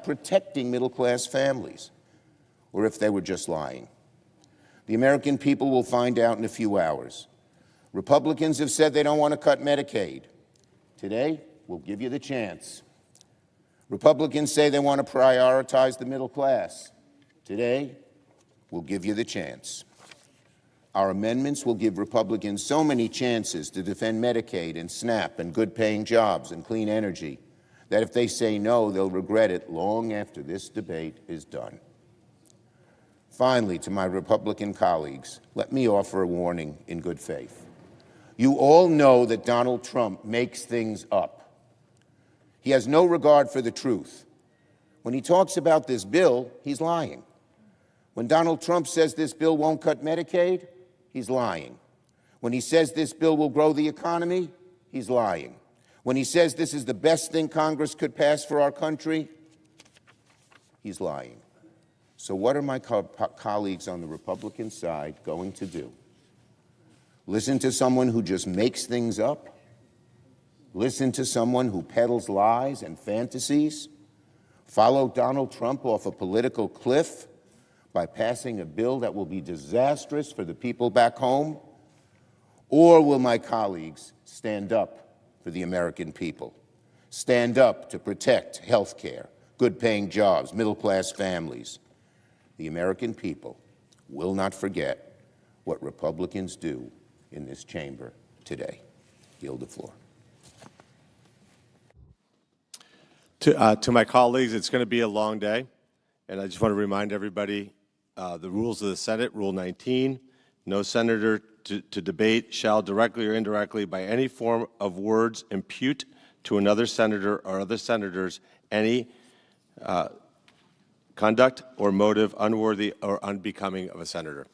about protecting middle-class families, or if they were just lying. The American people will find out in a few hours. Republicans have said they don't want to cut Medicaid. Today, we'll give you the chance. Republicans say they want to prioritize the middle class. Today, we'll give you the chance. Our amendments will give Republicans so many chances to defend Medicaid and SNAP and good-paying jobs and clean energy that if they say no, they'll regret it long after this debate is done. Finally, to my Republican colleagues, let me offer a warning in good faith. You all know that Donald Trump makes things up. He has no regard for the truth. When he talks about this bill, he's lying. When Donald Trump says this bill won't cut Medicaid, he's lying. When he says this bill will grow the economy, he's lying. When he says this is the best thing Congress could pass for our country, he's lying. So what are my colleagues on the Republican side going to do? Listen to someone who just makes things up? Listen to someone who peddles lies and fantasies? Follow Donald Trump off a political cliff by passing a bill that will be disastrous for the people back home? Or will my colleagues stand up for the American people? Stand up to protect health care, good-paying jobs, middle-class families? The American people will not forget what Republicans do in this chamber today. Yield the floor. To my colleagues, it's going to be a long day, and I just want to remind everybody the rules of the Senate, Rule 19, no senator to debate shall directly or indirectly by any form of words impute to another senator or other senators any conduct or motive unworthy or unbecoming of a senator.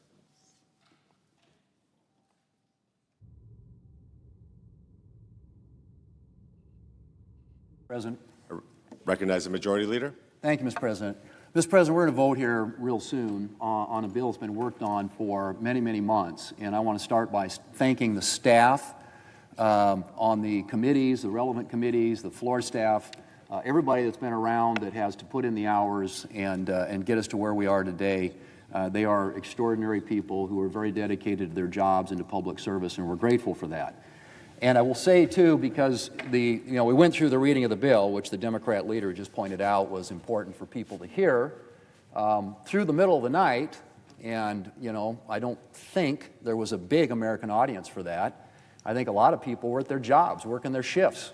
President. Recognize the Majority Leader. Thank you, Mr. President. Mr. President, we're going to vote here real soon on a bill that's been worked on for many, many months. And I want to start by thanking the staff on the committees, the relevant committees, the floor staff, everybody that's been around that has to put in the hours and get us to where we are today. They are extraordinary people who are very dedicated to their jobs and to public service, and we're grateful for that. And I will say, too, because we went through the reading of the bill, which the Democrat leader just pointed out was important for people to hear, through the middle of the night, and, I don't think there was a big American audience for that. I think a lot of people were at their jobs, working their shifts.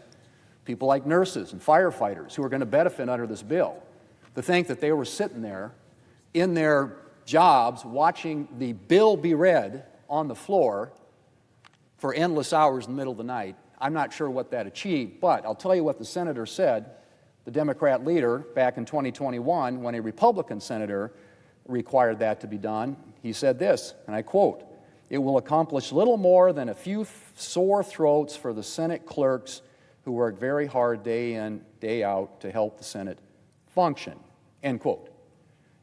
People like nurses and firefighters who are going to benefit under this bill. To think that they were sitting there in their jobs watching the bill be read on the floor for endless hours in the middle of the night, I'm not sure what that achieved, but I'll tell you what the senator said, the Democrat leader, back in 2021, when a Republican senator required that to be done. He said this, and I quote, "It will accomplish little more than a few sore throats for the Senate clerks who work very hard day in, day out to help the Senate function," end quote.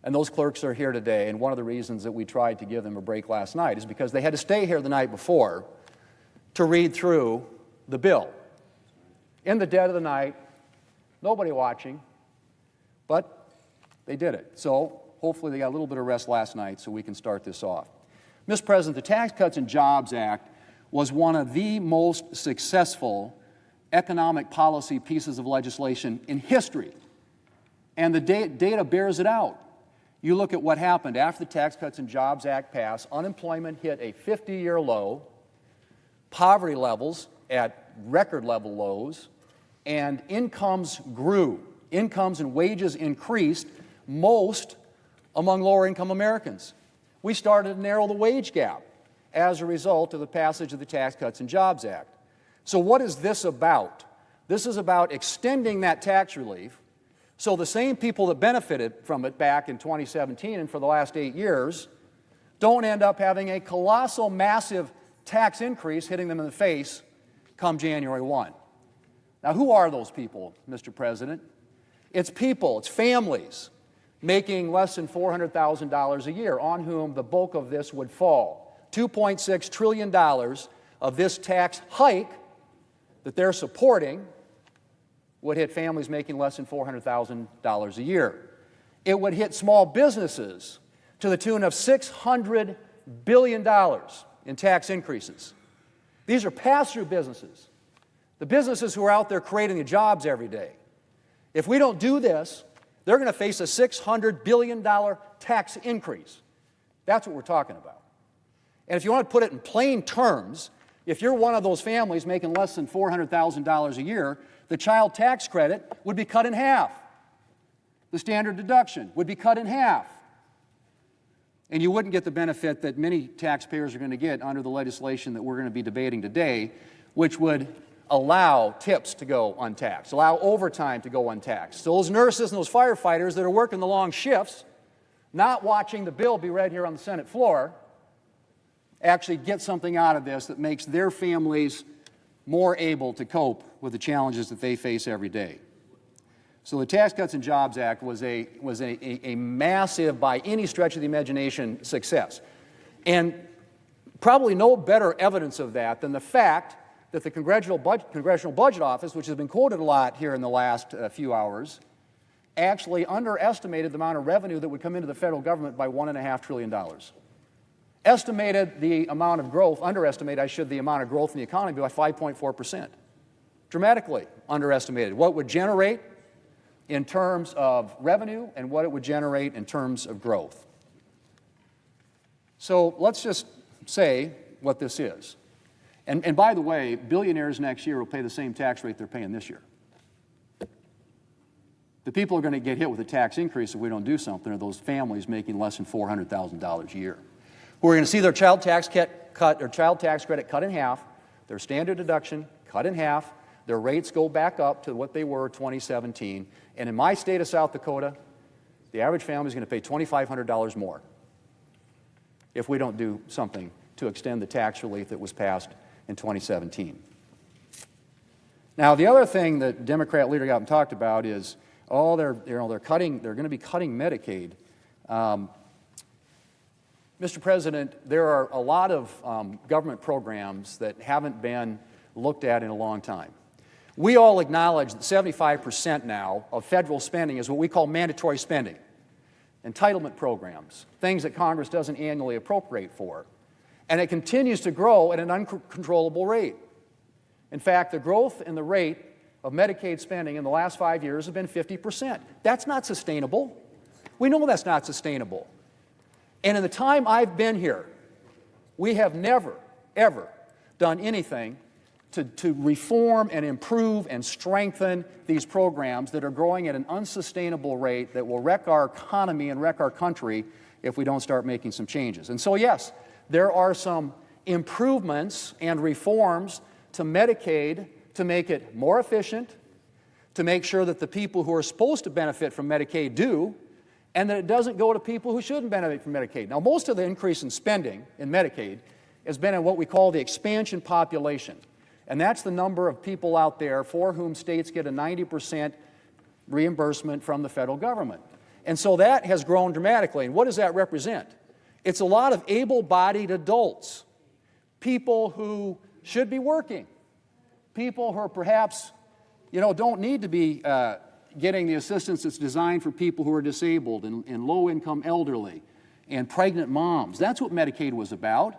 And those clerks are here today, and one of the reasons that we tried to give them a break last night is because they had to stay here the night before to read through the bill. In the dead of the night, nobody watching, but they did it. So hopefully they got a little bit of rest last night so we can start this off. Mr. President, the Tax Cuts and Jobs Act was one of the most successful economic policy pieces of legislation in history, and the data bears it out. You look at what happened after the Tax Cuts and Jobs Act passed, unemployment hit a 50-year low, poverty levels at record level lows, and incomes grew. Incomes and wages increased, most among lower income Americans. We started to narrow the wage gap as a result of the passage of the Tax Cuts and Jobs Act. So what is this about? This is about extending that tax relief so the same people that benefited from it back in 2017 and for the last 8 years don't end up having a colossal, massive tax increase hitting them in the face come January 1. Now, who are those people, Mr. President? It's people, it's families making less than $400,000 a year on whom the bulk of this would fall. $2.6 trillion of this tax hike that they're supporting would hit families making less than $400,000 a year. It would hit small businesses to the tune of $600 billion in tax increases. These are pass-through businesses, the businesses who are out there creating the jobs every day. If we don't do this, they're going to face a $600 billion tax increase. That's what we're talking about. And if you want to put it in plain terms, if you're one of those families making less than $400,000 a year, the child tax credit would be cut in half. The standard deduction would be cut in half. And you wouldn't get the benefit that many taxpayers are going to get under the legislation that we're going to be debating today, which would allow tips to go untaxed, allow overtime to go untaxed. So those nurses and those firefighters that are working the long shifts, not watching the bill be read here on the Senate floor, actually get something out of this that makes their families more able to cope with the challenges that they face every day. So the Tax Cuts and Jobs Act was a massive, by any stretch of the imagination, success. And probably no better evidence of that than the fact that the Congressional Budget Office, which has been quoted a lot here in the last few hours, actually underestimated the amount of revenue that would come into the federal government by $1.5 trillion. Estimated the amount of growth, underestimated, the amount of growth in the economy by 5.4%. Dramatically underestimated what it would generate in terms of revenue and what it would generate in terms of growth. So let's just say what this is. And by the way, billionaires next year will pay the same tax rate they're paying this year. The people who are going to get hit with a tax increase if we don't do something are those families making less than $400,000 a year, who are going to see their child tax credit cut in half, their standard deduction cut in half, their rates go back up to what they were in 2017, and in my state of South Dakota, the average family is going to pay $2,500 more if we don't do something to extend the tax relief that was passed in 2017. Now, the other thing that Democrat leader got up and talked about is, they're going to be cutting Medicaid. Mr. President, there are a lot of government programs that haven't been looked at in a long time. We all acknowledge that 75% now of federal spending is what we call mandatory spending, entitlement programs, things that Congress doesn't annually appropriate for. And it continues to grow at an uncontrollable rate. In fact, the growth in the rate of Medicaid spending in the last 5 years has been 50%. That's not sustainable. We know that's not sustainable. And in the time I've been here, we have never, ever done anything to reform and improve and strengthen these programs that are growing at an unsustainable rate that will wreck our economy and wreck our country if we don't start making some changes. And so, yes, there are some improvements and reforms to Medicaid to make it more efficient, to make sure that the people who are supposed to benefit from Medicaid do, and that it doesn't go to people who shouldn't benefit from Medicaid. Now, most of the increase in spending in Medicaid has been in what we call the expansion population. And that's the number of people out there for whom states get a 90% reimbursement from the federal government. And so that has grown dramatically. And what does that represent? It's a lot of able-bodied adults, people who should be working, people who are perhaps, don't need to be getting the assistance that's designed for people who are disabled and low-income elderly and pregnant moms. That's what Medicaid was about.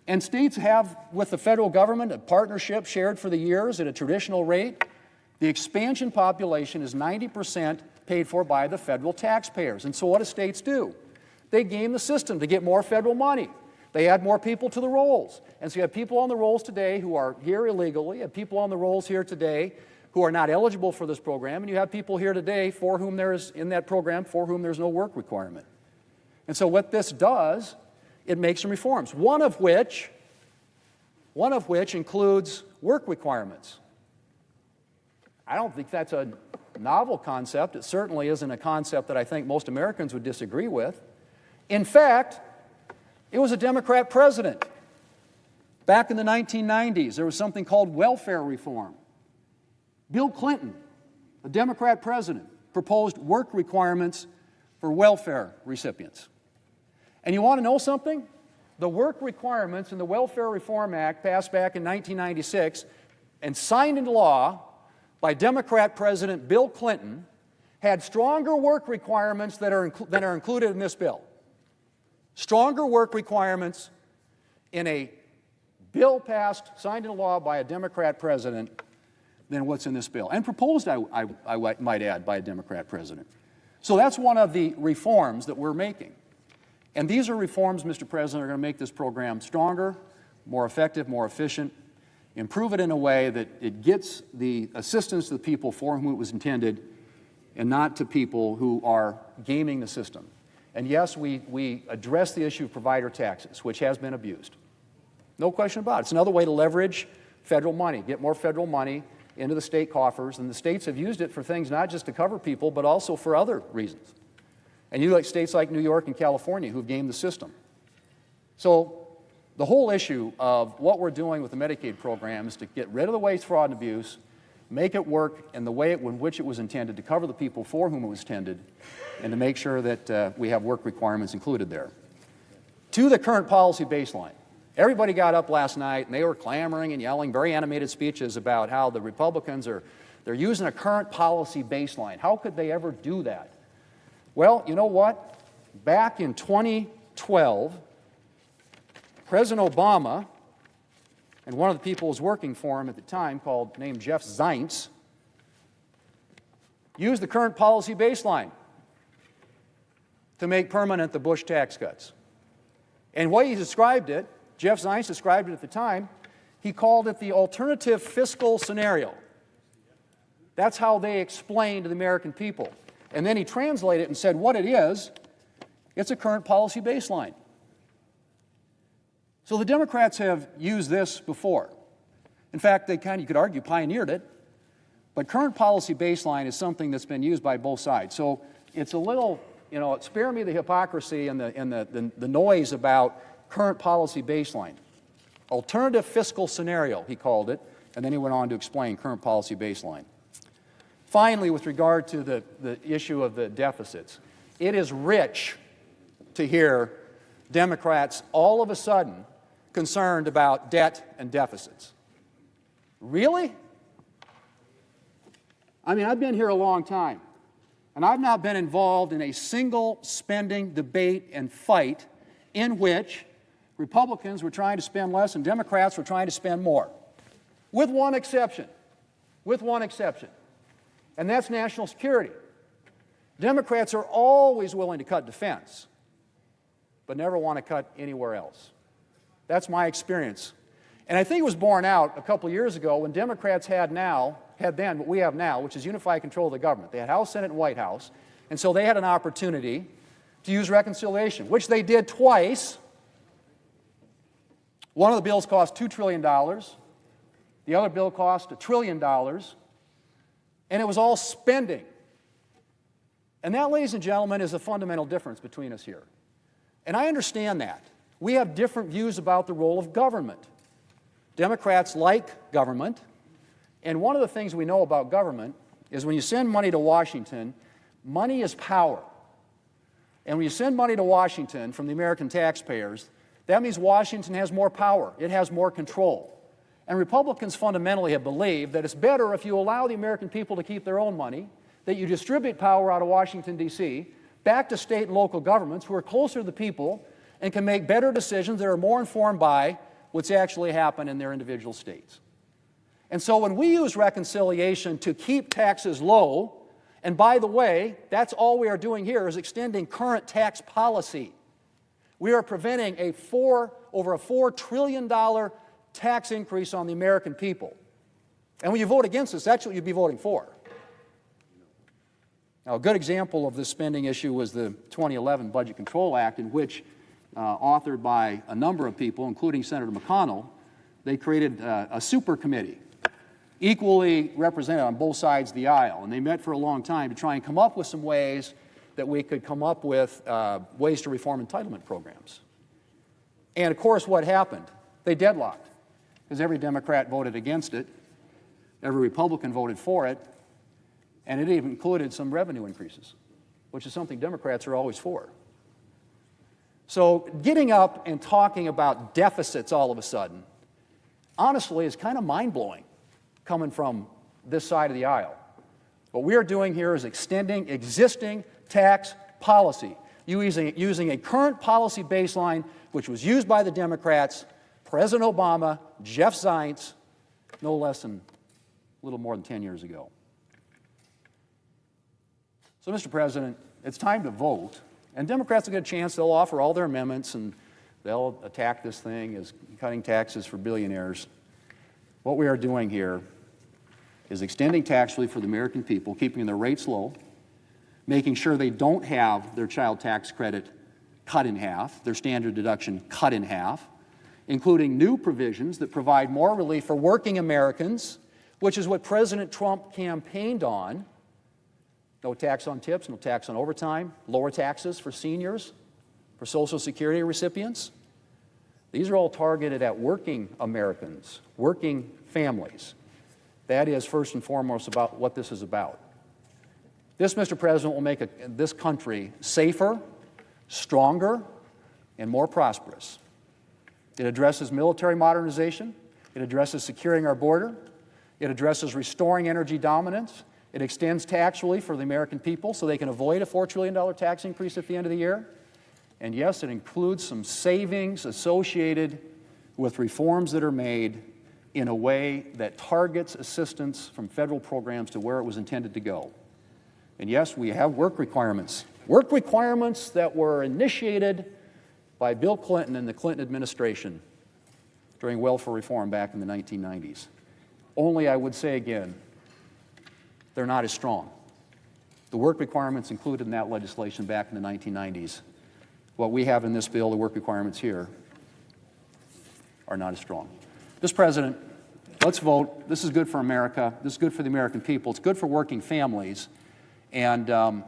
And states have, with the federal government, a partnership shared for the years at a traditional rate. The expansion population is 90% paid for by the federal taxpayers. And so what do states do? They game the system to get more federal money. They add more people to the rolls. And so you have people on the rolls today who are here illegally, you have people on the rolls here today who are not eligible for this program, and you have people here today for whom there is, in that program, for whom there's no work requirement. And so what this does, it makes some reforms, one of which includes work requirements. I don't think that's a novel concept. It certainly isn't a concept that I think most Americans would disagree with. In fact, it was a Democrat president. Back in the 1990s, there was something called welfare reform. Bill Clinton, a Democrat president, proposed work requirements for welfare recipients. And you want to know something? The work requirements in the Welfare Reform Act, passed back in 1996 and signed into law by Democrat President Bill Clinton had stronger work requirements than are included in this bill. Stronger work requirements in a bill passed, signed into law by a Democrat president than what's in this bill, and proposed, I might add, by a Democrat president. So that's one of the reforms that we're making. And these are reforms, Mr. President, are going to make this program stronger, more effective, more efficient, improve it in a way that it gets the assistance to the people for whom it was intended and not to people who are gaming the system. And yes, we address the issue of provider taxes, which has been abused. No question about it. It's another way to leverage federal money, get more federal money into the state coffers, and the states have used it for things not just to cover people, but also for other reasons. And you like states like New York and California who've gamed the system. So the whole issue of what we're doing with the Medicaid program is to get rid of the waste, fraud, and abuse, make it work in the way in which it was intended, to cover the people for whom it was intended, and to make sure that we have work requirements included there. To the current policy baseline. Everybody got up last night and they were clamoring and yelling very animated speeches about how the Republicans they're using a current policy baseline. How could they ever do that? Well, you know what? Back in 2012, President Obama and one of the people who was working for him at the time, named Jeff Zients, used the current policy baseline to make permanent the Bush tax cuts. And the way he described it, Jeff Zients described it at the time, he called it the alternative fiscal scenario. That's how they explained to the American people. And then he translated it and said what it is, it's a current policy baseline. So the Democrats have used this before. In fact, they you could argue, pioneered it. But current policy baseline is something that's been used by both sides. So it's a little, spare me the hypocrisy and the noise about current policy baseline. Alternative fiscal scenario, he called it, and then he went on to explain current policy baseline. Finally, with regard to the issue of the deficits, it is rich to hear Democrats all of a sudden concerned about debt and deficits. Really? I mean, I've been here a long time, and I've not been involved in a single spending debate and fight in which Republicans were trying to spend less and Democrats were trying to spend more, with one exception, and that's national security. Democrats are always willing to cut defense, but never want to cut anywhere else. That's my experience. And I think it was borne out a couple of years ago when Democrats had then what we have now, which is unified control of the government. They had House, Senate, and White House, and so they had an opportunity to use reconciliation, which they did twice. One of the bills cost $2 trillion. The other bill cost $1 trillion. And it was all spending. And that, ladies and gentlemen, is a fundamental difference between us here. And I understand that. We have different views about the role of government. Democrats like government. And one of the things we know about government is when you send money to Washington, money is power. And when you send money to Washington from the American taxpayers, that means Washington has more power. It has more control. And Republicans fundamentally have believed that it's better if you allow the American people to keep their own money, that you distribute power out of Washington, D.C., back to state and local governments who are closer to the people and can make better decisions that are more informed by what's actually happened in their individual states. And so when we use reconciliation to keep taxes low, and by the way, that's all we are doing here is extending current tax policy. We are preventing over a $4 trillion tax increase on the American people. And when you vote against this, that's what you'd be voting for. Now, a good example of this spending issue was the 2011 Budget Control Act, in which, authored by a number of people, including Senator McConnell, they created a super committee, equally represented on both sides of the aisle. And they met for a long time to try and come up with some ways that we could come up with ways to reform entitlement programs. And of course, what happened? They deadlocked, because every Democrat voted against it, every Republican voted for it, and it even included some revenue increases, which is something Democrats are always for. So getting up and talking about deficits all of a sudden, honestly, is kind of mind-blowing, coming from this side of the aisle. What we are doing here is extending existing tax policy, using a current policy baseline which was used by the Democrats, President Obama, Jeff Zients, no less than a little more than 10 years ago. So, Mr. President, it's time to vote, and Democrats will get a chance. They'll offer all their amendments, and they'll attack this thing as cutting taxes for billionaires. What we are doing here is extending tax relief for the American people, keeping their rates low, making sure they don't have their child tax credit cut in half, their standard deduction cut in half, including new provisions that provide more relief for working Americans, which is what President Trump campaigned on. No tax on tips, no tax on overtime, lower taxes for seniors, for Social Security recipients. These are all targeted at working Americans, working families. That is first and foremost about what this is about. This, Mr. President, will make this country safer, stronger, and more prosperous. It addresses military modernization. It addresses securing our border. It addresses restoring energy dominance. It extends tax relief for the American people so they can avoid a $4 trillion tax increase at the end of the year. And yes, it includes some savings associated with reforms that are made in a way that targets assistance from federal programs to where it was intended to go. And yes, we have work requirements that were initiated by Bill Clinton and the Clinton administration during welfare reform back in the 1990s. Only, I would say again, they're not as strong. The work requirements included in that legislation back in the 1990s, what we have in this bill, the work requirements here, are not as strong. Mr. President, let's vote. This is good for America. This is good for the American people. It's good for working families. And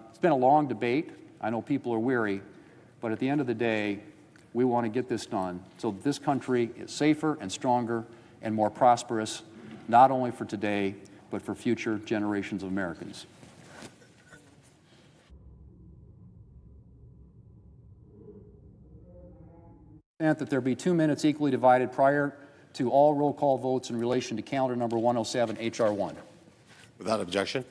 it's been a long debate. I know people are weary. But at the end of the day, we want to get this done so that this country is safer and stronger and more prosperous, not only for today, but for future generations of Americans. That there be 2 minutes equally divided prior to all roll call votes in relation to calendar number 107, H.R. 1. Without objection.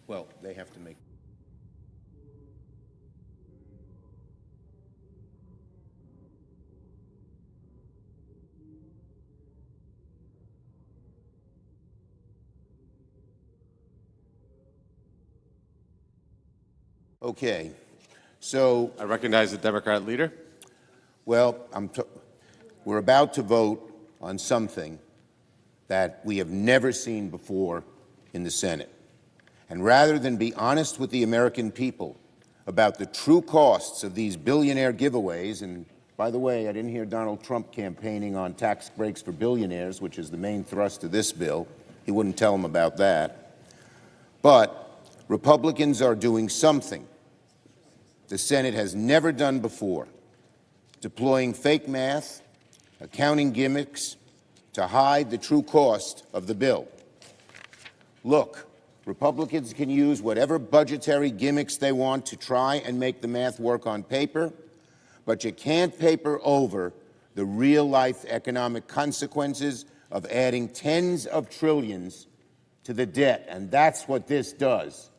Well, they have to make. Okay, so, I recognize the Democrat leader. well, we're about to vote on something that we have never seen before in the Senate. And rather than be honest with the American people about the true costs of these billionaire giveaways, and by the way, I didn't hear Donald Trump campaigning on tax breaks for billionaires, which is the main thrust of this bill. He wouldn't tell them about that. But Republicans are doing something the Senate has never done before, deploying fake math, accounting gimmicks to hide the true cost of the bill. Look, Republicans can use whatever budgetary gimmicks they want to try and make the math work on paper, but you can't paper over the real-life economic consequences of adding tens of trillions to the debt, and that's what this does.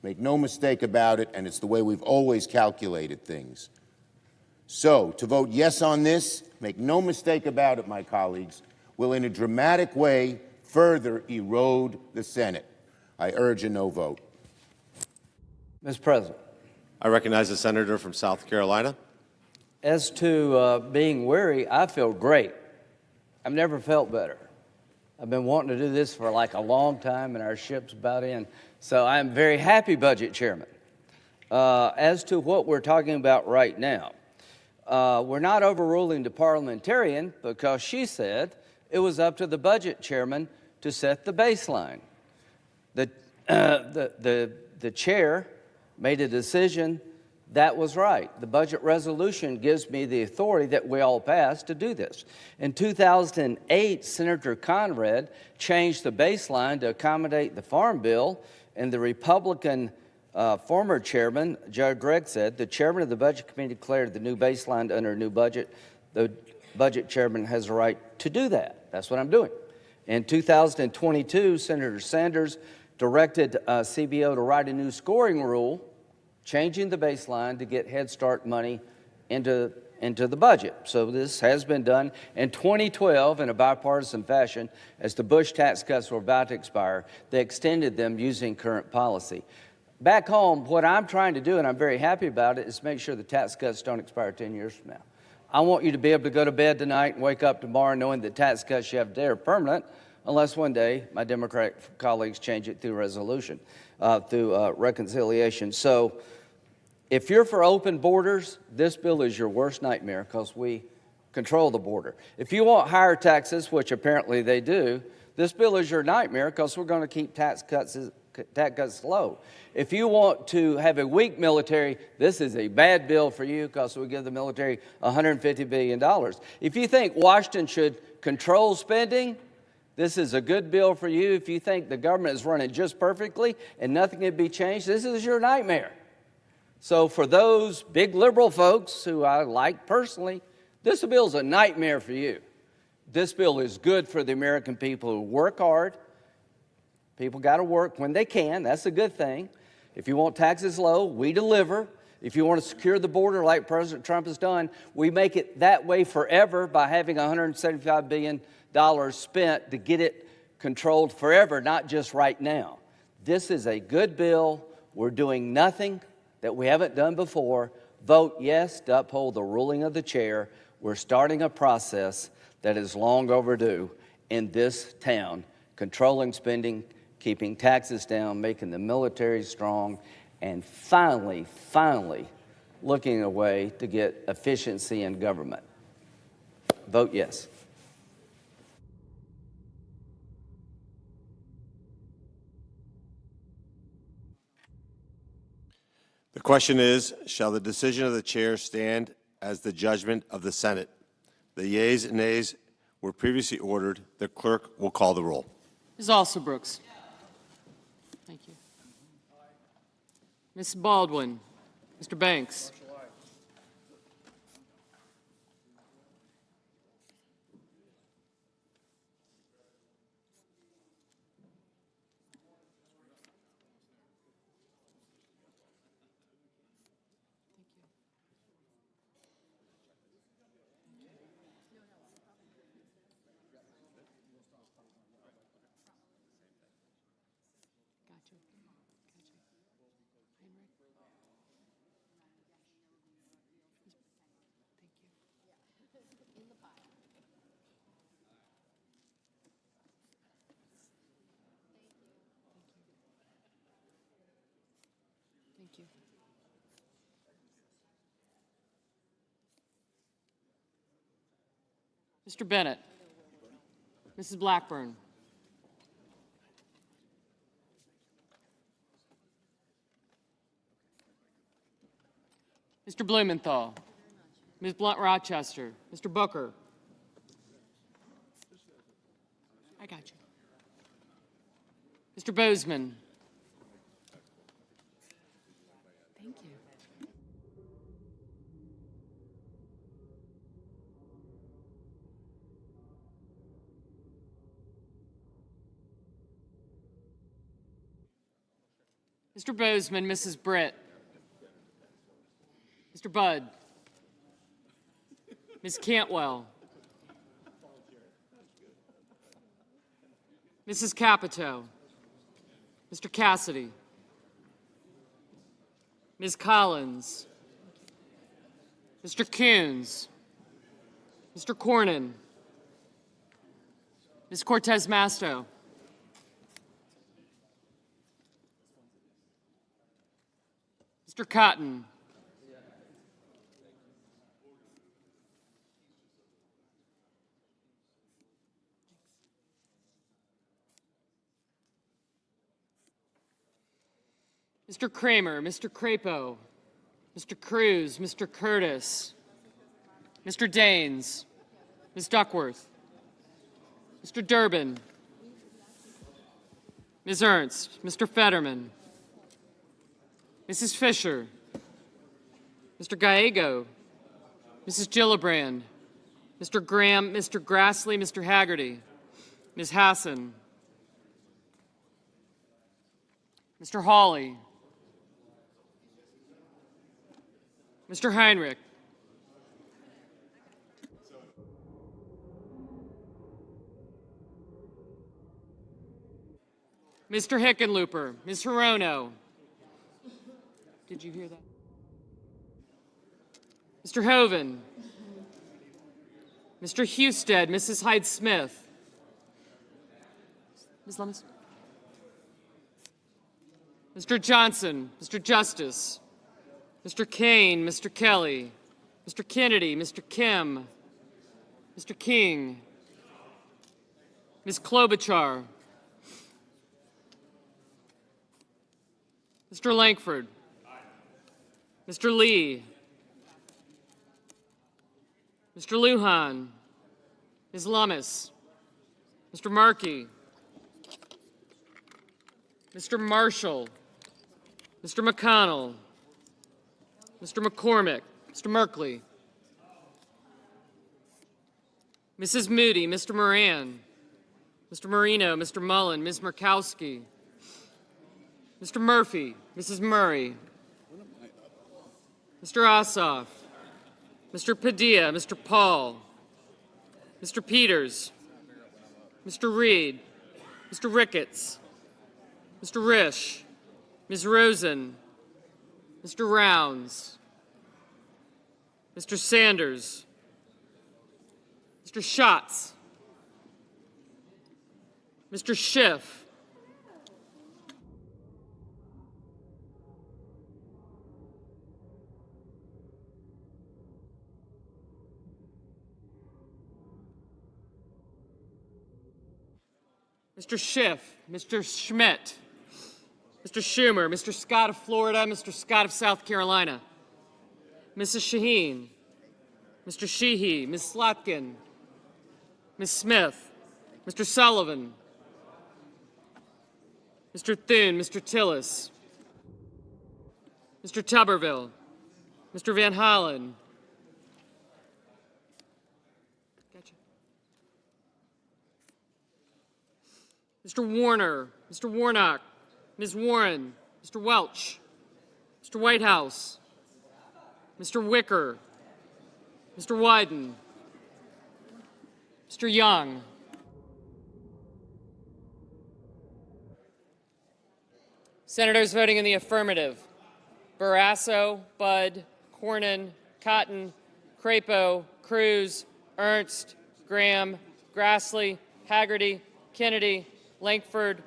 Make no mistake about it, and it's the way we've always calculated things. So, to vote yes on this, make no mistake about it, my colleagues, will in a dramatic way further erode the Senate. I urge a no vote. Mr. President, I recognize the senator from South Carolina. as to being weary, I feel great. I've never felt better. I've been wanting to do this for like a long time, and our ship's about in. So I'm very happy, Budget Chairman. As to what we're talking about right now, we're not overruling the parliamentarian because she said it was up to the Budget Chairman to set the baseline. The chair made a decision that was right. The budget resolution gives me the authority that we all passed to do this. In 2008, Senator Conrad changed the baseline to accommodate the Farm Bill, and the Republican former chairman, Judge Gregg, said the chairman of the Budget Committee declared the new baseline under a new budget. The budget chairman has a right to do that. That's what I'm doing. In 2022, Senator Sanders directed CBO to write a new scoring rule, changing the baseline to get Head Start money into the budget. So this has been done. In 2012, in a bipartisan fashion, as the Bush tax cuts were about to expire, they extended them using current policy. Back home, what I'm trying to do, and I'm very happy about it, is make sure the tax cuts don't expire 10 years from now. I want you to be able to go to bed tonight and wake up tomorrow knowing that tax cuts you have today are permanent, unless one day my Democratic colleagues change it through resolution, through reconciliation. So if you're for open borders, this bill is your worst nightmare because we control the border. If you want higher taxes, which apparently they do, this bill is your nightmare because we're going to keep tax cuts low. If you want to have a weak military, this is a bad bill for you because we give the military $150 billion. If you think Washington should control spending, this is a good bill for you. If you think the government is running just perfectly and nothing can be changed, this is your nightmare. So for those big liberal folks who I like personally, this bill is a nightmare for you. This bill is good for the American people who work hard. People got to work when they can. That's a good thing. If you want taxes low, we deliver. If you want to secure the border like President Trump has done, we make it that way forever by having $175 billion spent to get it controlled forever, not just right now. This is a good bill. We're doing nothing that we haven't done before. Vote yes to uphold the ruling of the chair. We're starting a process that is long overdue in this town, controlling spending, keeping taxes down, making the military strong, and finally looking at a way to get efficiency in government. Vote yes. The question is, shall the decision of the chair stand as the judgment of the Senate? The yeas and nays were previously ordered. The clerk will call the roll. Ms. Alsobrooks. Thank you. Ms. Baldwin. Mr. Banks. Thank you. Mr. Bennett. Mrs. Blackburn. Mr. Blumenthal. Ms. Blunt-Rochester. Mr. Booker. I got you. Mr. Bozeman. Thank you. Mr. Bozeman, Mrs. Britt. Mr. Budd. Ms. Cantwell. Mrs. Capito. Mr. Cassidy. Ms. Collins. Mr. Coons. Mr. Cornyn. Ms. Cortez Masto. Mr. Cotton. Mr. Kramer, Mr. Crapo, Mr. Cruz, Mr. Curtis, Mr. Daines, Ms. Duckworth, Mr. Durbin, Ms. Ernst, Mr. Fetterman, Mrs. Fisher, Mr. Gallego, Mrs. Gillibrand, Mr. Graham, Mr. Grassley, Mr. Haggerty, Ms. Hassan, Mr. Hawley, Mr. Heinrich, Mr. Hickenlooper, Ms. Hirono. Did you hear that? Mr. Hoven, Mr. Husted, Mrs. Hyde-Smith, Ms. Lemons, Mr. Johnson, Mr. Justice, Mr. Kane, Mr. Kelly, Mr. Kennedy, Mr. Kim, Mr. King, Ms. Klobuchar, Mr. Lankford, Mr. Lee, Mr. Lujan, Ms. Lummis, Mr. Markey, Mr. Marshall, Mr. McConnell, Mr. McCormick, Mr. Merkley, Mrs. Moody, Mr. Moran, Mr. Marino, Mr. Mullen, Ms. Murkowski, Mr. Murphy, Mrs. Murray, Mr. Ossoff, Mr. Padilla, Mr. Paul, Mr. Peters, Mr. Reed, Mr. Ricketts, Mr. Risch, Ms. Rosen, Mr. Rounds, Mr. Sanders, Mr. Schatz, Mr. Schiff, Mr. Schiff, Mr. Schmidt, Mr. Schumer, Mr. Scott of Florida, Mr. Scott of South Carolina, Mrs. Shaheen, Mr. Sheehy, Ms. Slotkin, Ms. Smith, Mr. Sullivan, Mr. Thune, Mr. Tillis, Mr. Tuberville, Mr. Van Hollen, Mr. Warner, Mr. Warnock, Ms. Warren, Mr. Welch, Mr. Whitehouse, Mr. Wicker, Mr. Wyden, Mr. Young, Senators voting in the affirmative: Barrasso, Budd, Cornyn, Cotton, Crapo, Cruz, Ernst, Graham, Grassley, Haggerty, Kennedy, Lankford,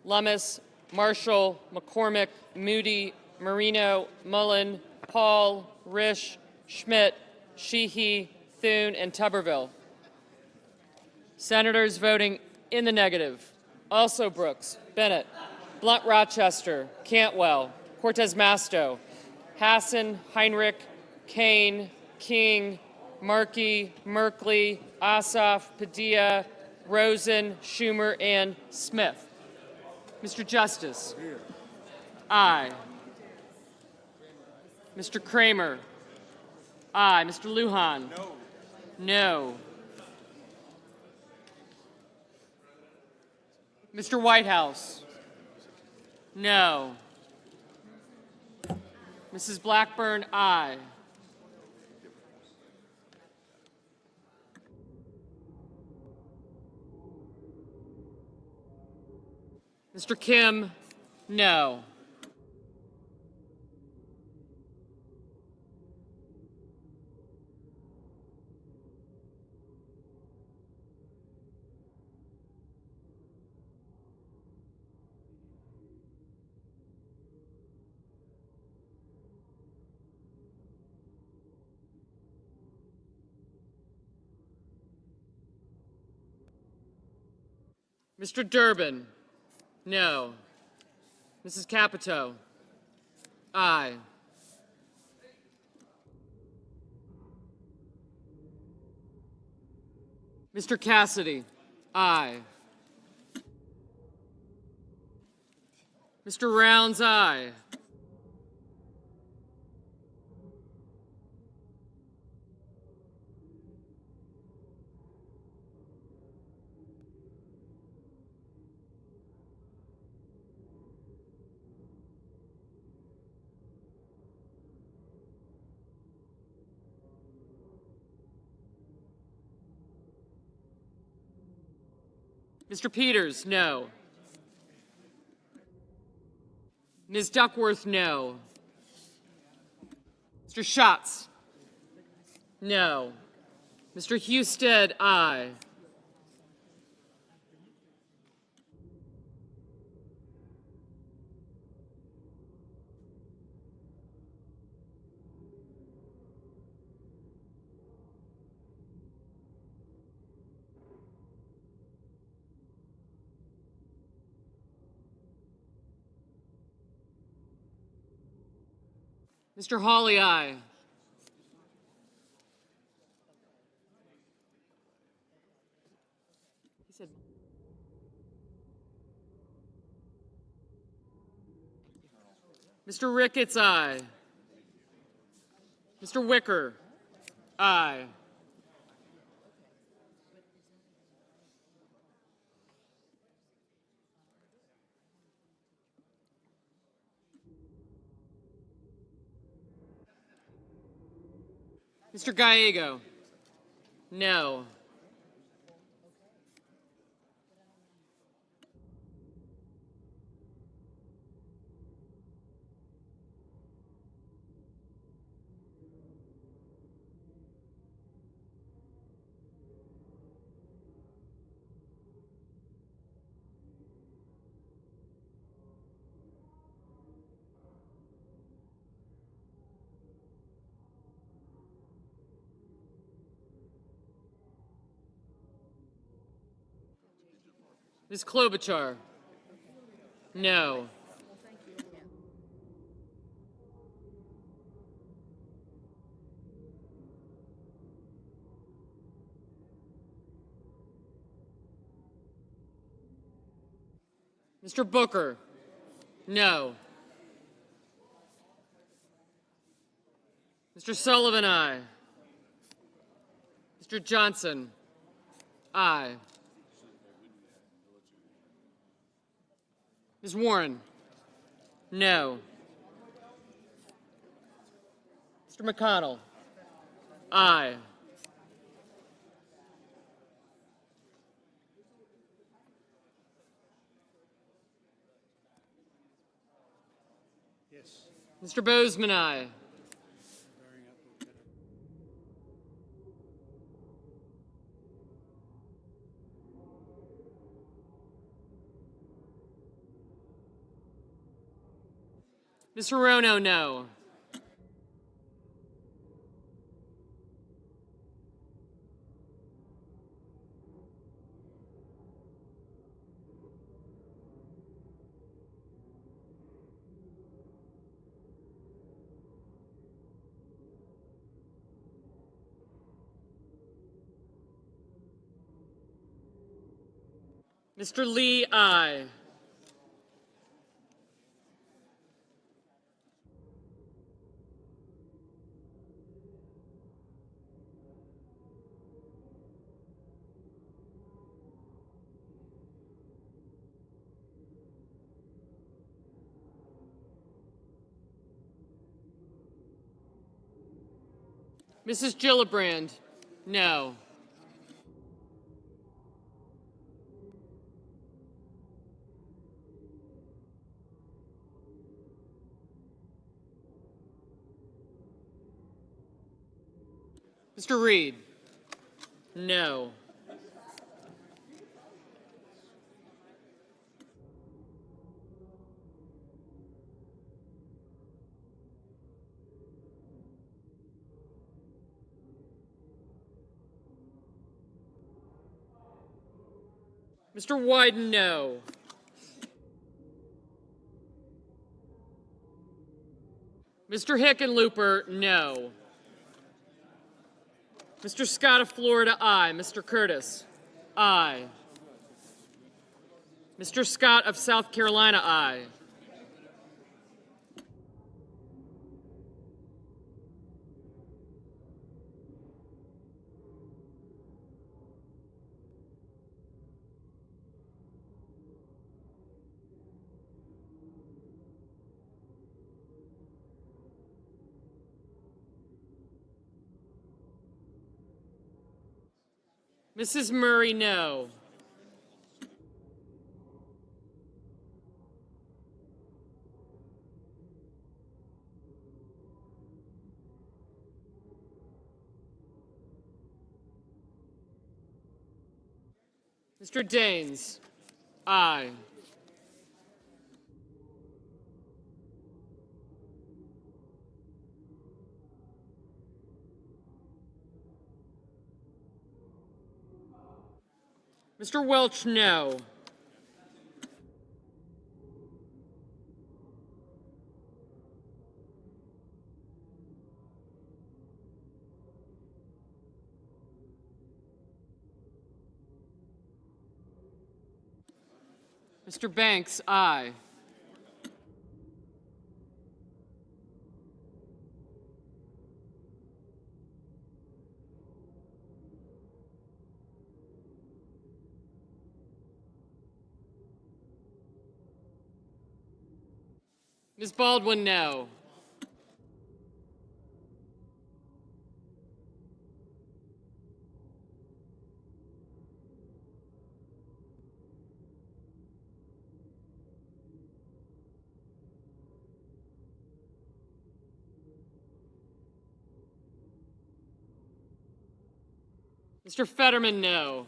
Lummis, Marshall, McCormick, Moody, Marino, Mullen, Paul, Risch, Schmidt, Sheehy, Thune, and Tuberville. Senators voting in the negative: also Brooks, Bennett, Blunt Rochester, Cantwell, Cortez Masto, Hassan, Heinrich, Kane, King, Markey, Merkley, Ossoff, Padilla, Rosen, Schumer, and Smith. Mr. Justice? Aye. Mr. Kramer? Aye. Mr. Lujan? No. No. Mr. Whitehouse? No. Mrs. Blackburn? Aye. Mr. Kim? No. Mr. Durbin? No. Mrs. Capito? Aye. Mr. Cassidy? Aye. Mr. Rounds? Aye. Mr. Peters, no. Ms. Duckworth, no. Mr. Schatz, no. Mr. Husted, aye. Mr. Hawley, aye. He said, Mr. Ricketts, aye. Mr. Wicker, aye. Mr. Gallego, no. Ms. Klobuchar, no. Mr. Booker, no. Mr. Sullivan, aye. Mr. Johnson, aye. Ms. Warren, no. Mr. McConnell, aye. Mr. Bozeman, aye. Ms. Hirono, no. Mr. Lee, aye. Mrs. Gillibrand, no. Mr. Reed, no. Mr. Wyden, no. Mr. Hickenlooper, no. Mr. Scott of Florida, aye. Mr. Curtis, aye. Mr. Scott of South Carolina, aye. Mrs. Murray, no. Mr. Daines, aye. Mr. Welch, no. Mr. Banks, aye. Ms. Baldwin, no. Mr. Fetterman, no.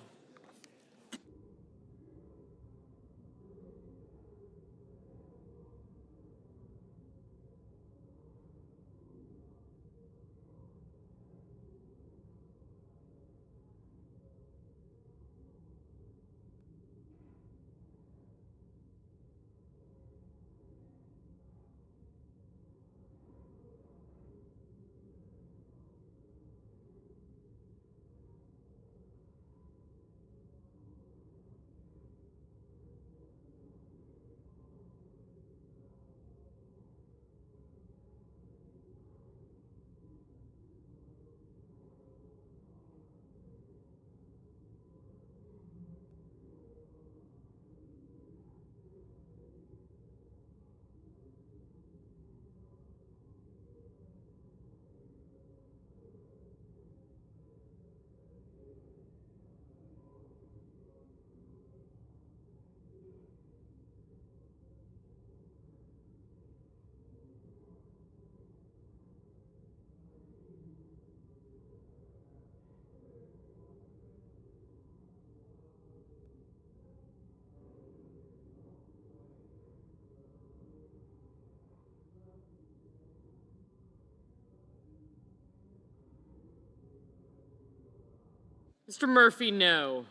Mr. Murphy, no.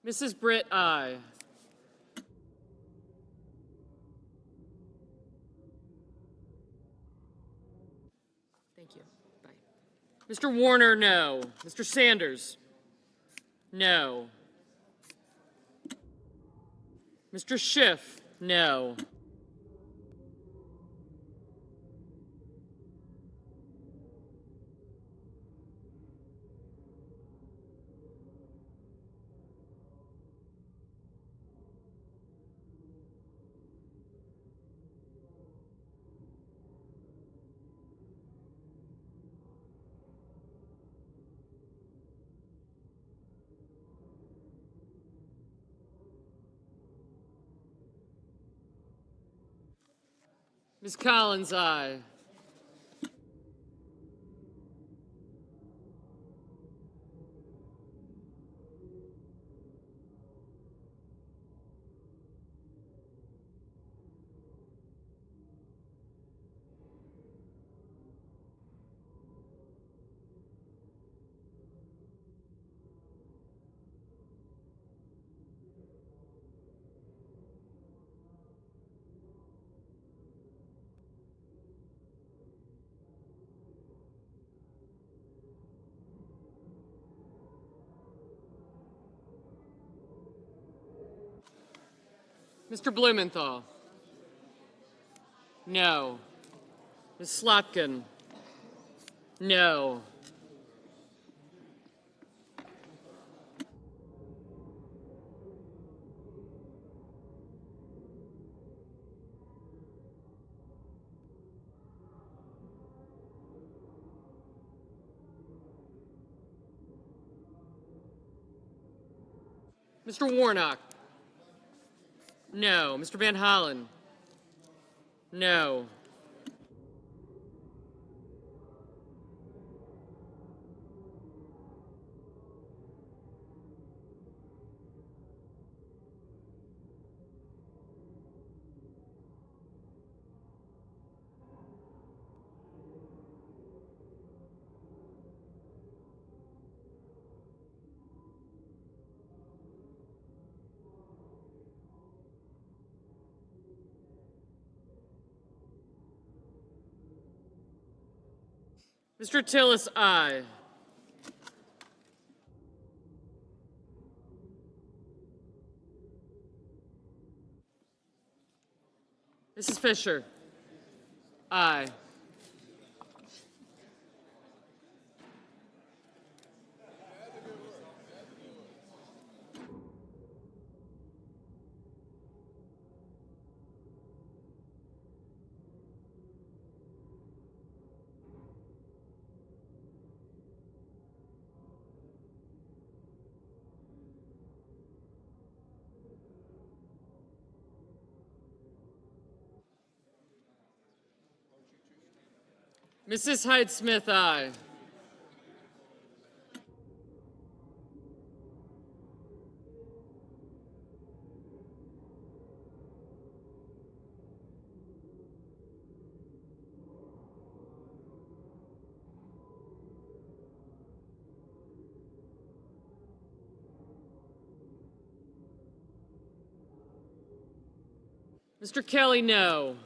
Mrs. Britt, aye. Thank you. Bye. Mr. Warner, no. Mr. Sanders, no. Mr. Schiff, no. Ms. Collins, aye. Mr. Blumenthal, no. Ms. Slotkin, no. Mr. Warnock? No. Mr. Van Hollen? No. Mr. Tillis, aye. Mrs. Fisher? Aye. Mrs. Hyde-Smith, aye. Mr. Kelly, no.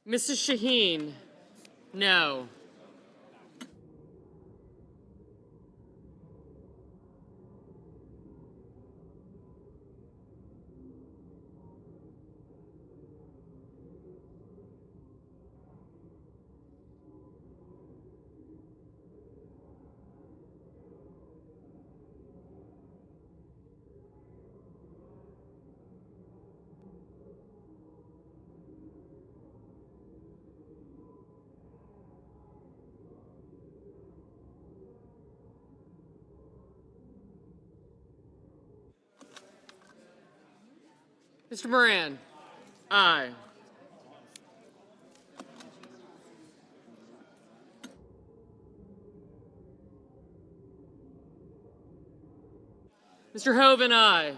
Mrs. Shaheen, no. Mr. Moran? Aye. Mr. Hoven, aye.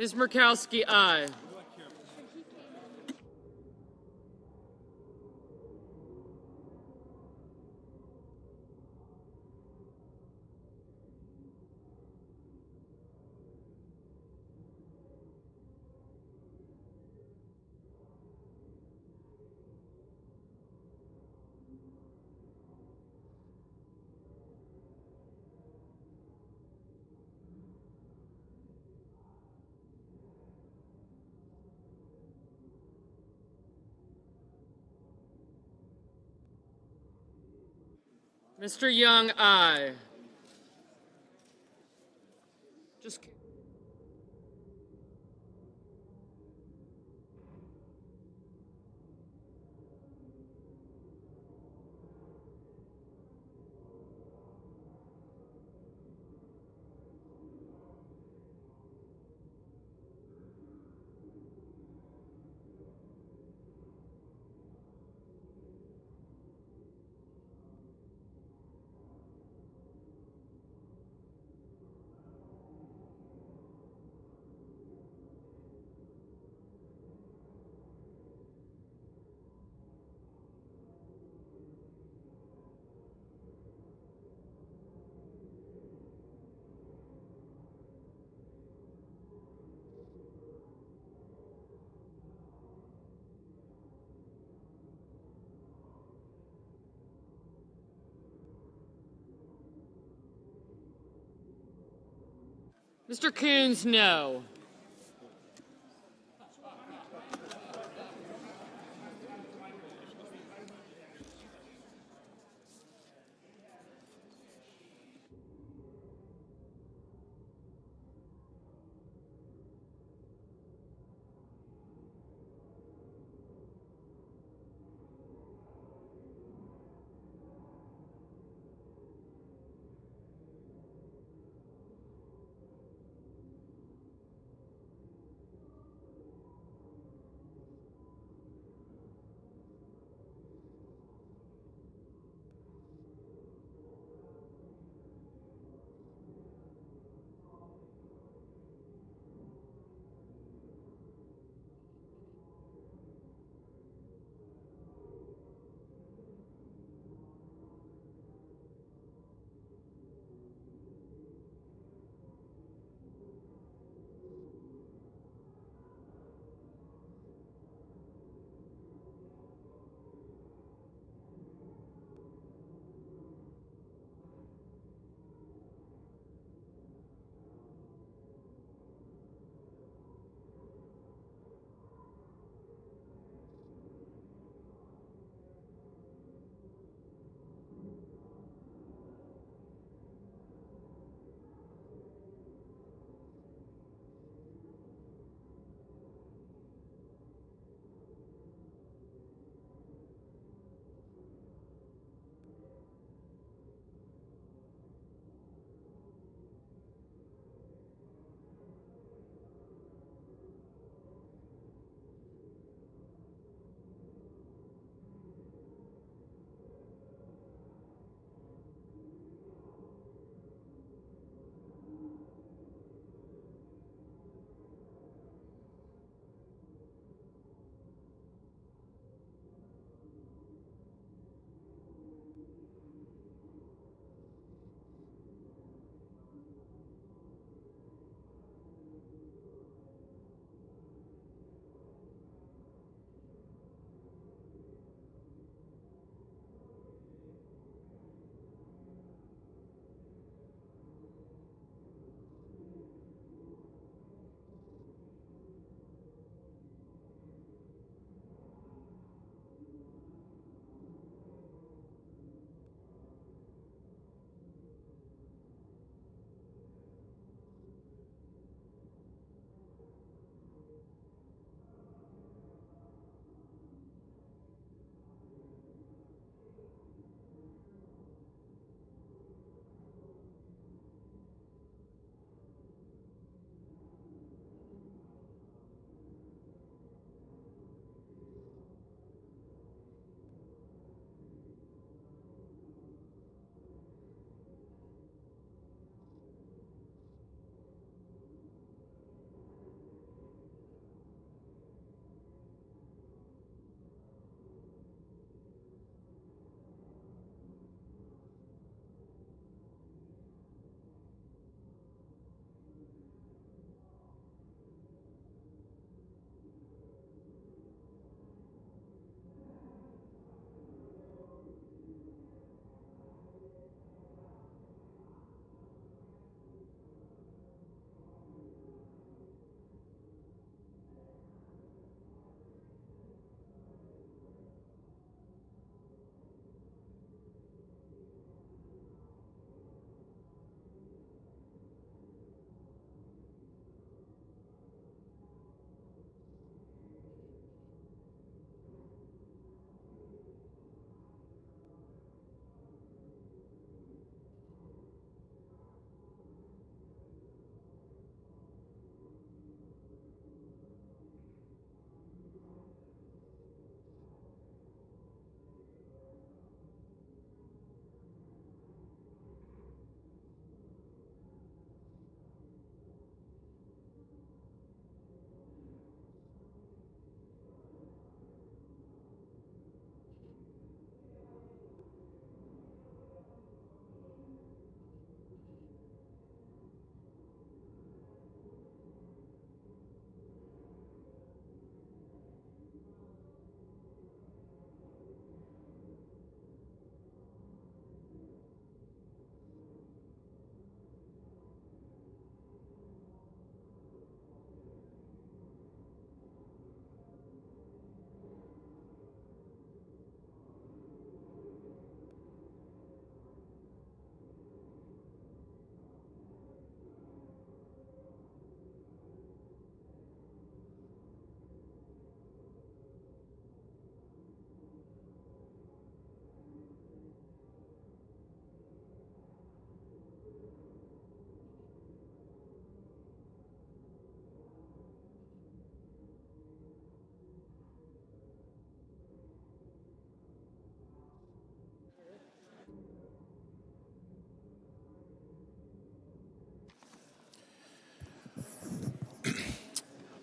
Ms. Murkowski, aye. Mr. Young, aye. Just Mr. Coons, no.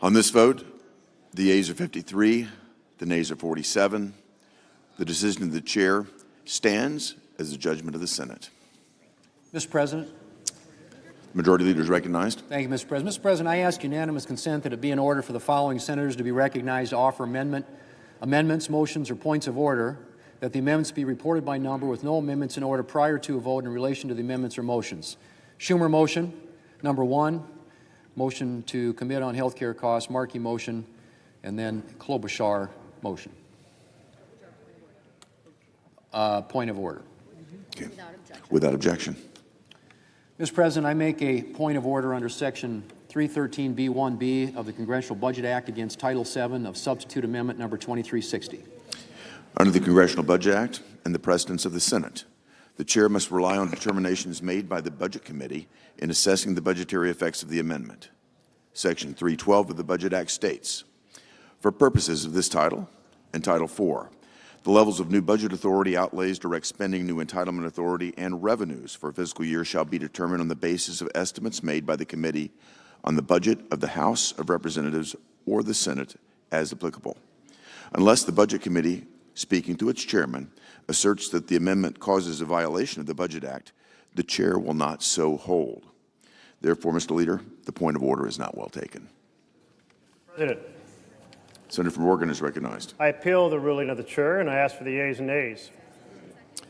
On this vote, the yeas are 53, the nays are 47. The decision of the chair stands as the judgment of the Senate. Mr. President. Majority Leader is recognized. Thank you, Mr. President. Mr. President, I ask unanimous consent that it be in order for the following senators to be recognized to offer amendments, motions, or points of order, that the amendments be reported by number with no amendments in order prior to a vote in relation to the amendments or motions. Schumer motion, number 1. Motion to commit on health care costs, Markey motion, and then Klobuchar motion. Point of order. Okay. Without objection. Mr. President, I make a point of order under Section 313B1B of the Congressional Budget Act against Title VII of Substitute Amendment Number 2360. Under the Congressional Budget Act and the precedents of the Senate, the chair must rely on determinations made by the Budget Committee in assessing the budgetary effects of the amendment. Section 312 of the Budget Act states, for purposes of this title and Title IV, the levels of new budget authority, outlays, direct spending, new entitlement authority, and revenues for a fiscal year shall be determined on the basis of estimates made by the committee on the budget of the House of Representatives or the Senate as applicable. Unless the Budget Committee, speaking to its chairman, asserts that the amendment causes a violation of the Budget Act, the chair will not so hold. Therefore, Mr. Leader, the point of order is not well taken. President, Senator from Oregon is recognized. I appeal the ruling of the chair, and I ask for the yeas and nays.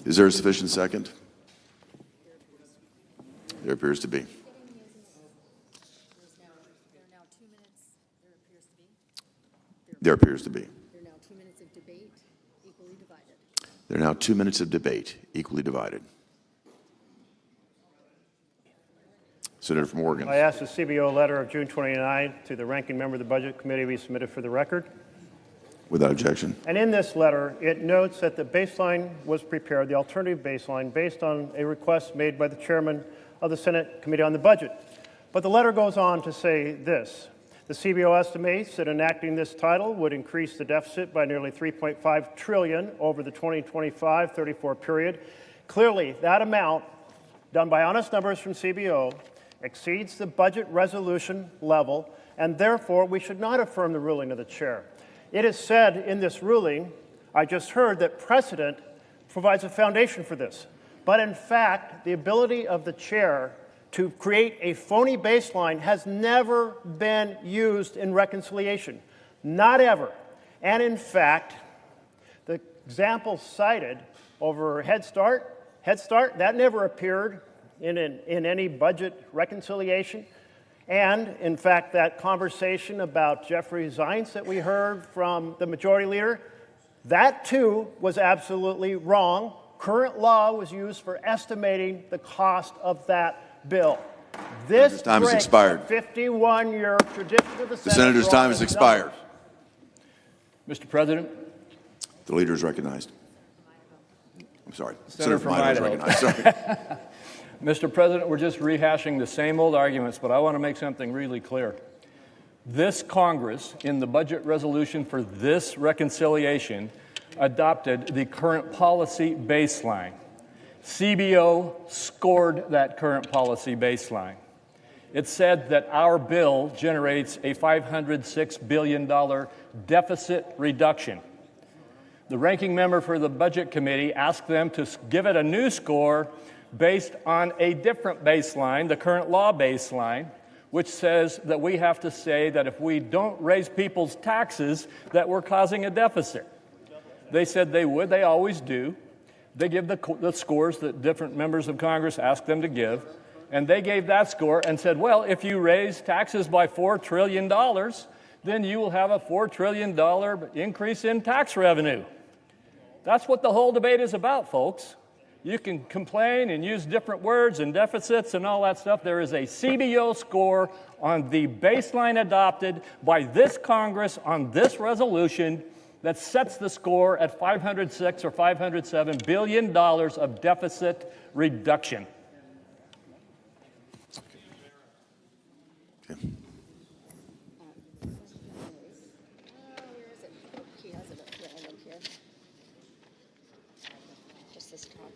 Is there a sufficient second? There appears to be. There appears to be. There are now 2 minutes of debate, equally divided. There are now 2 minutes of debate, equally divided. Senator from Oregon. I ask the CBO letter of June 29 to the ranking member of the Budget Committee be submitted for the record. Without objection. And in this letter, it notes that the baseline was prepared, the alternative baseline, based on a request made by the chairman of the Senate Committee on the Budget. But the letter goes on to say this. The CBO estimates that enacting this title would increase the deficit by nearly $3.5 trillion over the 2025-34 period. Clearly, that amount, done by honest numbers from CBO, exceeds the budget resolution level, and therefore we should not affirm the ruling of the chair. It is said in this ruling, I just heard, that precedent provides a foundation for this. But in fact, the ability of the chair to create a phony baseline has never been used in reconciliation. Not ever. And in fact, the example cited over Head Start, that never appeared in any budget reconciliation. And in fact, that conversation about Jeffrey Zients that we heard from the Majority Leader, that too was absolutely wrong. Current law was used for estimating the cost of that bill. This time has expired. 51-year tradition of the Senate. The senator's time has expired. Mr. President. The leader is recognized. I'm sorry. Senator from Idaho is recognized. Sorry. Mr. President, we're just rehashing the same old arguments, but I want to make something really clear. This Congress, in the budget resolution for this reconciliation, adopted the current policy baseline. CBO scored that current policy baseline. It said that our bill generates a $506 billion deficit reduction. The ranking member for the Budget Committee asked them to give it a new score based on a different baseline, the current law baseline, which says that we have to say that if we don't raise people's taxes, that we're causing a deficit. They said they would. They always do. They give the scores that different members of Congress ask them to give, and they gave that score and said, well, if you raise taxes by $4 trillion, then you will have a $4 trillion increase in tax revenue. That's what the whole debate is about, folks. You can complain and use different words and deficits and all that stuff. There is a CBO score on the baseline adopted by this Congress on this resolution that sets the score at $506 or $507 billion of deficit reduction. Where is it? He has it up here. Just this top,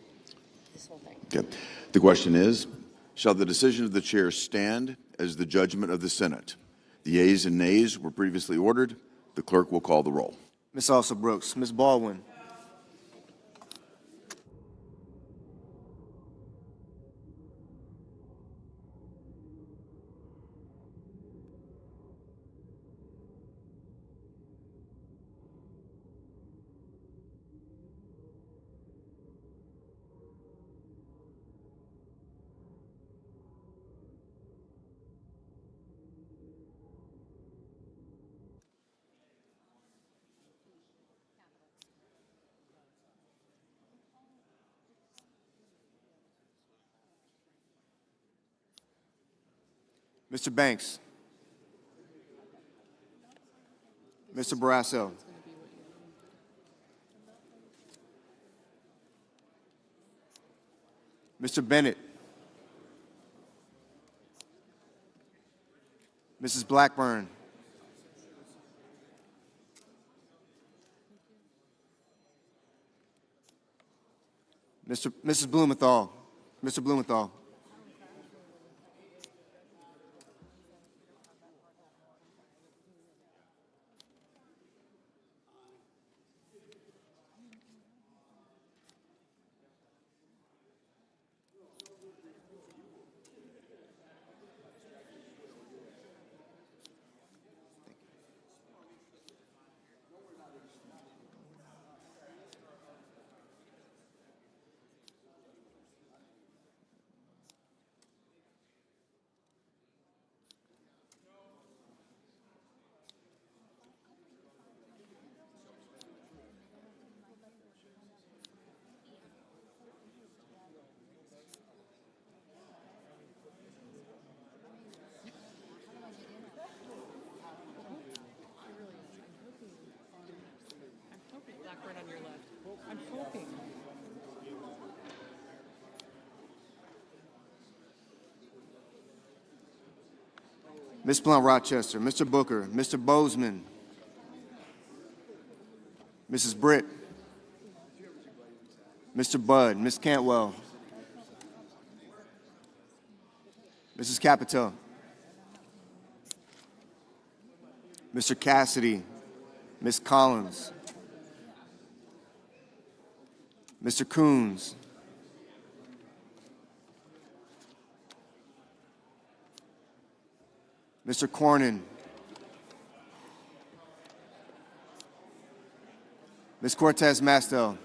this whole thing. Okay. The question is, shall the decision of the chair stand as the judgment of the Senate? The yeas and nays were previously ordered. The clerk will call the roll. Ms. Alsa Brooks, Ms. Baldwin, Mr. Banks, Mr. Barrasso, Mr. Bennett, Mrs. Blackburn, Mrs. Blumenthal, Mr. Blumenthal, Blackburn on your left. I'm hoping. Ms. Blunt Rochester, Mr. Booker, Mr. Bozeman, Mrs. Britt, Mr. Budd, Ms. Cantwell, Mrs. Capito, Mr. Cassidy, Ms. Collins, Mr. Coons, Mr. Cornyn, Ms. Cortez Mastel,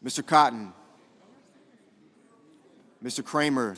Mr. Cotton, Mr. Kramer,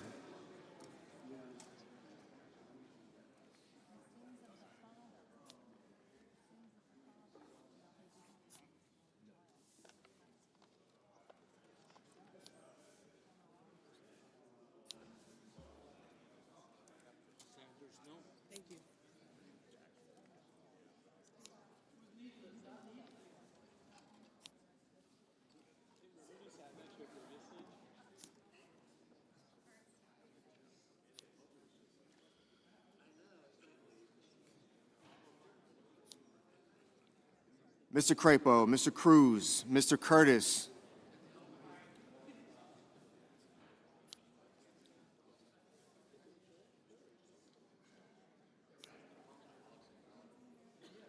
Mr. Crapo, Mr. Cruz, Mr. Curtis,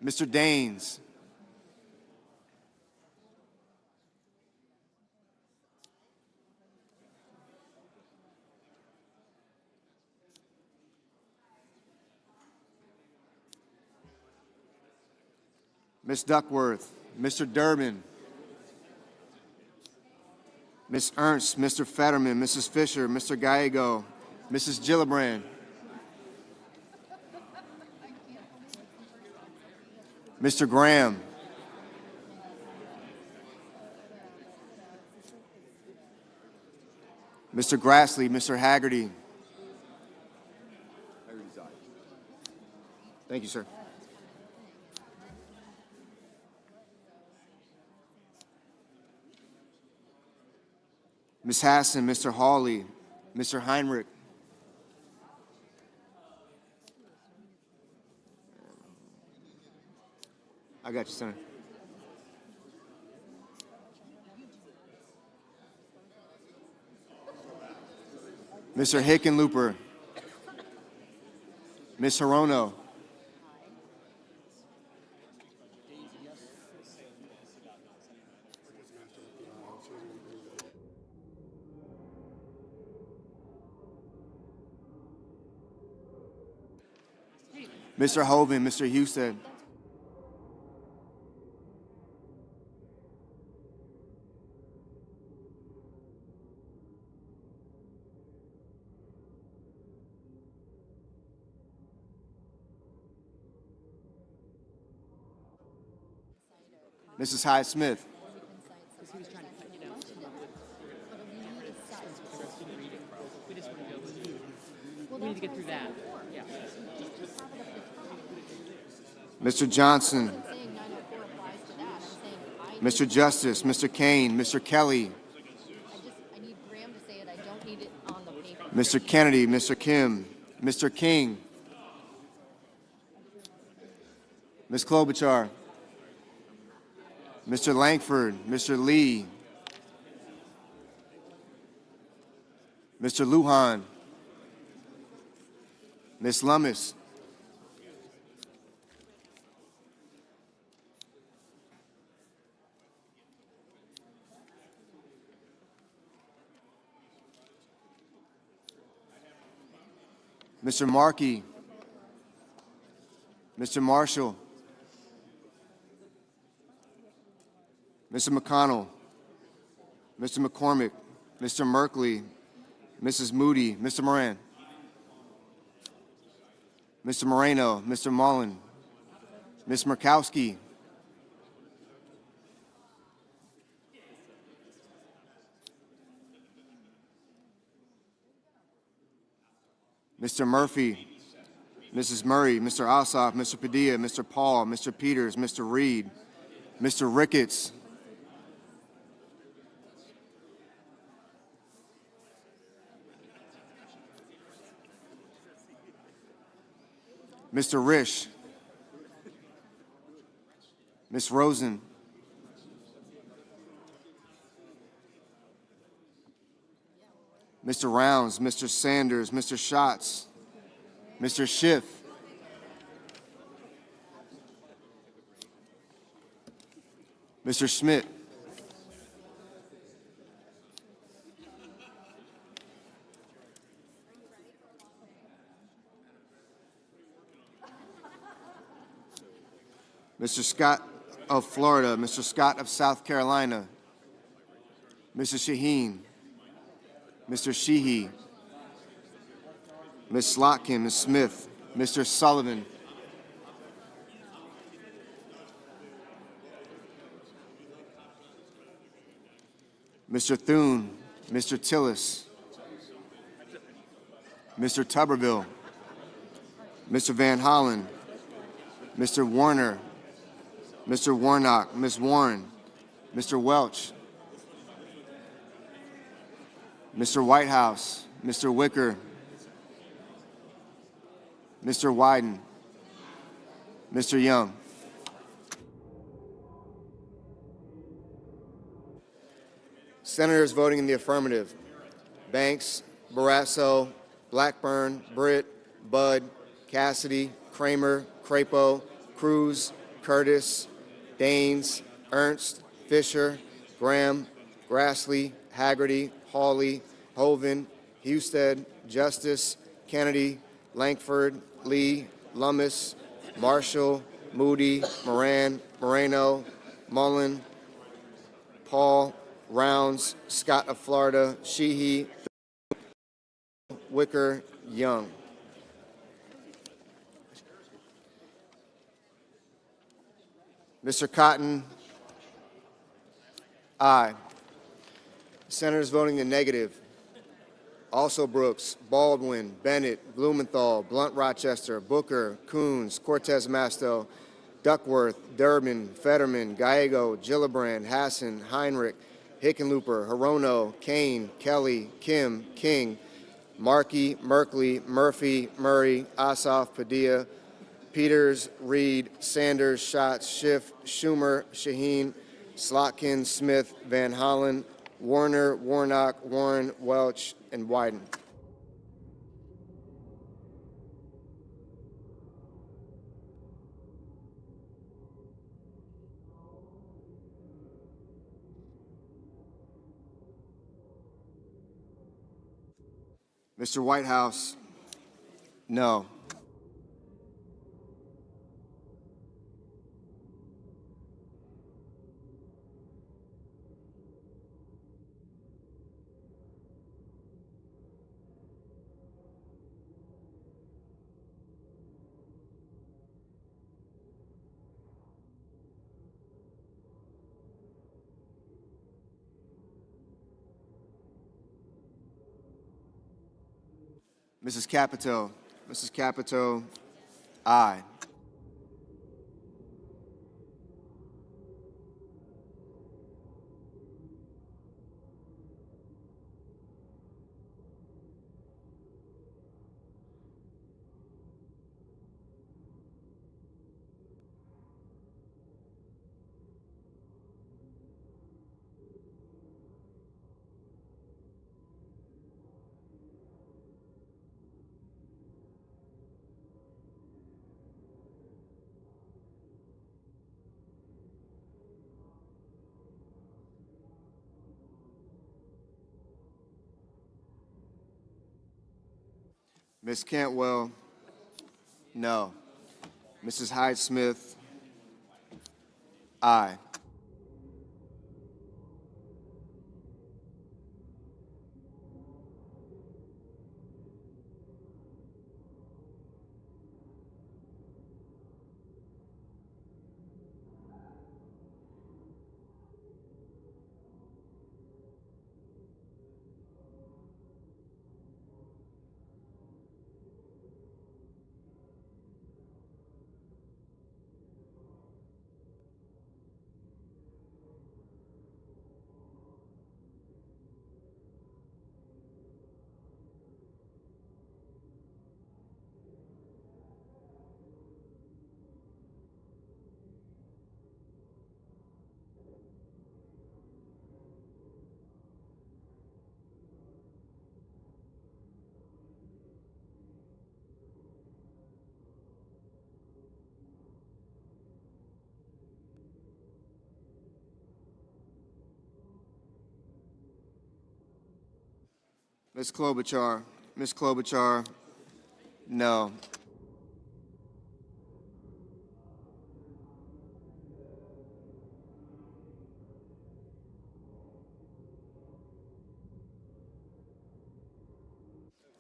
Mr. Daines, Ms. Duckworth, Mr. Durbin, Ms. Ernst, Mr. Fetterman, Mrs. Fisher, Mr. Gallego, Mrs. Gillibrand, Mr. Graham, Mr. Grassley, Mr. Haggerty. Thank you, sir. Ms. Hassan, Mr. Hawley, Mr. Heinrich, I got you, Senator. Mr. Hickenlooper, Ms. Hirono, Mr. Hovind, Mr. Houston, Mrs. Hyde Smith, We need to get through that. Yeah. Mr. Johnson, Mr. Justice, Mr. Kane, Mr. Kelly, I need Graham to say it. I don't need it on the paper. Mr. Kennedy, Mr. Kim, Mr. King, Ms. Klobuchar, Mr. Langford, Mr. Lee, Mr. Lujan, Ms. Lummis, Mr. Markey, Mr. Marshall, Mr. McConnell, Mr. McCormick, Mr. Merkley, Mrs. Moody, Mr. Moran, Mr. Moreno, Mr. Mullen, Ms. Murkowski, Mr. Murphy, Mrs. Murray, Mr. Ossoff, Mr. Padilla, Mr. Paul, Mr. Peters, Mr. Reed, Mr. Ricketts, Mr. Risch, Ms. Rosen, Mr. Rounds, Mr. Sanders, Mr. Schatz, Mr. Schiff, Mr. Schmidt, Mr. Scott of Florida, Mr. Scott of South Carolina, Mr. Shaheen, Mr. Sheehy, Ms. Slotkin, Ms. Smith, Mr. Sullivan, Mr. Thune, Mr. Tillis, Mr. Tuberville, Mr. Van Hollen, Mr. Warner, Mr. Warnock, Ms. Warren, Mr. Welch, Mr. Whitehouse, Mr. Wicker, Mr. Wyden, Mr. Young. Senators voting in the affirmative: Banks, Barrasso, Blackburn, Britt, Budd, Cassidy, Kramer, Crapo, Cruz, Curtis, Daines, Ernst, Fisher, Graham, Grassley, Haggerty, Hawley, Hovind, Husted, Justice, Kennedy, Langford, Lee, Lummis, Marshall, Moody, Moran, Moreno, Mullen, Paul, Rounds, Scott of Florida, Sheehy, Wicker, Young. Mr. Cotton, aye. Senators voting the negative: also Brooks, Baldwin, Bennett, Blumenthal, Blunt Rochester, Booker, Coons, Cortez Masto, Duckworth, Durbin, Fetterman, Gallego, Gillibrand, Hassan, Heinrich, Hickenlooper, Hirono, Kane, Kelly, Kim, King, Markey, Merkley, Murphy, Murray, Ossoff, Padilla, Peters, Reed, Sanders, Schatz, Schiff, Schumer, Shaheen, Slotkin, Smith, Van Hollen, Warner, Warnock, Warren, Welch, and Wyden. Mr. Whitehouse, no. Mrs. Capito, Mrs. Capito, aye. Ms. Cantwell, no. Mrs. Hyde-Smith, aye. Ms. Klobuchar, Ms. Klobuchar, no.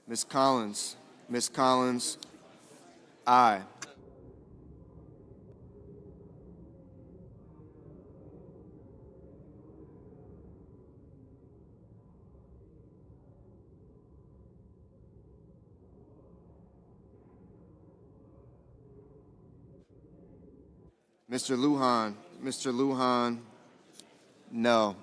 Ms. Collins, Ms. Collins, aye. Mr. Lujan, Mr. Lujan, no.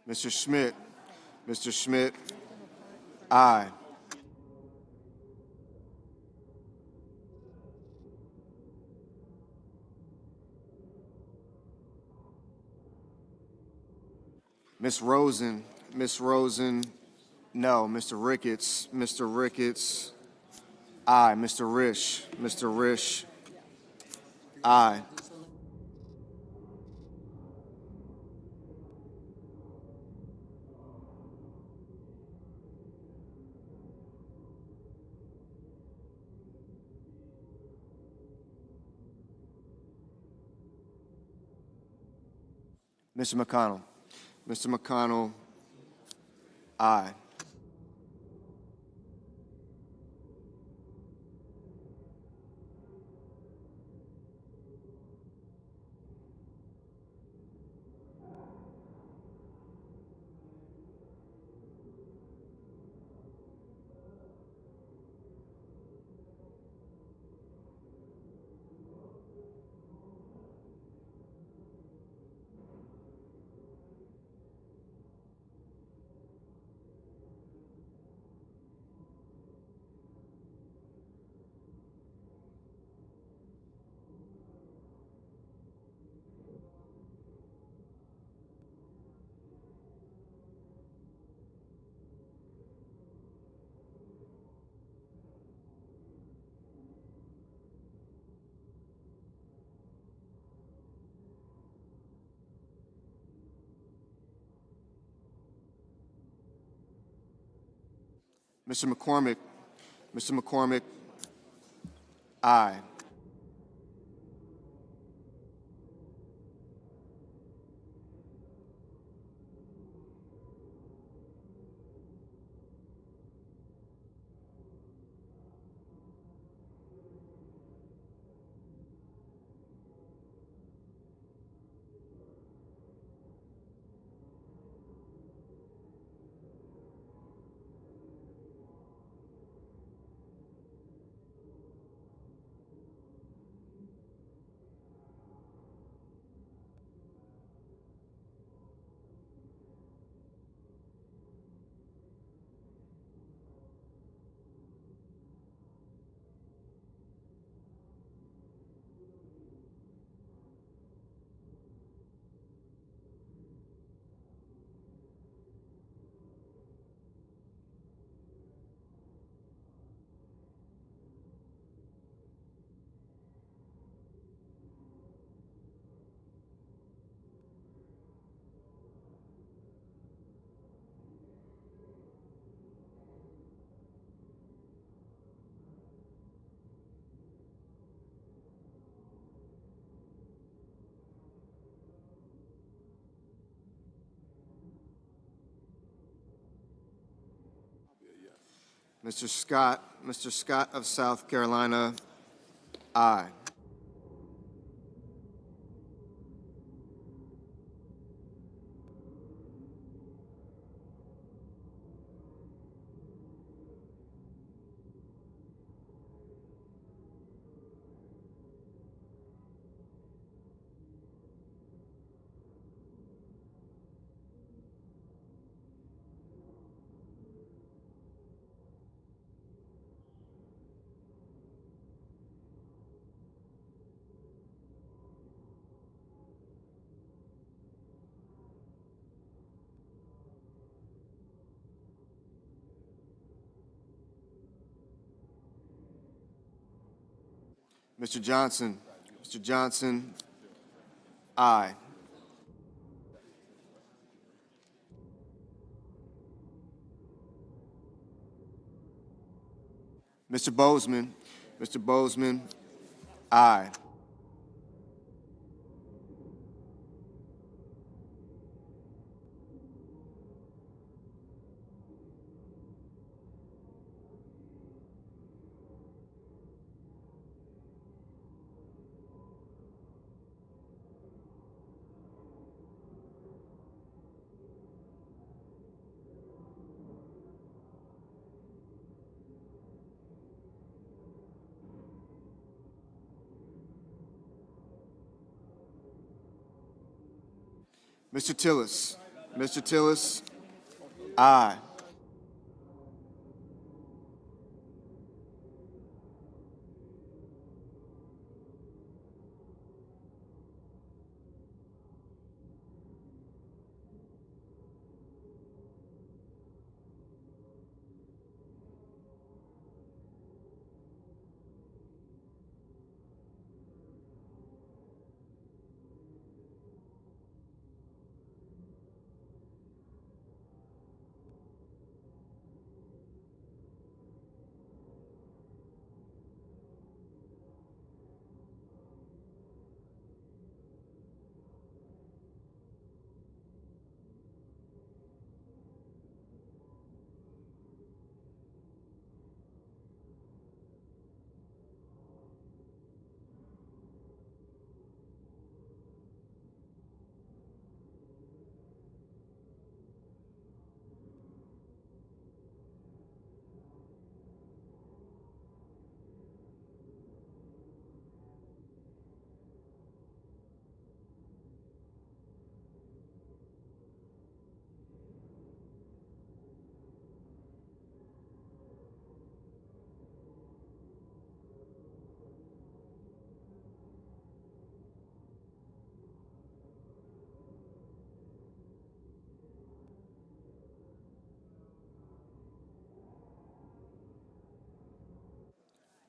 Mr. Schmidt, Mr. Schmidt, aye. Miss Rosen, no. Mr. Ricketts, aye. Mr. Rish, aye. Mr. McConnell, aye. Mr. McCormick, aye. Mr. Scott of South Carolina, aye. Mr. Johnson, aye. Mr. Bozeman, aye. Mr. Tillis, aye.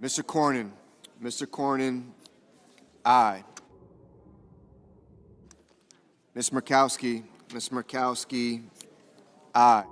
Mr. Cornyn. Mr. Cornyn, aye. Ms. Murkowski. Ms. Murkowski, aye.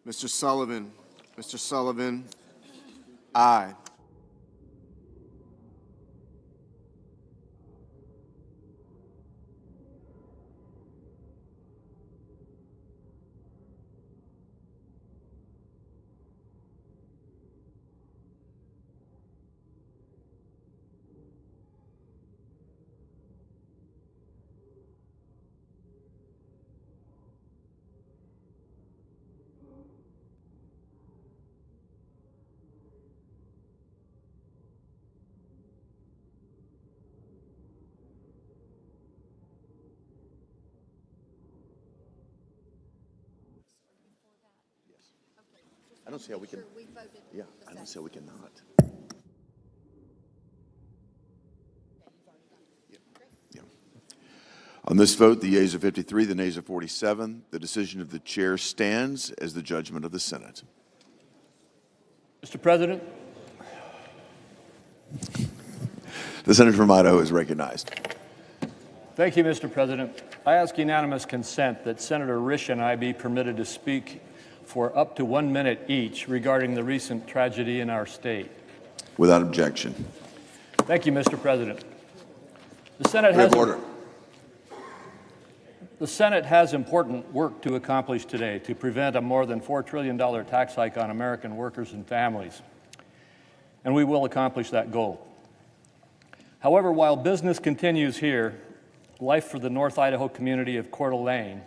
Mr. Sullivan. Mr. Sullivan, aye. I don't see how we can, yeah, I don't see how we cannot. Yeah. On this vote, the yeas are 53, the nays are 47. The decision of the chair stands as the judgment of the Senate. Mr. President, The senator from Idaho is recognized. thank you, Mr. President. I ask unanimous consent that Senator Risch and I be permitted to speak for up to 1 minute each regarding the recent tragedy in our state. Without objection. Thank you, Mr. President. The Senate has important work to accomplish today to prevent a more than $4 trillion tax hike on American workers and families, and we will accomplish that goal. However, while business continues here, life for the North Idaho community of Coeur d'Alene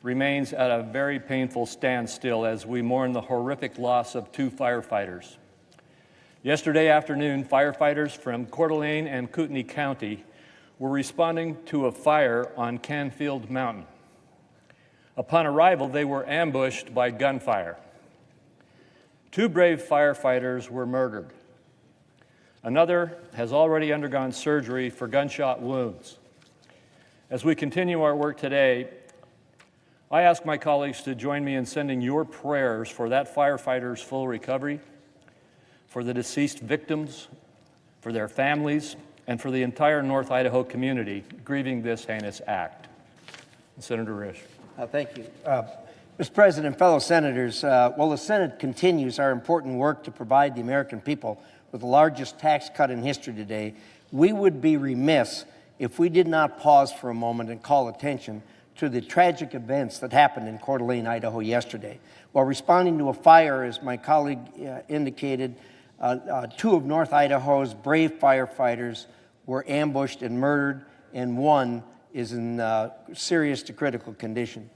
remains at a very painful standstill as we mourn the horrific loss of 2 firefighters. Yesterday afternoon, firefighters from Coeur d'Alene and Kootenai County were responding to a fire on Canfield Mountain. Upon arrival, they were ambushed by gunfire. 2 brave firefighters were murdered. Another has already undergone surgery for gunshot wounds. As we continue our work today, I ask my colleagues to join me in sending your prayers for that firefighter's full recovery, for the deceased victims, for their families, and for the entire North Idaho community grieving this heinous act. Senator Risch. Thank you. Mr. President, fellow senators, while the Senate continues our important work to provide the American people with the largest tax cut in history today, we would be remiss if we did not pause for a moment and call attention to the tragic events that happened in Coeur d'Alene, Idaho yesterday. While responding to a fire, as my colleague indicated, two of North Idaho's brave firefighters were ambushed and murdered, and one is in serious to critical condition.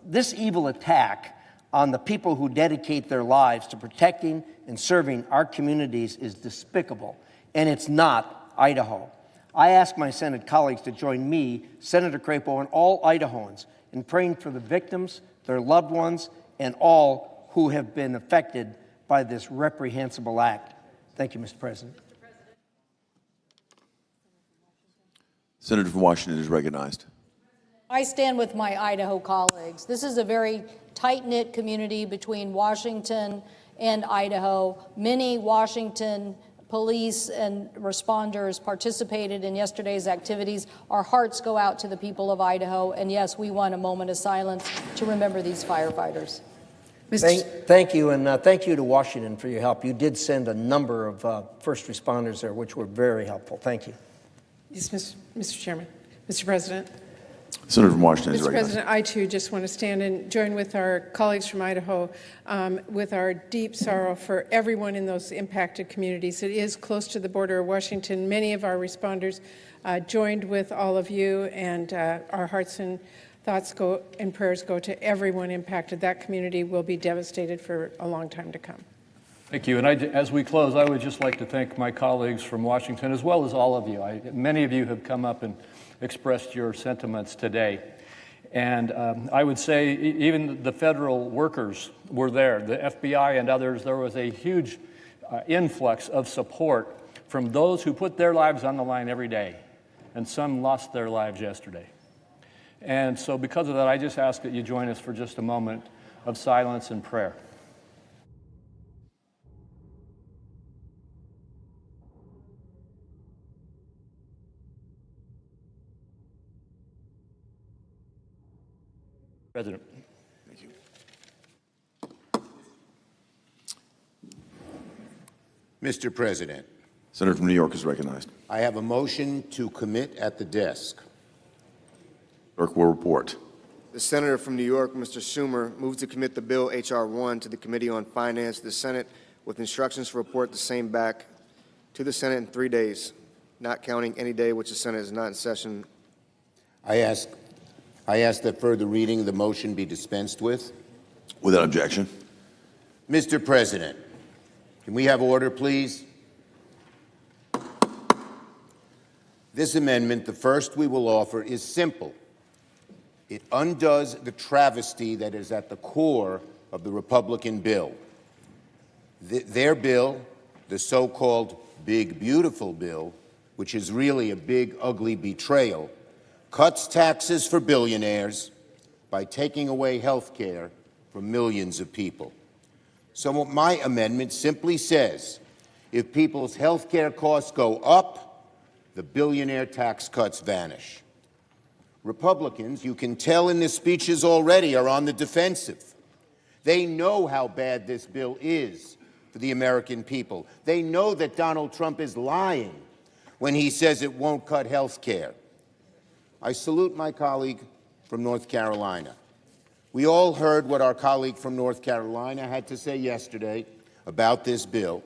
This evil attack on the people who dedicate their lives to protecting and serving our communities is despicable, and it's not Idaho. I ask my Senate colleagues to join me, Senator Crapo, and all Idahoans in praying for the victims, their loved ones, and all who have been affected by this reprehensible act. Thank you, Mr. President. Senator from Washington is recognized. I stand with my Idaho colleagues. This is a very tight-knit community between Washington and Idaho. Many Washington police and responders participated in yesterday's activities. Our hearts go out to the people of Idaho, and yes, we want a moment of silence to remember these firefighters. Thank you, and thank you to Washington for your help. You did send a number of first responders there, which were very helpful. Thank you. Yes, Mr. Chairman. Mr. President. Senator from Washington is Mr. recognized. President, I too just want to stand and join with our colleagues from Idaho with our deep sorrow for everyone in those impacted communities. It is close to the border of Washington. Many of our responders joined with all of you, and our hearts and thoughts go and prayers go to everyone impacted. That community will be devastated for a long time to come. Thank you. And as we close, I would just like to thank my colleagues from Washington, as well as all of you. Many of you have come up and expressed your sentiments today. And I would say even the federal workers were there, the FBI and others. There was a huge influx of support from those who put their lives on the line every day, and some lost their lives yesterday. And so because of that, I just ask that you join us for just a moment of silence and prayer. President. Thank you. Mr. President, Senator from New York is recognized. I have a motion to commit at the desk. Clerk will report. The senator from New York, Mr. Schumer, moves to commit the bill H.R. 1 to the Committee on Finance, the Senate, with instructions to report the same back to the Senate in 3 days, not counting any day which the Senate is not in session. I ask that further reading of the motion be dispensed with. Without objection. Mr. President, can we have order, please? This amendment, the first we will offer, is simple. It undoes the travesty that is at the core of the Republican bill. Their bill, the so-called Big Beautiful Bill, which is really a big, ugly betrayal, cuts taxes for billionaires by taking away health care from millions of people. So my amendment simply says, if people's health care costs go up, the billionaire tax cuts vanish. Republicans, you can tell in their speeches already, are on the defensive. They know how bad this bill is for the American people. They know that Donald Trump is lying when he says it won't cut health care. I salute my colleague from North Carolina. We all heard what our colleague from North Carolina had to say yesterday about this bill.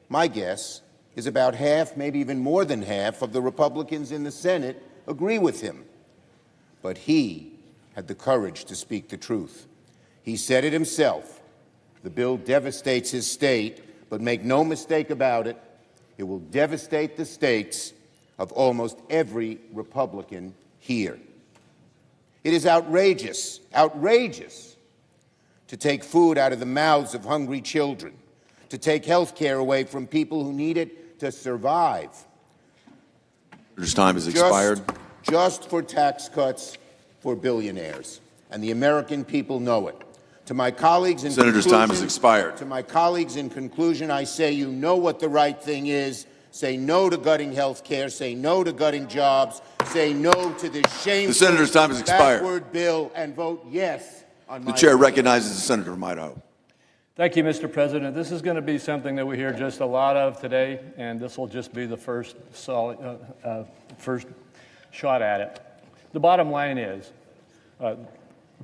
My guess is about half, maybe even more than half, of the Republicans in the Senate agree with him. But he had the courage to speak the truth. He said it himself. The bill devastates his state, but make no mistake about it, it will devastate the states of almost every Republican here. It is outrageous, outrageous to take food out of the mouths of hungry children, to take health care away from people who need it to survive. Senator's time has expired. Just for tax cuts for billionaires. and the American people know it. To my colleagues in Senator's conclusion, time has expired. To my colleagues in conclusion, I say you know what the right thing is. Say no to gutting health care. Say no to gutting jobs. Say no to this shameful, The senator's time has expired. backward bill, and vote yes on my The chair bill. recognizes the senator from Idaho. Thank you, Mr. President. This is going to be something that we hear just a lot of today, and this will just be the first shot at it. The bottom line is,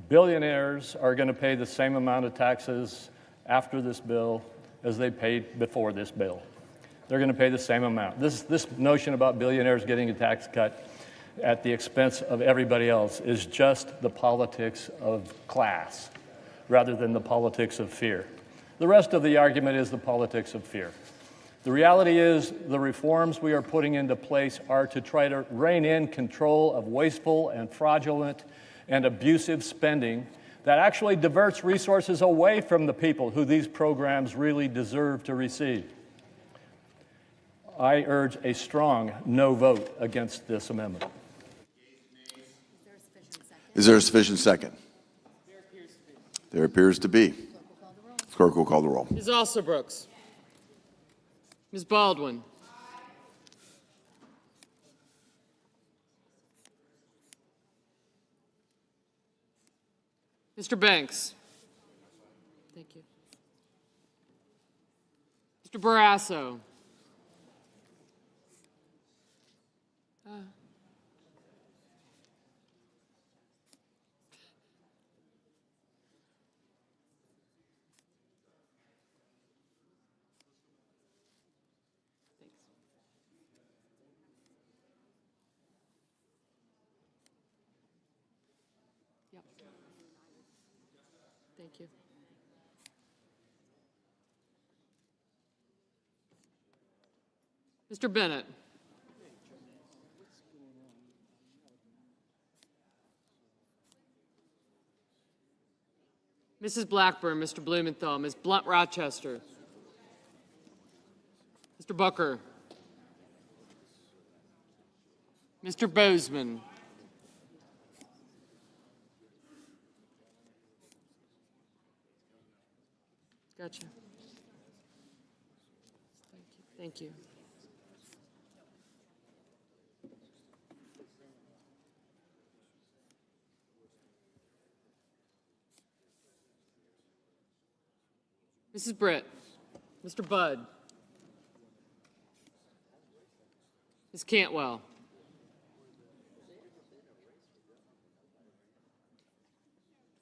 billionaires are going to pay the same amount of taxes after this bill as they paid before this bill. They're going to pay the same amount. This notion about billionaires getting a tax cut at the expense of everybody else is just the politics of class rather than the politics of fear. The rest of the argument is the politics of fear. The reality is the reforms we are putting into place are to try to rein in control of wasteful and fraudulent and abusive spending that actually diverts resources away from the people who these programs really deserve to receive. I urge a strong no vote against this amendment. Is there a sufficient second? There appears to be. Clerk will call the roll. Ms. Alsobrooks. Ms. Baldwin. Mr. Banks. Thank you. Mr. Barrasso. Yep. Thank you. Mr. Bennett. Mrs. Blackburn, Mr. Blumenthal, Ms. Blunt Rochester, Mr. Booker, Mr. Bozeman, gotcha. Thank you. Mrs. Britt, Mr. Budd, Ms. Cantwell,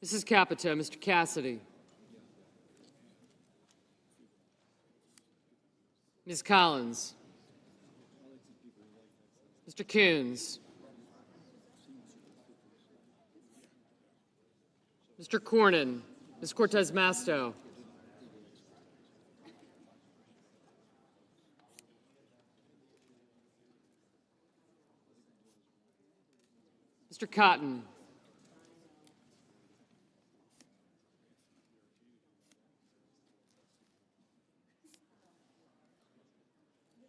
Mrs. Capito, Mr. Cassidy, Ms. Collins, Mr. Coons, Mr. Cornyn, Ms. Cortez Masto, Mr. Cotton,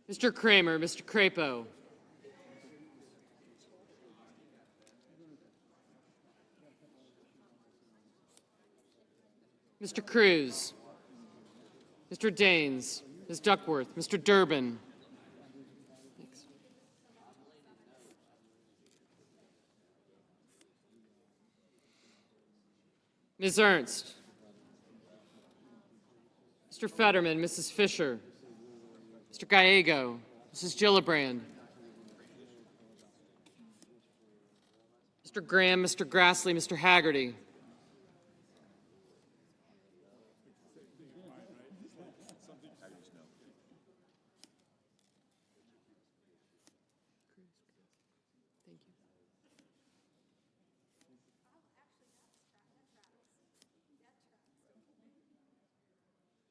Mr. Kramer, Mr. Crapo, Mr. Cruz, Mr. Daines, Ms. Duckworth, Mr. Durbin, Ms. Ernst, Mr. Fetterman, Mrs. Fisher, Mr. Gallego, Mrs. Gillibrand, Mr. Graham, Mr. Grassley, Mr. Haggerty,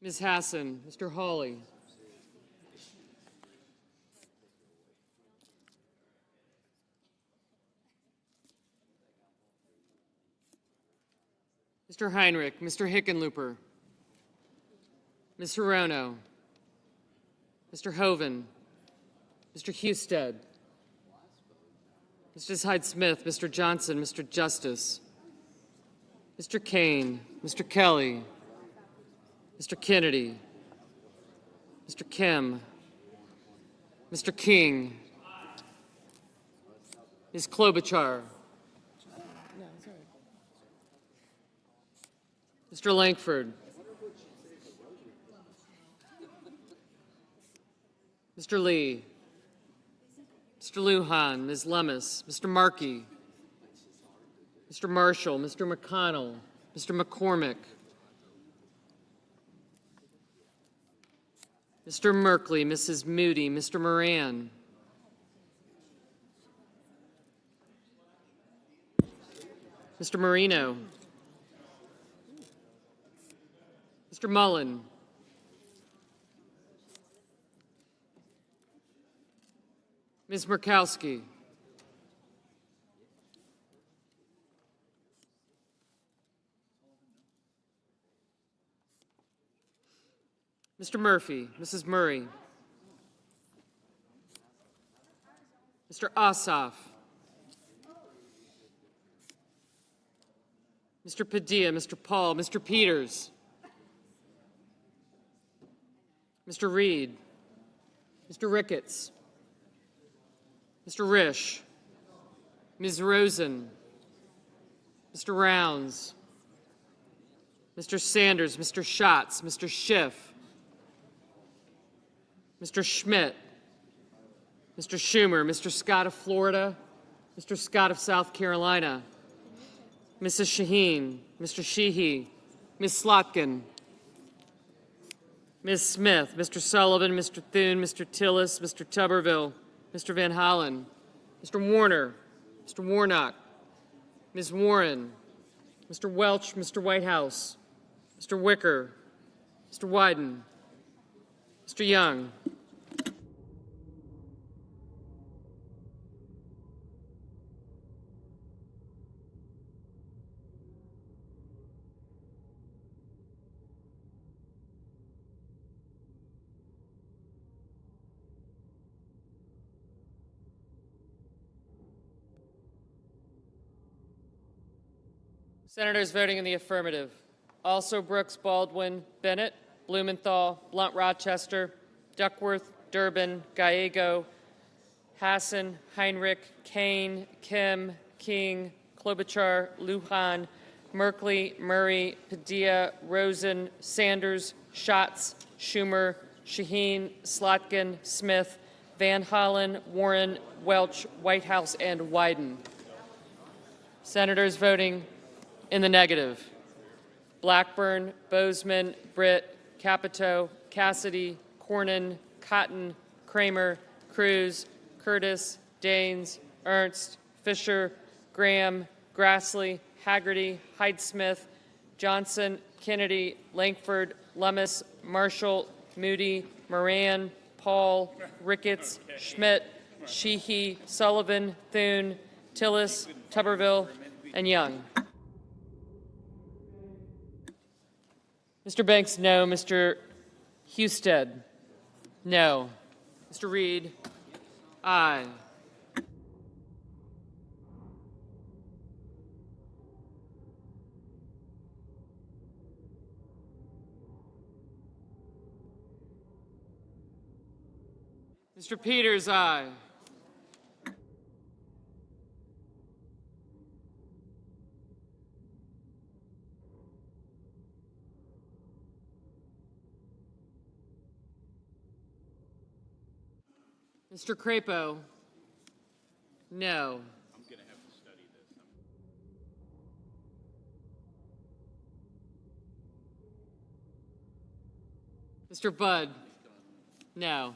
Ms. Hassan, Mr. Hawley, Mr. Heinrich, Mr. Hickenlooper, Ms. Hirono, Mr. Hoven, Mr. Husted, Mrs. Hyde-Smith, Mr. Johnson, Mr. Justice, Mr. Kane, Mr. Kelly, Mr. Kennedy, Mr. Kim, Mr. King, Ms. Klobuchar, Mr. Langford, Mr. Lee, Mr. Lujan, Ms. Lemus, Mr. Markey, Mr. Marshall, Mr. McConnell, Mr. McCormick, Mr. Merkley, Mrs. Moody, Mr. Moran, Mr. Marino, Mr. Mullen, Ms. Murkowski, Mr. Murphy, Mrs. Murray, Mr. Ossoff, Mr. Padilla, Mr. Paul, Mr. Peters, Mr. Reed, Mr. Ricketts, Mr. Risch, Ms. Rosen, Mr. Rounds, Mr. Sanders, Mr. Schatz, Mr. Schiff, Mr. Schmidt, Mr. Schumer, Mr. Scott of Florida, Mr. Scott of South Carolina, Mrs. Shaheen, Mr. Sheehy, Ms. Slotkin, Ms. Smith, Mr. Sullivan, Mr. Thune, Mr. Tillis, Mr. Tuberville, Mr. Van Hollen, Mr. Warner, Mr. Warnock, Ms. Warren, Mr. Welch, Mr. Whitehouse, Mr. Wicker, Mr. Wyden, Mr. Young, Senators voting in the affirmative. Also Brooks, Baldwin, Bennett, Blumenthal, Blunt Rochester, Duckworth, Durbin, Gallego, Hassan, Heinrich, Kane, Kim, King, Klobuchar, Lujan, Merkley, Murray, Padilla, Rosen, Sanders, Schatz, Schumer, Shaheen, Slotkin, Smith, Van Hollen, Warren, Welch, Whitehouse, and Wyden. Senators voting in the negative. Blackburn, Bozeman, Britt, Capito, Cassidy, Cornyn, Cotton, Kramer, Cruz, Curtis, Daines, Ernst, Fisher, Graham, Grassley, Haggerty, Hyde-Smith, Johnson, Kennedy, Langford, Lummis, Marshall, Moody, Moran, Paul, Ricketts, Schmidt, Sheehy, Sullivan, Thune, Tillis, Tuberville, and Young. Mr. Banks, no. Mr. Husted, no. Mr. Reed, aye. Mr. Peters, aye. Mr. Crapo, no. I'm going to have to study this. Mr. Budd, no.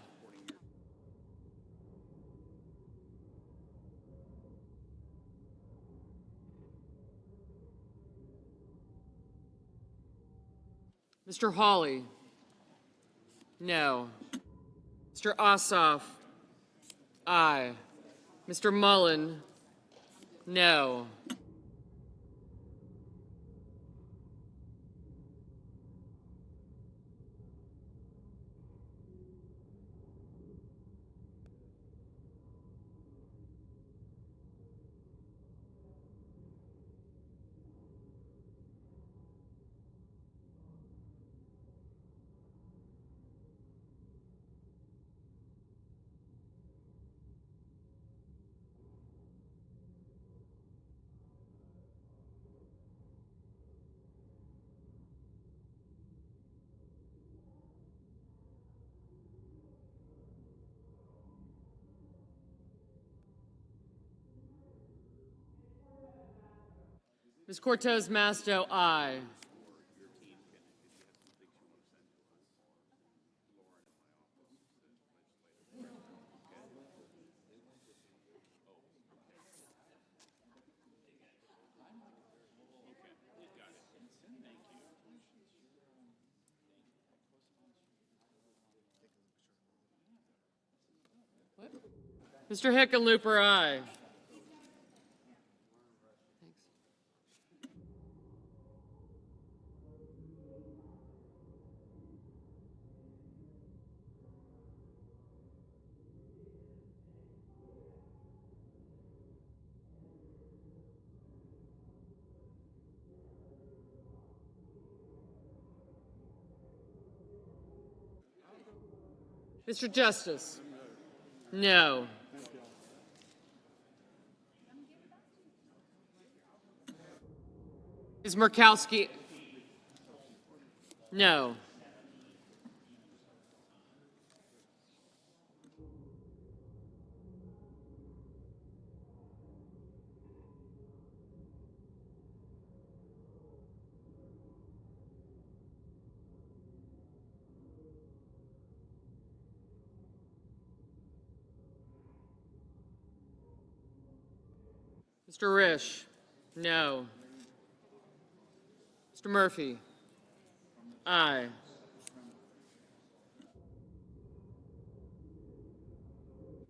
Mr. Hawley, no. Mr. Ossoff, aye. Mr. Mullen, no. Ms. Cortez Masto, aye. Mr. Hickenlooper, aye. Mr. Justice, no. Ms. Murkowski, no. Mr. Risch, no. Mr. Murphy, aye.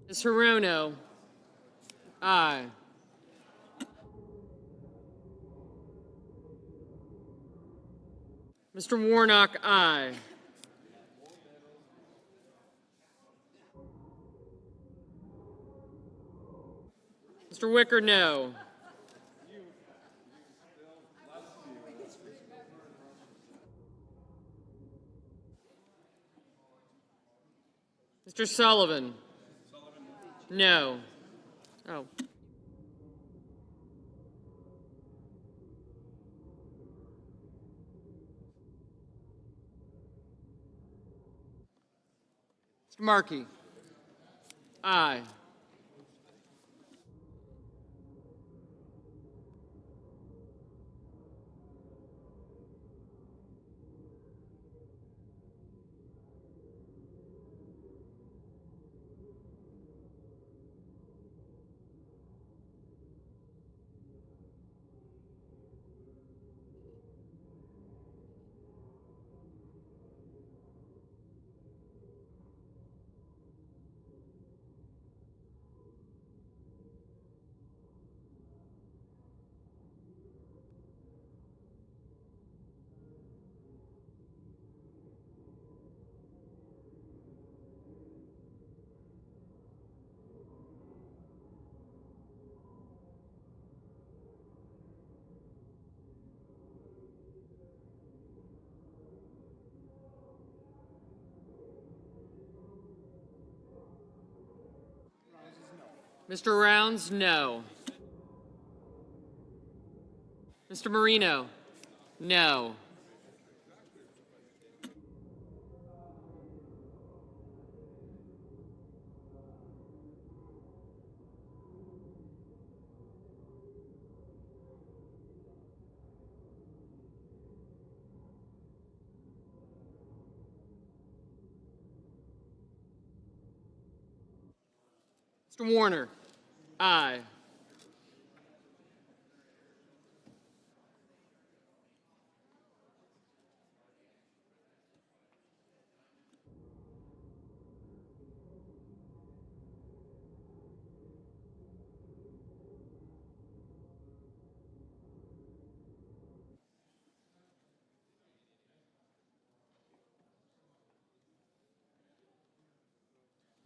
Ms. Hirono, aye. Mr. Warnock, aye. Mr. Wicker, no. Mr. Sullivan, no. Oh. Mr. Markey, aye. Mr. Rounds, no. Mr. Marino, no. Mr. Warner, aye.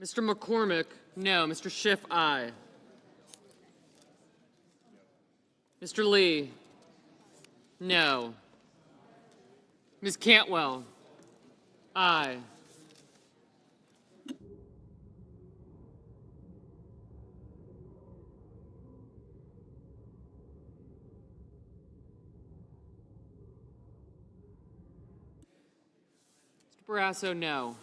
Mr. McCormick, no. Mr. Schiff, aye. Mr. Lee, no. Ms. Cantwell, aye. Mr. Barrasso, no.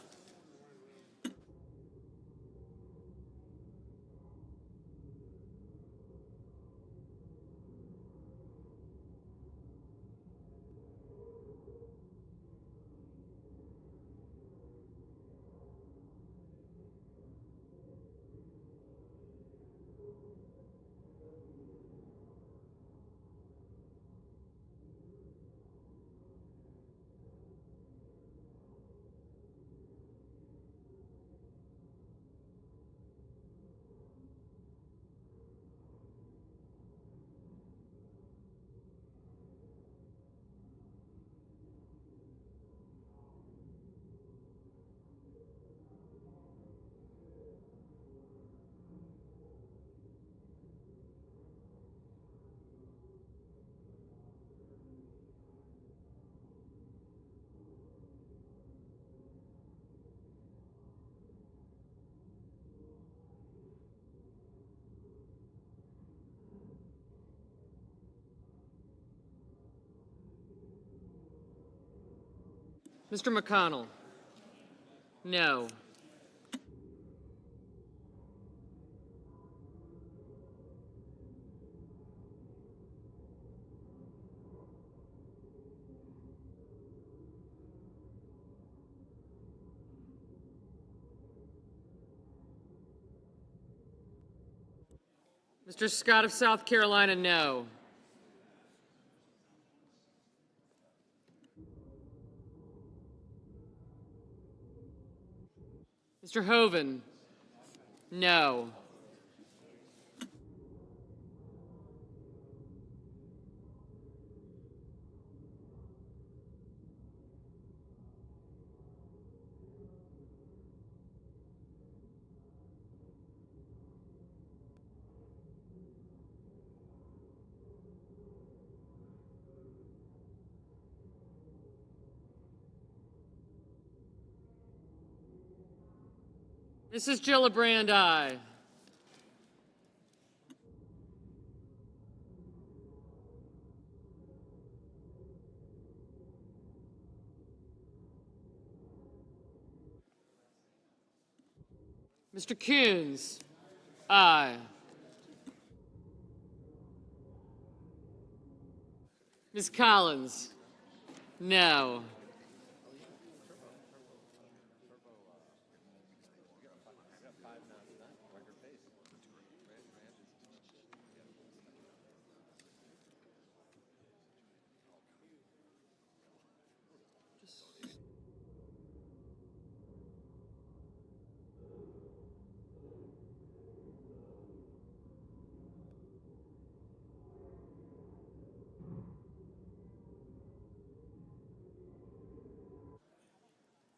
Mr. McConnell? No. Mr. Scott of South Carolina? No. Mr. Hoeven? No. Mrs. Gillibrand? Aye. Mr. Coons? Aye. Ms. Collins? No.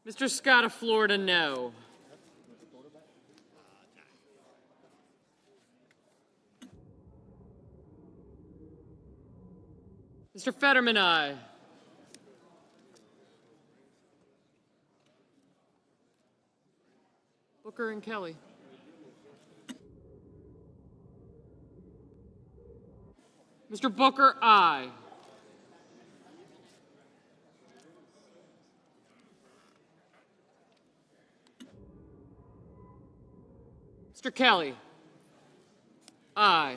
Mr. Scott of Florida? No. Mr. Fetterman? Aye. Booker and Kelly? Mr. Booker? Aye. Mr. Kelly? Aye.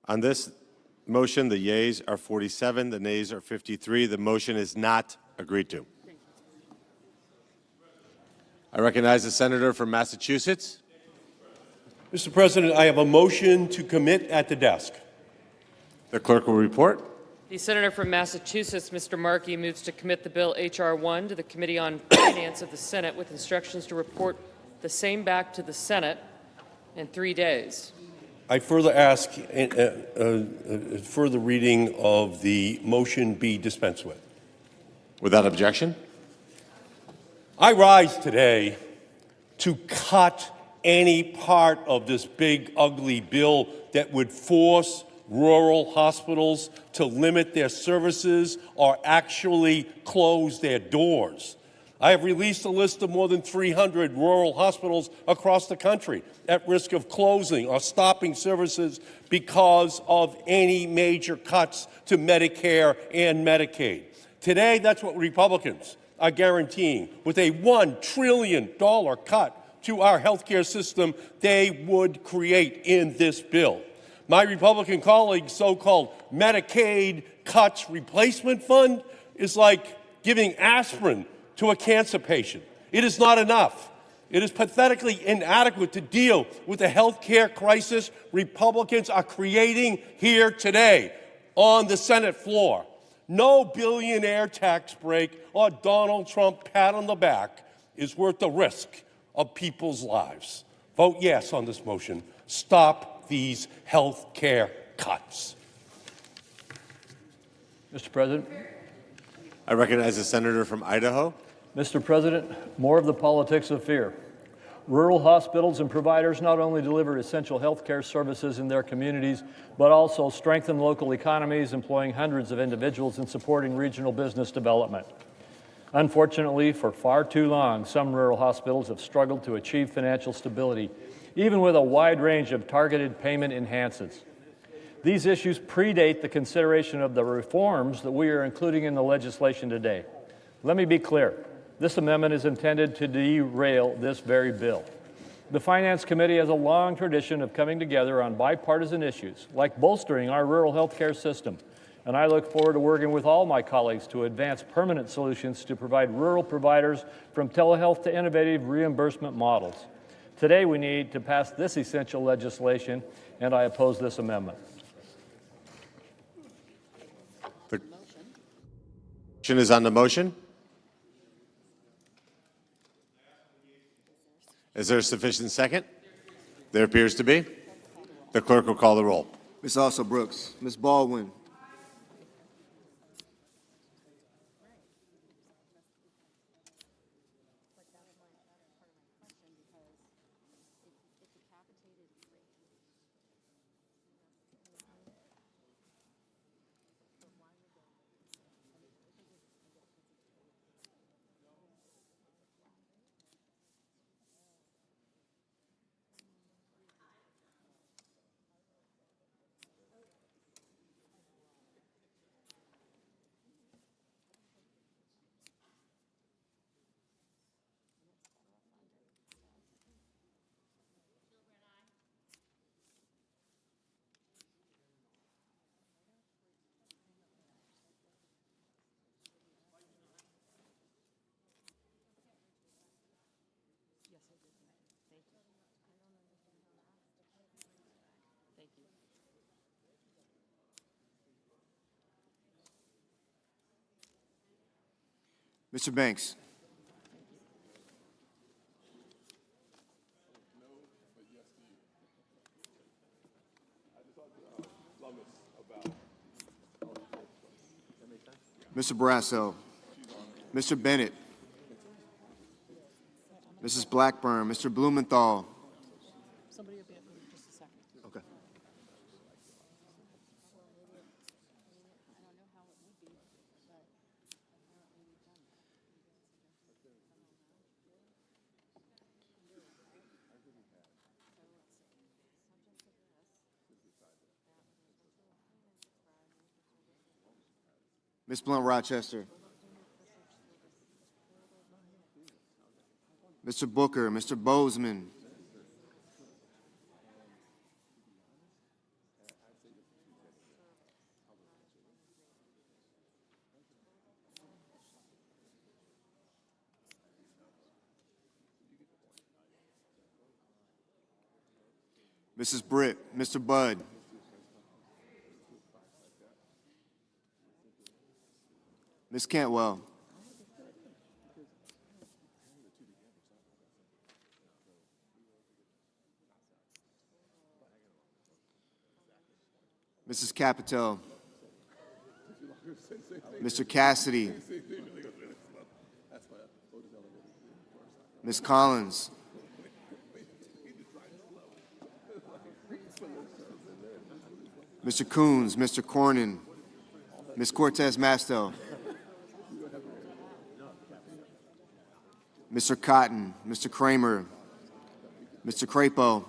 On this motion, the yeas are 47, the nays are 53. The motion is not agreed to. I recognize the senator from Massachusetts. Mr. President, I have a motion to commit at the desk. The clerk will report. The senator from Massachusetts, Mr. Markey, moves to commit the bill H.R. 1 to the Committee on Finance of the Senate with instructions to report the same back to the Senate in 3 days. I further ask further reading of the motion be dispensed with. Without objection. I rise today to cut any part of this big, ugly bill that would force rural hospitals to limit their services or actually close their doors. I have released a list of more than 300 rural hospitals across the country at risk of closing or stopping services because of any major cuts to Medicare and Medicaid. Today, that's what Republicans are guaranteeing. With a $1 trillion cut to our healthcare system, they would create in this bill. My Republican colleagues' so-called Medicaid cuts replacement fund is like giving aspirin to a cancer patient. It is not enough. It is pathetically inadequate to deal with the health care crisis Republicans are creating here today on the Senate floor. No billionaire tax break or Donald Trump pat on the back is worth the risk of people's lives. Vote yes on this motion. Stop these health care cuts. Mr. President. I recognize the senator from Idaho. Mr. President, more of the politics of fear. Rural hospitals and providers not only deliver essential health care services in their communities, but also strengthen local economies, employing hundreds of individuals and supporting regional business development. Unfortunately, for far too long, some rural hospitals have struggled to achieve financial stability, even with a wide range of targeted payment enhances. These issues predate the consideration of the reforms that we are including in the legislation today. Let me be clear. This amendment is intended to derail this very bill. The Finance Committee has a long tradition of coming together on bipartisan issues, like bolstering our rural health care system, and I look forward to working with all my colleagues to advance permanent solutions to provide rural providers from telehealth to innovative reimbursement models. Today, we need to pass this essential legislation, and I oppose this amendment. The motion is on the motion. Is there a sufficient second? There appears to be. The clerk will call the roll. Ms. Also Brooks, Ms. Baldwin, Mr. Banks. Mr. Brasso, Mr. Bennett, Mrs. Blackburn, Mr. Blumenthal. Somebody will be up in just a second. Okay. Ms. Blunt Rochester. Mr. Booker, Mr. Bozeman. Mrs. Britt, Mr. Budd. Ms. Cantwell. Mrs. Capito. Mr. Cassidy. Ms. Collins. Mr. Coons, Mr. Cornyn, Ms. Cortez Masto. Mr. Cotton, Mr. Kramer, Mr. Crapo,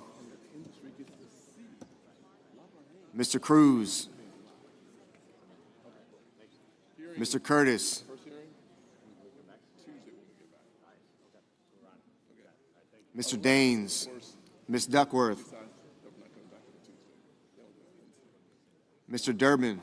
Mr. Cruz, Mr. Curtis, Mr. Daines, Ms. Duckworth, Mr. Durbin,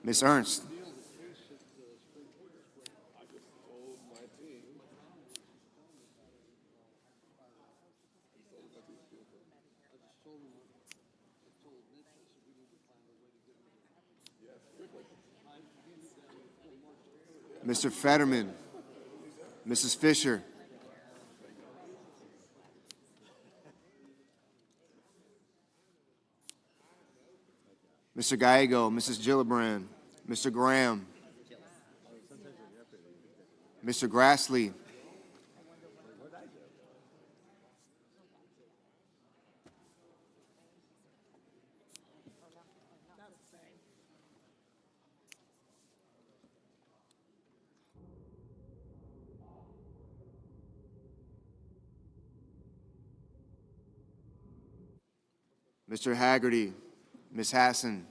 Ms. Ernst. Mr. Fetterman. Mrs. Fisher. Mr. Gallego, Mrs. Gillibrand, Mr. Graham, Mr. Grassley, Mr. Haggerty, Ms. Hassan,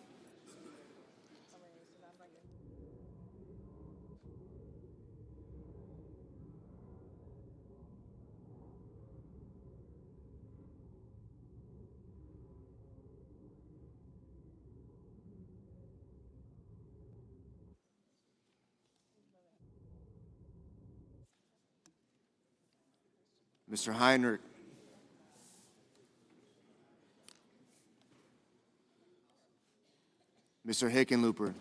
Mr. Heinrich, Mr. Hickenlooper,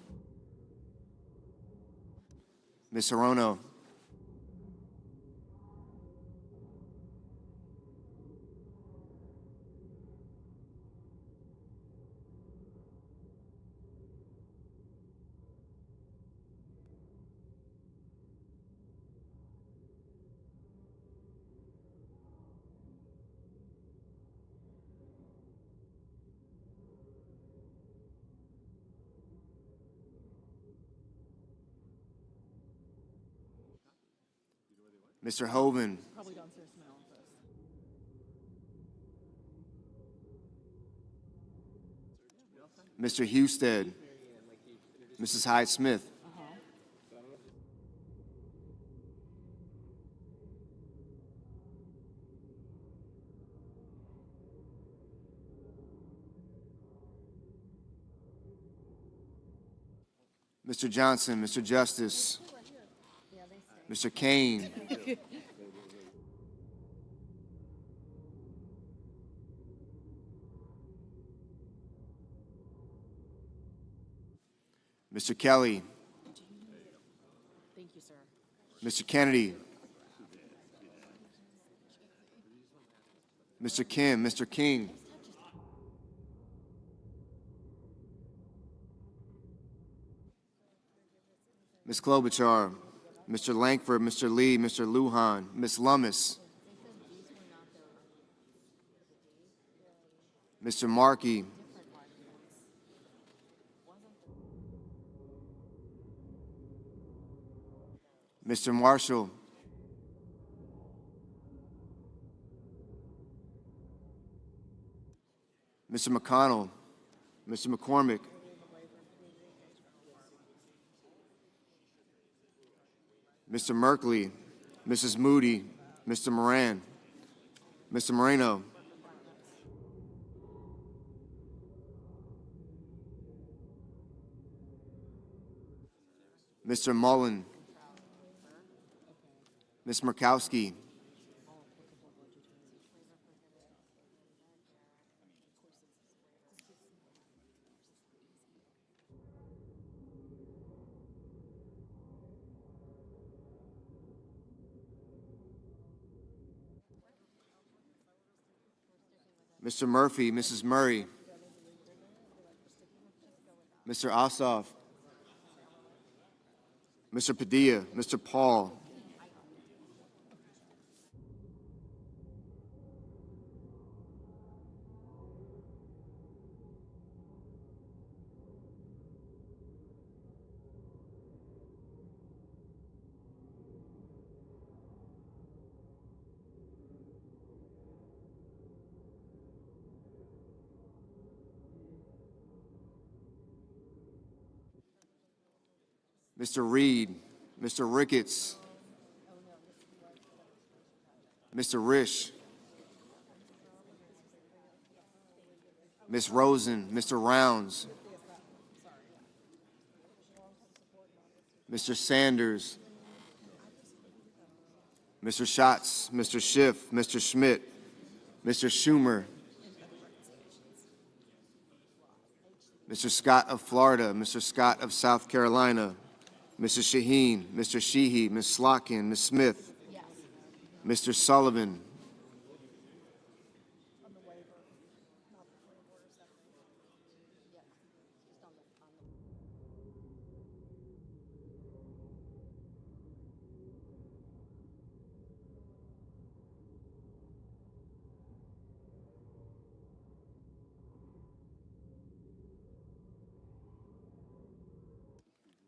Ms. Hirono, Mr. Hoven, Probably downstairs to my office. Mr. Husted, Mrs. Hyde-Smith, Mr. Johnson, Mr. Justice, Mr. Kane, Mr. Kelly, Thank you, sir. Mr. Kennedy, Mr. Kim, Mr. King, Ms. Klobuchar, Mr. Langford, Mr. Lee, Mr. Lujan, Ms. Lummis, Mr. Markey, Mr. Marshall, Mr. McConnell, Mr. McCormick, Mr. Merkley, Mrs. Moody, Mr. Moran, Mr. Moreno, Mr. Mullen, Ms. Murkowski, Mr. Murphy, Mrs. Murray, Mr. Ossoff, Mr. Padilla, Mr. Paul, Mr. Reed, Mr. Ricketts, Mr. Risch, Ms. Rosen, Mr. Rounds, Mr. Sanders, Mr. Schatz, Mr. Schiff, Mr. Schmidt, Mr. Schumer, Mr. Scott of Florida, Mr. Scott of South Carolina, Mrs. Shaheen, Mr. Sheehy, Ms. Slotkin, Ms. Smith, Mr. Sullivan,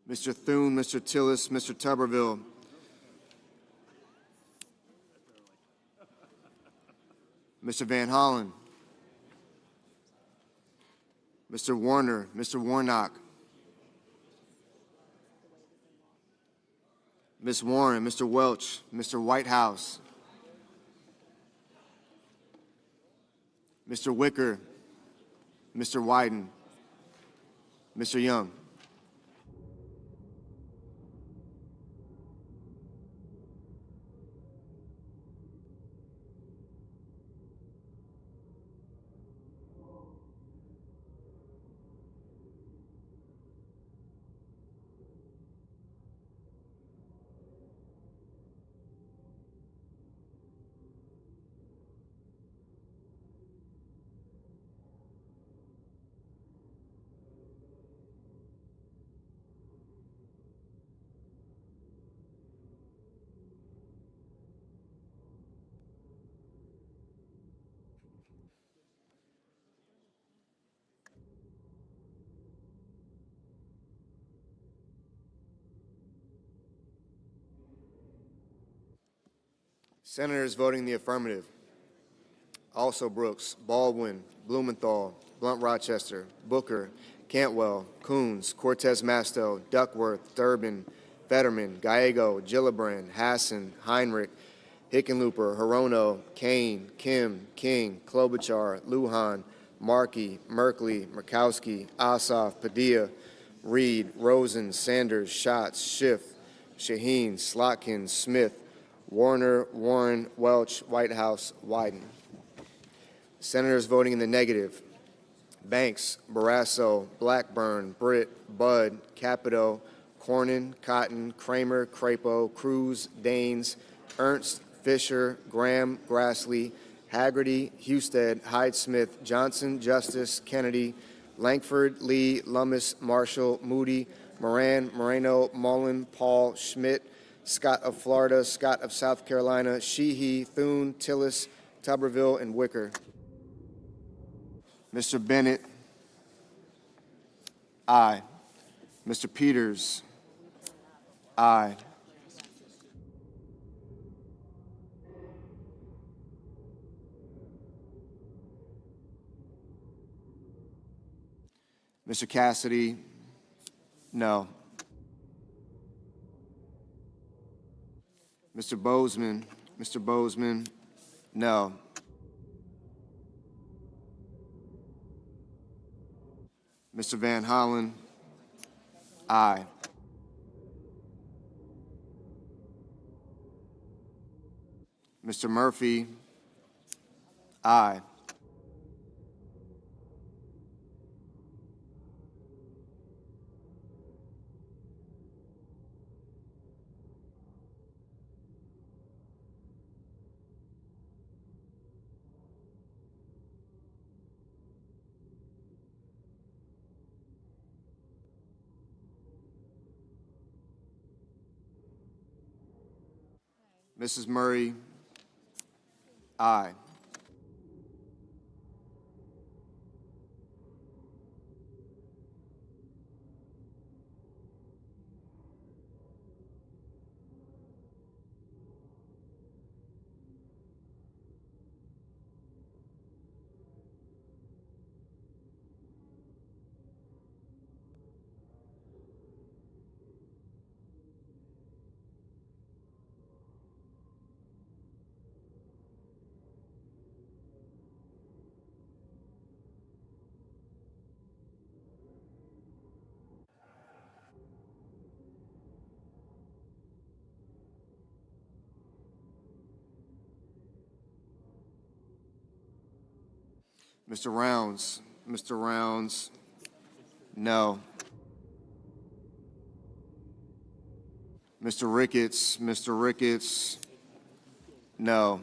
Mr. Thune, Mr. Tillis, Mr. Tuberville, Mr. Van Hollen, Mr. Warner, Mr. Warnock, Ms. Warren, Mr. Welch, Mr. Whitehouse, Mr. Wicker, Mr. Wyden, Mr. Young. Senators voting the affirmative: Also Brooks, Baldwin, Blumenthal, Blunt-Rochester, Booker, Cantwell, Coons, Cortez Masto, Duckworth, Durbin, Fetterman, Gallego, Gillibrand, Hassan, Heinrich, Hickenlooper, Hirono, Kane, Kim, King, Klobuchar, Lujan, Markey, Merkley, Murkowski, Ossoff, Padilla, Reed, Rosen, Sanders, Schatz, Schiff, Shaheen, Slotkin, Smith, Warner, Warren, Welch, Whitehouse, Wyden. Senators voting in the negative: Banks, Barrasso, Blackburn, Britt, Budd, Capito, Cornyn, Cotton, Kramer, Crapo, Cruz, Daines, Ernst, Fisher, Graham, Grassley, Haggerty, Husted, Hyde-Smith, Johnson, Justice, Kennedy, Lankford, Lee, Lummis, Marshall, Moody, Moran, Moreno, Mullen, Paul, Schmidt, Scott of Florida, Scott of South Carolina, Sheehy, Thune, Tillis, Tuberville, and Wicker. Mr. Bennett, aye. Mr. Peters, aye. Mr. Cassidy, no. Mr. Bozeman, no. Mr. Van Hollen, aye. Mr. Murphy, aye. Mrs. Murray, aye. Mr. Rounds. Mr. Rounds, no. Mr. Ricketts. Mr. Ricketts, no.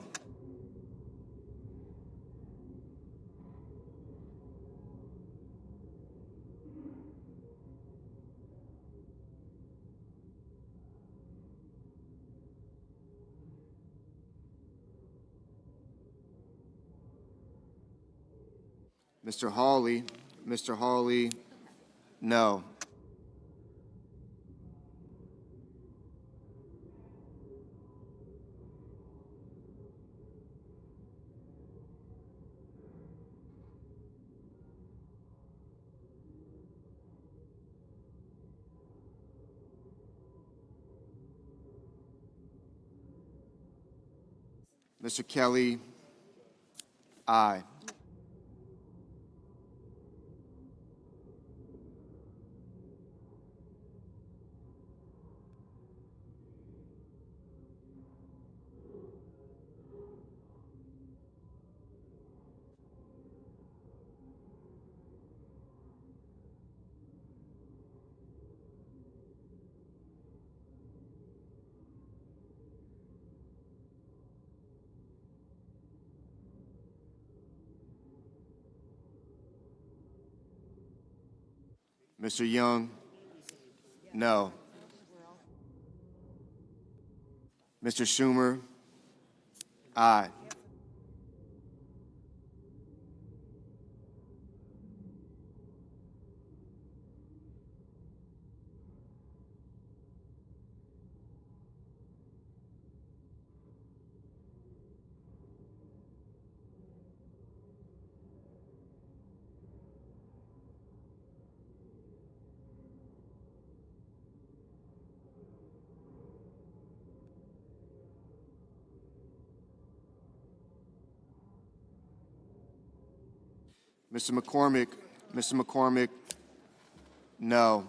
Mr. Hawley. Mr. Hawley, no. Mr. Kelly, aye. Mr. Young, no. Mr. Schumer, aye. Mr. McCormick, Mr. McCormick, no.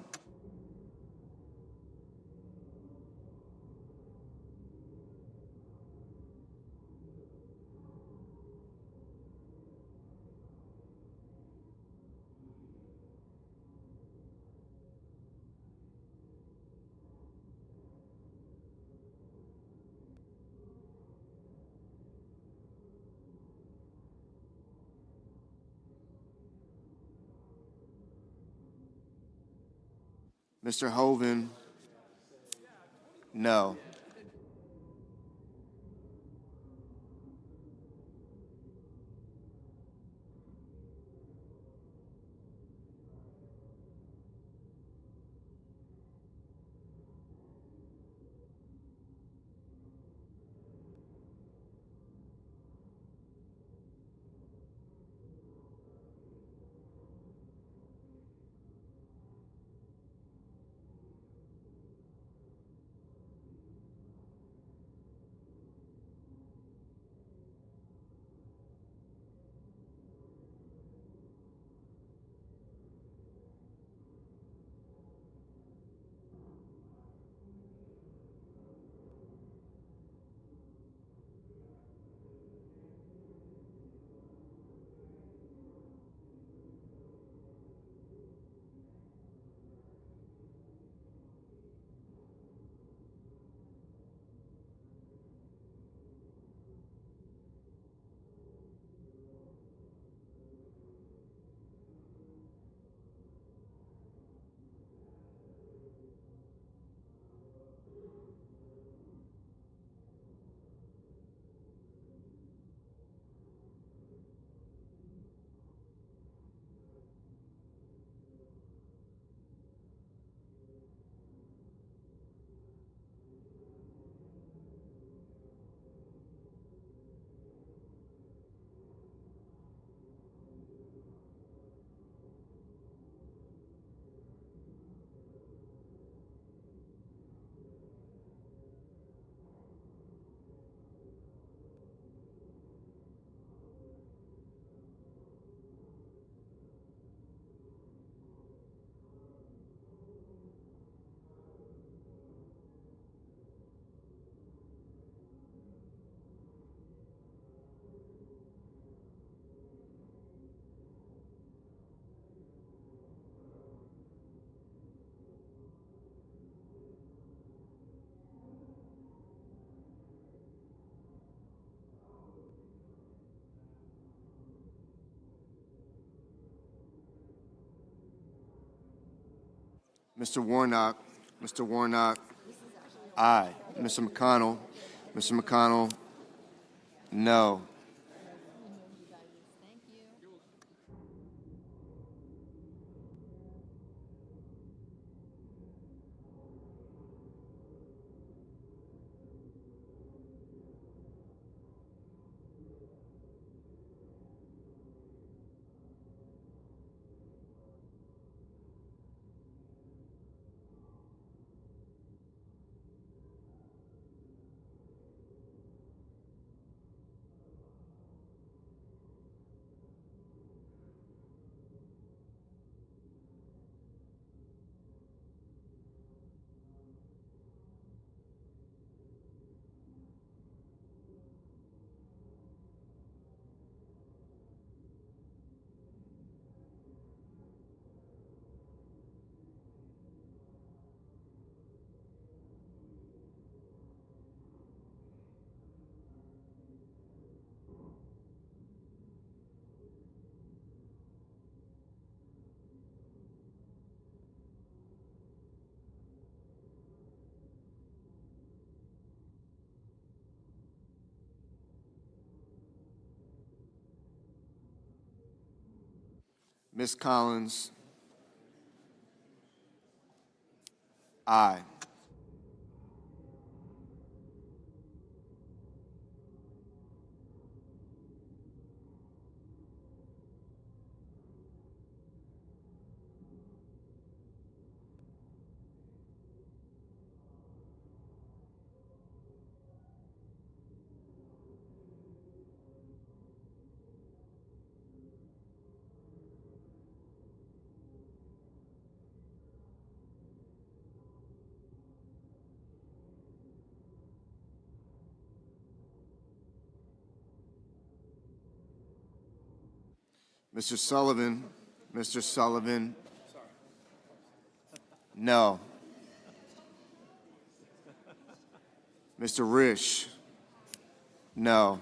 Mr. Hoven, no. Mr. Warnock. Mr. Warnock. Aye. Mr. McConnell. Mr. McConnell. No. Ms. Collins. Aye. Mr. Sullivan. Mr. Sullivan. No. Mr. Risch. No.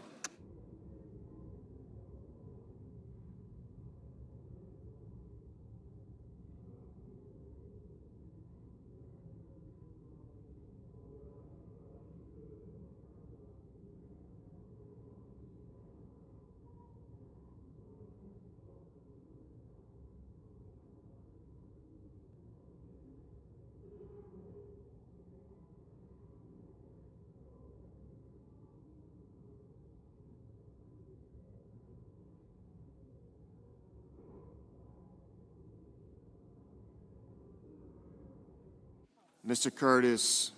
Mr. Curtis.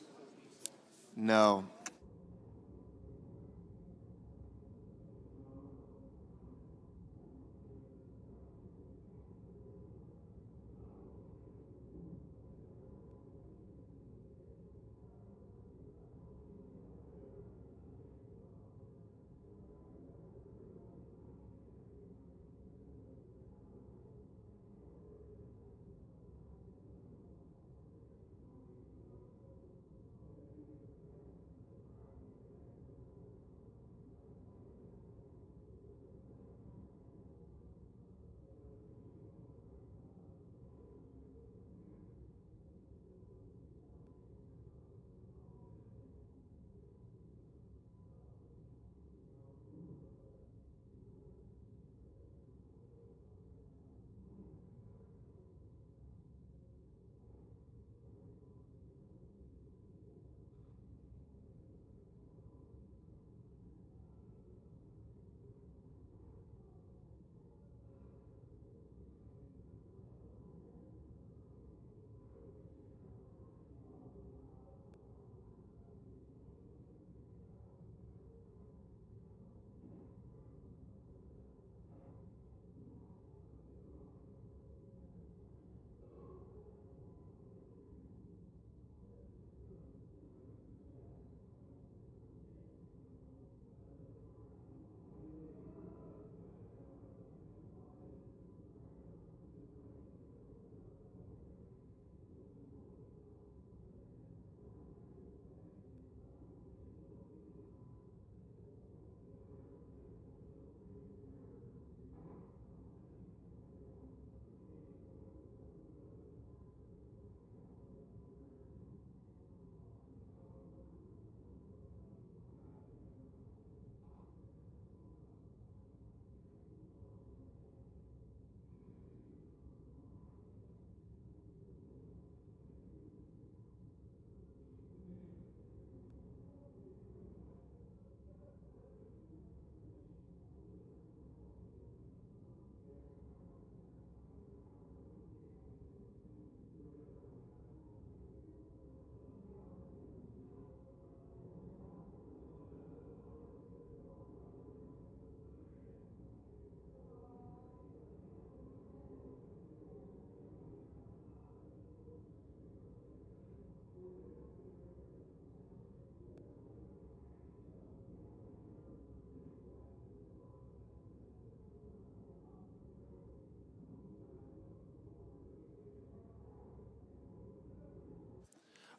No.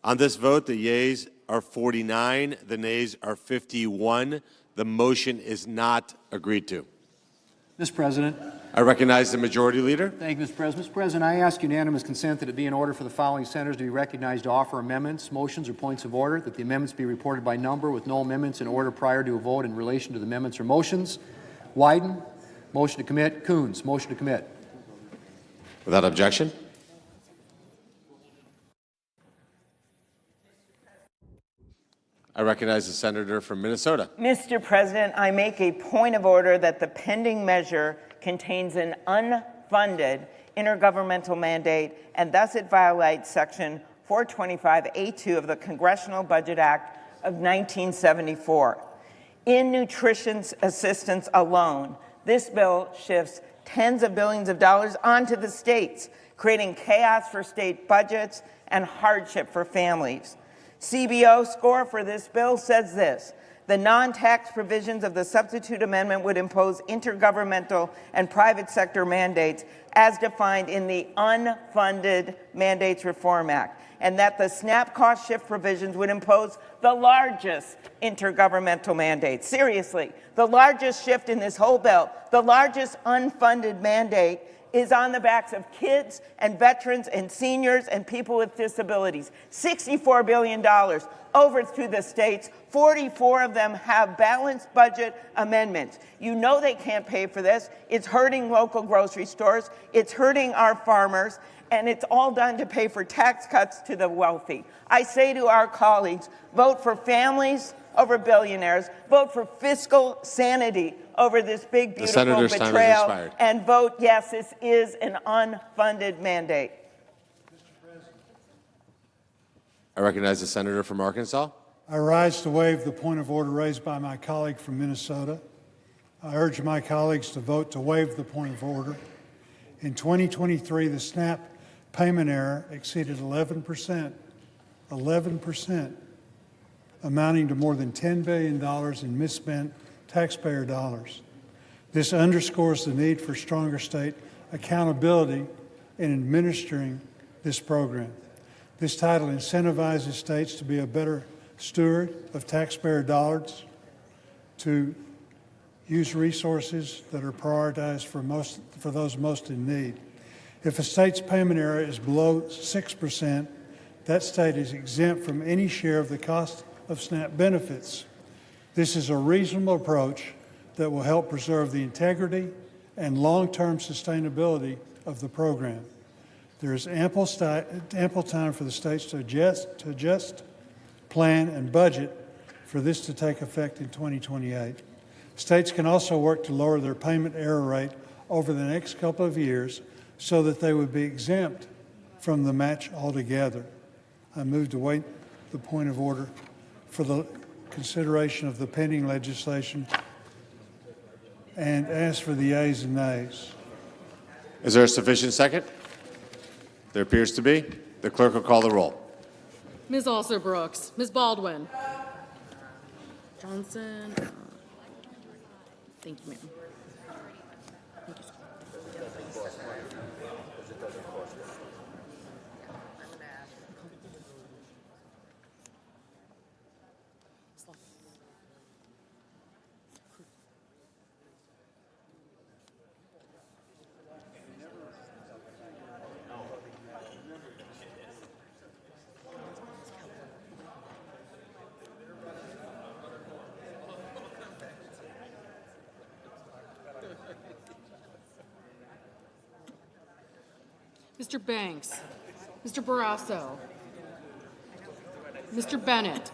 On this vote, the yeas are 49, the nays are 51. The motion is not agreed to. Mr. President. I recognize the Majority Leader. Thank you, Mr. President. Mr. President, I ask unanimous consent that it be in order for the following senators to be recognized to offer amendments, motions, or points of order, that the amendments be reported by number with no amendments in order prior to a vote in relation to the amendments or motions. Wyden, motion to commit. Coons, motion to commit. Without objection. I recognize the senator from Minnesota. Mr. President, I make a point of order that the pending measure contains an unfunded intergovernmental mandate, and thus it violates Section 425A2 of the Congressional Budget Act of 1974. In nutrition assistance alone, this bill shifts tens of billions of dollars onto the states, creating chaos for state budgets and hardship for families. CBO score for this bill says this: the non-tax provisions of the substitute amendment would impose intergovernmental and private sector mandates as defined in the Unfunded Mandates Reform Act, and that the SNAP cost shift provisions would impose the largest intergovernmental mandates. Seriously, the largest shift in this whole bill, the largest unfunded mandate, is on the backs of kids and veterans and seniors and people with disabilities. $64 billion over to the states. 44 of them have balanced budget amendments. You know they can't pay for this. It's hurting local grocery stores. It's hurting our farmers. And it's all done to pay for tax cuts to the wealthy. I say to our colleagues, vote for families over billionaires, vote for fiscal sanity over this big, beautiful betrayal, and vote yes, this is an unfunded mandate. I recognize the senator from Arkansas. I rise to waive the point of order raised by my colleague from Minnesota. I urge my colleagues to vote to waive the point of order. In 2023, the SNAP payment error exceeded 11%, amounting to more than $10 billion in misspent taxpayer dollars. This underscores the need for stronger state accountability in administering this program. This title incentivizes states to be a better steward of taxpayer dollars, to use resources that are prioritized for those most in need. If a state's payment error is below 6%, that state is exempt from any share of the cost of SNAP benefits. This is a reasonable approach that will help preserve the integrity and long-term sustainability of the program. There is ample time for the states to adjust, plan, and budget for this to take effect in 2028. States can also work to lower their payment error rate over the next couple of years so that they would be exempt from the match altogether. I move to waive the point of order for the consideration of the pending legislation and ask for the ayes and nays. Is there a sufficient second? There appears to be. The clerk will call the roll. Ms. Alser-Brooks, Ms. Baldwin. Johnson. Thank you, ma'am. Mr. Banks, Mr. Barrasso, Mr. Bennett,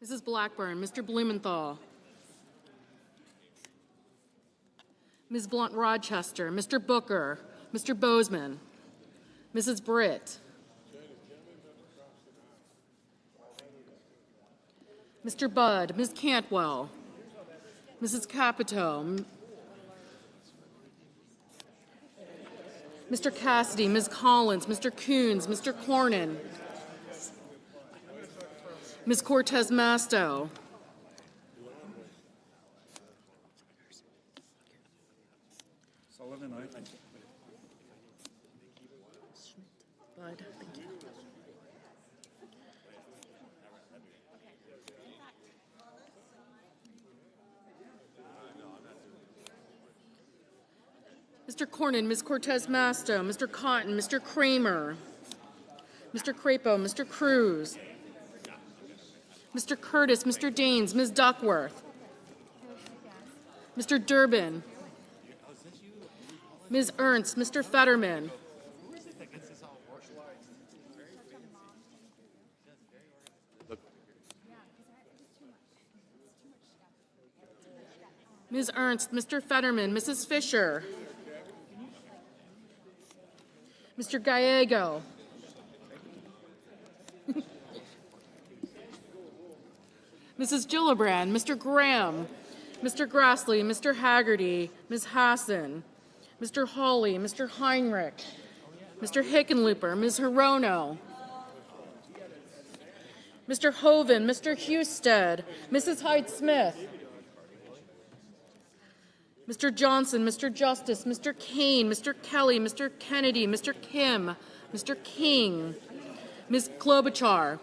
Mrs. Blackburn, Mr. Blumenthal, Ms. Blunt Rochester, Mr. Booker, Mr. Bozeman, Mrs. Britt, Mr. Budd, Ms. Cantwell, Mrs. Capito, Mr. Cassidy, Ms. Collins, Mr. Coons, Mr. Cornyn, Ms. Cortez Masto, Sullivan, aye. Bud, thank you. Mr. Cornyn, Ms. Cortez Masto, Mr. Cotton, Mr. Kramer, Mr. Crapo, Mr. Cruz, Mr. Curtis, Mr. Daines, Ms. Duckworth, Mr. Durbin, Ms. Ernst, Mr. Fetterman, Ms. Ernst, Mr. Fetterman, Mrs. Fisher, Mr. Gallego, Mrs. Gillibrand, Mr. Graham, Mr. Grassley, Mr. Haggerty, Ms. Hassan, Mr. Hawley, Mr. Heinrich, Mr. Hickenlooper, Ms. Hirono, Mr. Hoven, Mr. Husted, Mrs. Hyde-Smith, Mr. Johnson, Mr. Justice, Mr. Kane, Mr. Kelly, Mr. Kennedy, Mr. Kim, Mr. King, Ms. Klobuchar,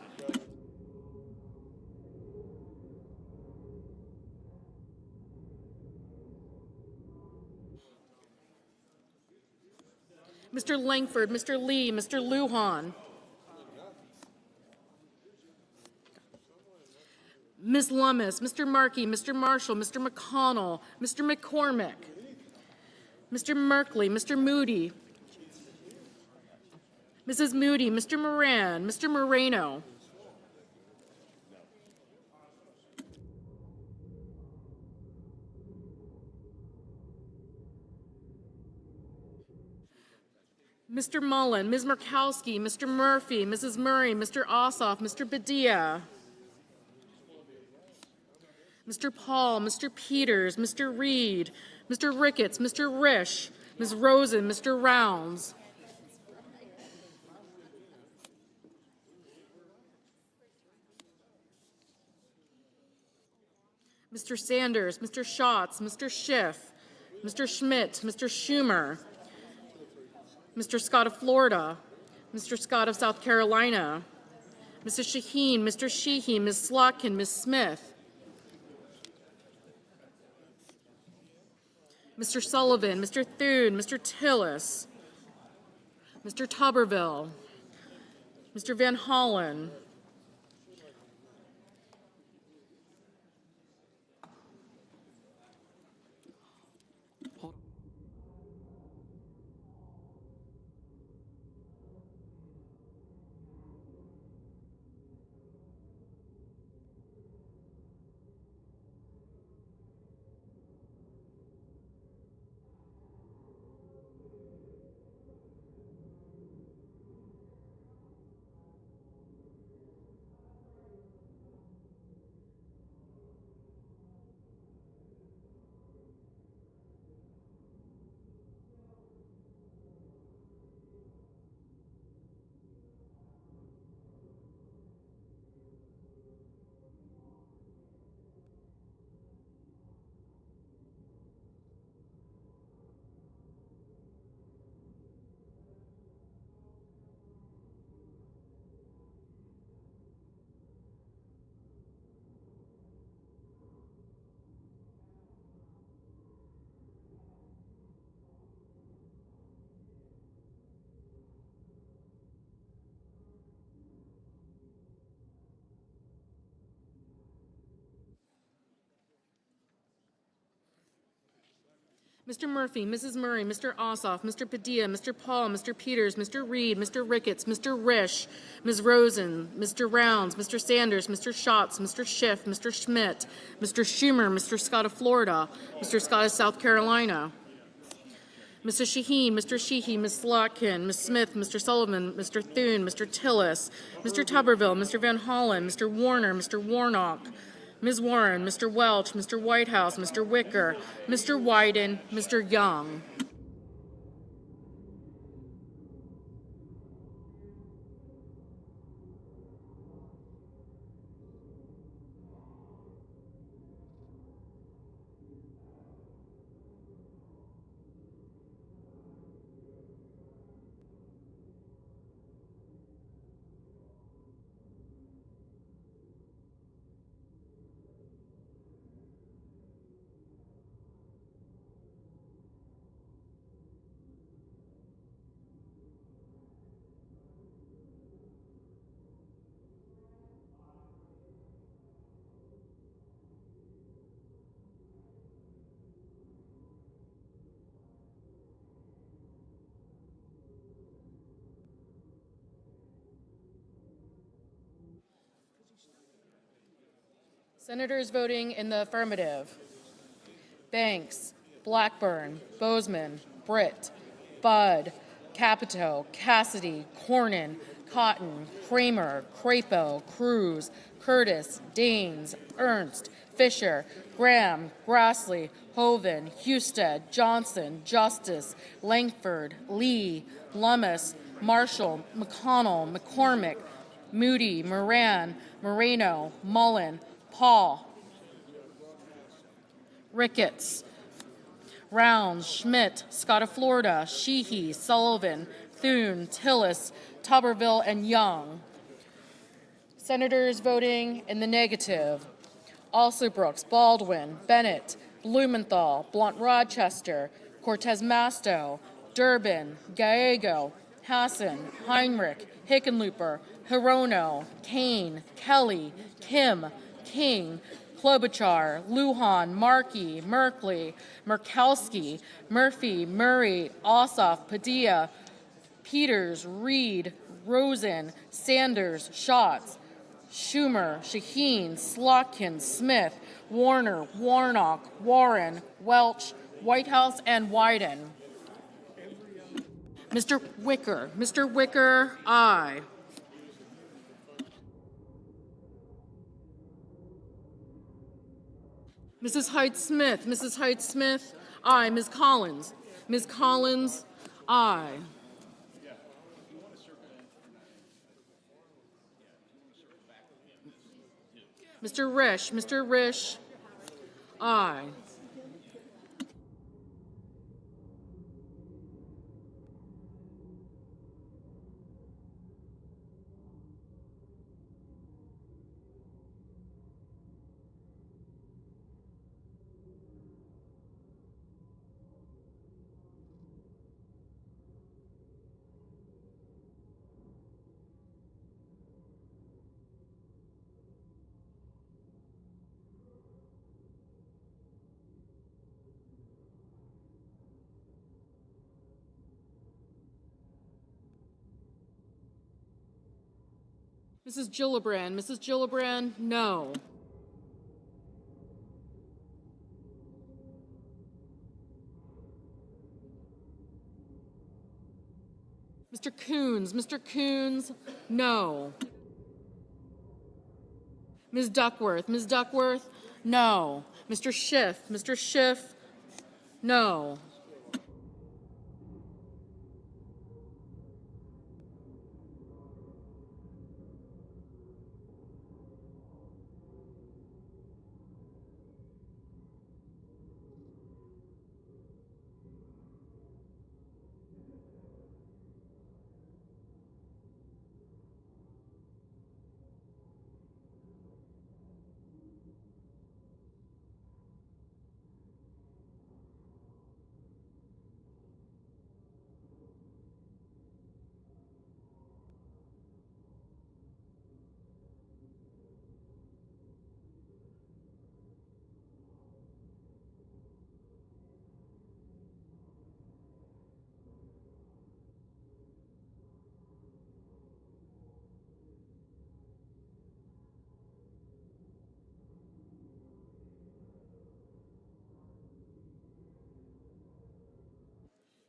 Mr. Langford, Mr. Lee, Mr. Lujan, Ms. Lummis, Mr. Markey, Mr. Marshall, Mr. McConnell, Mr. McCormick, Mr. Merkley, Mr. Moody, Mrs. Moody, Mr. Moran, Mr. Moreno, Mr. Mullen, Ms. Murkowski, Mr. Murphy, Mrs. Murray, Mr. Ossoff, Mr. Padilla, Mr. Paul, Mr. Peters, Mr. Reed, Mr. Ricketts, Mr. Risch, Ms. Rosen, Mr. Rounds, Mr. Sanders, Mr. Schatz, Mr. Schiff, Mr. Schmidt, Mr. Schumer, Mr. Scott of Florida, Mr. Scott of South Carolina, Mrs. Shaheen, Mr. Sheehy, Ms. Slotkin, Ms. Smith, Mr. Sullivan, Mr. Thune, Mr. Tillis, Mr. Tuberville, Mr. Van Hollen, Mr. Murphy, Mrs. Murray, Mr. Ossoff, Mr. Padilla, Mr. Paul, Mr. Peters, Mr. Reed, Mr. Ricketts, Mr. Risch, Ms. Rosen, Mr. Rounds, Mr. Sanders, Mr. Schatz, Mr. Schiff, Mr. Schmidt, Mr. Schumer, Mr. Scott of Florida, Mr. Scott of South Carolina, Mrs. Shaheen, Mr. Sheehy, Ms. Slotkin, Ms. Smith, Mr. Sullivan, Mr. Thune, Mr. Tillis, Mr. Tuberville, Mr. Van Hollen, Mr. Warner, Mr. Warnock, Ms. Warren, Mr. Welch, Mr. Whitehouse, Mr. Wicker, Mr. Wyden, Mr. Young. Senators voting in the affirmative: Banks, Blackburn, Bozeman, Britt, Budd, Capito, Cassidy, Cornyn, Cotton, Kramer, Crapo, Cruz, Curtis, Daines, Ernst, Fisher, Graham, Grassley, Hoven, Husted, Johnson, Justice, Langford, Lee, Lummis, Marshall, McConnell, McCormick, Moody, Moran, Moreno, Mullen, Paul, Ricketts, Rounds, Schmidt, Scott of Florida, Sheehy, Sullivan, Thune, Tillis, Tuberville, and Young. Senators voting in the negative: Alsobrooks, Baldwin, Bennett, Blumenthal, Blunt-Rochester, Cortez Masto, Durbin, Gallego, Hassan, Heinrich, Hickenlooper, Hirono, Kane, Kelly, Kim, King, Klobuchar, Lujan, Markey, Merkley, Murkowski, Murphy, Murray, Ossoff, Padilla, Peters, Reed, Rosen, Sanders, Schatz, Schumer, Shaheen, Slotkin, Smith, Warner, Warnock, Warren, Welch, Whitehouse, and Wyden. Mr. Wicker, aye. Mrs. Height-Smith, aye. Ms. Collins, aye. Mr. Risch, aye. Mrs. Gillibrand, no. Mr. Coons, no. Ms. Duckworth, no. Mr. Schiff, no.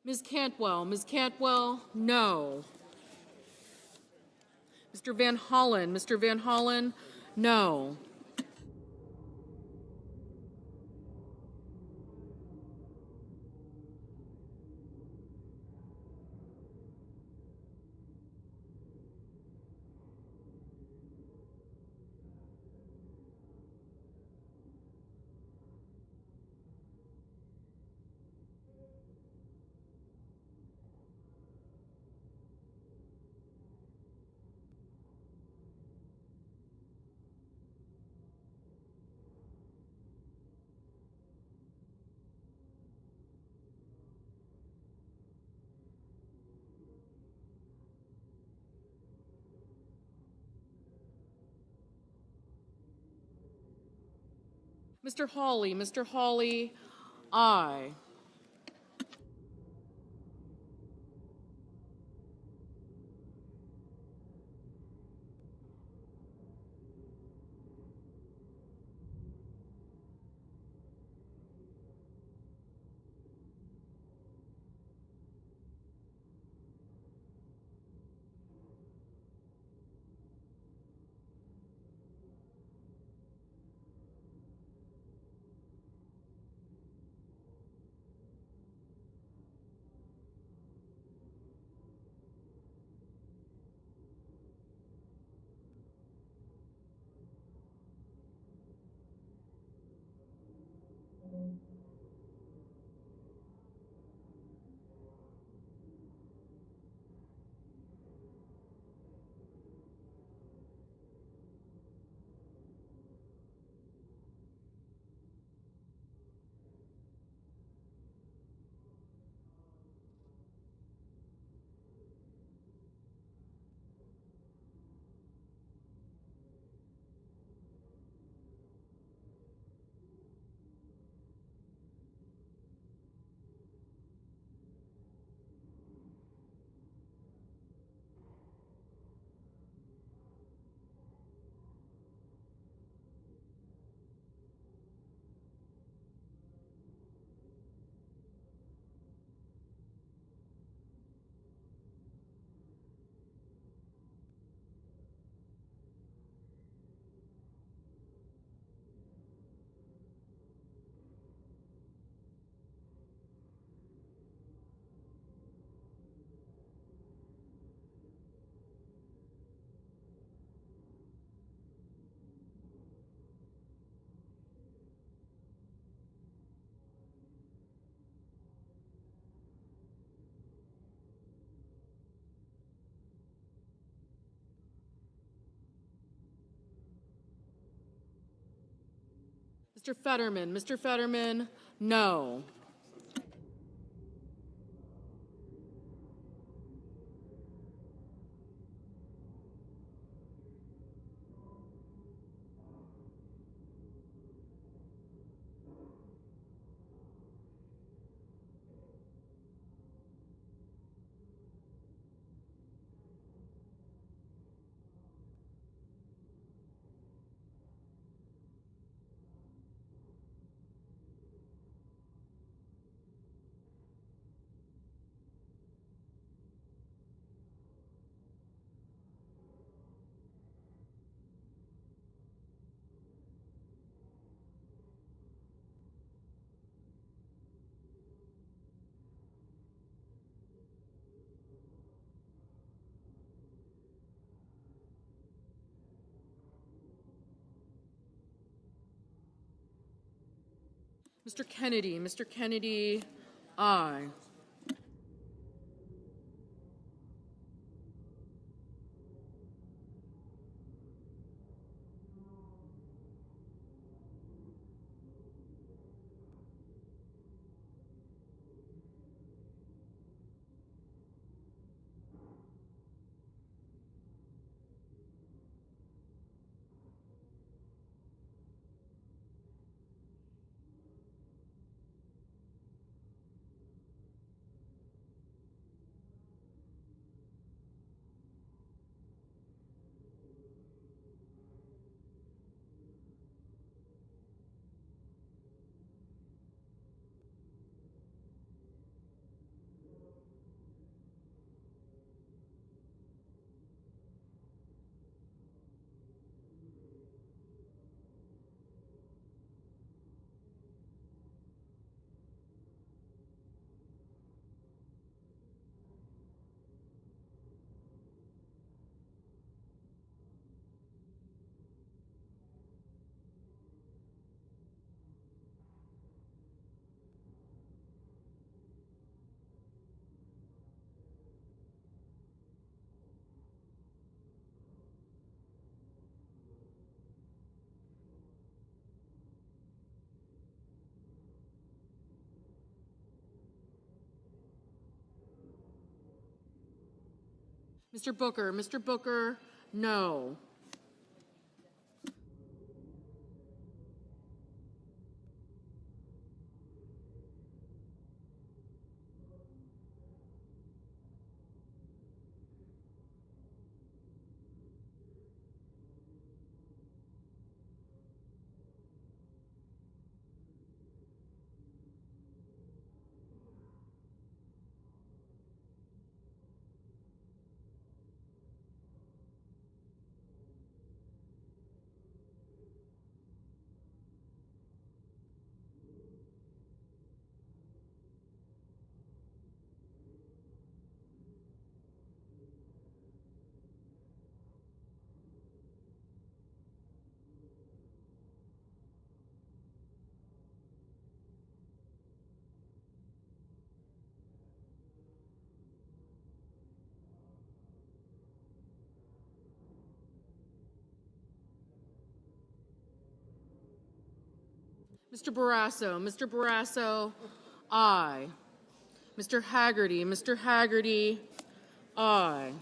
Ms. Cantwell, no. Mr. Van Hollen, no. Mr. Hawley, aye. Mr. Fetterman, no. Mr. Kennedy, aye. Mr. Booker, no. Mr. Barrasso, aye. Mr. Haggerty, aye.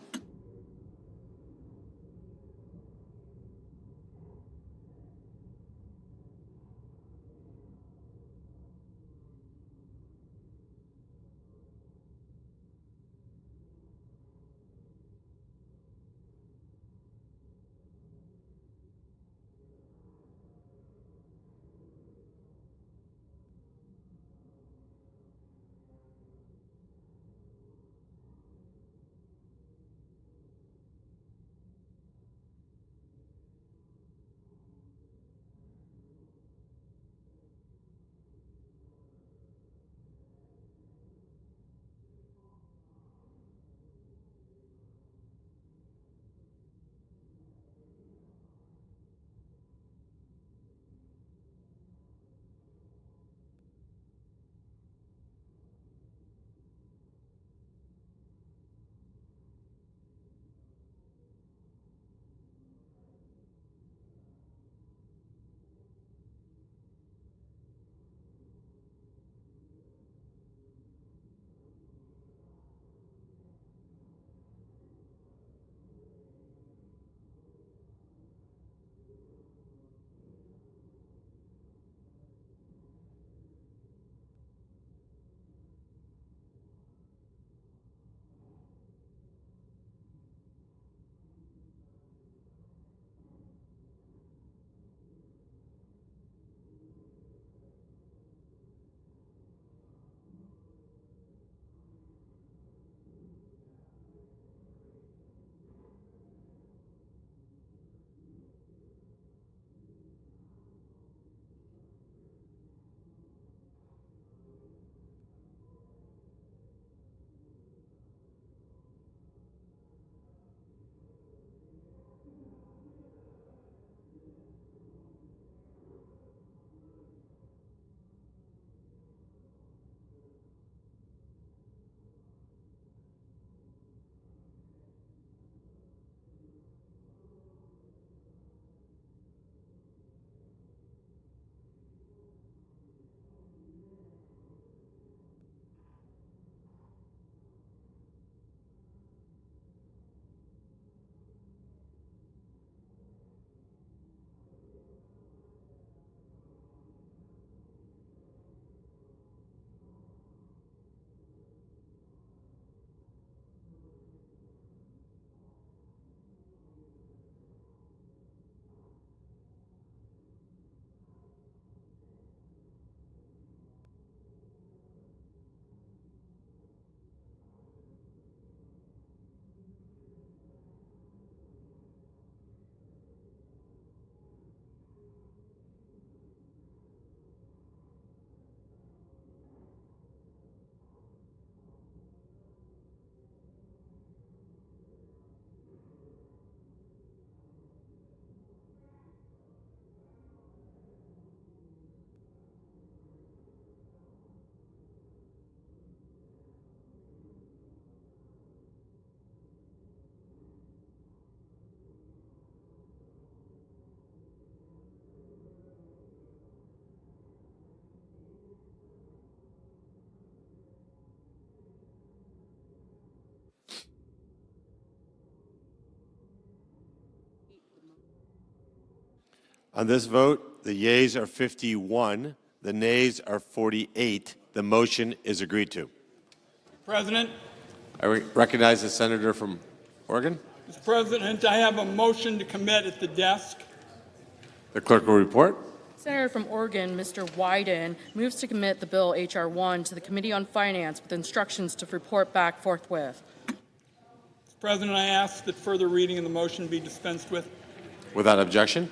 On this vote, the yeas are 51, the nays are 48. The motion is agreed to. President. I recognize the senator from Oregon. Mr. President, I have a motion to commit at the desk. The clerk will report. Senator from Oregon, Mr. Wyden, moves to commit the bill H.R. 1 to the Committee on Finance with instructions to report back forthwith. Mr. President, I ask that further reading of the motion be dispensed with. Without objection.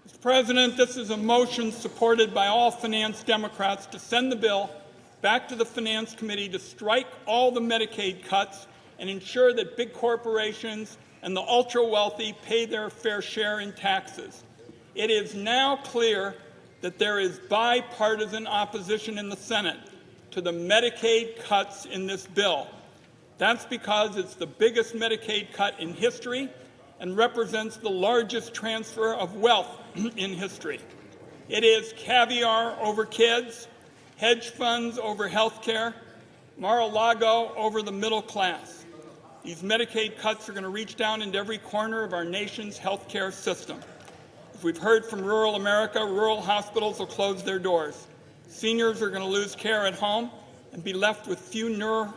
Mr. President, this is a motion supported by all Finance Democrats to send the bill back to the Finance Committee to strike all the Medicaid cuts and ensure that big corporations and the ultra-wealthy pay their fair share in taxes. It is now clear that there is bipartisan opposition in the Senate to the Medicaid cuts in this bill. That's because it's the biggest Medicaid cut in history and represents the largest transfer of wealth in history. It is caviar over kids, hedge funds over health care, Mar-a-Lago over the middle class. These Medicaid cuts are going to reach down into every corner of our nation's health care system. As we've heard from rural America, rural hospitals will close their doors. Seniors are going to lose care at home and be left with fewer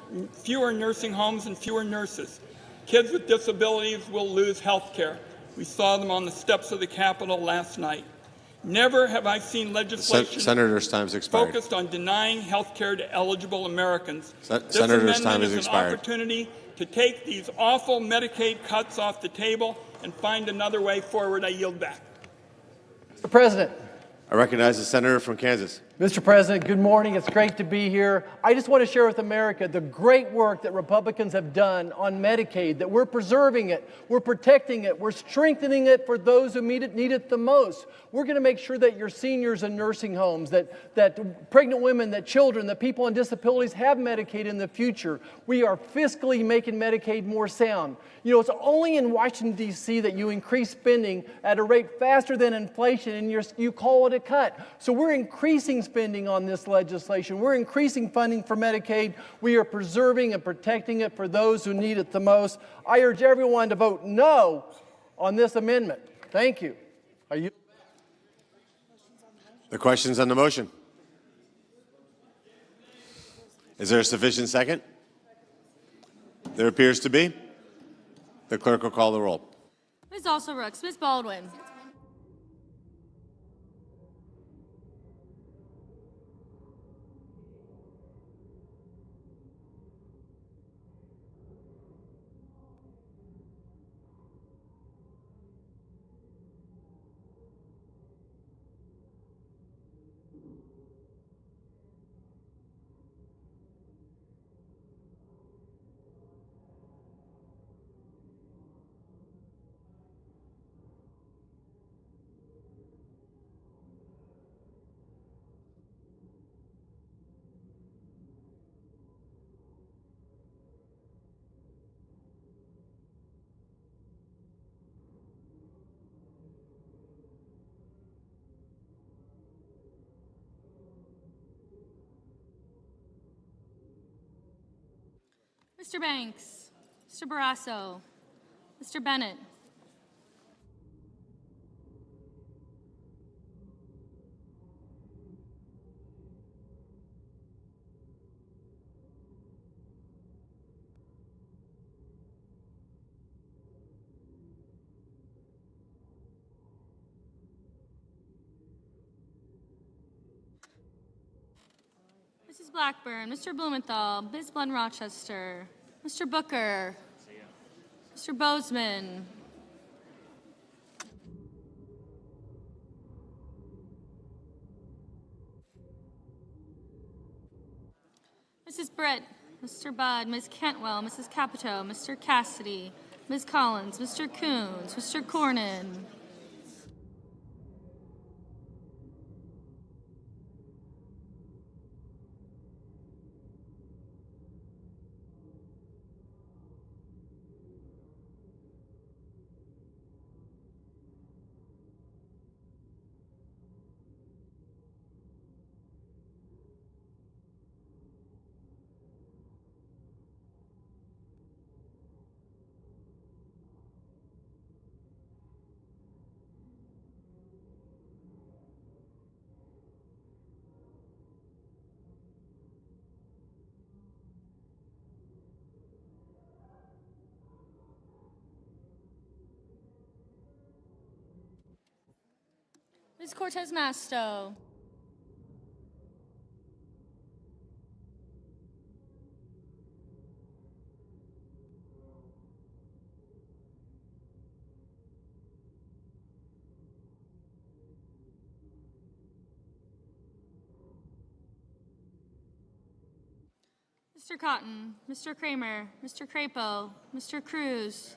nursing homes and fewer nurses. Kids with disabilities will lose health care. We saw them on the steps of the Capitol last night. Never have I seen legislation Senator's time's expired. focused on denying health care to eligible Americans. Senator's time is This amendment is an expired. opportunity to take these awful Medicaid cuts off the table and find another way forward. I yield back. Mr. President. I recognize the senator from Kansas. Mr. President, good morning. It's great to be here. I just want to share with America the great work that Republicans have done on Medicaid, that we're preserving it, we're protecting it, we're strengthening it for those who need it the most. We're going to make sure that your seniors in nursing homes, that pregnant women, that children, that people on disabilities have Medicaid in the future. We are fiscally making Medicaid more sound. You know, it's only in Washington, D.C. that you increase spending at a rate faster than inflation, and you call it a cut. So we're increasing spending on this legislation. We're increasing funding for Medicaid. We are preserving and protecting it for those who need it the most. I urge everyone to vote no on this amendment. Thank you. Are you? The questions on the motion. Is there a sufficient second? There appears to be. The clerk will call the roll. Ms. Also-Rooks, Ms. Baldwin. Mr. Banks, Mr. Barrasso, Mr. Bennett. Mrs. Blackburn, Mr. Blumenthal, Ms. Blunt Rochester, Mr. Booker, Mr. Bozeman, Mrs. Britt, Mr. Budd, Ms. Cantwell, Mrs. Capito, Mr. Cassidy, Ms. Collins, Mr. Coons, Mr. Cornyn. Ms. Cortez Masto. Mr. Cotton, Mr. Kramer, Mr. Crapo, Mr. Cruz.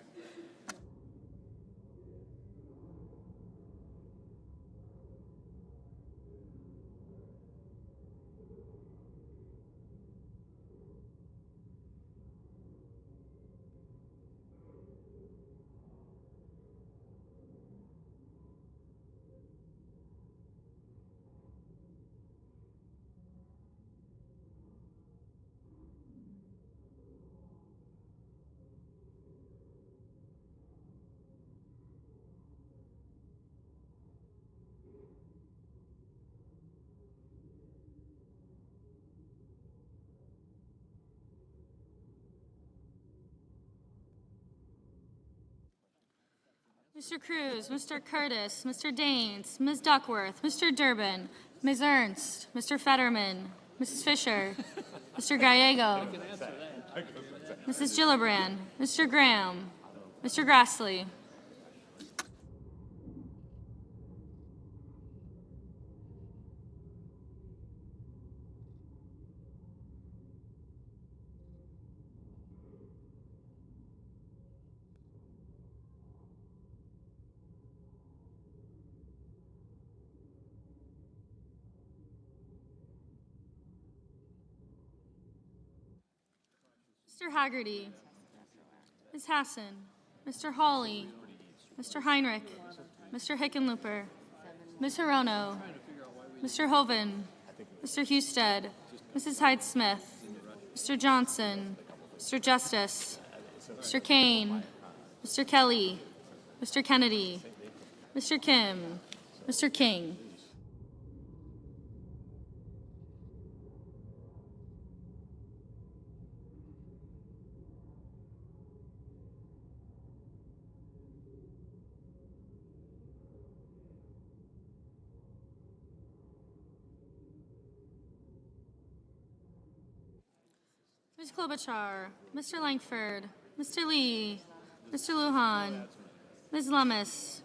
Mr. Cruz, Mr. Curtis, Mr. Daines, Ms. Duckworth, Mr. Durbin, Ms. Ernst, Mr. Fetterman, Mrs. Fisher, Mr. Gallego, Mrs. Gillibrand, Mr. Graham, Mr. Grassley. Mr. Haggerty, Ms. Hassan, Mr. Hawley, Mr. Heinrich, Mr. Hickenlooper, Ms. Hirono, Mr. Hoven, Mr. Husted, Mrs. Hyde-Smith, Mr. Johnson, Mr. Justice, Mr. Kane, Mr. Kelly, Mr. Kennedy, Mr. Kim, Mr. King. Ms. Klobuchar, Mr. Langford, Mr. Lee, Mr. Lujan, Ms. Lummis,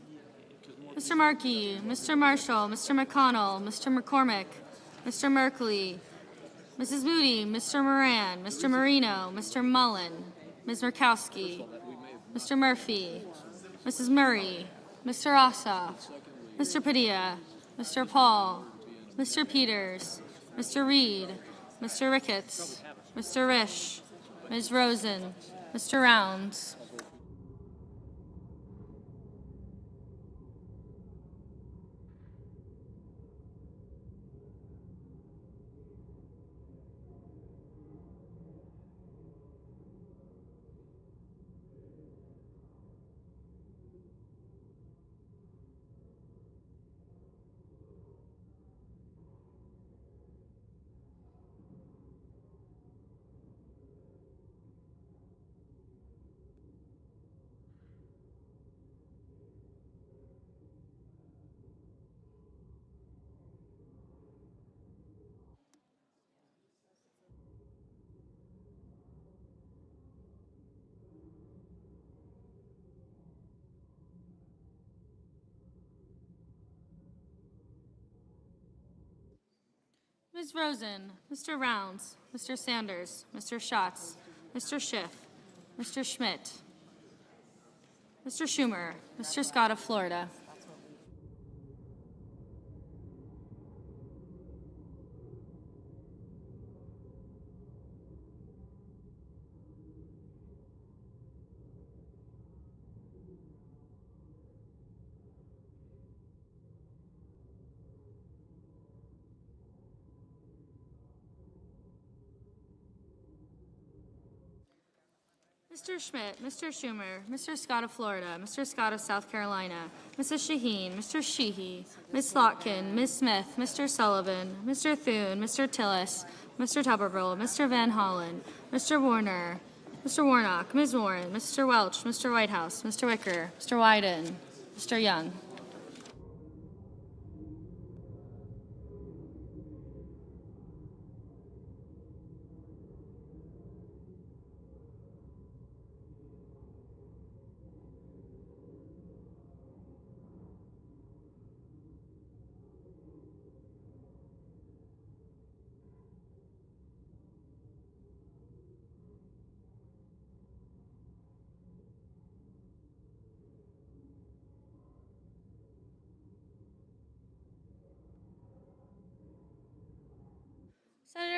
Mr. Markey, Mr. Marshall, Mr. McConnell, Mr. McCormick, Mr. Merkley, Mrs. Moody, Mr. Moran, Mr. Marino, Mr. Mullen, Ms. Murkowski, Mr. Murphy, Mrs. Murray, Mr. Ossoff, Mr. Padilla, Mr. Paul, Mr. Peters, Mr. Reed, Mr. Ricketts, Mr. Risch, Ms. Rosen, Mr. Rounds. Ms. Rosen, Mr. Rounds, Mr. Sanders, Mr. Schatz, Mr. Schiff, Mr. Schmidt, Mr. Schumer, Mr. Scott of Florida. Mr. Schmidt, Mr. Schumer, Mr. Scott of Florida, Mr. Scott of South Carolina, Mrs. Shaheen, Mr. Sheehy, Ms. Slotkin, Ms. Smith, Mr. Sullivan, Mr. Thune, Mr. Tillis, Mr. Tuberville, Mr. Van Hollen, Mr. Warner, Mr. Warnock, Ms. Warren, Mr. Welch, Mr. Whitehouse, Mr. Wicker, Mr. Wyden, Mr. Young.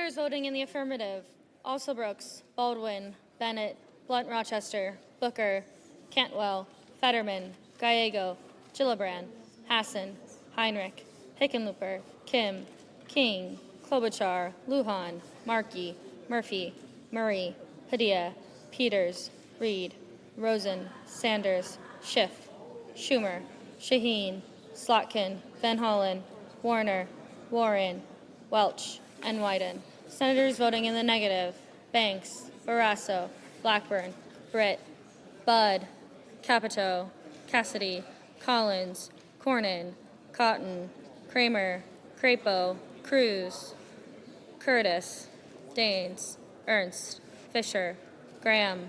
Senators voting in the affirmative: Alsobrooks, Baldwin, Bennett, Blunt-Rochester, Booker, Cantwell, Fetterman, Gallego, Gillibrand, Hassan, Heinrich, Hickenlooper, Kim, King, Klobuchar, Lujan, Markey, Murphy, Murray, Padilla, Peters, Reed, Rosen, Sanders, Schiff, Schumer, Shaheen, Slotkin, Van Hollen, Warner, Warren, Welch, and Wyden. Senators voting in the negative: Banks, Barrasso, Blackburn, Britt, Budd, Capito, Cassidy, Collins, Cornyn, Cotton, Kramer, Crapo, Cruz, Curtis, Daines, Ernst, Fisher, Graham,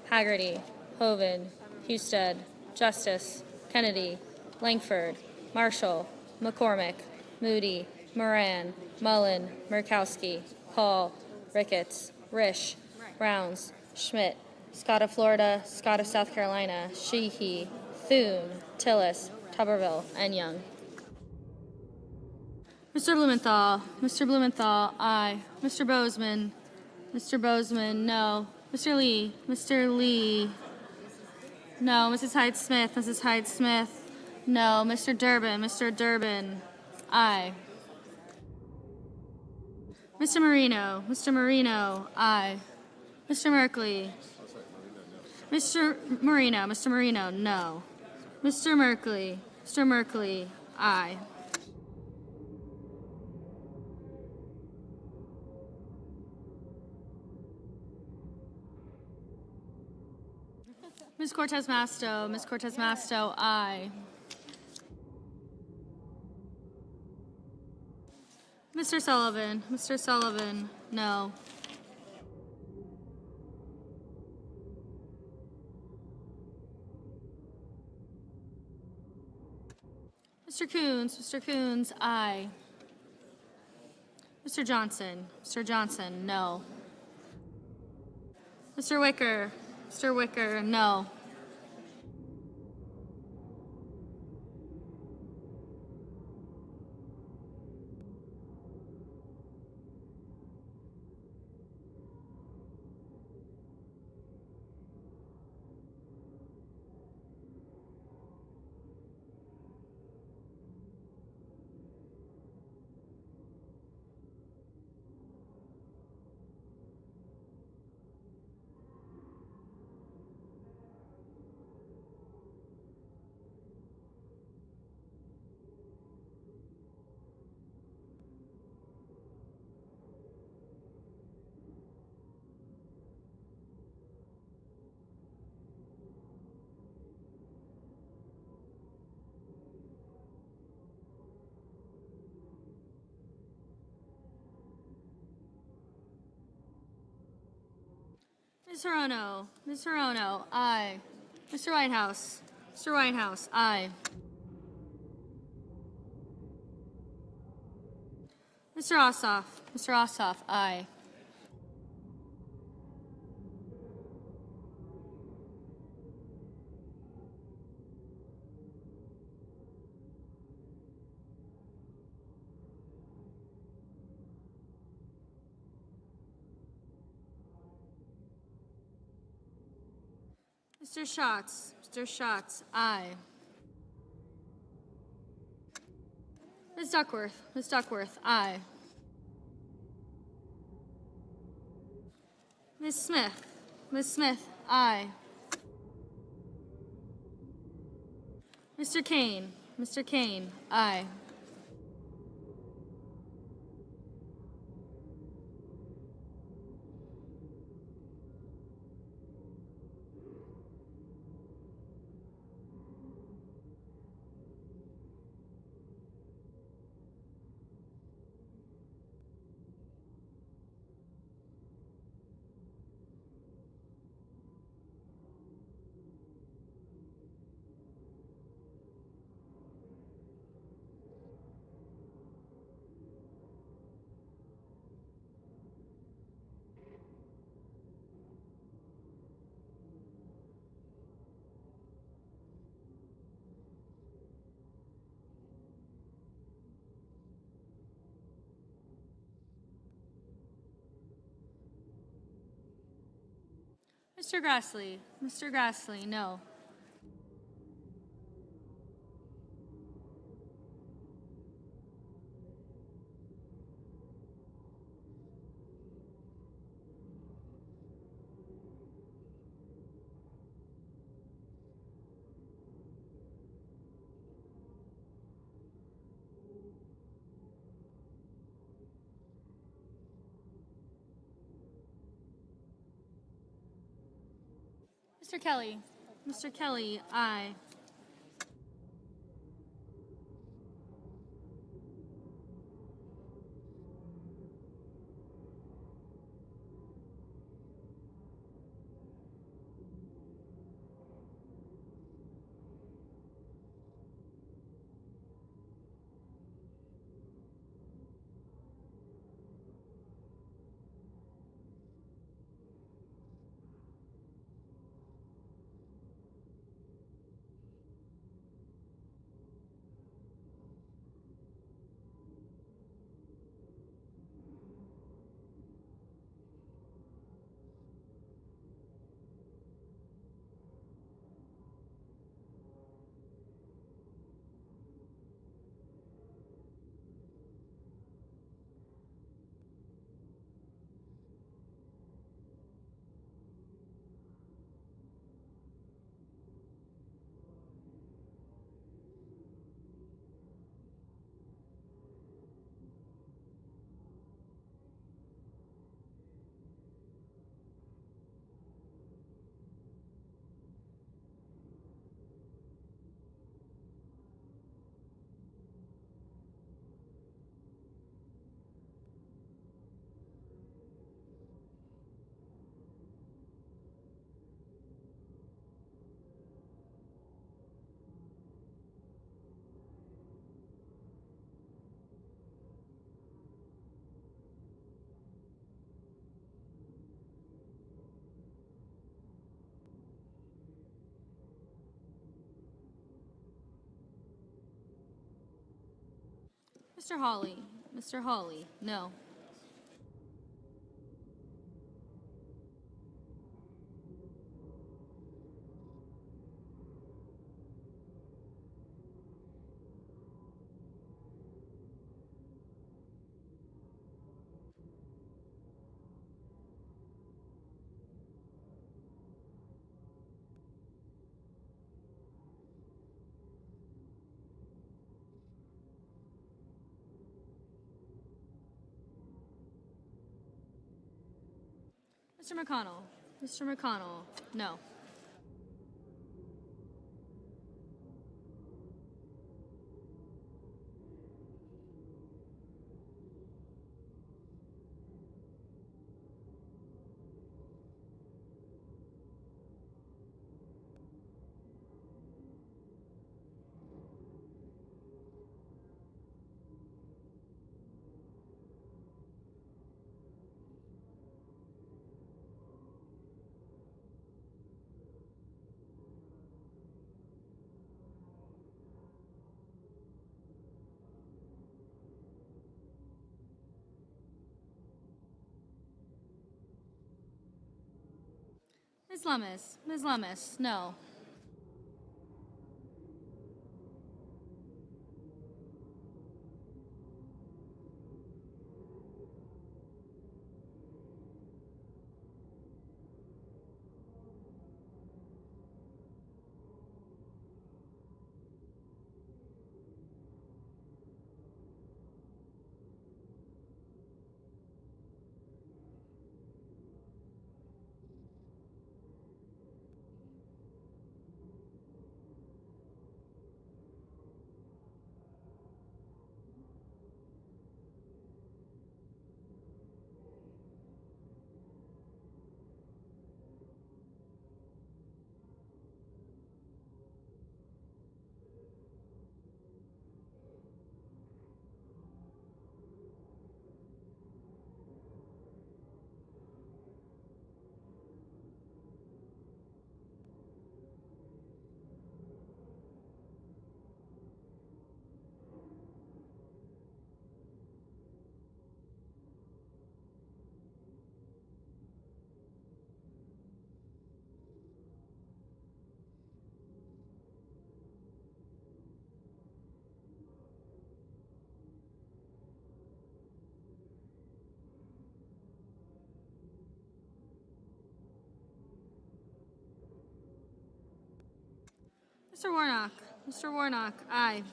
Haggerty, Hoven, Husted, Justice, Kennedy, Langford, Marshall, McCormick, Moody, Moran, Mullen, Murkowski, Paul, Ricketts, Risch, Rounds, Schmidt, Scott of Florida, Scott of South Carolina, Sheehy, Thune, Tillis, Tuberville, and Young. Mr. Blumenthal, aye. Mr. Bozeman, no. Mr. Lee, no. Mrs. Hyde-Smith, no. Mr. Durbin, aye. Mr. Marino, aye. Mr. Merkley, Mr. Marino, no. Mr. Merkley, aye. Ms. Cortez Masto, aye. Mr. Sullivan, no. Mr. Coons, aye. Mr. Johnson, no. Mr. Wicker, no. Ms. Hirono, aye. Mr. Whitehouse, aye. Mr. Ossoff, aye. Mr. Schatz, aye. Ms. Duckworth, aye. Ms. Smith, aye. Mr. Kane, aye. Mr. Grassley. Mr. Grassley, no. Mr. Kelly. Mr. Kelly, aye. Mr. Hawley. Mr. Hawley, no. Mr. McConnell. Mr. McConnell, no. Ms. Lummis. Ms. Lummis, no. Mr. Warnock. Mr. Warnock, aye.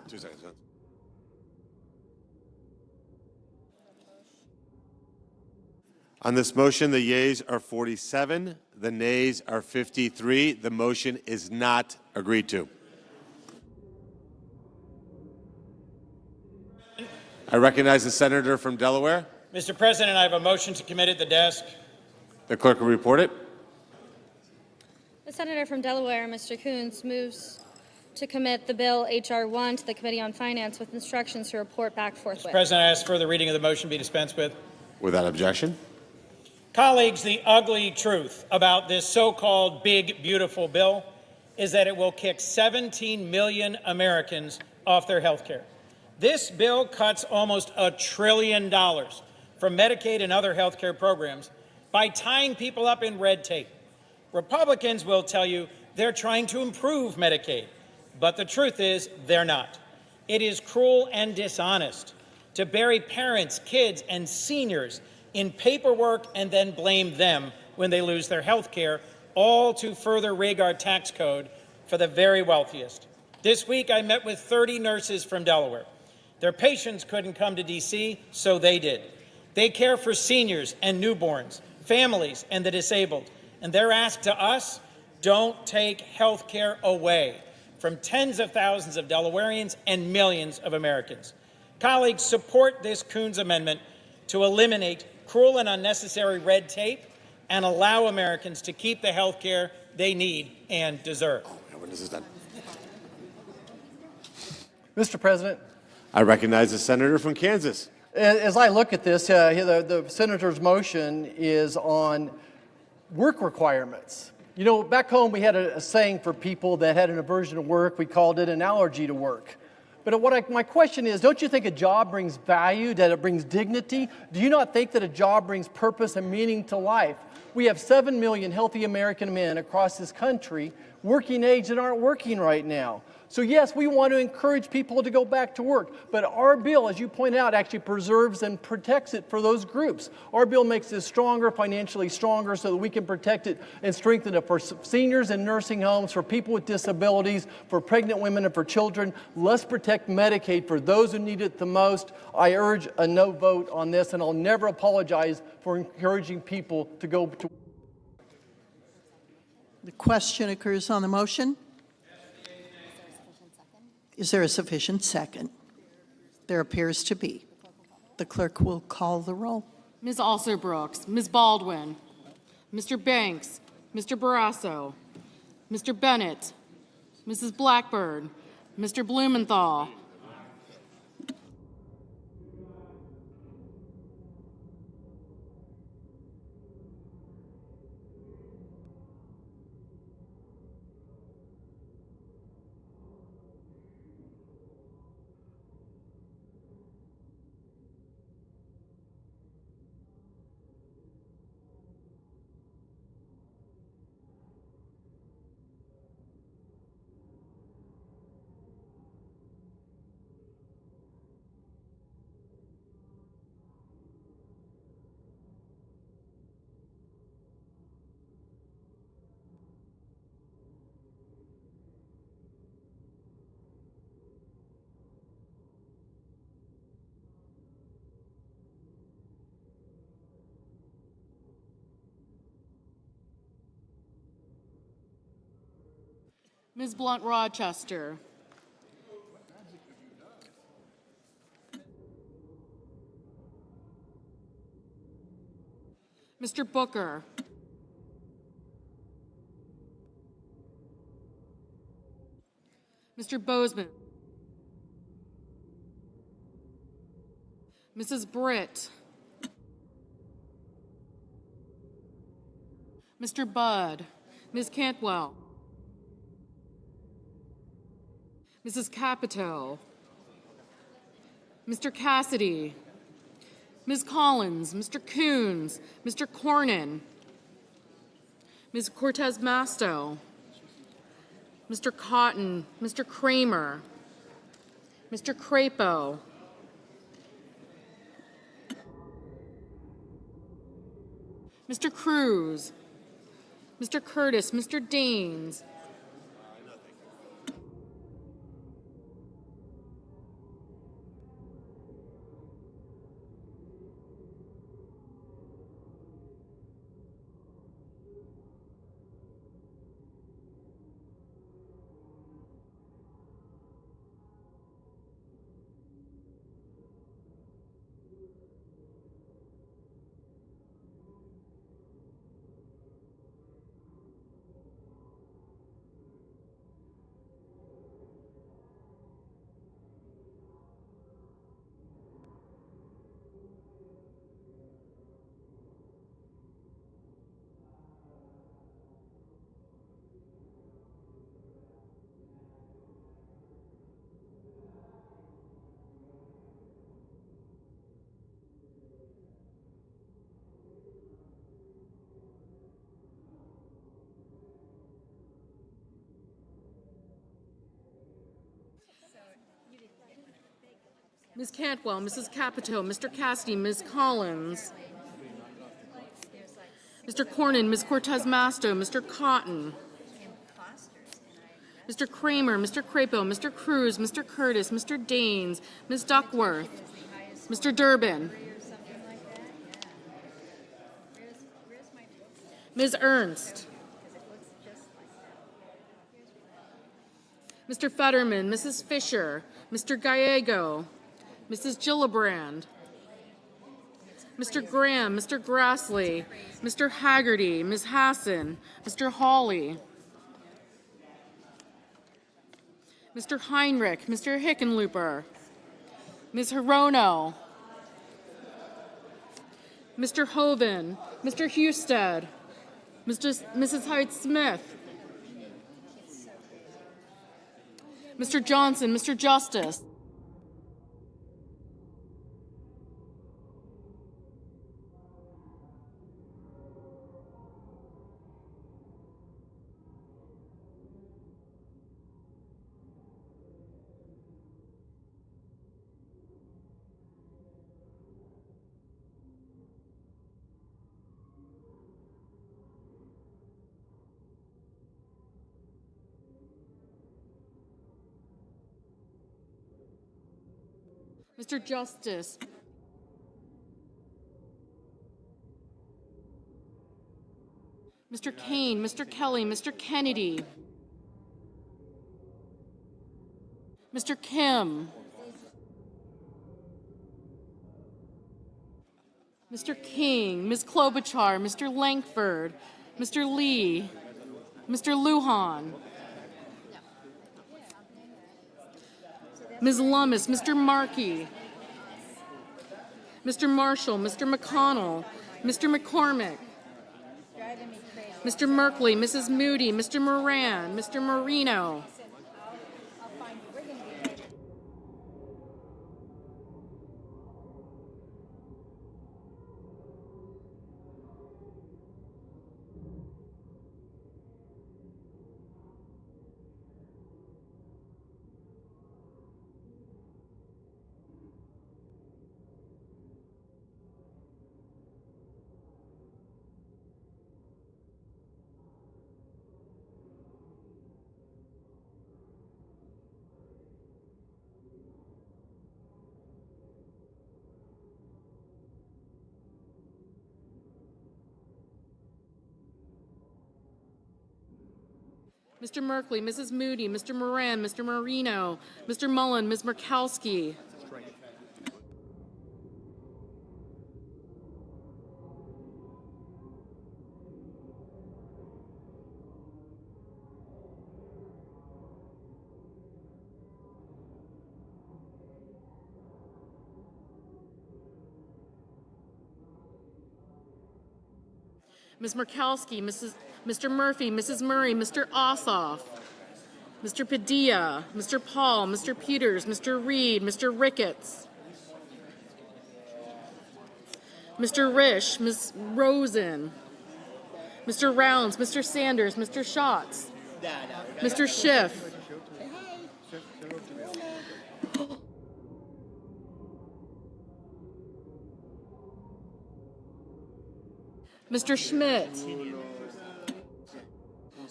Two seconds. On this motion, the yeas are 47, the nays are 53. The motion is not agreed to. I recognize the senator from Delaware. Mr. President, I have a motion to commit at the desk. The clerk will report it. The senator from Delaware, Mr. Coons, moves to commit the bill H.R. 1 to the Committee on Finance with instructions to report back forthwith. Mr. President, I ask further reading of the motion be dispensed with. Without objection. Colleagues, the ugly truth about this so-called big, beautiful bill is that it will kick 17 million Americans off their health care. This bill cuts almost $1 trillion from Medicaid and other health care programs by tying people up in red tape. Republicans will tell you they're trying to improve Medicaid, but the truth is they're not. It is cruel and dishonest to bury parents, kids, and seniors in paperwork and then blame them when they lose their health care, all to further rig our tax code for the very wealthiest. This week, I met with 30 nurses from Delaware. Their patients couldn't come to D.C., so they did. They care for seniors and newborns, families, and the disabled. And their ask to us, don't take health care away from tens of thousands of Delawareans and millions of Americans. Colleagues, support this Coons amendment to eliminate cruel and unnecessary red tape and allow Americans to keep the health care they need and deserve. When this is done. Mr. President, I recognize the senator from Kansas. as I look at this, the senator's motion is on work requirements. You know, back home we had a saying for people that had an aversion to work. We called it an allergy to work. But my question is, don't you think a job brings value, that it brings dignity? Do you not think that a job brings purpose and meaning to life? We have 7 million healthy American men across this country, working age, that aren't working right now. So yes, we want to encourage people to go back to work, but our bill, as you point out, actually preserves and protects it for those groups. Our bill makes this stronger, financially stronger, so that we can protect it and strengthen it for seniors in nursing homes, for people with disabilities, for pregnant women, and for children. Let's protect Medicaid for those who need it the most. I urge a no vote on this, and I'll never apologize for encouraging people to go to work. The question occurs on the motion. Is there a sufficient second? There appears to be. The clerk will call the roll. Ms. Alsor-Brooks, Ms. Baldwin, Mr. Banks, Mr. Barrasso, Mr. Bennett, Mrs. Blackburn, Mr. Blumenthal, Ms. Blunt Rochester, Mr. Booker, Mr. Bozeman, Mrs. Britt, Mr. Budd, Ms. Cantwell, Mrs. Capito, Mr. Cassidy, Ms. Collins, Mr. Coons, Mr. Cornyn, Ms. Cortez Masto, Mr. Cotton, Mr. Kramer, Mr. Crapo, Mr. Cruz, Mr. Curtis, Mr. Daines, Ms. Cantwell, Mrs. Capito, Mr. Cassidy, Ms. Collins, Mr. Cornyn, Ms. Cortez Masto, Mr. Cotton, Mr. Kramer, Mr. Crapo, Mr. Cruz, Mr. Curtis, Mr. Daines, Ms. Duckworth, Mr. Durbin, Ms. Ernst, Mr. Fetterman, Mrs. Fisher, Mr. Gallego, Mrs. Gillibrand, Mr. Graham, Mr. Grassley, Mr. Haggerty, Ms. Hassan, Mr. Hawley, Mr. Heinrich, Mr. Hickenlooper, Ms. Hirono, Mr. Hoven, Mr. Husted, Mrs. Hyde-Smith, Mr. Johnson, Mr. Justice, Mr. Justice, Mr. Kane, Mr. Kelly, Mr. Kennedy, Mr. Kim, Mr. King, Ms. Klobuchar, Mr. Lankford, Mr. Lee, Mr. Lujan, Ms. Lummis, Mr. Markey, Mr. Marshall, Mr. McConnell, Mr. McCormick, Mr. Merkley, Mrs. Moody, Mr. Moran, Mr. Marino, Mr. Merkley, Mrs. Moody, Mr. Moran, Mr. Marino, Mr. Mullen, Ms. Murkowski, Ms. Murkowski, Mr. Murphy, Mrs. Murray, Mr. Ossoff, Mr. Padilla, Mr. Paul, Mr. Peters, Mr. Reed, Mr. Ricketts, Mr. Risch, Ms. Rosen, Mr. Rounds, Mr. Sanders, Mr. Schatz, Mr. Schiff, Mr. Schmidt,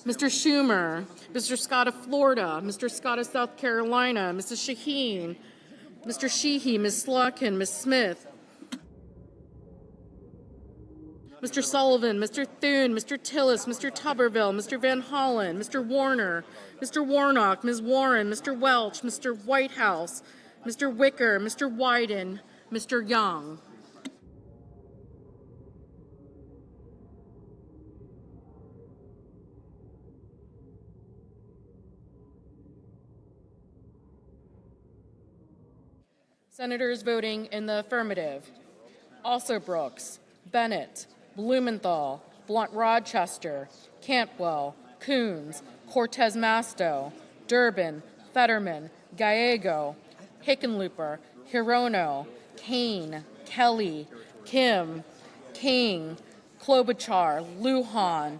Mr. Schumer, Mr. Scott of Florida, Mr. Scott of South Carolina, Mrs. Shaheen, Mr. Sheehy, Ms. Slotkin, Ms. Smith, Mr. Sullivan, Mr. Thune, Mr. Tillis, Mr. Tuberville, Mr. Van Hollen, Mr. Warner, Mr. Warnock, Ms. Warren, Mr. Welch, Mr. Whitehouse, Mr. Wicker, Mr. Wyden, Mr. Young. Senators voting in the affirmative: Also Brooks, Bennett, Blumenthal, Blunt Rochester, Cantwell, Coons, Cortez Masto, Durbin, Fetterman, Gallego, Hickenlooper, Hirono, Kane, Kelly, Kim, King, Klobuchar, Lujan,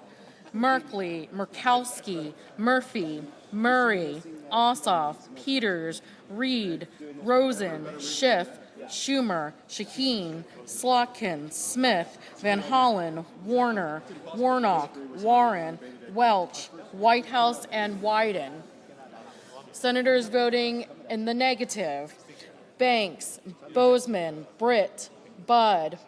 Merkley, Murkowski, Murphy, Murray, Ossoff, Peters, Reed, Rosen, Schiff, Schumer, Shaheen, Slotkin, Smith, Van Hollen, Warner, Warnock, Warren, Welch, Whitehouse, and Wyden. Senators voting in the negative: Banks, Bozeman, Britt, Budd,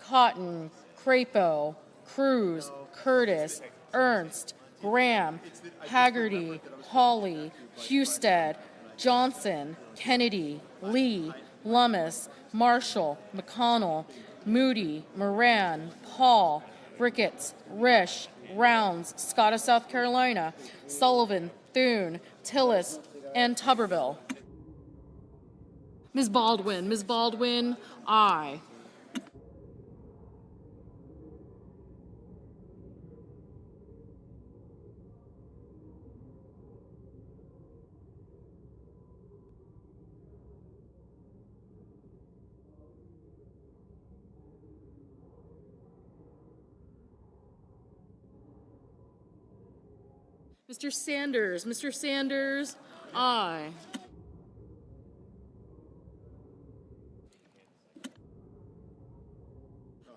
Cotton, Crapo, Cruz, Curtis, Ernst, Graham, Haggerty, Hawley, Husted, Johnson, Kennedy, Lee, Lummis, Marshall, McConnell, Moody, Moran, Paul, Ricketts, Risch, Rounds, Scott of South Carolina, Sullivan, Thune, Tillis, and Tuberville. Ms. Baldwin, aye. Mr. Sanders, aye.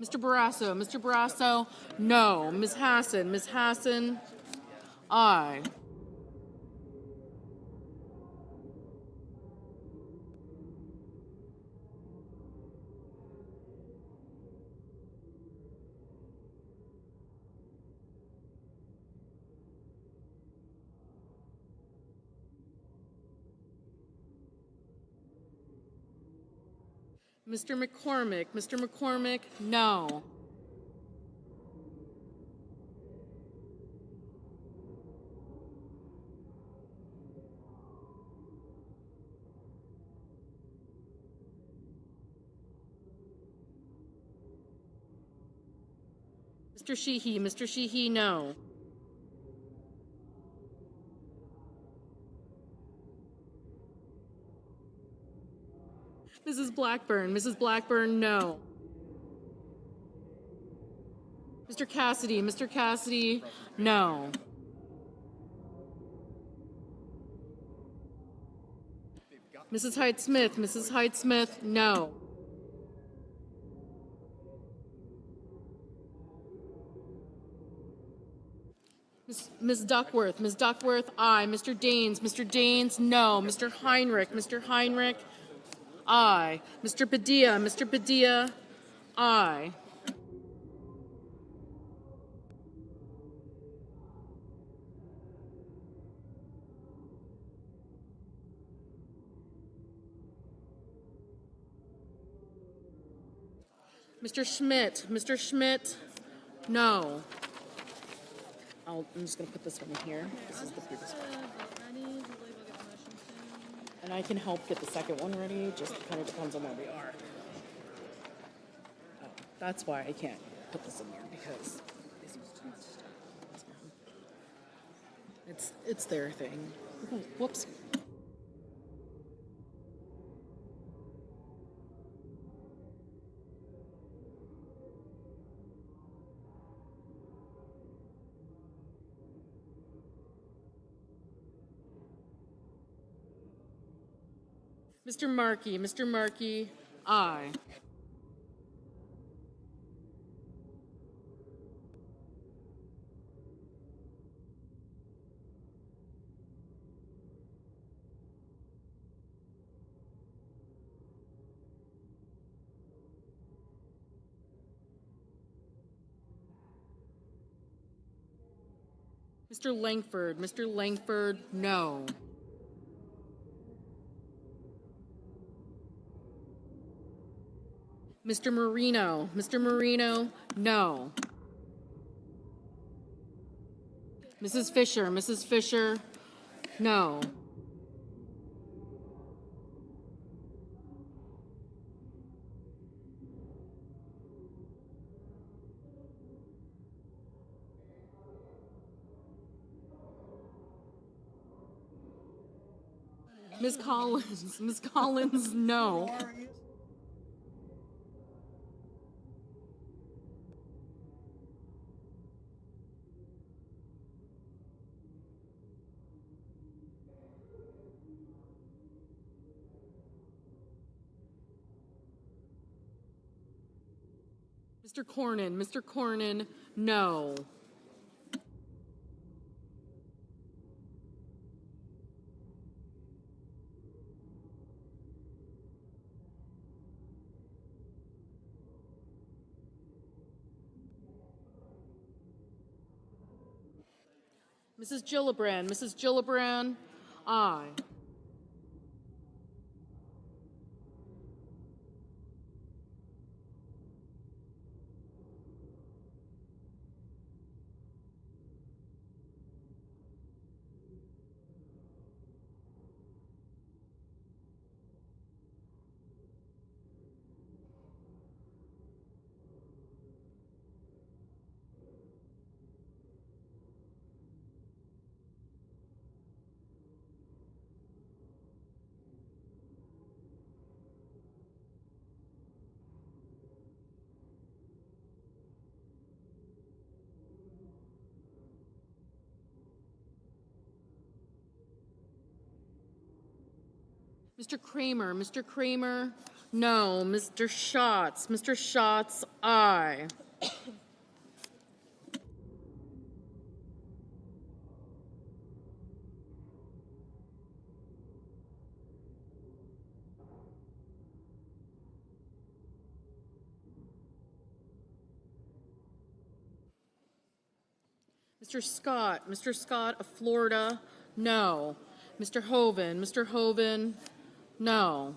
Mr. Barrasso, no. Ms. Hassan, aye. Mr. McCormick, no. Mr. Sheehy, no. Mrs. Blackburn, no. Mr. Cassidy, no. Mrs. Hyde Smith, no. Ms. Duckworth, aye. Mr. Daines, no. Mr. Heinrich, aye. Mr. Padilla, aye. Mr. Schmidt, no. I'm just going to put this one in here. This is the previous one. And I can help get the second one ready, just kind of depends on where we are. Oh, that's why I can't put this in there because it's their thing. Oh, whoops. Mr. Markey, aye. Mr. Langford, no. Mr. Marino, no. Mrs. Fisher, no. Ms. Collins, no. Mr. Cornyn, no. Mrs. Gillibrand, aye. Mr. Kramer, no. Mr. Schatz, aye. Mr. Scott of Florida, no. Mr. Hoven, no.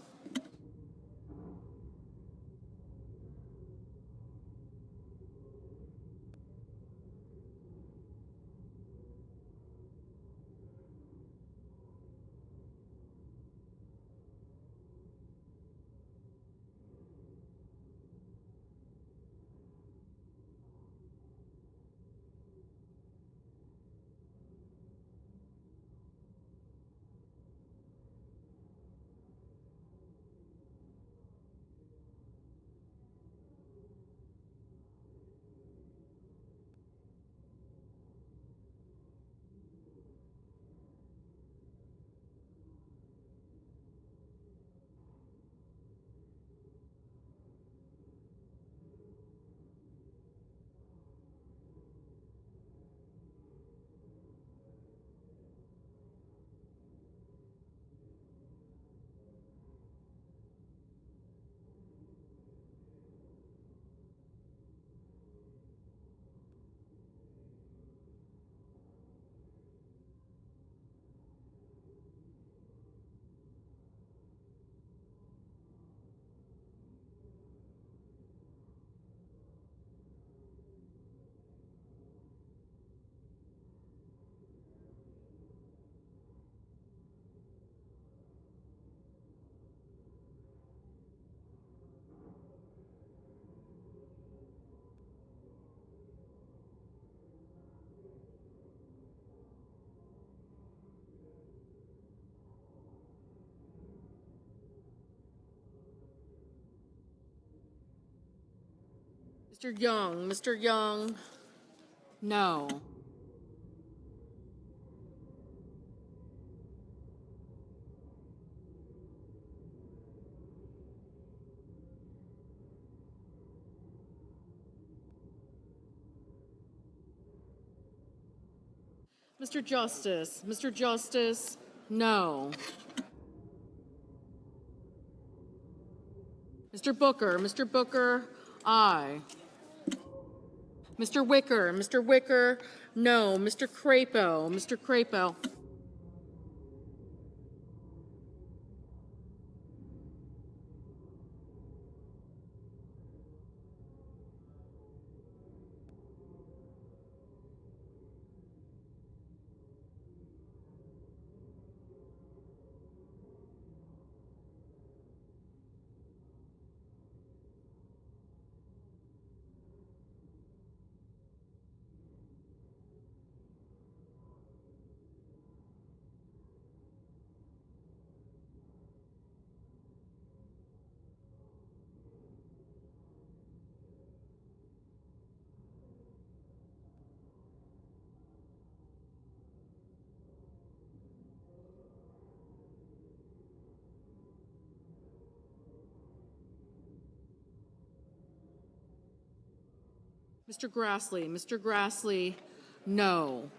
Mr. Young, no. Mr. Justice, no. Mr. Booker, aye. Mr. Wicker, no. Mr. Crapo, Mr. Grassley, no.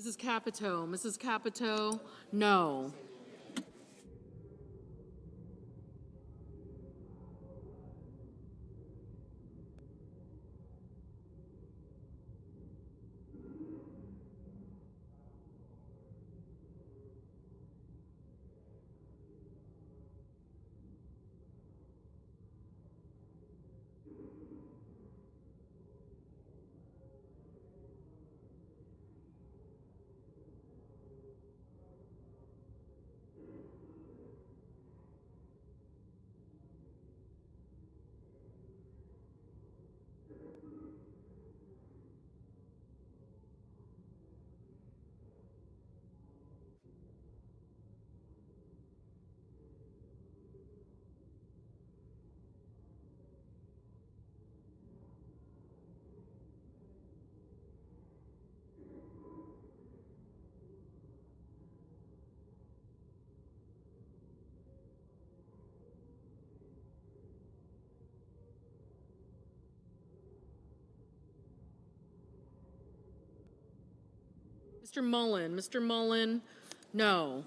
Mrs. Capito, no. Mr. Mullen? Mr. Mullen? No.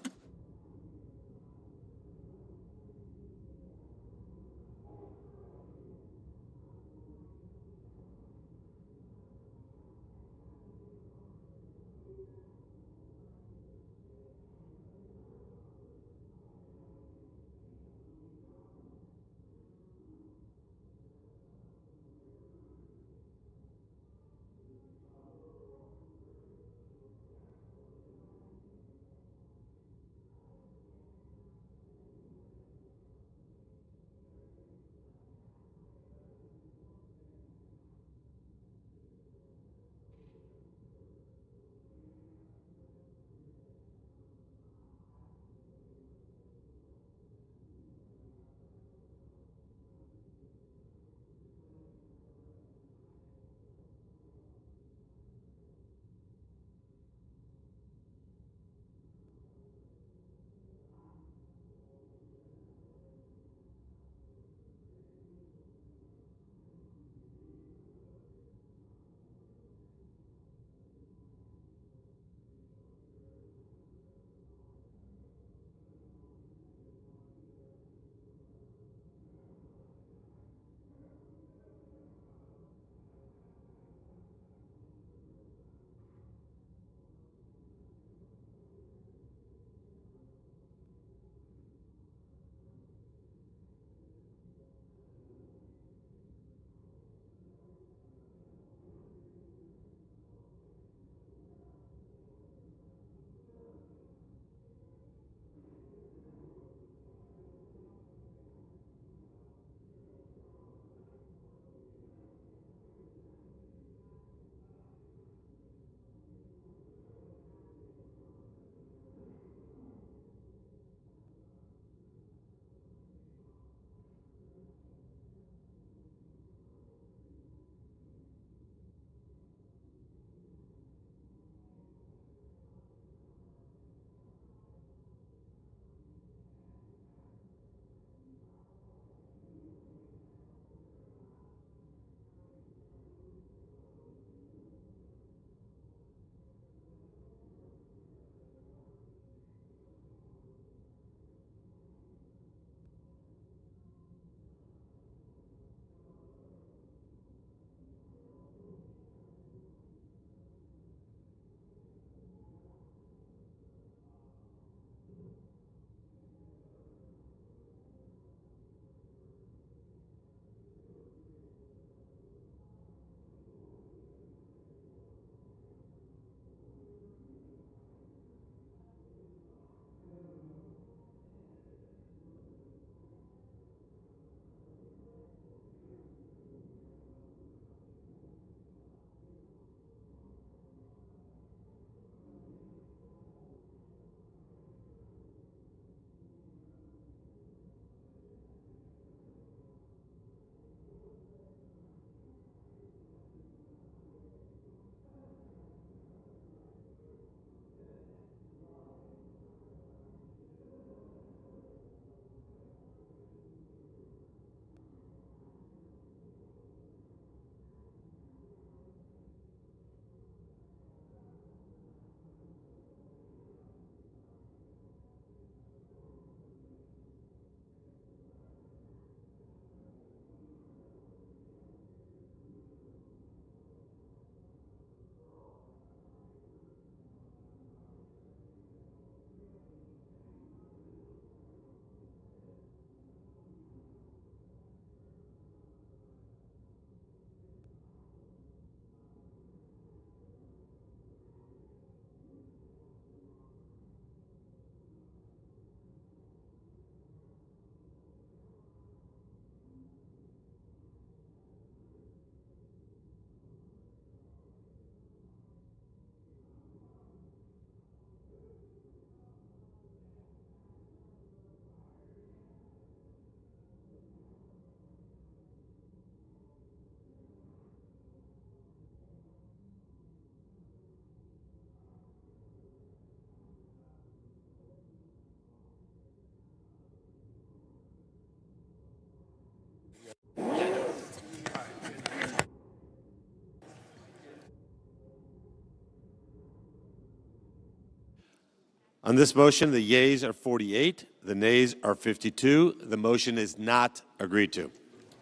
On this motion, the yeas are 48, the nays are 52. The motion is not agreed to.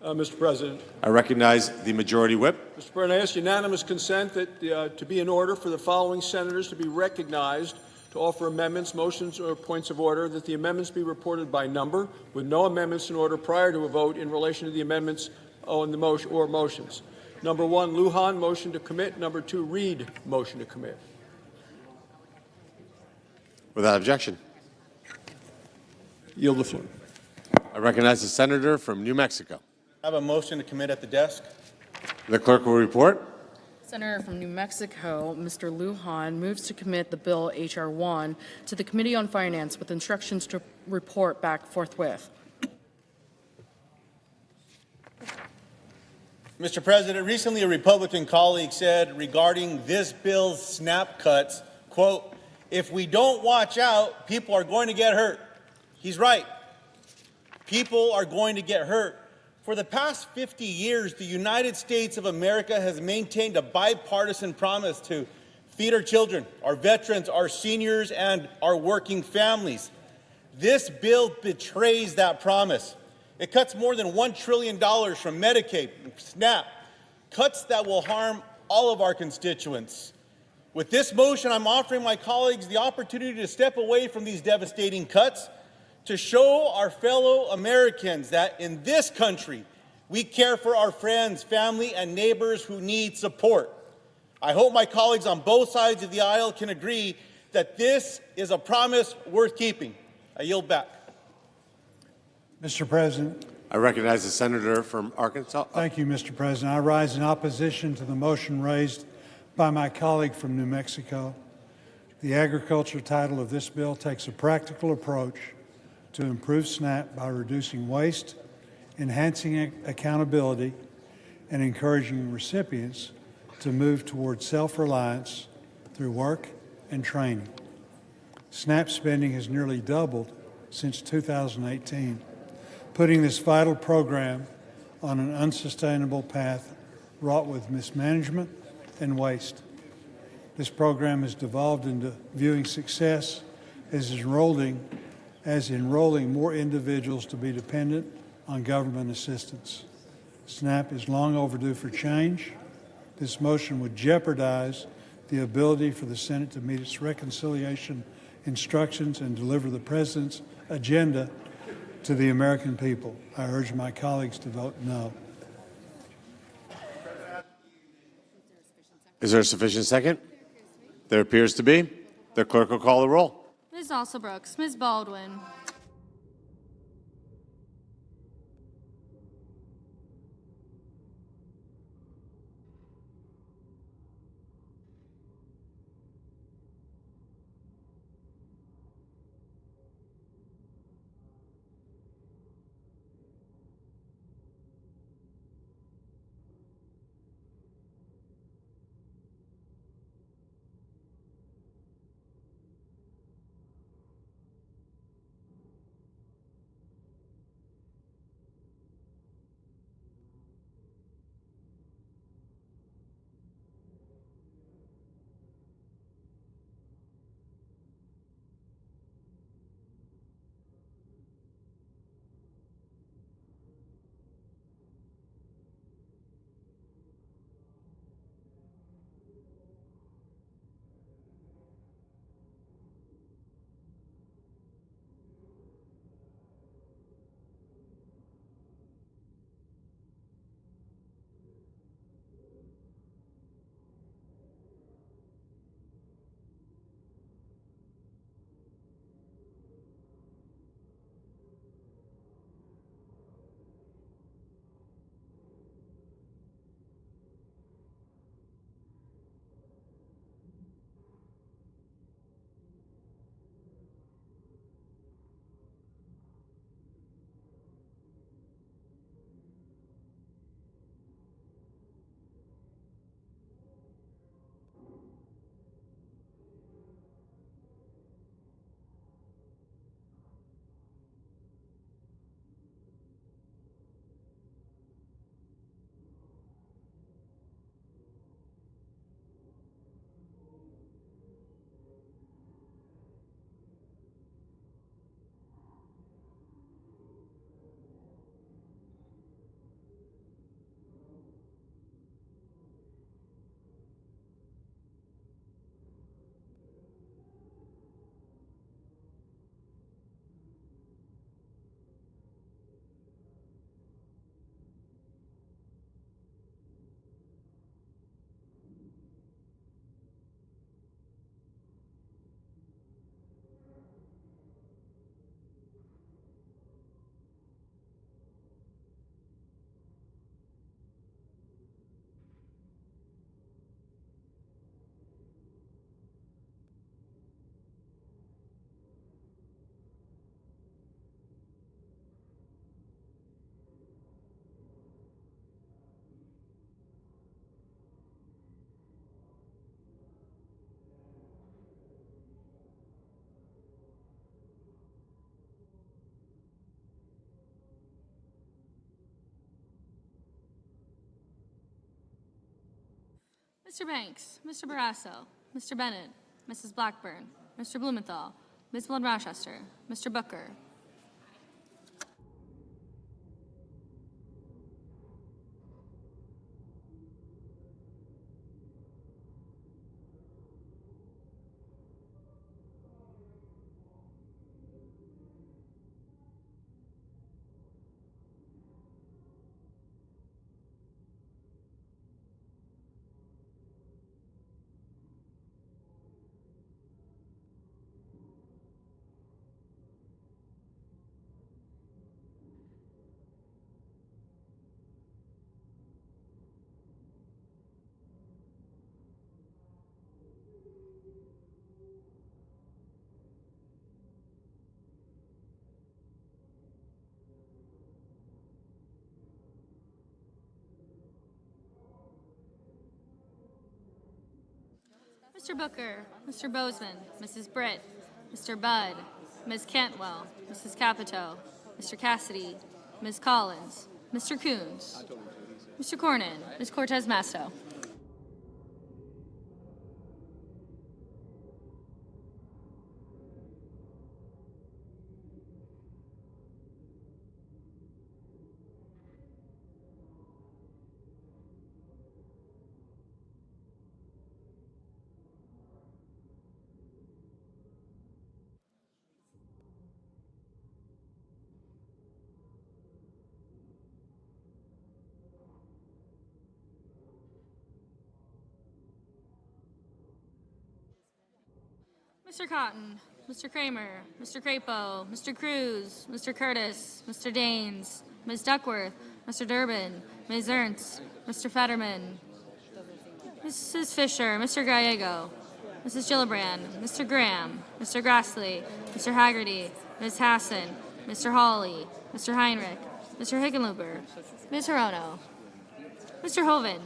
Mr. President. I recognize the majority whip. Mr. President, I ask unanimous consent that to be in order for the following senators to be recognized to offer amendments, motions, or points of order, that the amendments be reported by number, with no amendments in order prior to a vote in relation to the amendments on the motion or motions. Number 1, Lujan, motion to commit. Number 2, Reed, motion to commit. Without objection. Yield the floor. I recognize the senator from New Mexico. I have a motion to commit at the desk. The clerk will report. Senator from New Mexico, Mr. Lujan, moves to commit the bill H.R. 1 to the Committee on Finance with instructions to report back forthwith. Mr. President, recently a Republican colleague said regarding this bill's SNAP cuts, quote, "If we don't watch out, people are going to get hurt." He's right. People are going to get hurt. For the past 50 years, the United States of America has maintained a bipartisan promise to feed our children, our veterans, our seniors, and our working families. This bill betrays that promise. It cuts more than $1 trillion from Medicaid and SNAP, cuts that will harm all of our constituents. With this motion, I'm offering my colleagues the opportunity to step away from these devastating cuts, to show our fellow Americans that in this country, we care for our friends, family, and neighbors who need support. I hope my colleagues on both sides of the aisle can agree that this is a promise worth keeping. I yield back. Mr. President. I recognize the senator from Arkansas. Thank you, Mr. President. I rise in opposition to the motion raised by my colleague from New Mexico. The agriculture title of this bill takes a practical approach to improve SNAP by reducing waste, enhancing accountability, and encouraging recipients to move toward self-reliance through work and training. SNAP spending has nearly doubled since 2018, putting this vital program on an unsustainable path wrought with mismanagement and waste. This program has devolved into viewing success as enrolling more individuals to be dependent on government assistance. SNAP is long overdue for change. This motion would jeopardize the ability for the Senate to meet its reconciliation instructions and deliver the President's agenda to the American people. I urge my colleagues to vote no. Is there a sufficient second? There appears to be. The clerk will call the roll. Ms. Alsobrooks, Ms. Baldwin. Mr. Banks, Mr. Barrasso, Mr. Bennett, Mrs. Blackburn, Mr. Blumenthal, Ms. Blood Rochester, Mr. Booker. Mr. Booker, Mr. Bozeman, Mrs. Britt, Mr. Budd, Ms. Cantwell, Mrs. Capito, Mr. Cassidy, Ms. Collins, Mr. Coons, Mr. Cornyn, Ms. Cortez Masto. Mr. Cotton, Mr. Kramer, Mr. Crapo, Mr. Cruz, Mr. Curtis, Mr. Daines, Ms. Duckworth, Mr. Durbin, Ms. Ernst, Mr. Fetterman, Mrs. Fisher, Mr. Gallego, Mrs. Gillibrand, Mr. Graham, Mr. Grassley, Mr. Haggerty, Ms. Hassan, Mr. Hawley, Mr. Heinrich, Mr. Hickenlooper, Ms. Hirono, Mr. Hovind,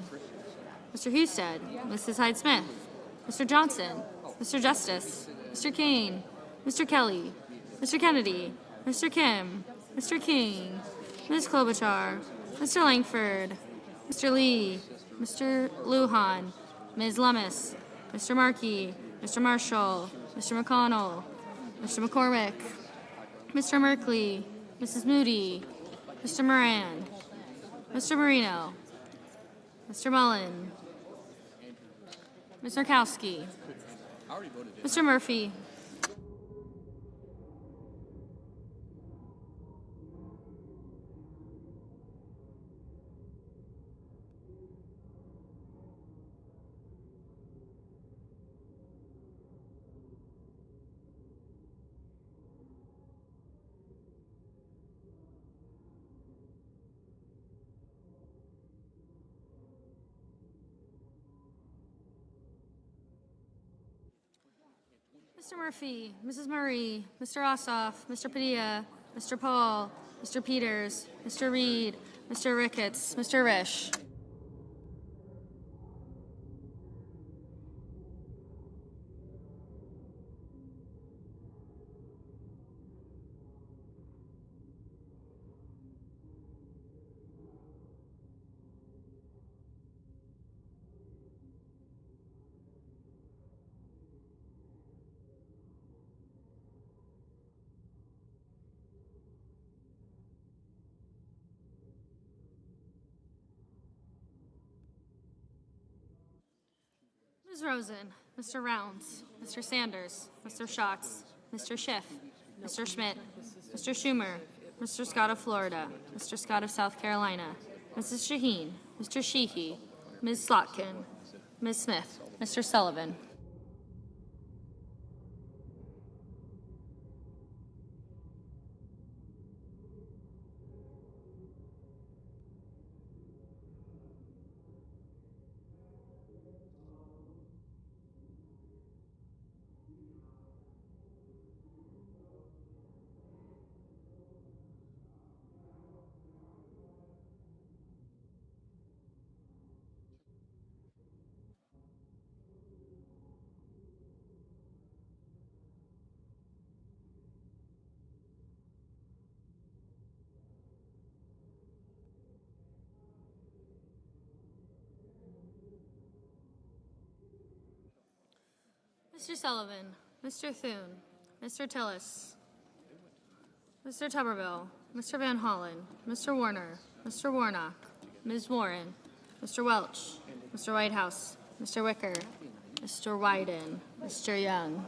Mr. Husted, Mrs. Hyde-Smith, Mr. Johnson, Mr. Justice, Mr. Kane, Mr. Kelly, Mr. Kennedy, Mr. Kim, Mr. King, Ms. Klobuchar, Mr. Langford, Mr. Lee, Mr. Lujan, Ms. Lummis, Mr. Markey, Mr. Marshall, Mr. McConnell, Mr. McCormick, Mr. Merkley, Mrs. Moody, Mr. Moran, Mr. Marino, Mr. Mullen, Ms. Murkowski, Mr. Murphy, Mr. Murphy, Mrs. Murray, Mr. Ossoff, Mr. Padilla, Mr. Paul, Mr. Peters, Mr. Reed, Mr. Ricketts, Mr. Risch. Ms. Rosen, Mr. Rounds, Mr. Sanders, Mr. Schatz, Mr. Schiff, Mr. Schmidt, Mr. Schumer, Mr. Scott of Florida, Mr. Scott of South Carolina, Mrs. Shaheen, Mr. Sheehy, Ms. Slotkin, Ms. Smith, Mr. Sullivan. Mr. Sullivan, Mr. Thune, Mr. Tillis, Mr. Tuberville, Mr. Van Hollen, Mr. Warner, Mr. Warnock, Ms. Warren, Mr. Welch, Mr. Whitehouse, Mr. Wicker, Mr. Wyden, Mr. Young.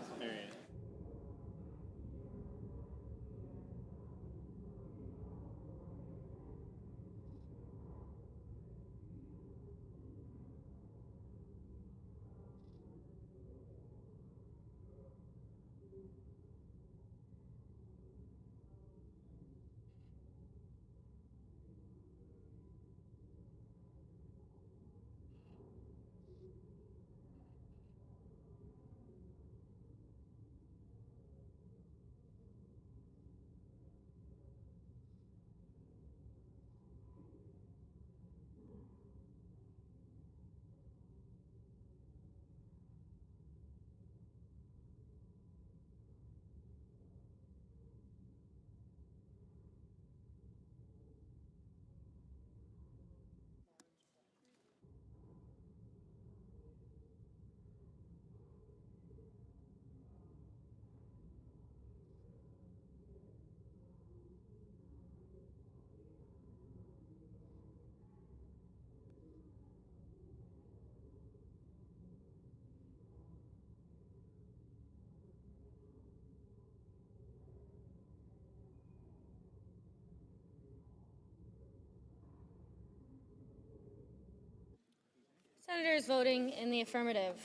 Senators voting in the affirmative: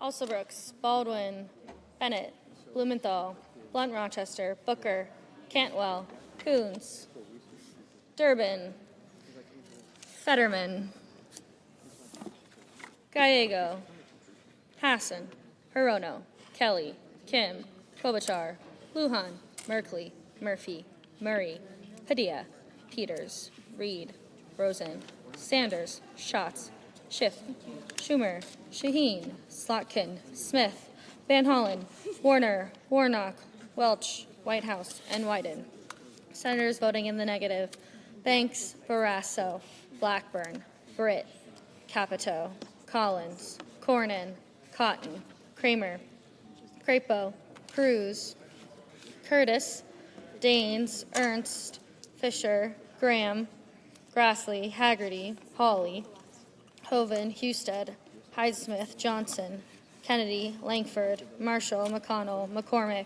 Alsobrooks, Baldwin, Bennett, Blumenthal, Blunt Rochester, Booker, Cantwell, Coons, Durbin, Fetterman, Gallego, Hassan, Hirono, Kelly, Kim, Klobuchar, Lujan, Merkley, Murphy, Murray, Padilla, Peters, Reed, Rosen, Sanders, Schatz, Schiff, Schumer, Shaheen, Slotkin, Smith, Van Hollen, Warner, Warnock, Welch, Whitehouse, and Wyden. Senators voting in the negative: Banks, Barrasso, Blackburn, Britt, Capito, Collins, Cornyn, Cotton, Kramer, Crapo, Cruz, Curtis, Daines, Ernst, Fisher, Graham, Grassley, Haggerty, Hawley, Hoven, Husted, Hyde-Smith, Johnson, Kennedy, Langford, Marshall, McConnell, McCormick,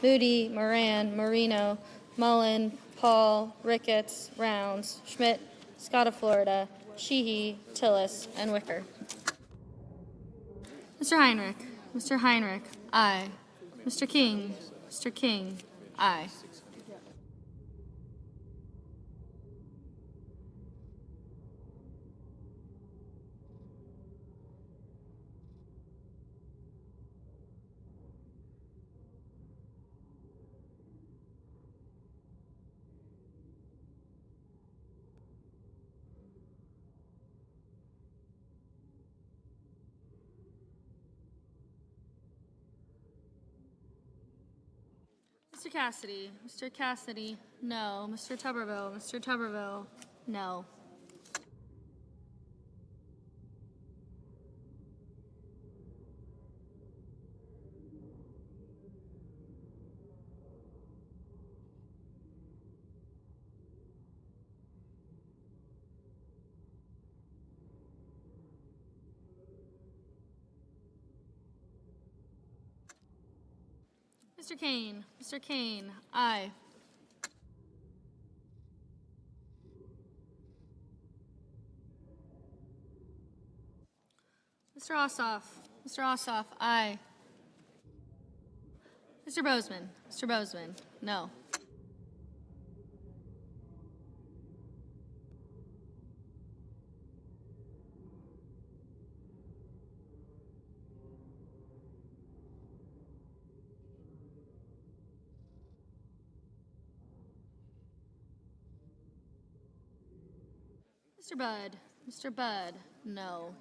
Moody, Moran, Marino, Mullen, Paul, Ricketts, Rounds, Schmidt, Scott of Florida, Sheehy, Tillis, and Wicker. Mr. Heinrich, aye. Mr. King, aye. Mr. Cassidy, no. Mr. Tuberville, no. Mr. Kane, aye. Mr. Ossoff, aye. Mr. Bozeman, no. Mr. Budd, no.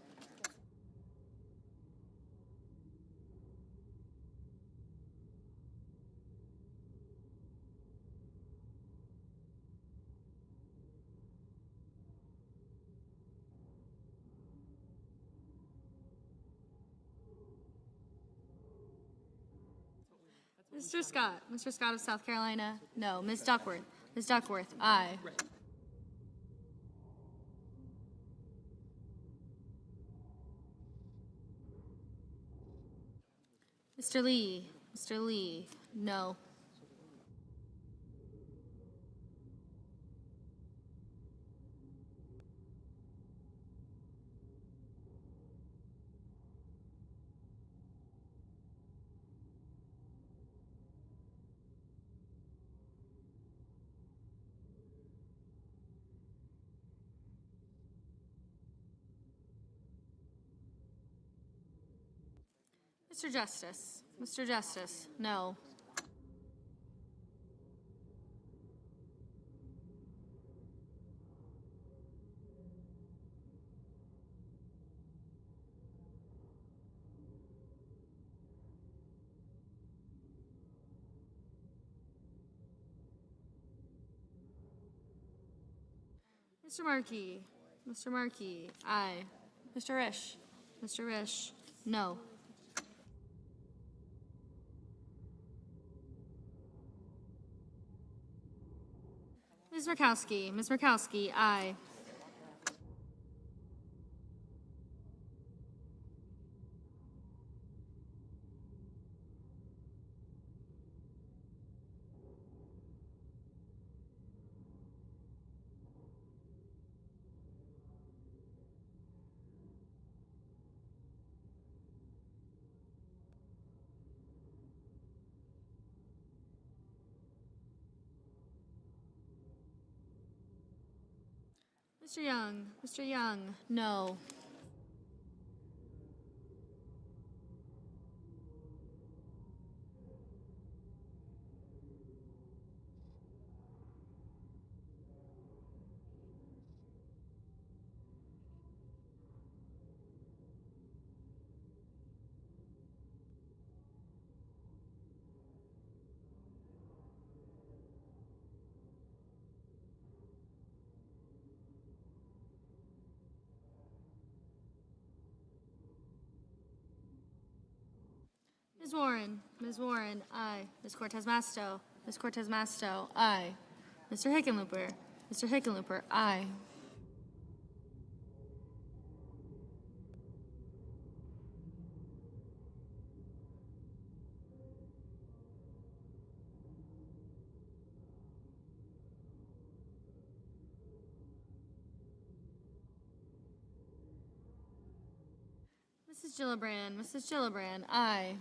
Mr. Scott. Mr. Scott of South Carolina, no. Ms. Duckworth. Ms. Duckworth, aye. Mr. Lee. Mr. Lee, no. Mr. Justice. Mr. Justice, no. Mr. Markey. Mr. Markey, aye. Mr. Risch. Mr. Risch, no. Ms. Murkowski. Ms. Murkowski, aye. Mr. Young. Mr. Young, no. Ms. Warren. Ms. Warren, aye. Ms. Cortez Masto. Ms. Cortez Masto, aye. Mr. Hickenlooper. Mr. Hickenlooper, aye. Mrs. Gillibrand. Mrs. Gillibrand, aye.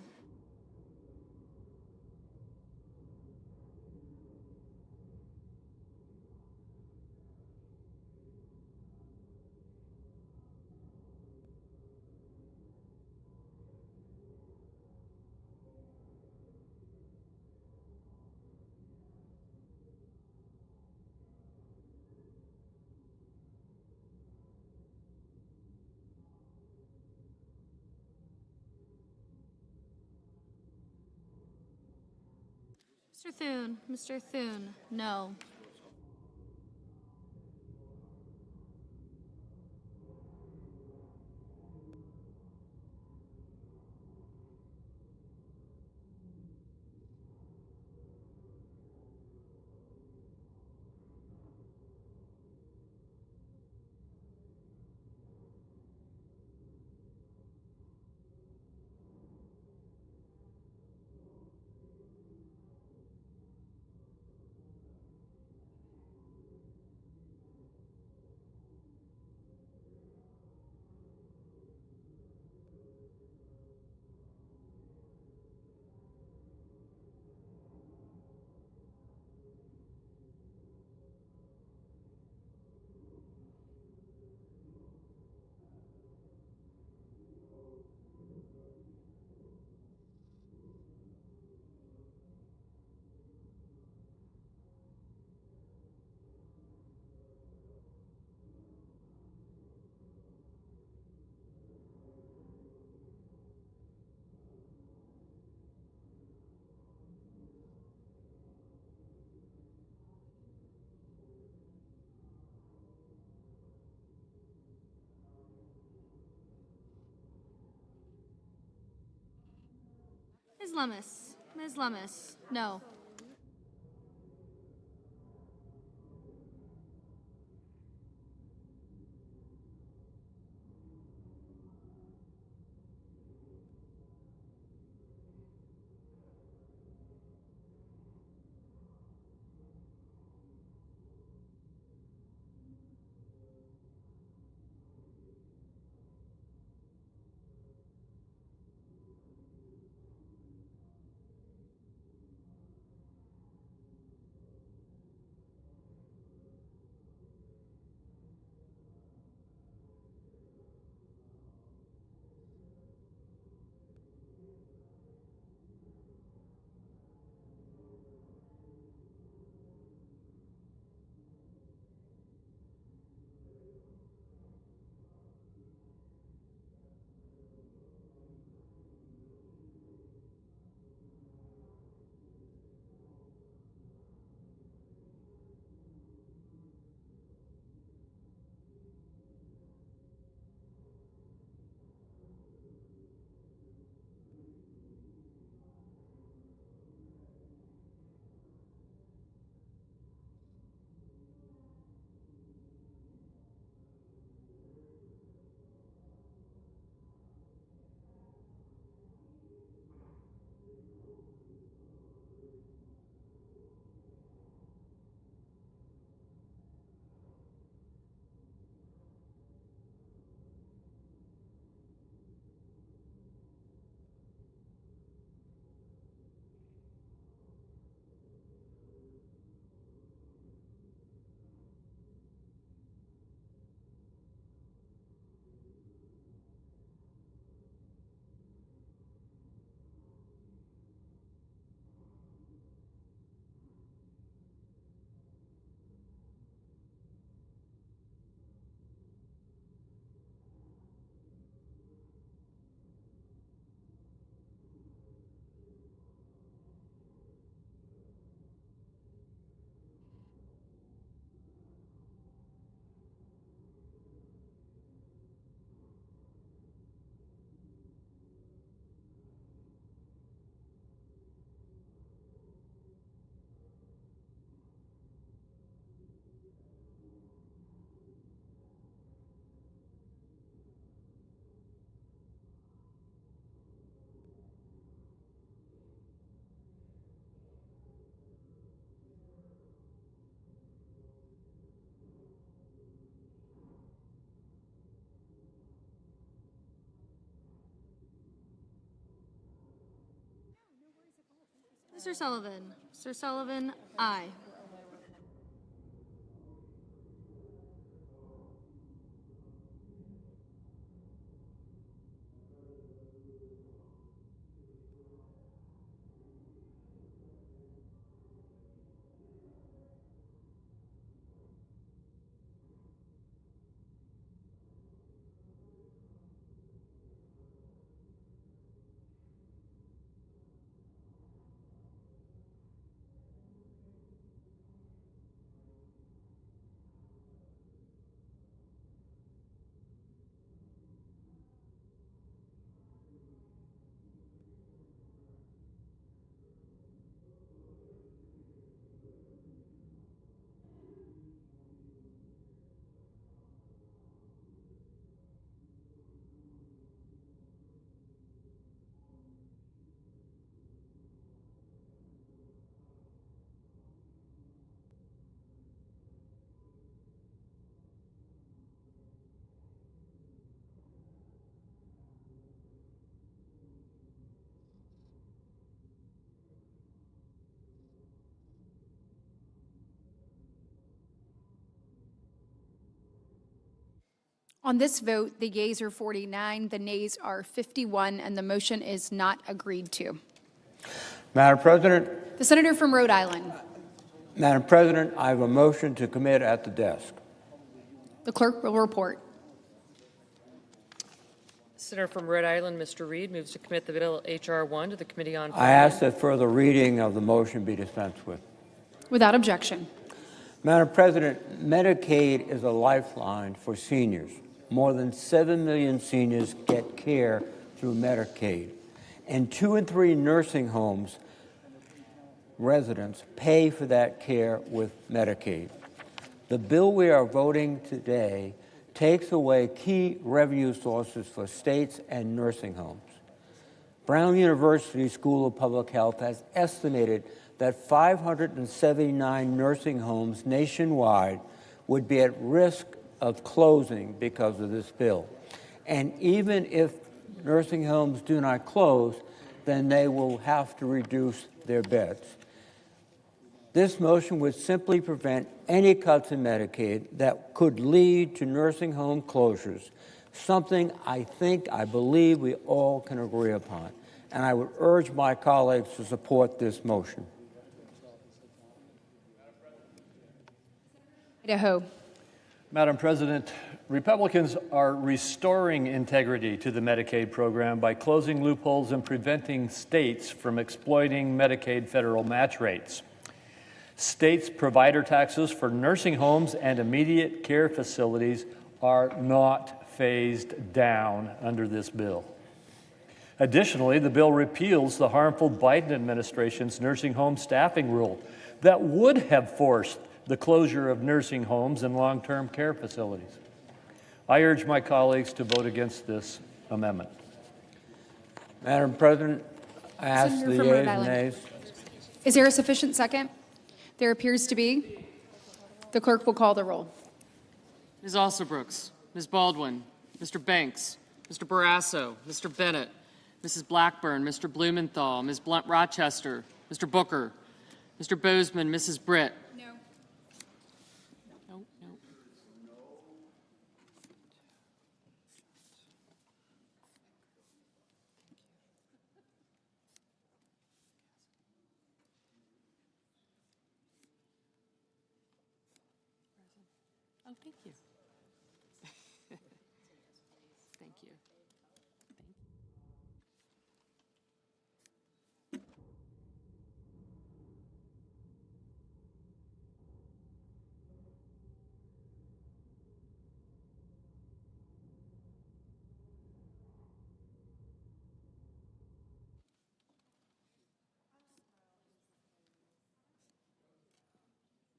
Mr. Thune. Mr. Thune, no. Ms. Lummis. Ms. Lummis? No. Mr. Sullivan? Mr. Sullivan, aye. On this vote, the yeas are 49, the nays are 51, and the motion is not agreed to. Madam President. The senator from Rhode Island. Madam President, I have a motion to commit at the desk. The clerk will report. Senator from Rhode Island, Mr. Reed, moves to commit the bill H.R. 1 to the Committee on I Finance. ask that further reading of the motion be dispensed with. Without objection. Madam President, Medicaid is a lifeline for seniors. More than 7 million seniors get care through Medicaid, and 2 in 3 nursing homes residents pay for that care with Medicaid. The bill we are voting today takes away key revenue sources for states and nursing homes. Brown University School of Public Health has estimated that 579 nursing homes nationwide would be at risk of closing because of this bill. And even if nursing homes do not close, then they will have to reduce their beds. This motion would simply prevent any cuts in Medicaid that could lead to nursing home closures, something I believe we all can agree upon. And I would urge my colleagues to support this motion. Idaho. Madam President, Republicans are restoring integrity to the Medicaid program by closing loopholes and preventing states from exploiting Medicaid federal match rates. States' provider taxes for nursing homes and immediate care facilities are not phased down under this bill. Additionally, the bill repeals the harmful Biden administration's nursing home staffing rule that would have forced the closure of nursing homes and long-term care facilities. I urge my colleagues to vote against this amendment. Madam President, I ask Senator the from yeas Rhode and Island. nays. Is there a sufficient second? There appears to be. The clerk will call the roll. Ms. Alsobrooks, Ms. Baldwin, Mr. Banks, Mr. Barrasso, Mr. Bennett, Mrs. Blackburn, Mr. Blumenthal, Ms. Blunt Rochester, Mr. Booker, Mr. Bozeman, Mrs. Britt. No. No, no. Oh, thank you. Thank you.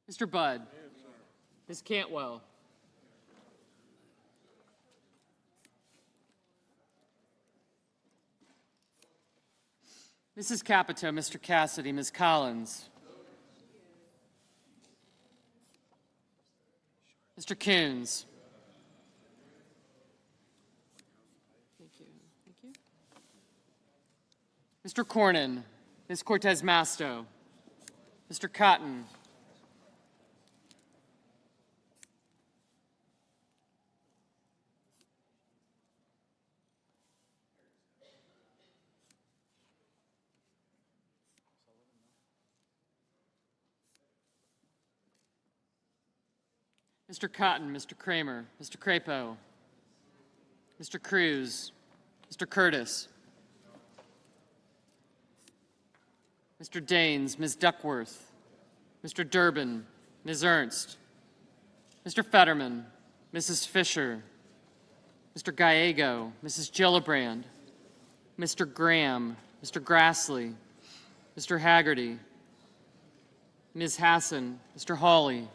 Mr. Budd. Ms. Cantwell. Mrs. Capito, Mr. Cassidy, Ms. Collins. Mr. Coons. Thank you. Thank you. Mr. Cornyn, Ms. Cortez Masto, Mr. Cotton. Mr. Cotton, Mr. Kramer, Mr. Crapo, Mr. Cruz, Mr. Curtis, Mr. Daines, Ms. Duckworth, Mr. Durbin, Ms. Ernst, Mr. Fetterman, Mrs. Fisher, Mr. Gallego, Mrs. Gillibrand, Mr. Graham, Mr. Grassley, Mr. Haggerty, Ms. Hassan, Mr. Hawley,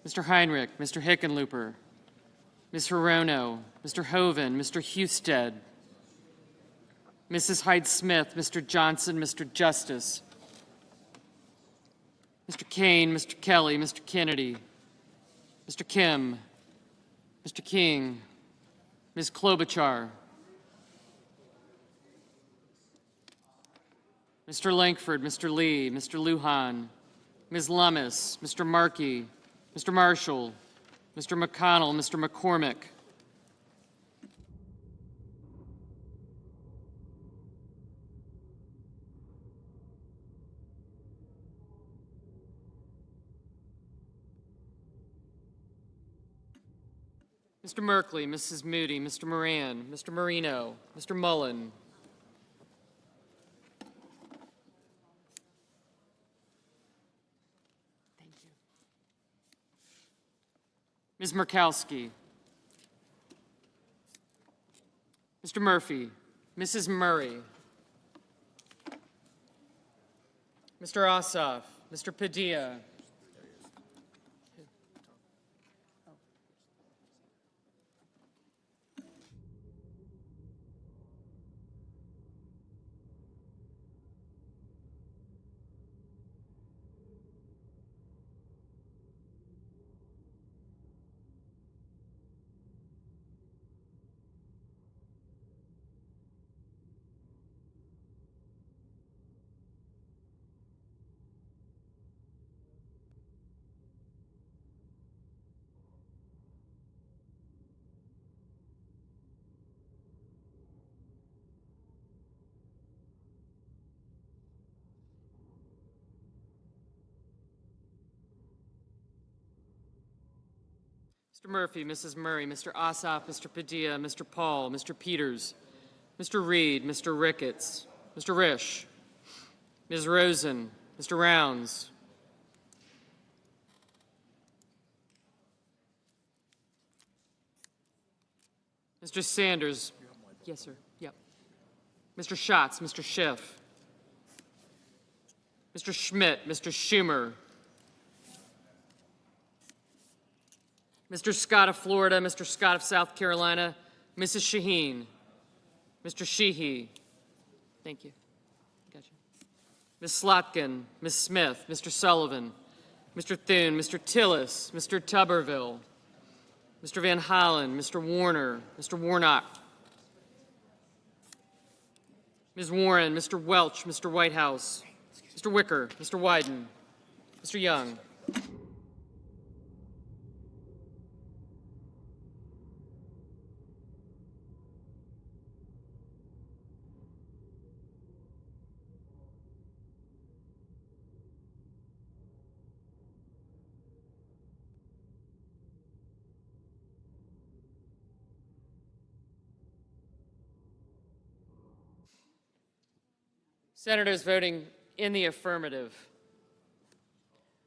Mr. Heinrich, Mr. Hickenlooper, Ms. Hirono, Mr. Hoven, Mr. Husted, Mrs. Hyde-Smith, Mr. Johnson, Mr. Justice, Mr. Kane, Mr. Kelly, Mr. Kennedy, Mr. Kim, Mr. King, Ms. Klobuchar, Mr. Lankford, Mr. Lee, Mr. Lujan, Ms. Lummis, Mr. Markey, Mr. Marshall, Mr. McConnell, Mr. McCormick, Mr. Merkley, Mrs. Moody, Mr. Moran, Mr. Marino, Mr. Mullen, Ms. Murkowski, Mr. Murphy, Mrs. Murray, Mr. Ossoff, Mr. Padilla, Mr. Murphy, Mrs. Murray, Mr. Ossoff, Mr. Padilla, Mr. Paul, Mr. Peters, Mr. Reed, Mr. Ricketts, Mr. Risch, Ms. Rosen, Mr. Rounds, Mr. Sanders. Yes, sir. Yep. Mr. Schatz, Mr. Schiff, Mr. Schmidt, Mr. Schumer, Mr. Scott of Florida, Mr. Scott of South Carolina, Mrs. Shaheen, Mr. Sheehy. Thank you. Gotcha. Ms. Slotkin, Ms. Smith, Mr. Sullivan, Mr. Thune, Mr. Tillis, Mr. Tuberville, Mr. Van Hollen, Mr. Warner, Mr. Warnock, Ms. Warren, Mr. Welch, Mr. Whitehouse, Mr. Wicker, Mr. Wyden, Mr. Young. Senators voting in the affirmative: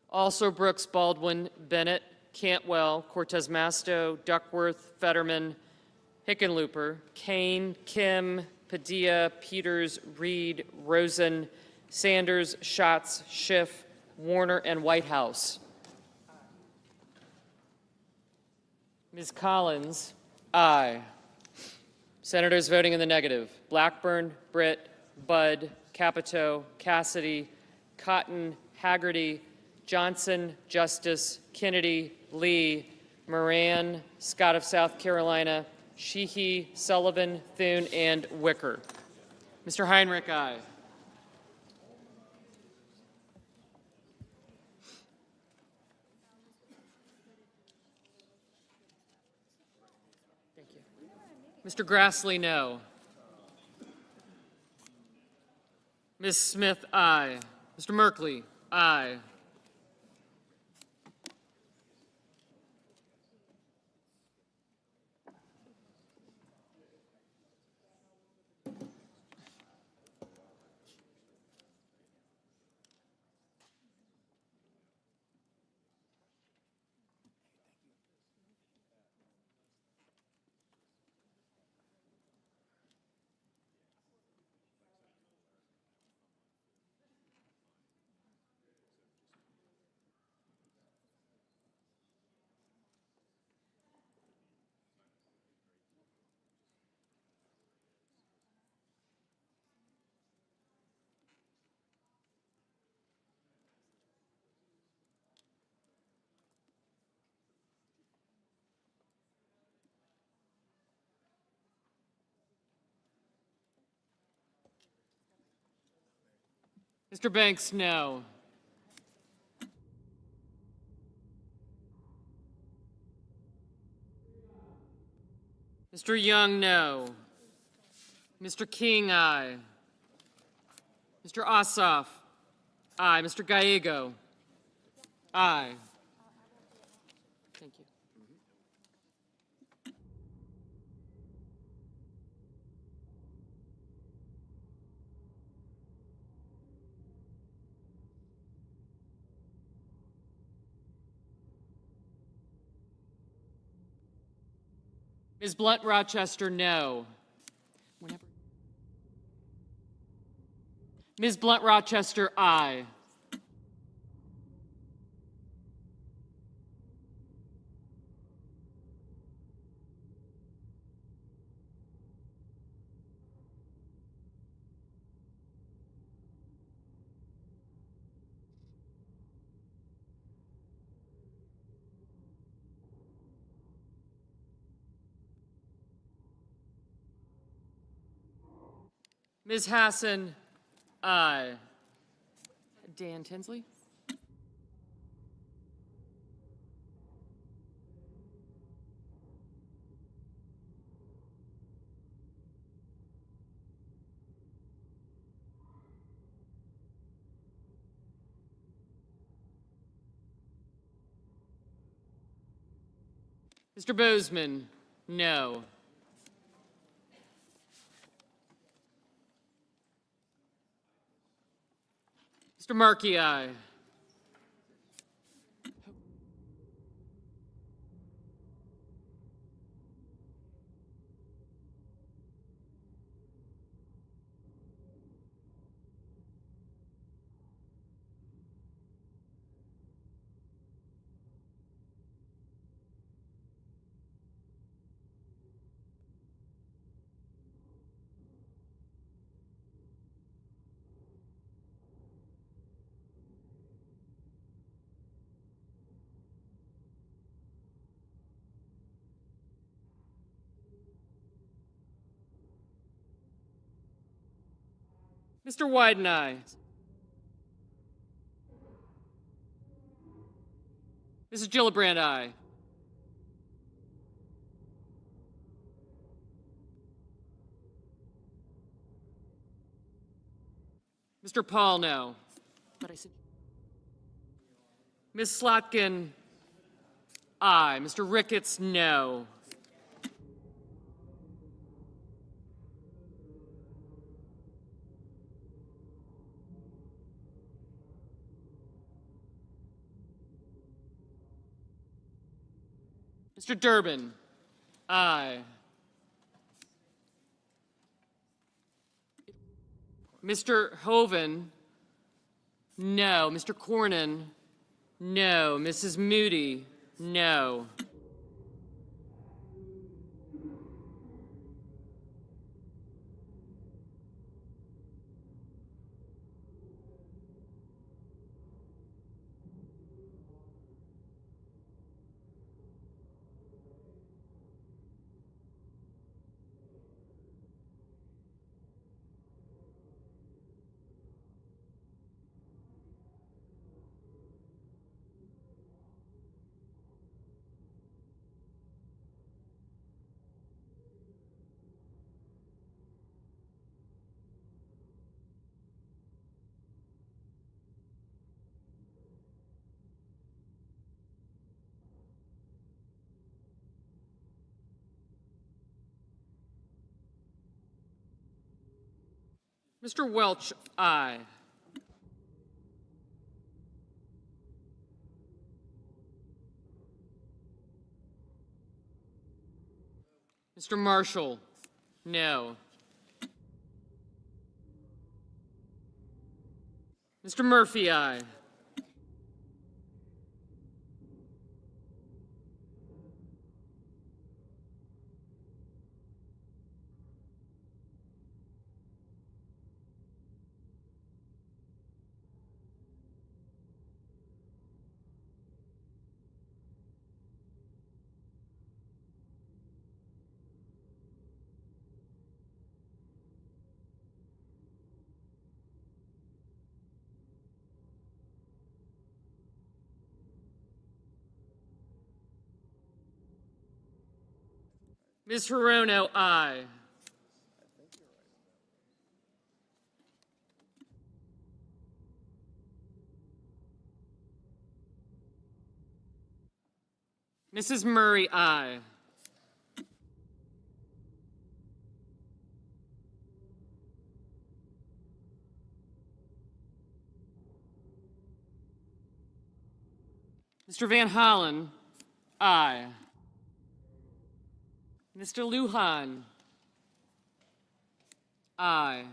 also Brooks, Baldwin, Bennett, Cantwell, Cortez Masto, Duckworth, Fetterman, Hickenlooper, Kane, Kim, Padilla, Peters, Reed, Rosen, Sanders, Schatz, Schiff, Warner, and Whitehouse. Ms. Collins, aye. Senators voting in the negative: Blackburn, Britt, Budd, Capito, Cassidy, Cotton, Haggerty, Johnson, Justice, Kennedy, Lee, Moran, Scott of South Carolina, Sheehy, Sullivan, Thune, and Wicker. Mr. Heinrich, aye. Thank you. Mr. Grassley, no. Ms. Smith, aye. Mr. Merkley, aye. Mr. Banks, no. Mr. Young, no. Mr. King, aye. Mr. Ossoff, aye. Mr. Gallego, aye. Thank you. Ms. Blunt Rochester, no. Whenever. Ms. Blunt Rochester, aye. Ms. Hassan, aye. Dan Tinsley? Mr. Bozeman, no. Mr. Markey, aye. Mr. Wyden, aye. Mrs. Gillibrand, aye. Mr. Paul, no. But I said. Ms. Slotkin, aye. Mr. Ricketts, no. Mr. Durbin, aye. Mr. Hoven, no. Mr. Cornyn, no. Mrs. Moody, no. Mr. Welch, aye. Mr. Marshall, no. Mr. Murphy, aye. Ms. Hirono, aye. Mrs. Murray, aye. Mr. Van Hollen, aye. Mr. Lujan, aye.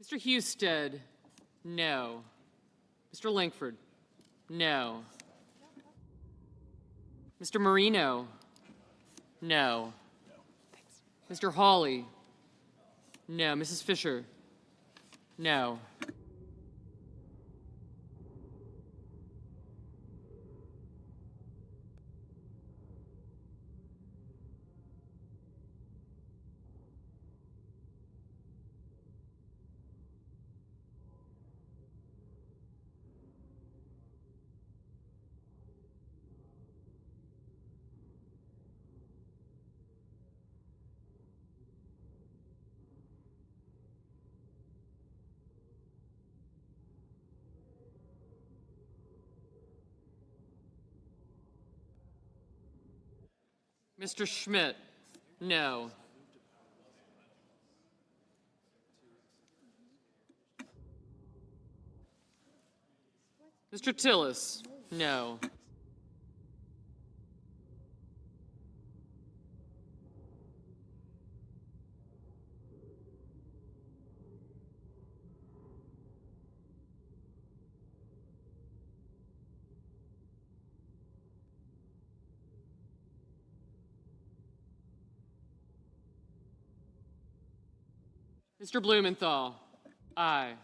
Mr. Husted, no. Mr. Langford, no. Mr. Marino, no. Mr. Hawley, no. Mrs. Fisher, no. Mr. Schmidt, no. Mr. Tillis, no. Mr. Blumenthal, aye.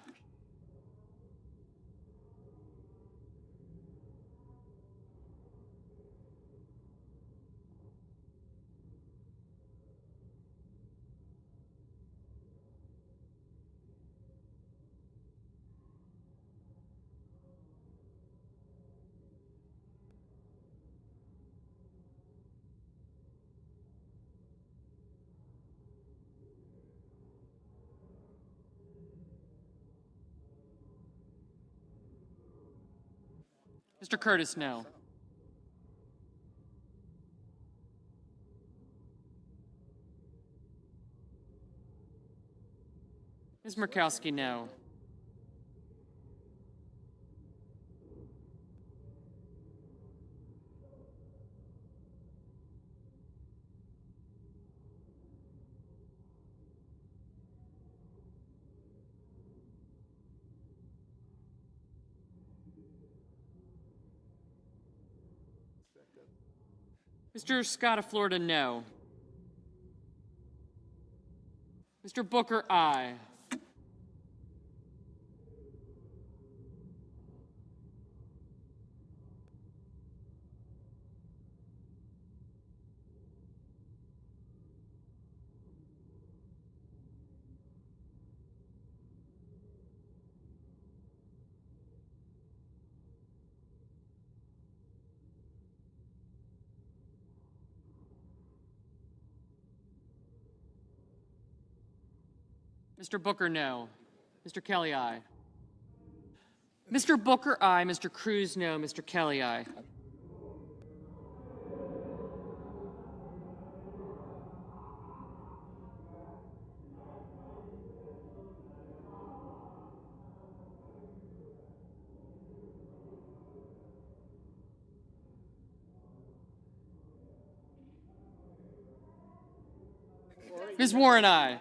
Mr. Curtis, no. Ms. Murkowski, no. Mr. Scott of Florida, no. Mr. Booker, aye. Mr. Booker, no. Mr. Kelly, aye. Mr. Booker, aye. Mr. Cruz, no. Mr. Kelly, aye. Ms. Warren, aye.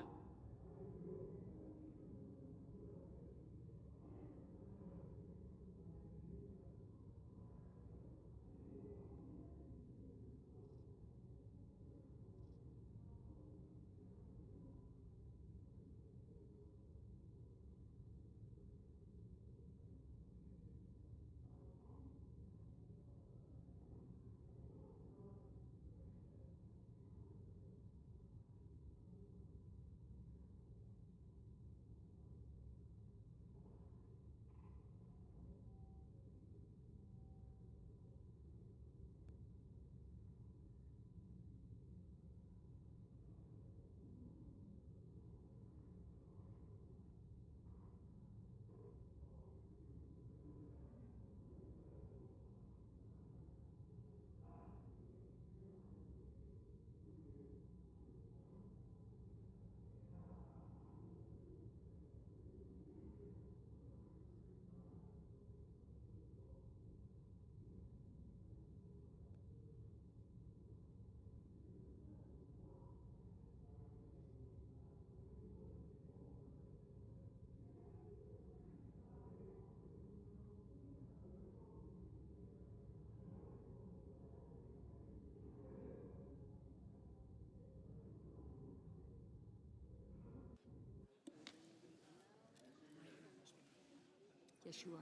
Yes, you are.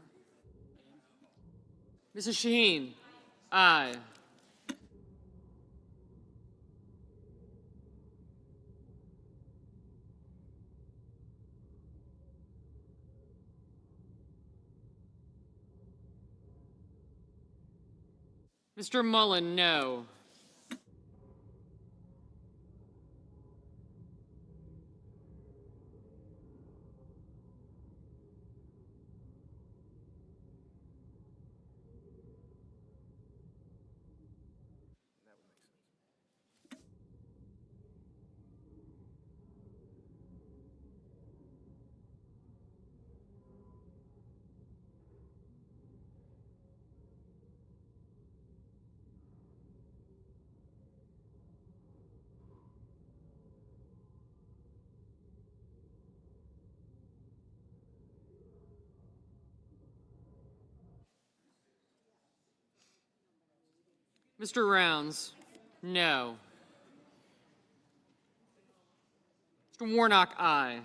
Mrs. Shaheen? Aye. Mr. Mullen, no. Mr. Rounds, no. Mr. Warnock, aye.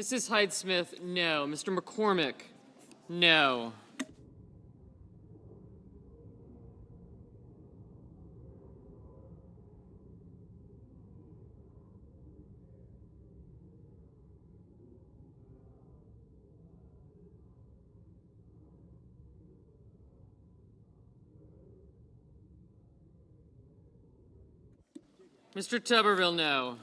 Mrs. Hyde-Smith, no. Mr. McCormick, no. Mr. Tuberville, no.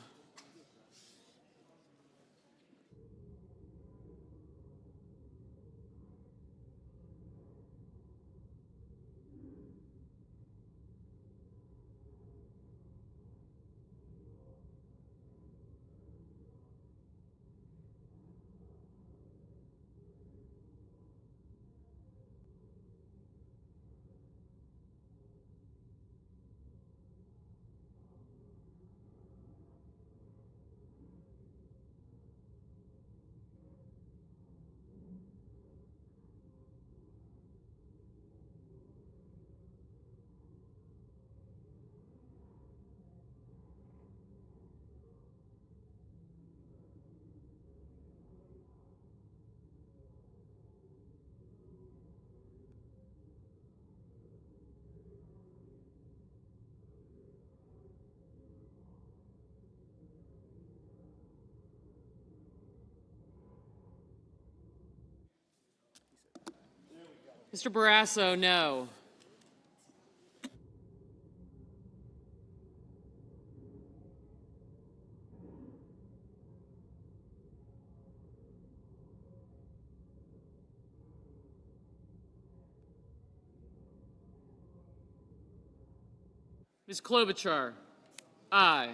Mr. Barrasso, no. Ms. Klobuchar, aye.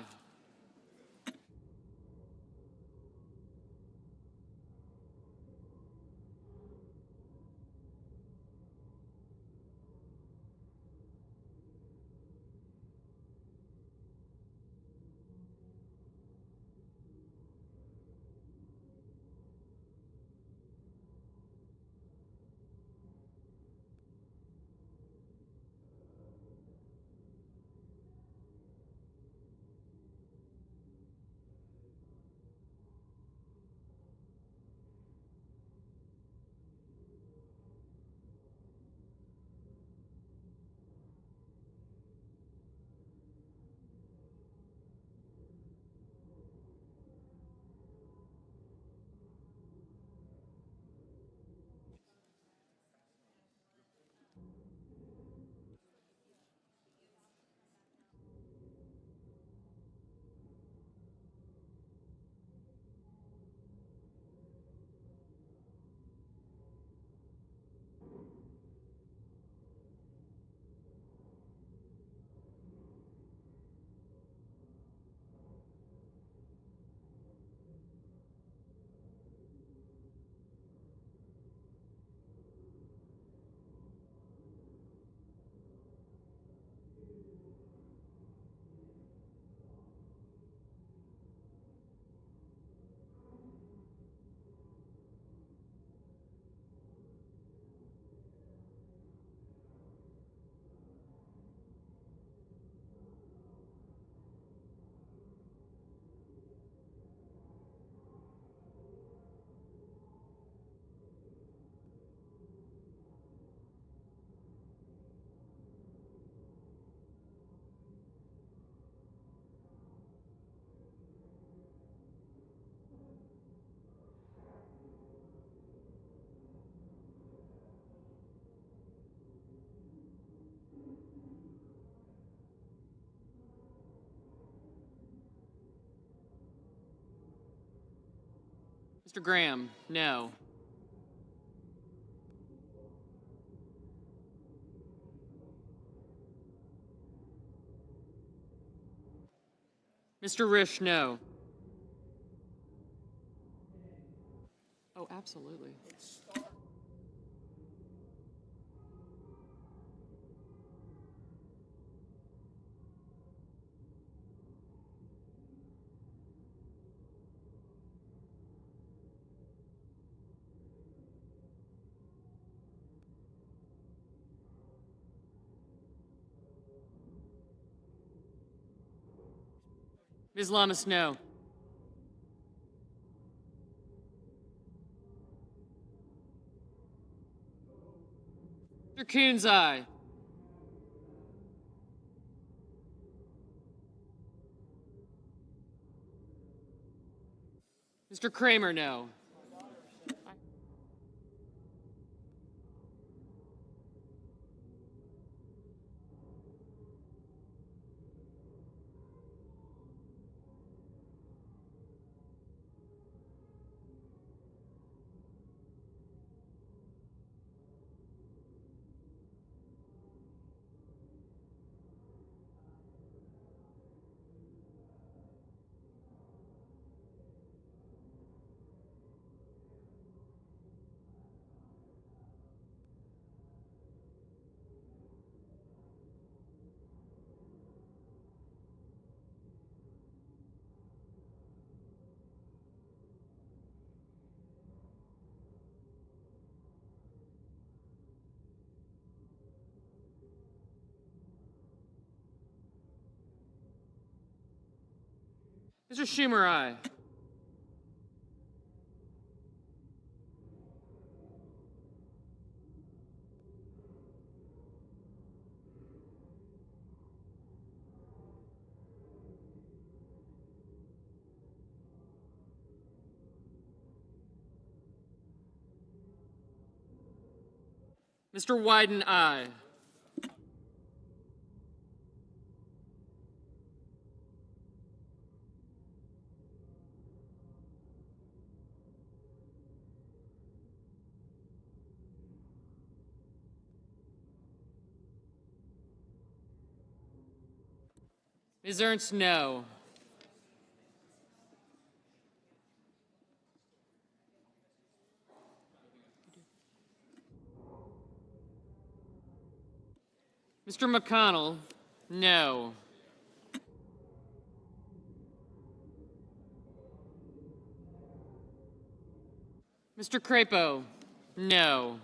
Mr. Graham, no. Mr. Risch, no. Oh, absolutely. Ms. Lamas, no. Mr. Coons, aye. Mr. Kramer, no. Mr. Schumer, aye. Mr. Wyden, aye. Ms. Ernst, no. Mr. McConnell, no. Mr. Crapo, no.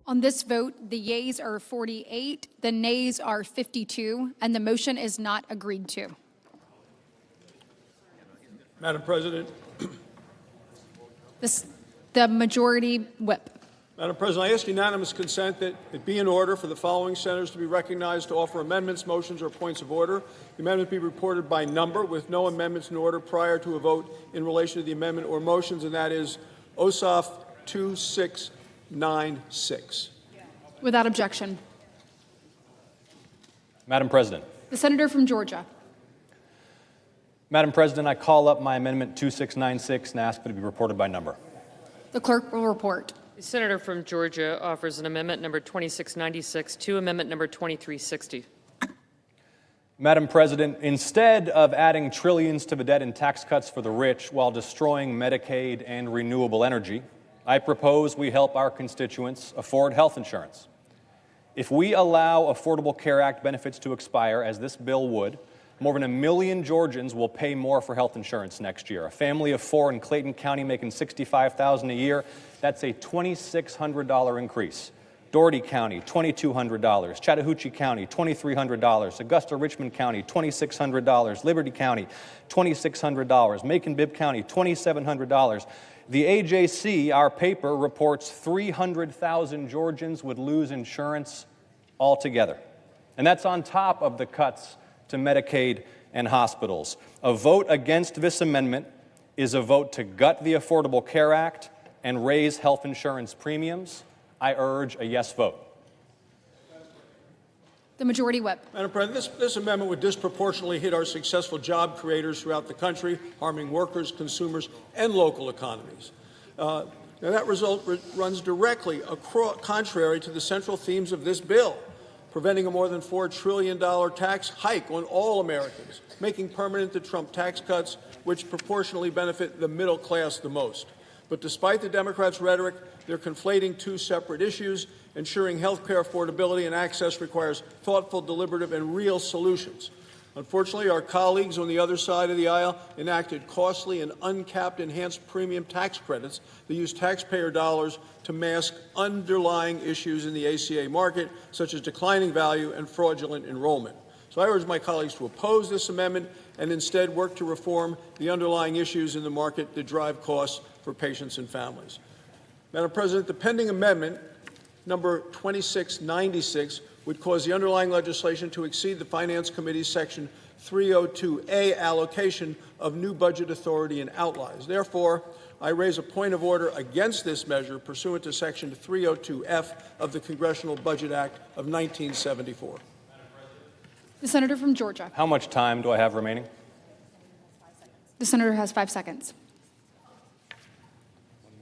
On this vote, the yeas are 48, the nays are 52, and the motion is not agreed to. Madam President. The majority whip. Madam President, I ask unanimous consent that it be in order for the following senators to be recognized to offer amendments, motions, or points of order. The amendment be reported by number with no amendments in order prior to a vote in relation to the amendment or motions, and that is OSOF 2696. Without objection. Madam President. The senator from Georgia. Madam President, I call up my amendment 2696 and ask that it be reported by number. The clerk will report. The senator from Georgia offers an amendment number 2696 to amendment number 2360. Madam President, instead of adding trillions to the debt and tax cuts for the rich while destroying Medicaid and renewable energy, I propose we help our constituents afford health insurance. If we allow Affordable Care Act benefits to expire, as this bill would, more than 1 million Georgians will pay more for health insurance next year. A family of 4 in Clayton County making $65,000 a year, that's a $2,600 increase. Dougherty County, $2,200. Chattahoochee County, $2,300. Augusta-Richmond County, $2,600. Liberty County, $2,600. Macon-Bibb County, $2,700. The AJC, our paper, reports 300,000 Georgians would lose insurance altogether. And that's on top of the cuts to Medicaid and hospitals. A vote against this amendment is a vote to gut the Affordable Care Act and raise health insurance premiums. I urge a yes vote. The majority whip. Madam President, this amendment would disproportionately hit our successful job creators throughout the country, harming workers, consumers, and local economies. Now that result runs directly contrary to the central themes of this bill, preventing a more than $4 trillion tax hike on all Americans, making permanent the Trump tax cuts, which proportionally benefit the middle class the most. But despite the Democrats' rhetoric, they're conflating two separate issues. Ensuring health care affordability and access requires thoughtful, deliberative, and real solutions. Unfortunately, our colleagues on the other side of the aisle enacted costly and uncapped enhanced premium tax credits that use taxpayer dollars to mask underlying issues in the ACA market, such as declining value and fraudulent enrollment. So I urge my colleagues to oppose this amendment and instead work to reform the underlying issues in the market that drive costs for patients and families. Madam President, the pending amendment, number 2696, would cause the underlying legislation to exceed the Finance Committee's Section 302A allocation of new budget authority and outlays. Therefore, I raise a point of order against this measure pursuant to Section 302F of the Congressional Budget Act of 1974. The senator from Georgia. How much time do I have remaining? The senator has 5 seconds.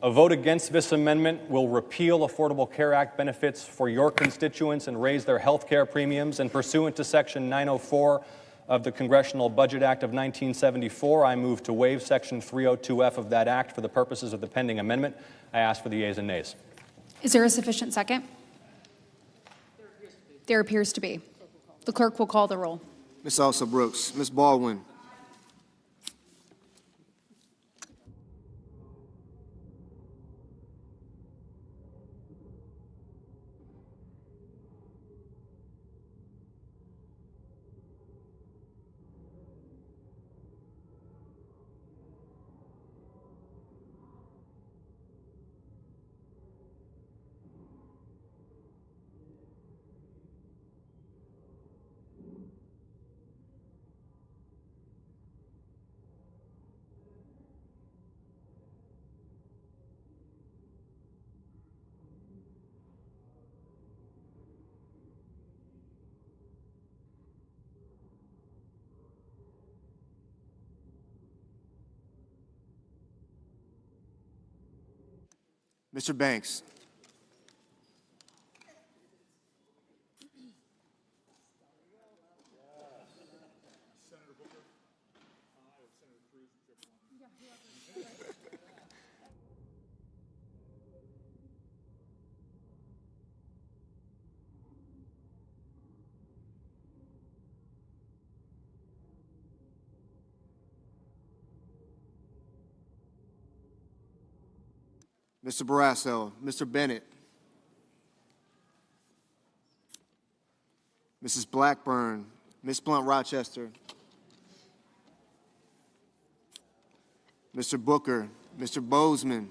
A vote against this amendment will repeal Affordable Care Act benefits for your constituents and raise their health care premiums. And pursuant to Section 904 of the Congressional Budget Act of 1974, I move to waive Section 302F of that act for the purposes of the pending amendment. I ask for the yeas and nays. Is there a sufficient second? There appears to be. The clerk will call the roll. Ms. Elsa Brooks. Ms. Baldwin. Mr. Banks. Mr. Barrasso. Mr. Bennett. Mrs. Blackburn, Ms. Blunt Rochester, Mr. Booker, Mr. Bozeman,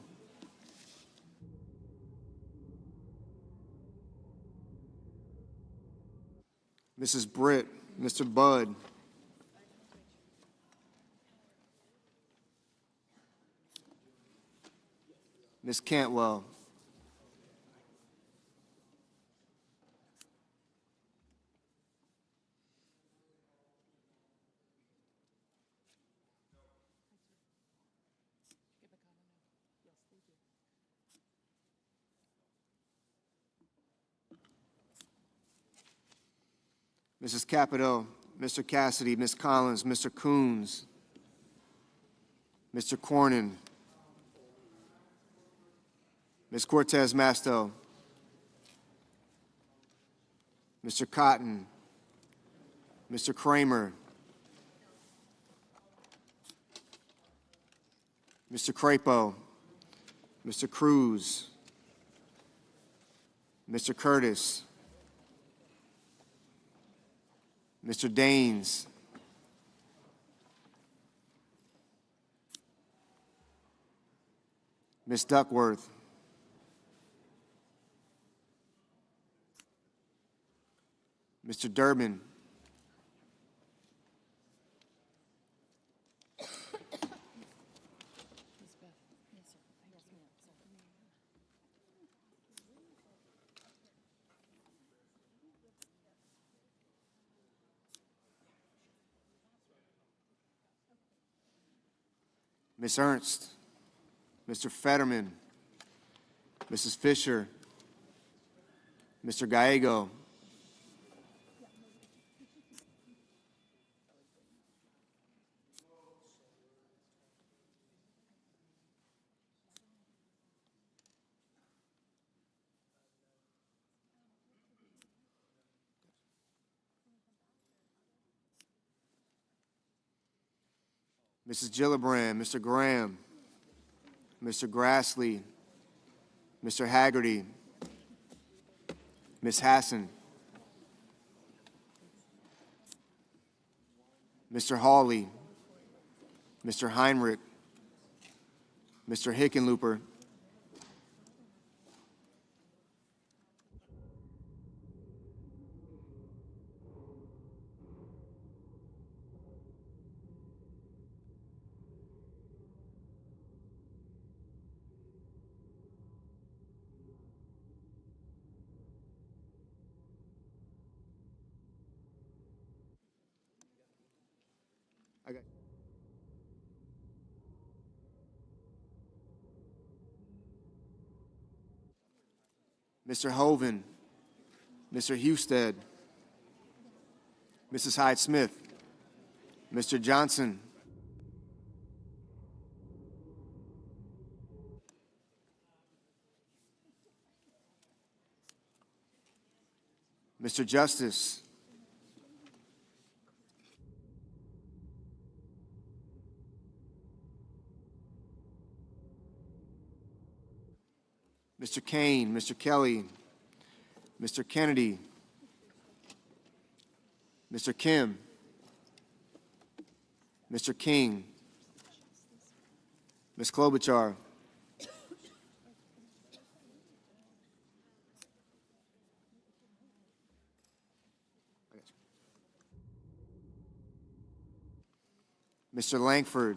Mrs. Britt, Mr. Budd, Ms. Cantwell, Mrs. Capito, Mr. Cassidy, Ms. Collins, Mr. Coons, Mr. Cornyn, Ms. Cortez Masto, Mr. Cotton, Mr. Kramer, Mr. Crapo, Mr. Cruz, Mr. Curtis, Mr. Daines, Ms. Duckworth, Mr. Durbin, Ms. Ernst, Mr. Fetterman, Mrs. Fisher, Mr. Gallego, Mrs. Gillibrand, Mr. Graham, Mr. Grassley, Mr. Haggerty, Ms. Hassan, Mr. Hawley, Mr. Heinrich, Mr. Hickenlooper, Mr. Hoven, Mr. Husted, Mrs. Hyde-Smith, Mr. Johnson, Mr. Justice, Mr. Kane, Mr. Kelly, Mr. Kennedy, Mr. Kim, Mr. King, Ms. Klobuchar, Mr. Langford,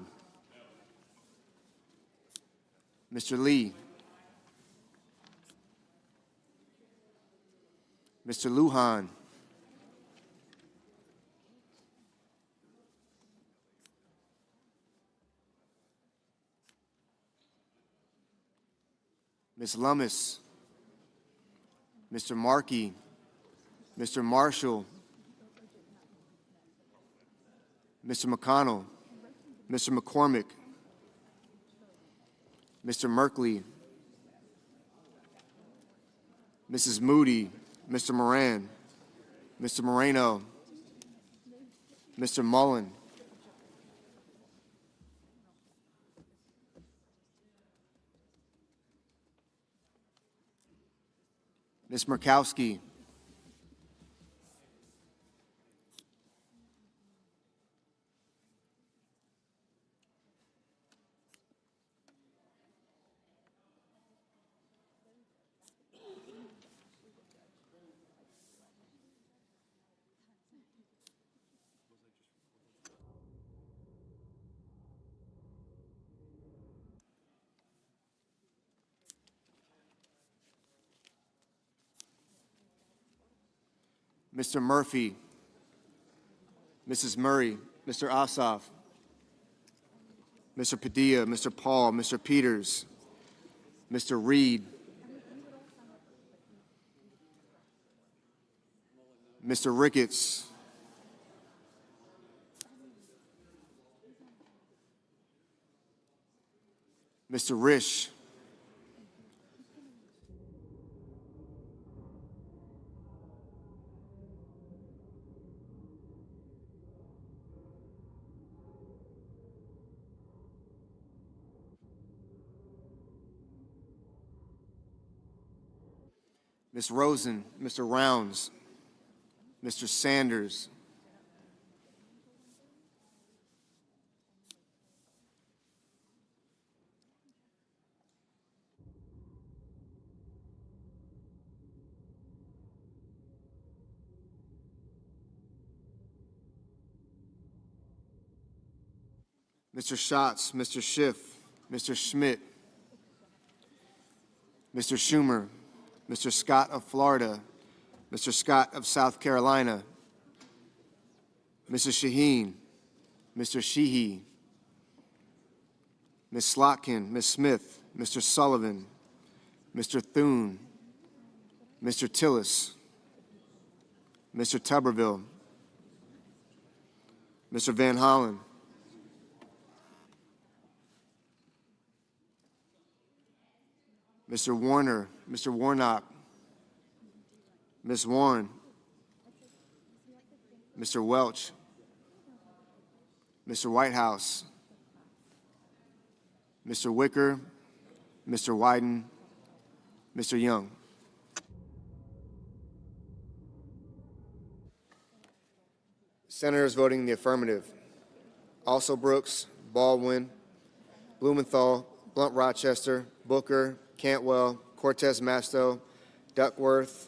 Mr. Lee, Mr. Lujan, Ms. Lummis, Mr. Markey, Mr. Marshall, Mr. McConnell, Mr. McCormick, Mr. Merkley, Mrs. Moody, Mr. Moran, Mr. Moreno, Mr. Mullen, Ms. Murkowski, Mr. Murphy, Mrs. Murray, Mr. Ossoff, Mr. Padilla, Mr. Paul, Mr. Peters, Mr. Reed, Mr. Ricketts, Mr. Risch, Ms. Rosen, Mr. Rounds, Mr. Sanders, Mr. Schatz, Mr. Schiff, Mr. Schmidt, Mr. Schumer, Mr. Scott of Florida, Mr. Scott of South Carolina, Mrs. Shaheen, Mr. Sheehy, Ms. Slotkin, Ms. Smith, Mr. Sullivan, Mr. Thune, Mr. Tillis, Mr. Tuberville, Mr. Van Hollen, Mr. Warner, Mr. Warnock, Ms. Warren, Mr. Welch, Mr. Whitehouse, Mr. Wicker, Mr. Wyden, Mr. Young. Senators voting in the affirmative: Also Brooks, Baldwin, Blumenthal, Blunt Rochester, Booker, Cantwell, Cortez Masto, Duckworth,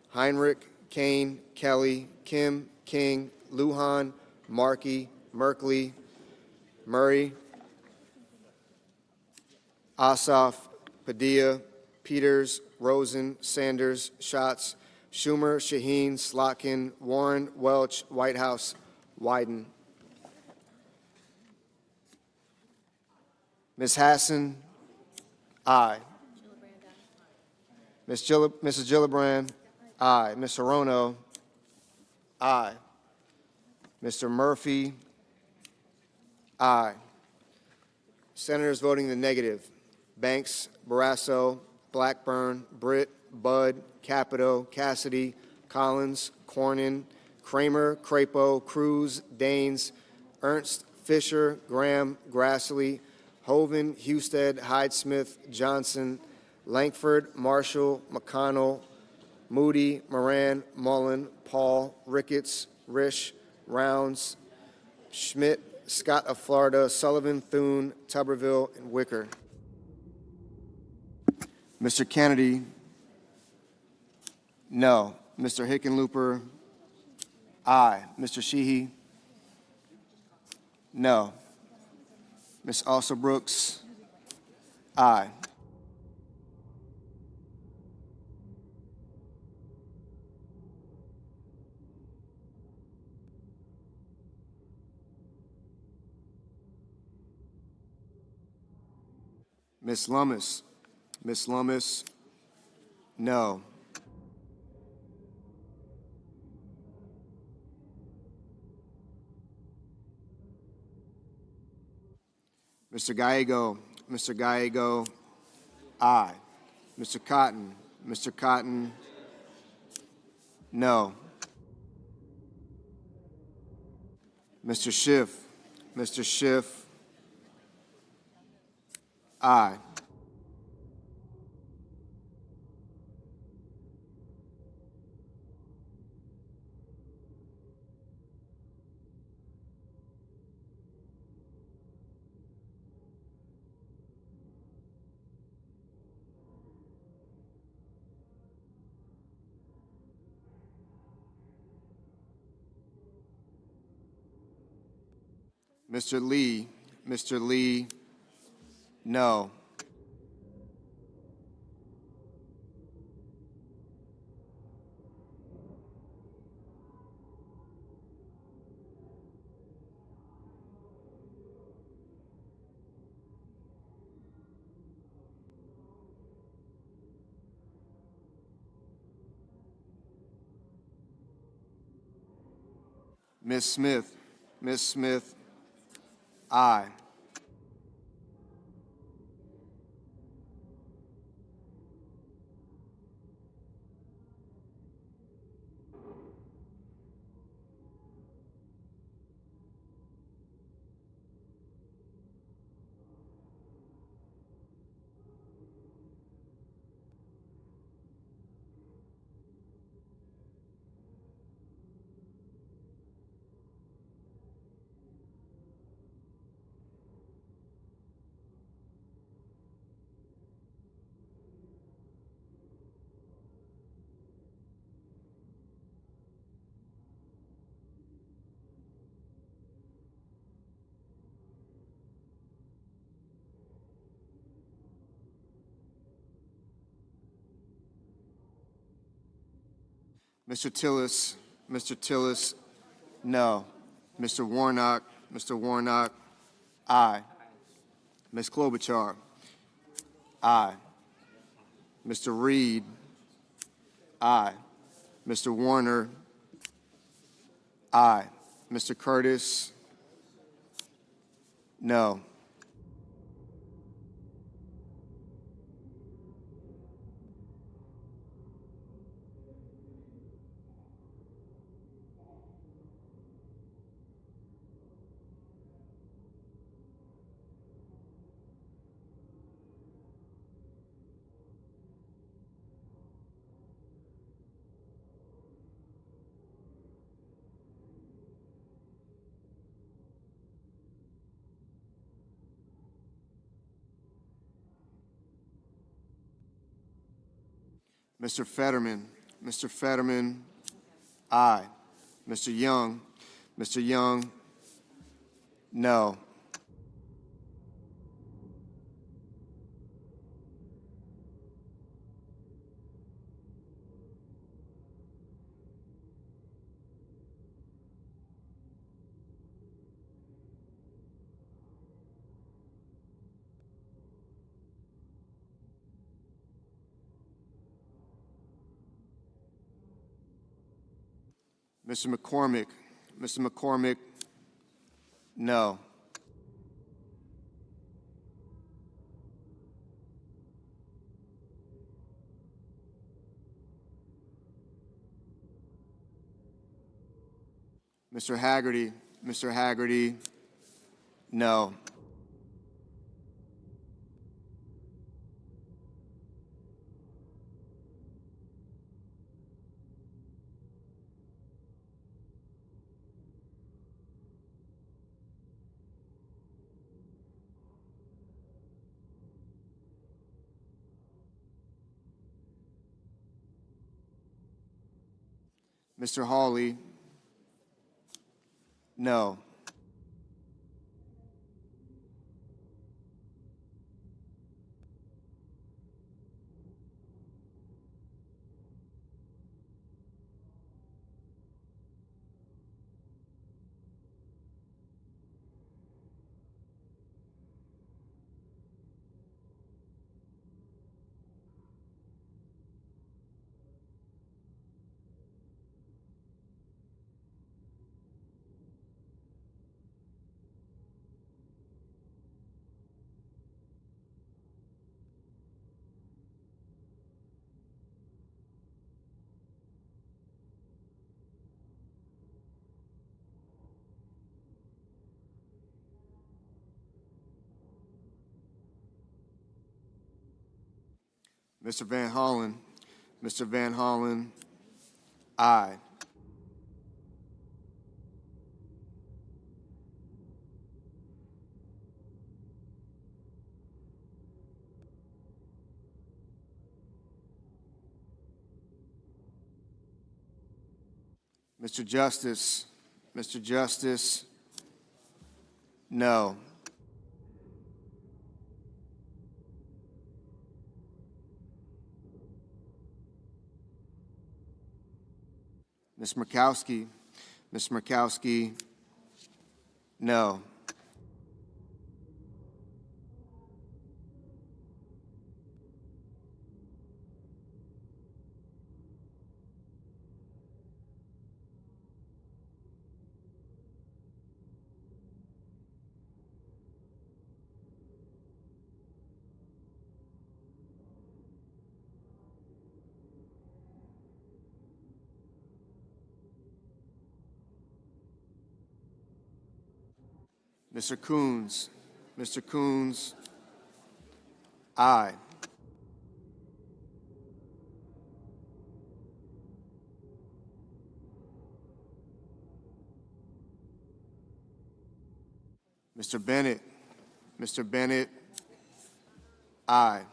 Heinrich, Kane, Kelly, Kim, King, Lujan, Markey, Merkley, Murray, Ossoff, Padilla, Peters, Rosen, Sanders, Schatz, Schumer, Shaheen, Slotkin, Warren, Welch, Whitehouse, Wyden. Ms. Hassan, aye. Mrs. Gillibrand, aye. Ms. Hirono, aye. Mr. Murphy, aye. Senators voting in the negative: Banks, Barrasso, Blackburn, Britt, Budd, Capito, Cassidy, Collins, Cornyn, Kramer, Crapo, Cruz, Daines, Ernst, Fisher, Graham, Grassley, Hoven, Husted, Hyde-Smith, Johnson, Lankford, Marshall, McConnell, Moody, Moran, Mullen, Paul, Ricketts, Risch, Rounds, Schmidt, Scott of Florida, Sullivan, Thune, Tuberville, and Wicker. Mr. Kennedy, no. Mr. Hickenlooper, aye. Mr. Sheehy, no. Ms. Alsobrooks, aye. Ms. Lummis, no. Mr. Gallego, aye. Mr. Cotton, no. Mr. Schiff, aye. Mr. Lee, no. Ms. Smith. Ms. Smith, aye. Mr. Tillis, Mr. Tillis, no. Mr. Warnock, aye. Ms. Klobuchar, aye. Mr. Reed, aye. Mr. Warner, aye. Mr. Curtis, no. Mr. Fetterman, aye. Mr. Young, no. Mr. McCormick, no. Mr. Haggerty, no. Mr. Hawley, no. Mr. Van Hollen, aye. Mr. Justice, no. Ms. Murkowski, no. Mr. Coons. Mr. Coons, aye. Mr. Bennett. Mr. Bennett, aye.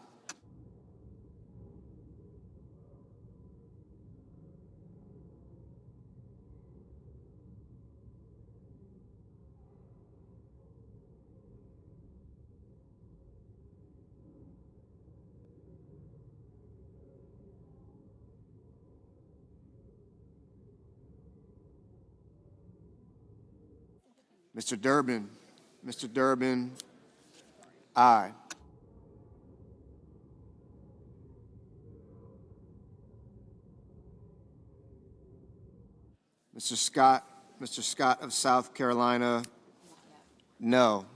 Mr. Durbin. Mr. Durbin, aye. Mr. Scott. Mr. Scott of South Carolina, no.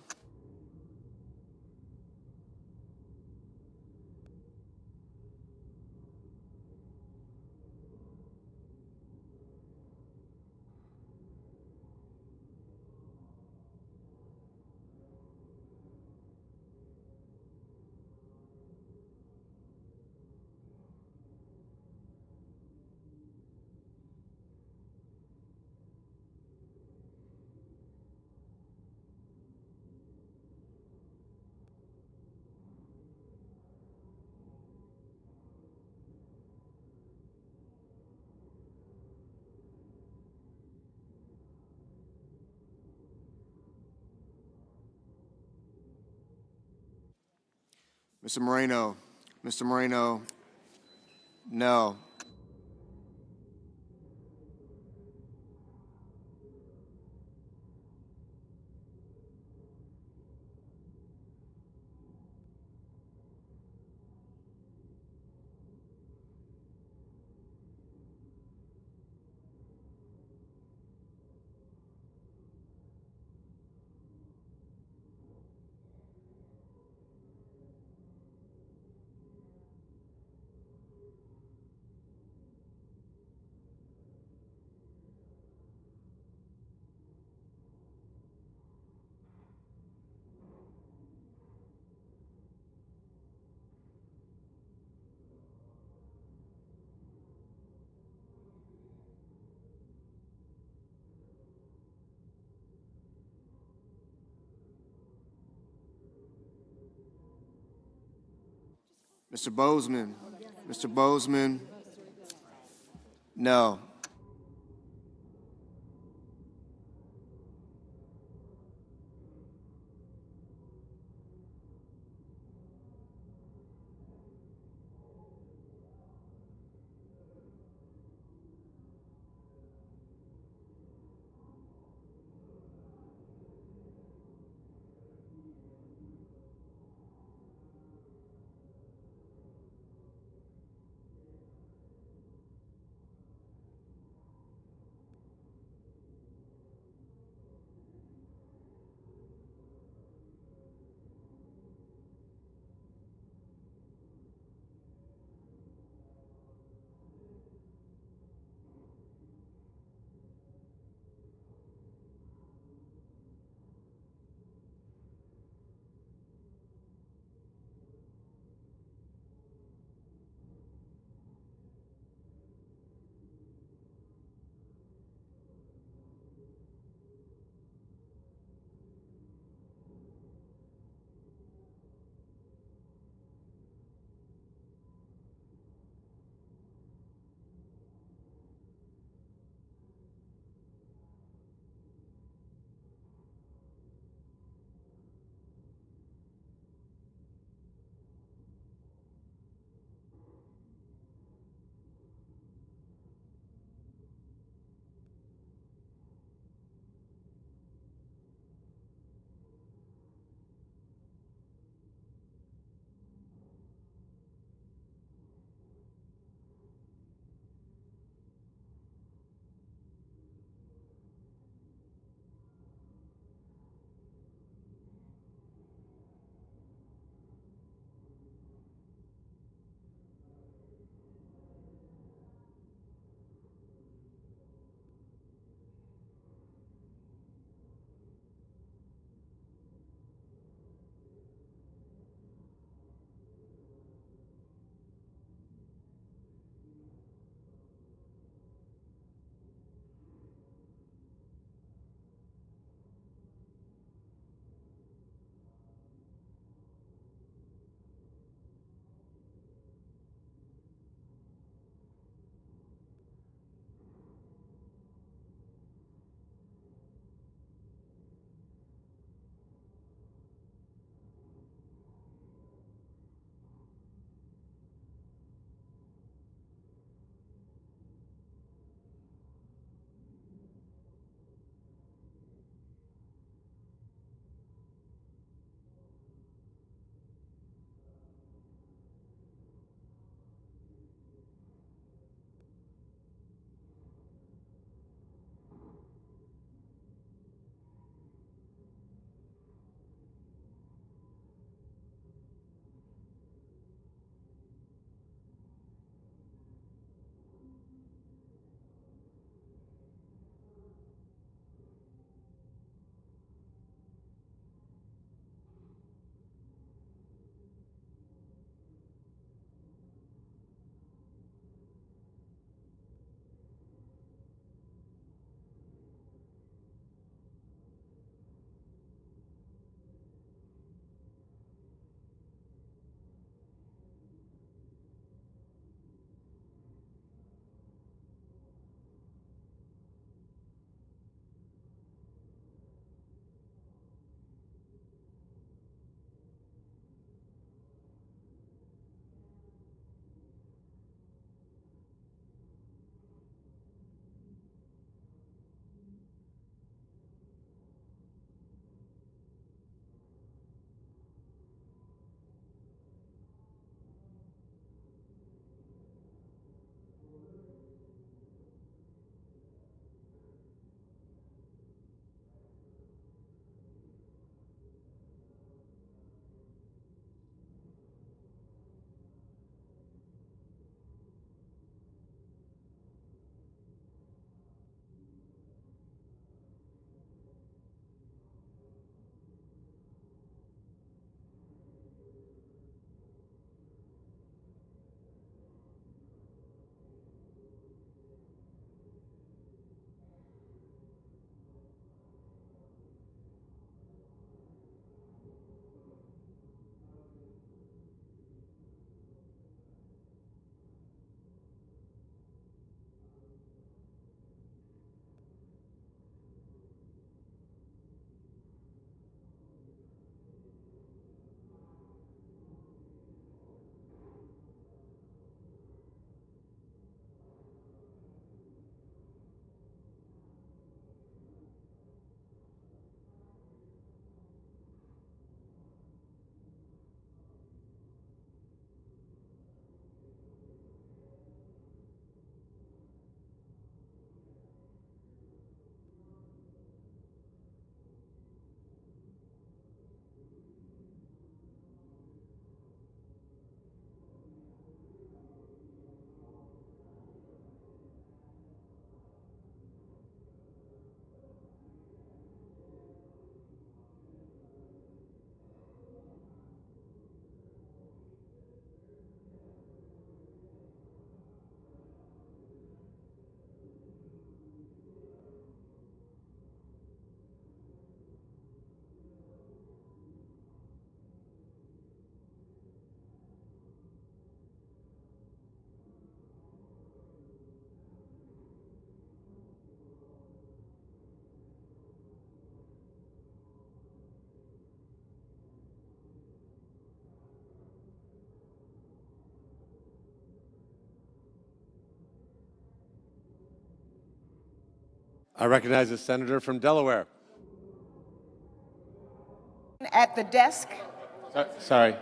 Mr. Moreno. Mr. Moreno, no. Mr. Bozeman. Mr. Bozeman, no. I recognize the senator from Delaware. At the desk. Sorry.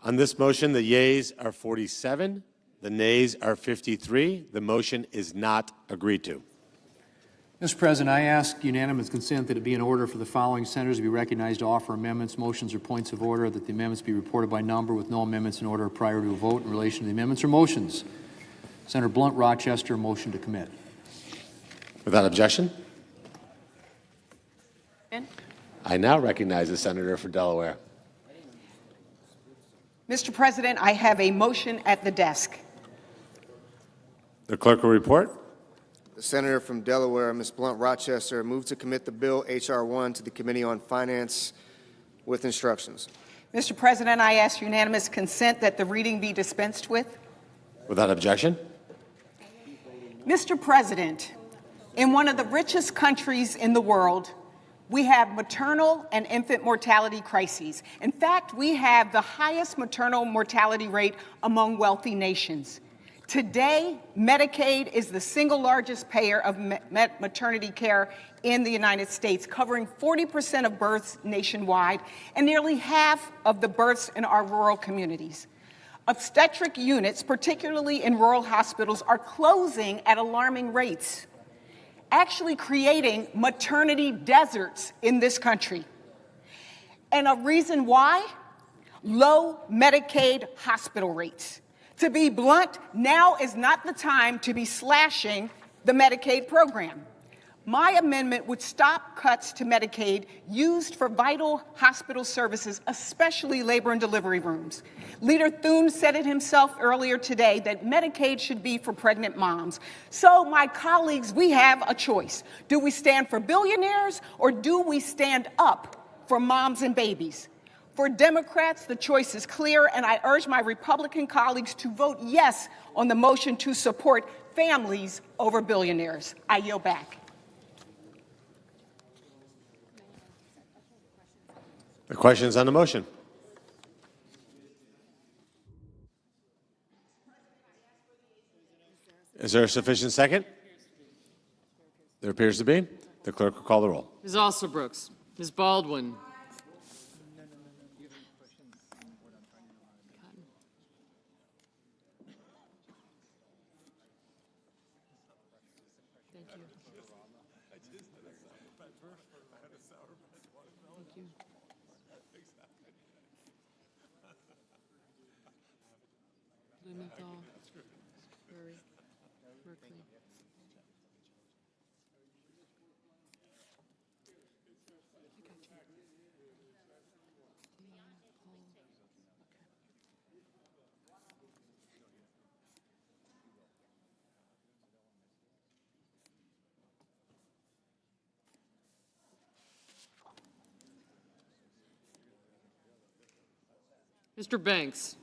On this motion, the yeas are 47, the nays are 53. The motion is not agreed to. Mr. President, I ask unanimous consent that it be in order for the following senators to be recognized to offer amendments, motions, or points of order, that the amendments be reported by number with no amendments in order prior to a vote in relation to the amendments or motions. Senator Blunt, Rochester, motion to commit. Without objection, I now recognize the senator for Delaware. Mr. President, I have a motion at the desk. The clerk will report. The senator from Delaware, Ms. Blunt Rochester, moved to commit the bill H.R. 1 to the Committee on Finance with instructions. Mr. President, I ask unanimous consent that the reading be dispensed with. Without objection, Mr. President, in one of the richest countries in the world, we have maternal and infant mortality crises. In fact, we have the highest maternal mortality rate among wealthy nations. Today, Medicaid is the single largest payer of maternity care in the United States, covering 40% of births nationwide and nearly half of the births in our rural communities. Obstetric units, particularly in rural hospitals, are closing at alarming rates, actually creating maternity deserts in this country. And a reason why? Low Medicaid hospital rates. To be blunt, now is not the time to be slashing the Medicaid program. My amendment would stop cuts to Medicaid used for vital hospital services, especially labor and delivery rooms. Leader Thune said it himself earlier today that Medicaid should be for pregnant moms. So, my colleagues, we have a choice. Do we stand for billionaires or do we stand up for moms and babies? For Democrats, the choice is clear, and I urge my Republican colleagues to vote yes on the motion to support families over billionaires. I yield back. the questions on the motion. Is there a sufficient second? There appears to be. The clerk will call the roll. Ms. Alsobrooks, Ms. Baldwin, Blumenthal, Murray, Merkley. Mr. Banks.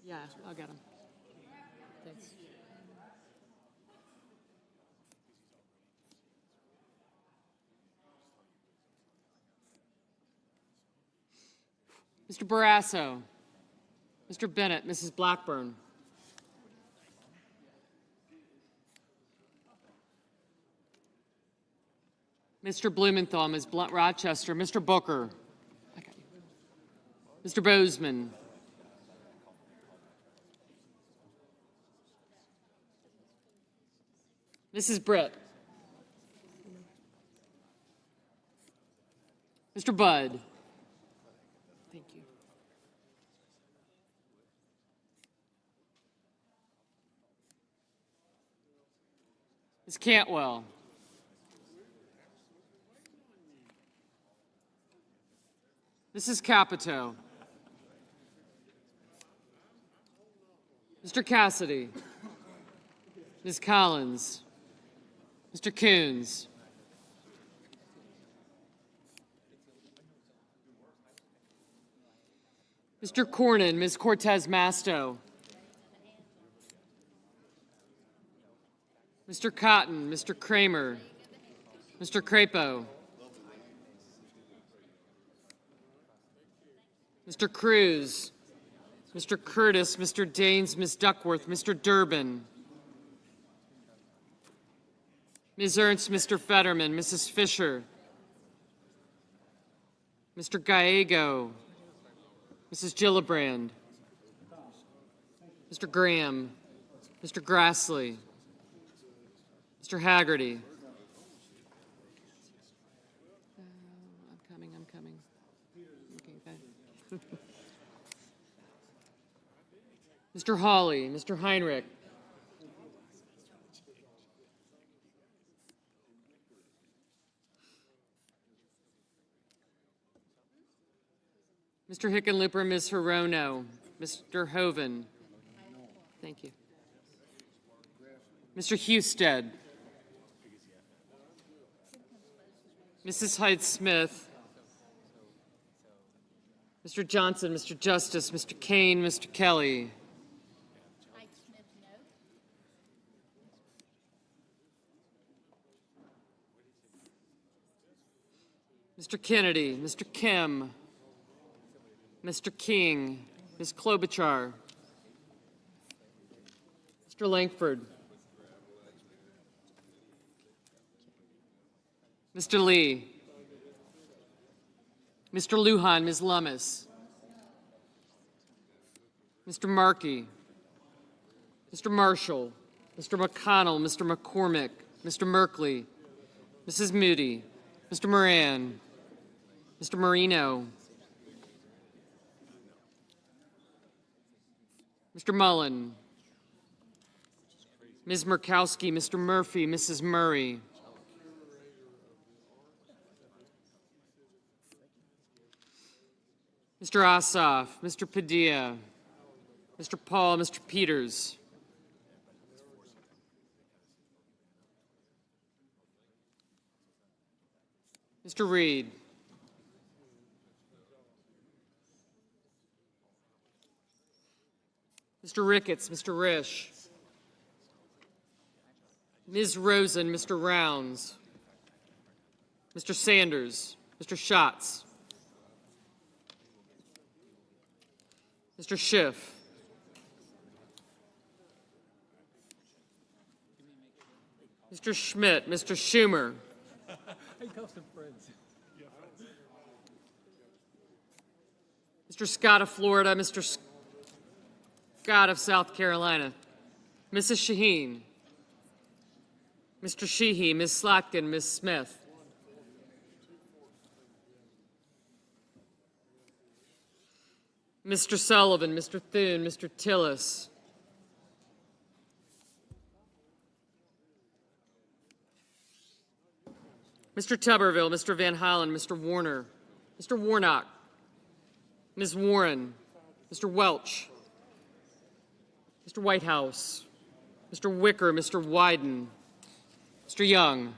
Yeah, I'll get him. Thanks. Mr. Barrasso. Mr. Bennett, Mrs. Blackburn. Mr. Blumenthal, Ms. Rochester, Mr. Booker. Mr. Bozeman. Mrs. Britt. Mr. Budd. Thank you. Ms. Cantwell. Mrs. Capito. Mr. Cassidy. Ms. Collins. Mr. Coons. Mr. Cornyn, Ms. Cortez Masto. Mr. Cotton, Mr. Kramer, Mr. Crapo. Mr. Cruz, Mr. Curtis, Mr. Daines, Ms. Duckworth, Mr. Durbin. Ms. Ernst, Mr. Fetterman, Mrs. Fisher, Mr. Gallego, Mrs. Gillibrand, Mr. Graham, Mr. Grassley, Mr. Haggerty. I'm coming. Okay, bye. Mr. Hawley, Mr. Heinrich. Mr. Hickenlooper, Ms. Hirono, Mr. Hoven. Thank you. Mr. Husted. Mrs. Hyde-Smith. Mr. Johnson, Mr. Justice, Mr. Kane, Mr. Kelly. Mr. Kennedy, Mr. Kim, Mr. King, Ms. Klobuchar, Mr. Langford, Mr. Lee, Mr. Lujan, Ms. Lummis, Mr. Markey, Mr. Marshall, Mr. McConnell, Mr. McCormick, Mr. Merkley, Mrs. Moody, Mr. Moran, Mr. Marino, Mr. Mullen, Ms. Murkowski, Mr. Murphy, Mrs. Murray, Mr. Ossoff, Mr. Padilla, Mr. Paul, Mr. Peters, Mr. Reed, Mr. Ricketts, Mr. Risch, Ms. Rosen, Mr. Rounds, Mr. Sanders, Mr. Schatz, Mr. Schiff, Mr. Schmidt, Mr. Schumer, Mr. Scott of Florida, Mr. Scott of South Carolina, Mrs. Shaheen, Mr. Sheehy, Ms. Slotkin, Ms. Smith. Mr. Sullivan, Mr. Thune, Mr. Tillis. Mr. Tuberville, Mr. Van Hollen, Mr. Warner, Mr. Warnock, Ms. Warren, Mr. Welch, Mr. Whitehouse, Mr. Wicker, Mr. Wyden, Mr. Young.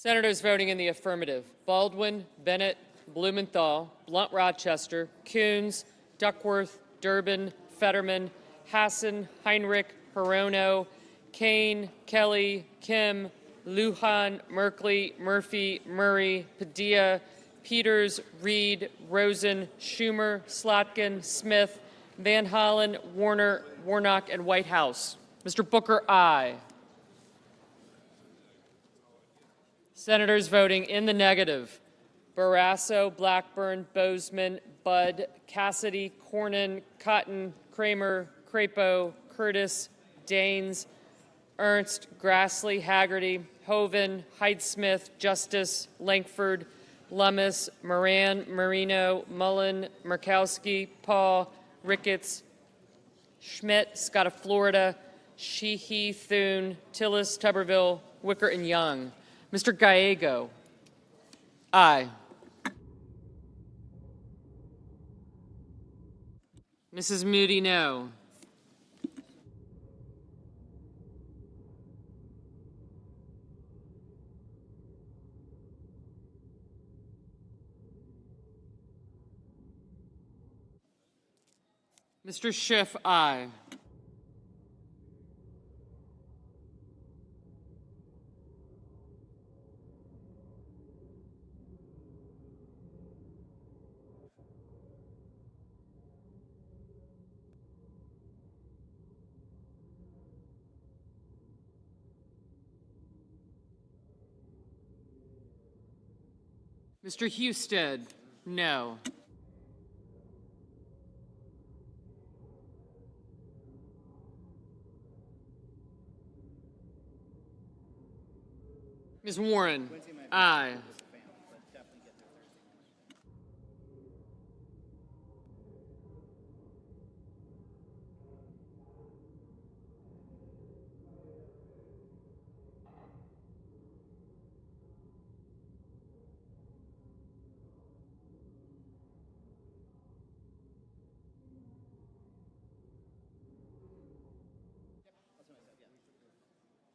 Senators voting in the affirmative: Baldwin, Bennett, Blumenthal, Blunt Rochester, Coons, Duckworth, Durbin, Fetterman, Hassan, Heinrich, Hirono, Kane, Kelly, Kim, Lujan, Merkley, Murphy, Murray, Padilla, Peters, Reed, Rosen, Schumer, Slotkin, Smith, Van Hollen, Warner, Warnock, and Whitehouse. Mr. Booker, aye. Senators voting in the negative: Barrasso, Blackburn, Bozeman, Budd, Cassidy, Cornyn, Cotton, Kramer, Crapo, Curtis, Daines, Ernst, Grassley, Haggerty, Hoven, Hyde-Smith, Justice, Lankford, Lummis, Moran, Marino, Mullen, Murkowski, Paul, Ricketts, Schmidt, Scott of Florida, Sheehy, Thune, Tillis, Tuberville, Wicker, and Young. Mr. Gallego, aye. Mrs. Moody, no. Mr. Schiff, aye. Mr. Husted, no. Ms. Warren, aye.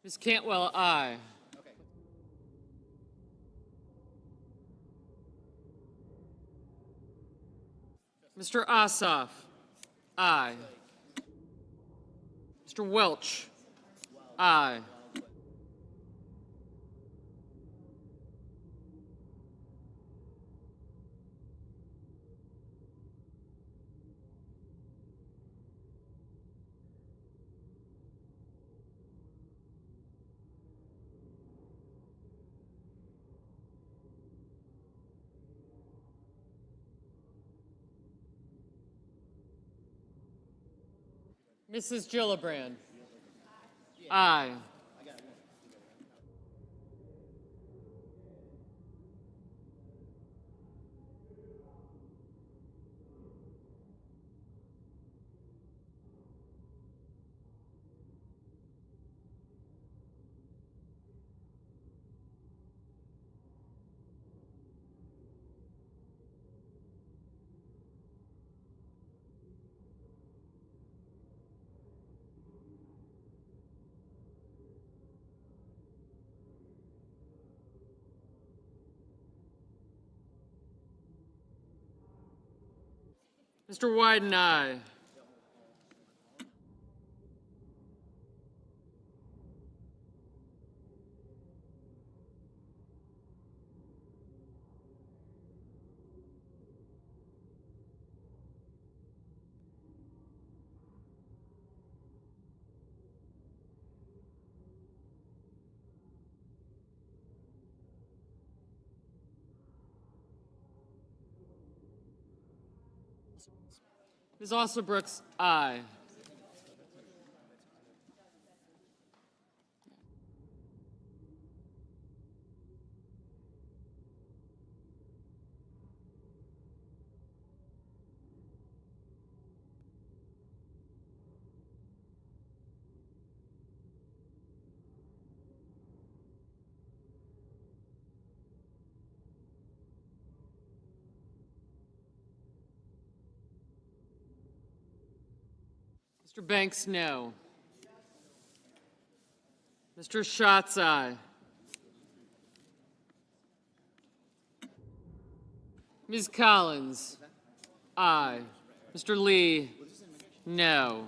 Ms. Cantwell, aye. Mr. Ossoff, aye. Mr. Welch, aye. Mrs. Gillibrand, aye. Mr. Wyden, aye. Ms. Alsobrooks, aye. Mr. Banks, no. Mr. Schatz, aye. Ms. Collins, aye. Mr. Lee, no.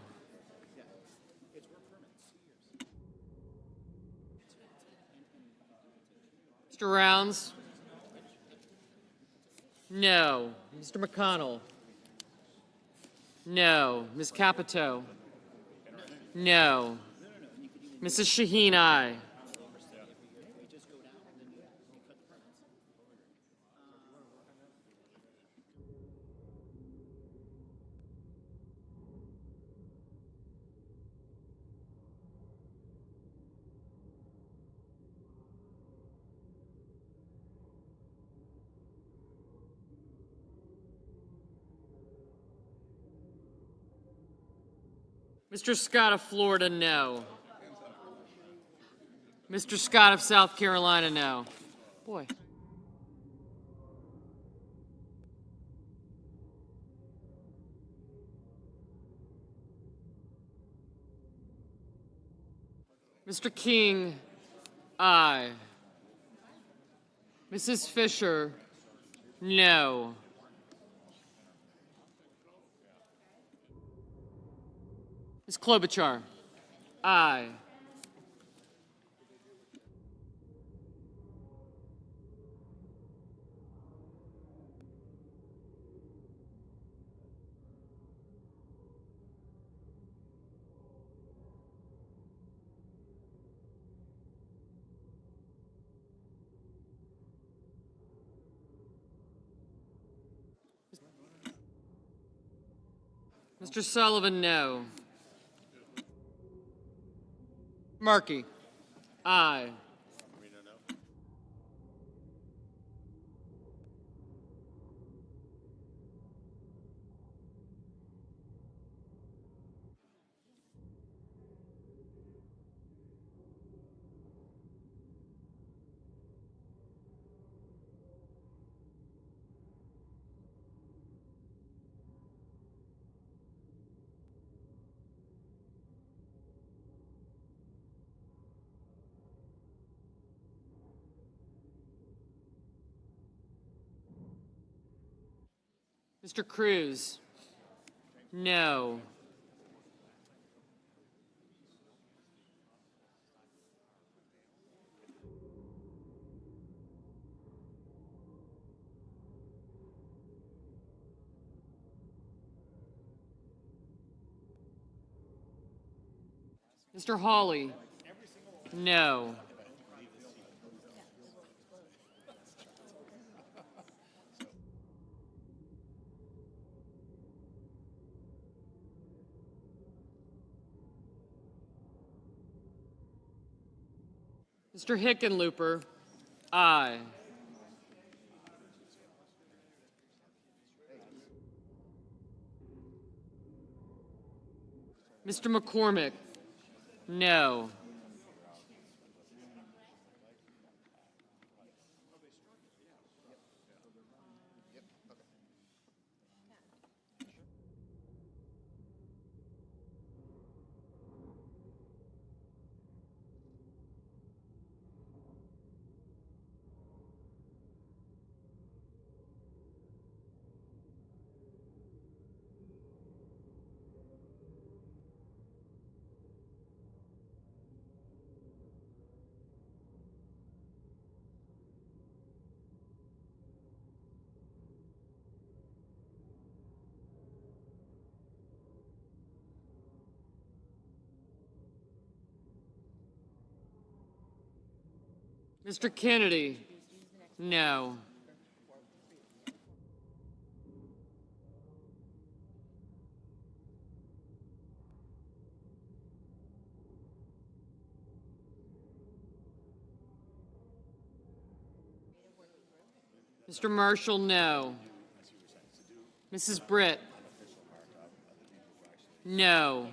Mr. Rounds, no. Mr. McConnell, no. Ms. Capito, no. Mrs. Shaheen, aye. Mr. Scott of Florida, no. Mr. Scott of South Carolina, no. Boy. Mr. King, aye. Mrs. Fisher, no. Ms. Klobuchar, aye. Mr. Sullivan, no. Markey, aye. Mr. Cruz, no. Mr. Hawley, no. Mr. Hickenlooper, aye. Mr. McCormick, no. Mr. Kennedy, no. Mr. Marshall, no. Mrs. Britt? No.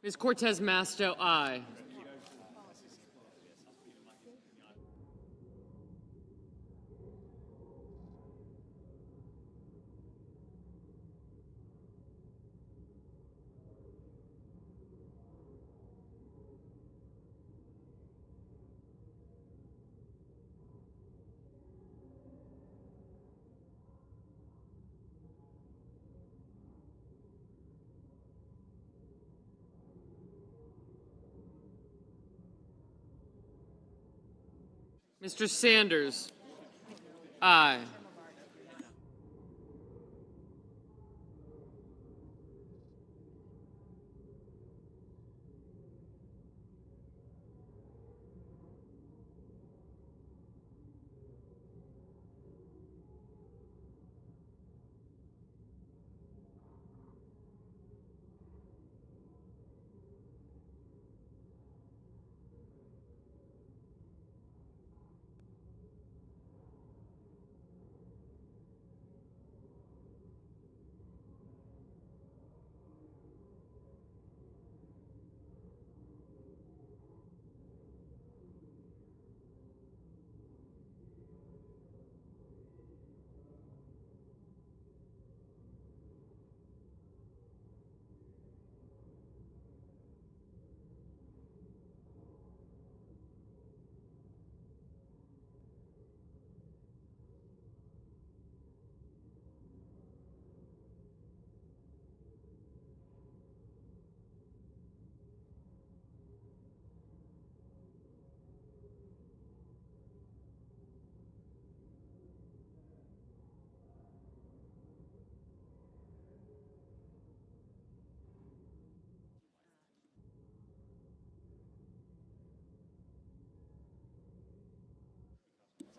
Ms. Cortez Masto, aye. Mr. Sanders, aye.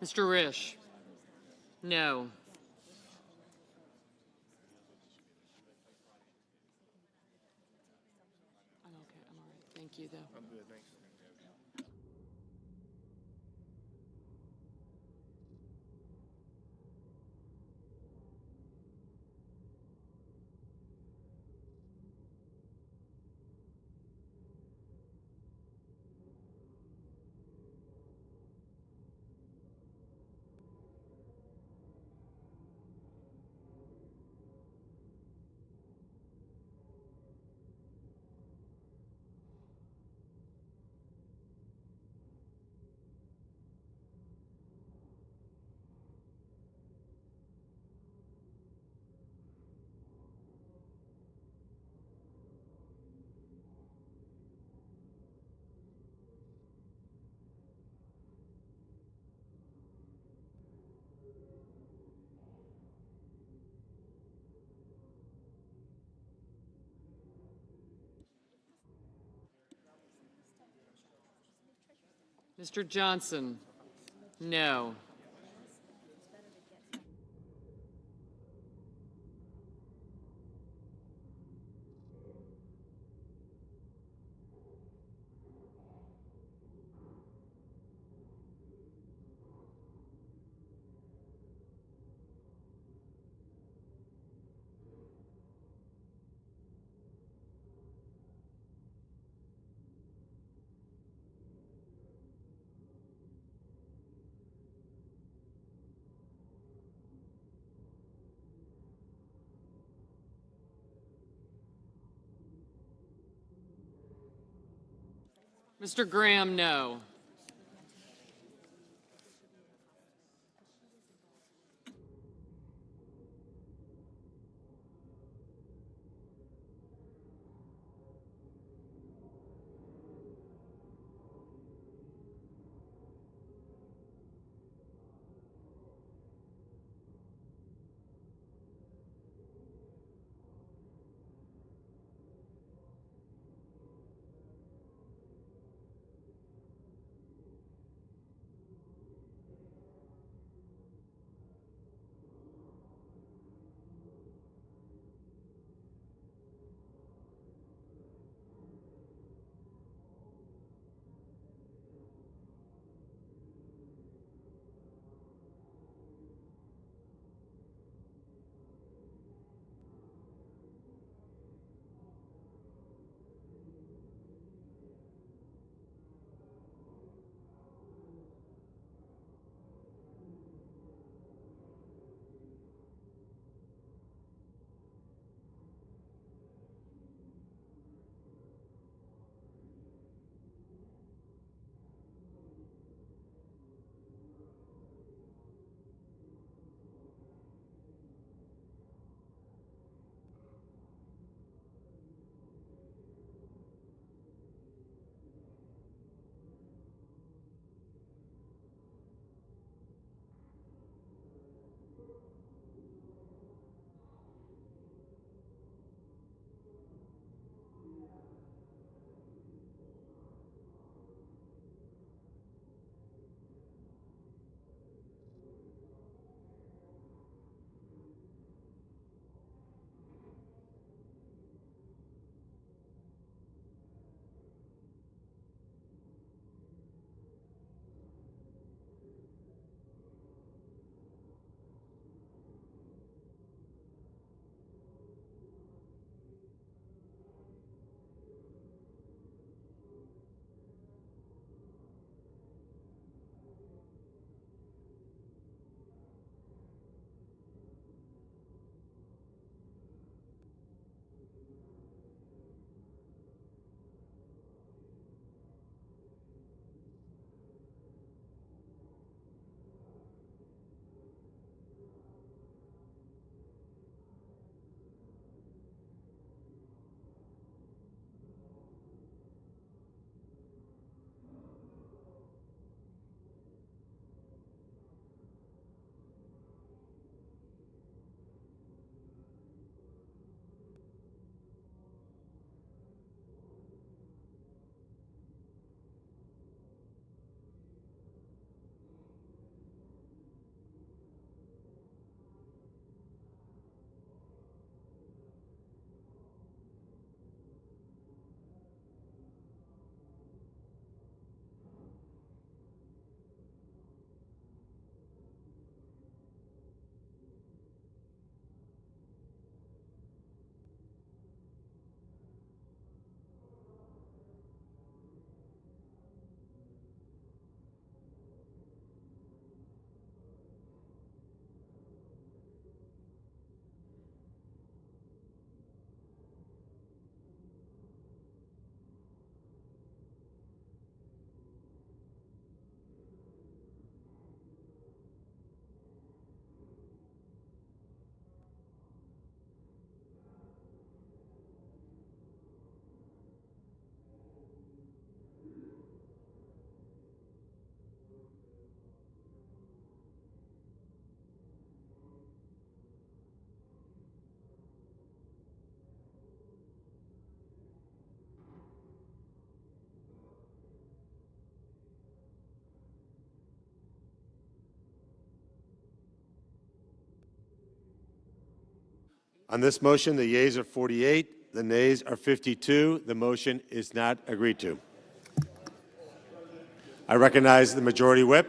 Mr. Risch, no. I'm okay, I'm all right. Thank you, though. I'm good, thanks. Mr. Johnson, no. Mr. Graham, no. On this motion, the yeas are 48, the nays are 52. The motion is not agreed to. I recognize the majority whip.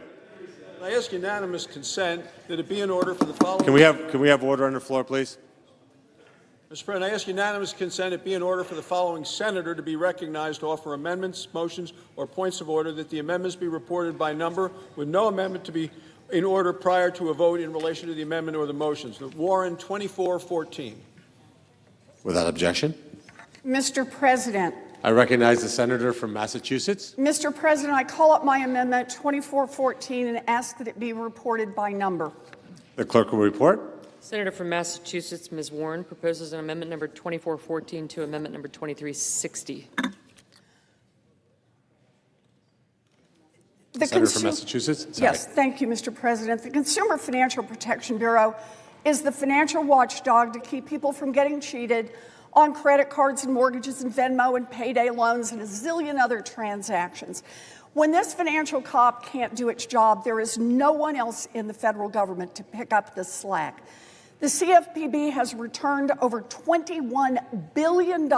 I ask unanimous consent that it be in order for the following. Can we have order on the floor, please? Mr. President, I ask unanimous consent it be in order for the following senator to be recognized to offer amendments, motions, or points of order, that the amendments be reported by number, with no amendment to be in order prior to a vote in relation to the amendment or the motions. Warren, 2414. Without objection. Mr. President, I recognize the senator from Massachusetts. Mr. President, I call up my amendment 2414 and ask that it be reported by number. The clerk will report. Senator from Massachusetts, Ms. Warren, proposes an amendment number 2414 to amendment number 2360. Senator from Massachusetts? Sorry. Yes, thank you, Mr. President. The Consumer Financial Protection Bureau is the financial watchdog to keep people from getting cheated on credit cards and mortgages and Venmo and payday loans and a zillion other transactions. When this financial cop can't do its job, there is no one else in the federal government to pick up the slack. The CFPB has returned over $21 billion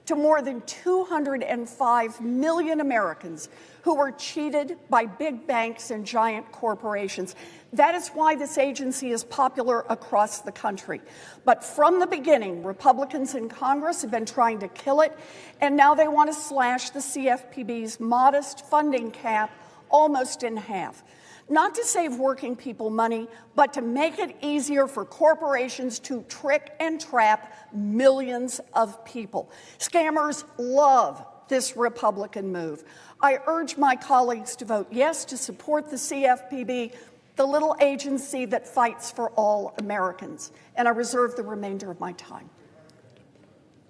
to more than 205 million Americans who were cheated by big banks and giant corporations. That is why this agency is popular across the country. But from the beginning, Republicans in Congress have been trying to kill it, and now they want to slash the CFPB's modest funding cap almost in half. Not to save working people money, but to make it easier for corporations to trick and trap millions of people. Scammers love this Republican move. I urge my colleagues to vote yes to support the CFPB, the little agency that fights for all Americans. And I reserve the remainder of my time.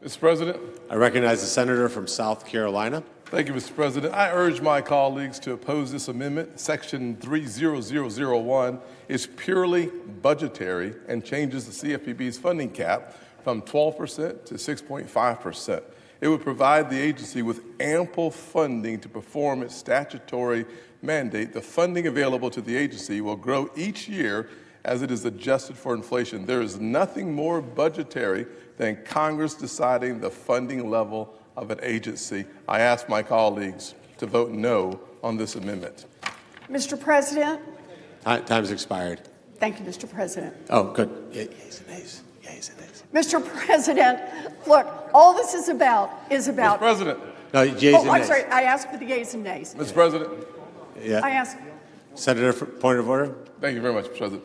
Mr. President. I recognize the senator from South Carolina. Thank you, Mr. President. I urge my colleagues to oppose this amendment. Section 30001 is purely budgetary and changes the CFPB's funding cap from 12% to 6.5%. It would provide the agency with ample funding to perform its statutory mandate. The funding available to the agency will grow each year as it is adjusted for inflation. There is nothing more budgetary than Congress deciding the funding level of an agency. I ask my colleagues to vote no on this amendment. Mr. President. Time's expired. Thank you, Mr. President. Oh, good. Yeas and nays. Yeas and nays. Mr. President, look, all this is about Mr. President. No, yeas and nays. I'm sorry, I asked for the yeas and nays. Mr. President. Yeah. I asked. Senator, point of order. Thank you very much, Mr. President.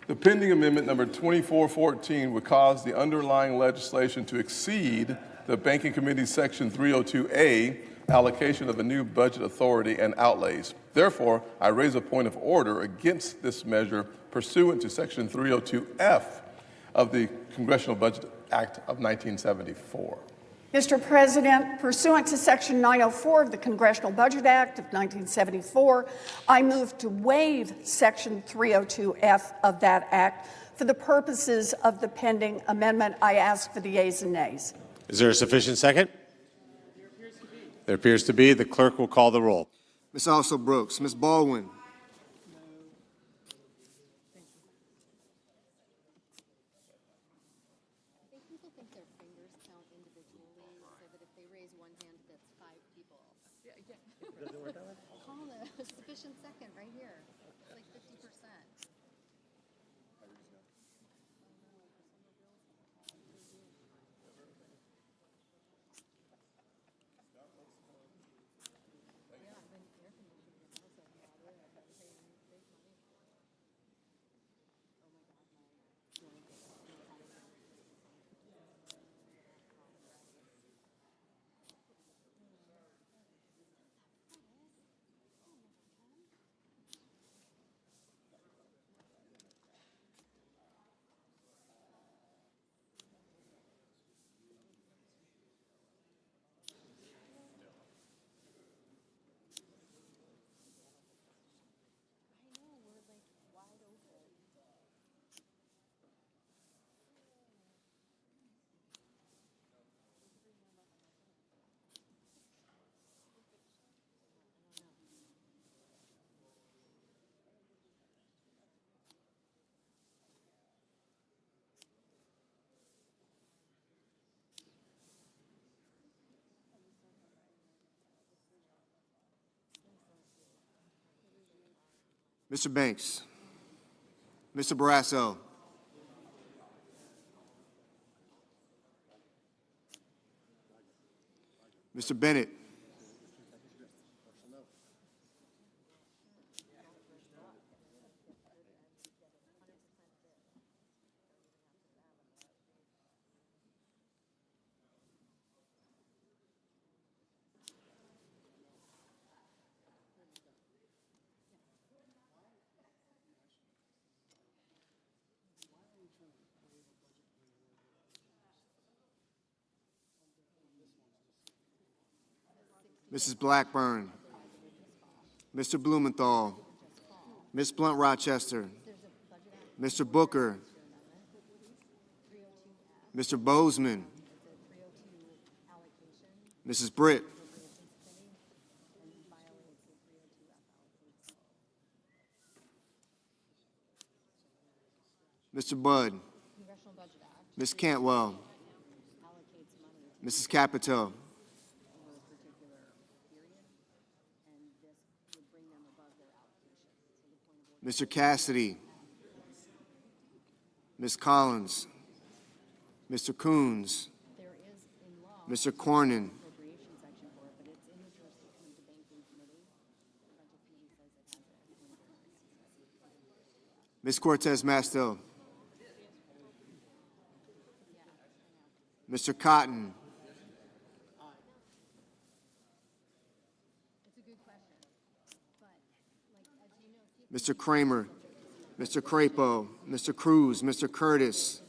The pending amendment number 2414 would cause the underlying legislation to exceed the Banking Committee's Section 302A allocation of a new budget authority and outlays. Therefore, I raise a point of order against this measure pursuant to Section 302F of the Congressional Budget Act of 1974. Mr. President, pursuant to Section 904 of the Congressional Budget Act of 1974, I move to waive Section 302F of that act for the purposes of the pending amendment. I ask for the yeas and nays. Is there a sufficient second? There appears to be. The clerk will call the roll. Ms. Also Brooks, Ms. Baldwin. Sufficient second right here. It's like 50%. Mr. Banks. Mr. Barrasso. Mr. Bennett. Mrs. Blackburn, Mr. Blumenthal, Ms. Blunt Rochester, Mr. Booker, Mr. Bozeman, Mrs. Britt, Mr. Budd, Ms. Cantwell, Mrs. Capito, Mr. Cassidy, Ms. Collins, Mr. Coons, Mr. Cornyn, Ms. Cortez Masto, Mr. Cotton, Mr. Kramer, Mr. Crapo, Mr. Cruz, Mr. Curtis,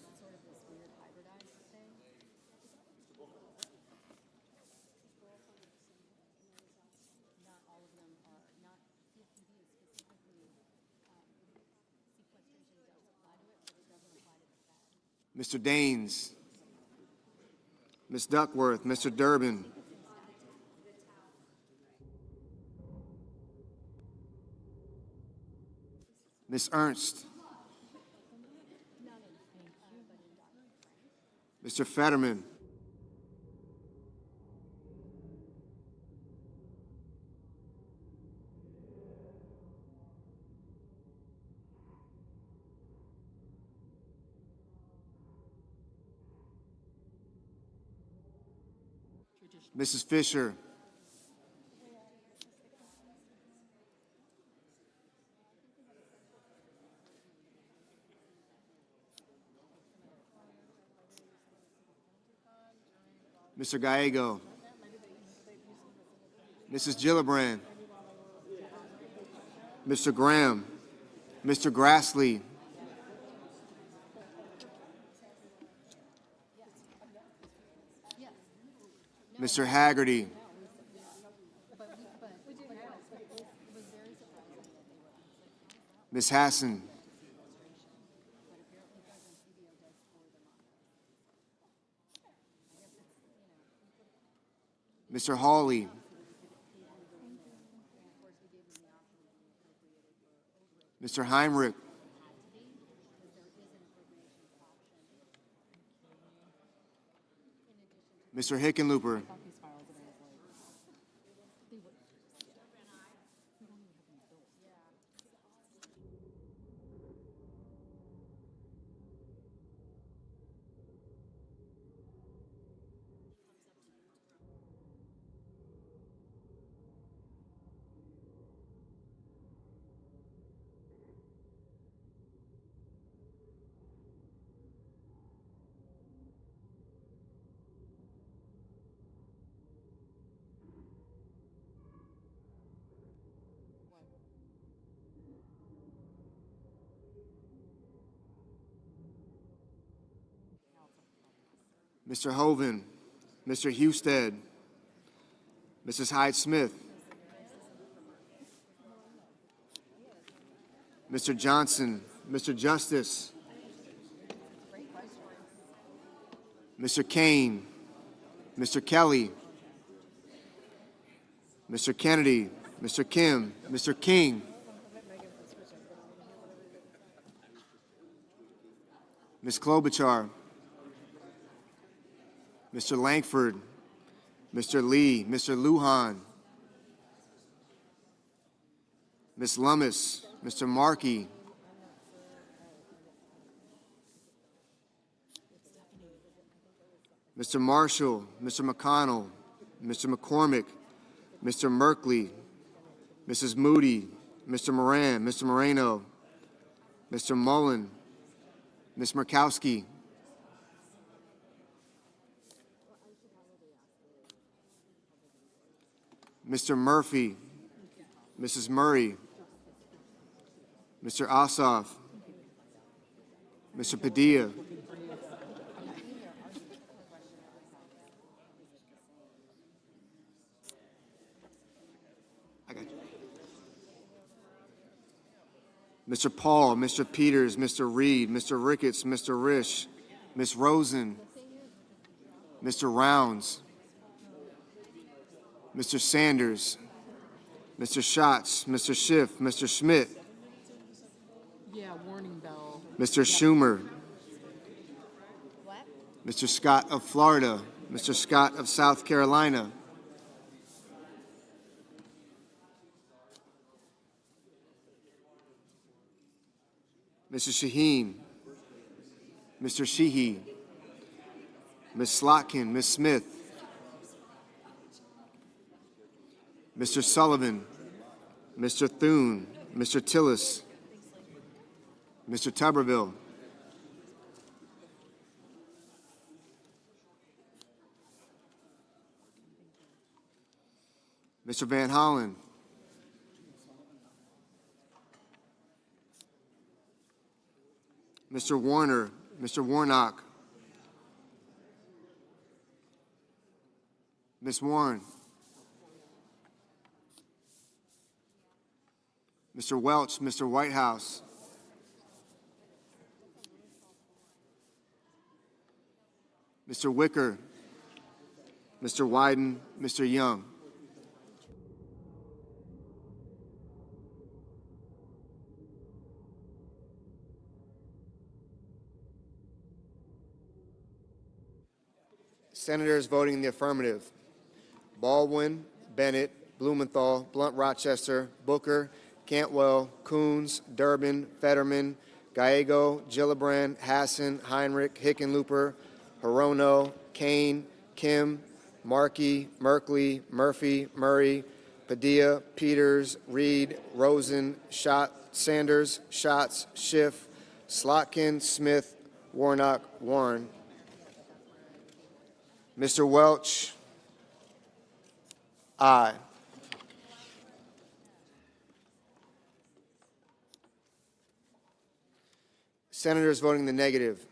Mr. Daines, Ms. Duckworth, Mr. Durbin, Ms. Ernst, Mr. Fetterman, Mrs. Fisher, Mr. Gallego, Mrs. Gillibrand, Mr. Graham, Mr. Grassley, Mr. Haggerty, Ms. Hassan, Mr. Hawley, Mr. Heinrich, Mr. Hickenlooper, Mr. Hoven, Mr. Husted, Mrs. Hyde-Smith, Mr. Johnson, Mr. Justice, Mr. Kane, Mr. Kelly, Mr. Kennedy, Mr. Kim, Mr. King, Ms. Klobuchar, Mr. Langford, Mr. Lee, Mr. Lujan, Ms. Lummis, Mr. Markey, Mr. Marshall, Mr. McConnell, Mr. McCormick, Mr. Merkley, Mrs. Moody, Mr. Moran, Mr. Moreno, Mr. Mullen, Ms. Murkowski, Mr. Murphy, Mrs. Murray, Mr. Ossoff, Mr. Padilla, Mr. Paul, Mr. Peters, Mr. Reed, Mr. Ricketts, Mr. Risch, Ms. Rosen, Mr. Rounds, Mr. Sanders, Mr. Schatz, Mr. Schiff, Mr. Schmidt, Yeah, warning bell. Mr. Schumer, Mr. Scott of Florida, Mr. Scott of South Carolina, Mr. Shaheen, Mr. Sheehy, Ms. Slotkin, Ms. Smith, Mr. Sullivan, Mr. Thune, Mr. Tillis, Mr. Tuberville, Mr. Van Hollen, Mr. Warner, Mr. Warnock, Ms. Warren, Mr. Welch, Mr. Whitehouse, Mr. Wicker, Mr. Wyden, Mr. Young. Senators voting in the affirmative: Baldwin, Bennett, Blumenthal, Blunt Rochester, Booker, Cantwell, Coons, Durbin, Fetterman, Gallego, Gillibrand, Hassan, Heinrich, Hickenlooper, Hirono, Kane, Kim, Markey, Merkley, Murphy, Murray, Padilla, Peters, Reed, Rosen, Sanders, Schatz, Schiff, Slotkin, Smith, Warnock, Warren. Mr. Welch, aye. Senators voting the negative: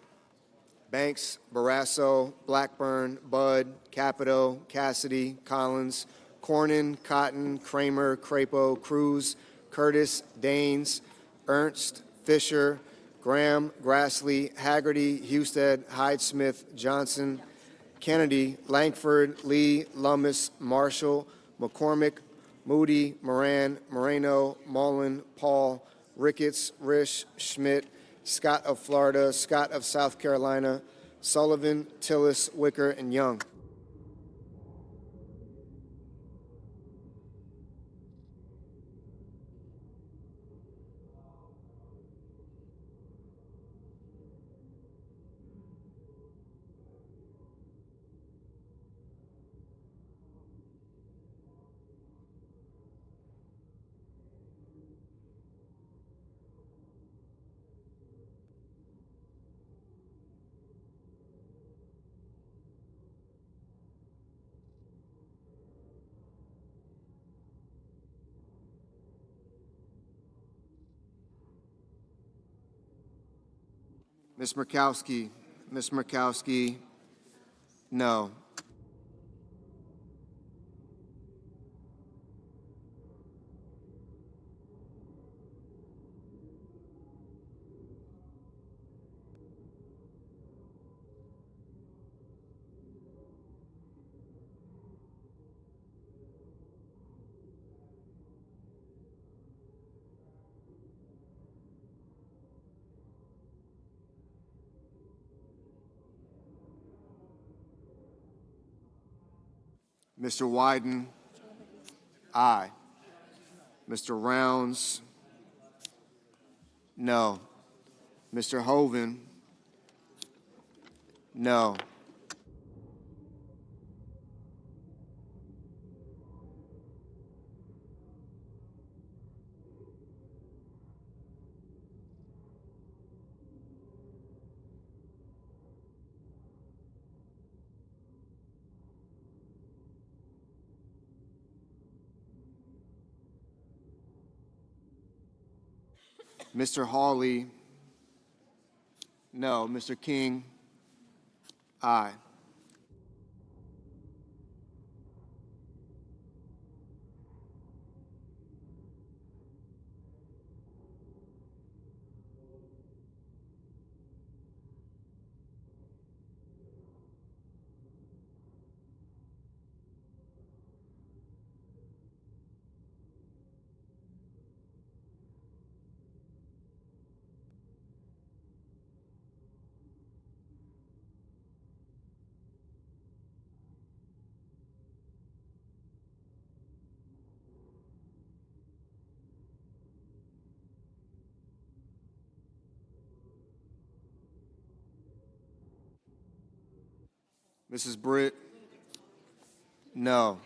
Banks, Barrasso, Blackburn, Budd, Capito, Cassidy, Collins, Cornyn, Cotton, Kramer, Crapo, Cruz, Curtis, Daines, Ernst, Fisher, Graham, Grassley, Haggerty, Husted, Hyde-Smith, Johnson, Kennedy, Langford, Lee, Lummis, Marshall, McCormick, Moody, Moran, Moreno, Mullen, Paul, Ricketts, Risch, Schmidt, Scott of Florida, Scott of South Carolina, Sullivan, Tillis, Wicker, and Young. Ms. Murkowski, no. Mr. Wyden, aye. Mr. Rounds, no. Mr. Hoven, no. Mr. Hawley, no. Mr. King, aye. Mrs. Britt, no.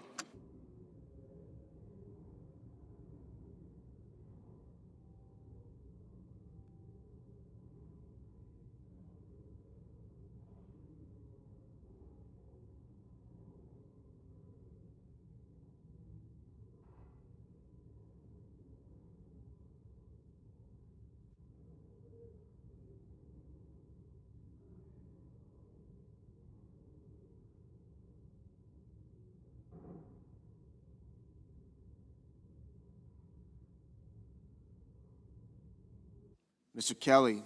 Mr. Kelly,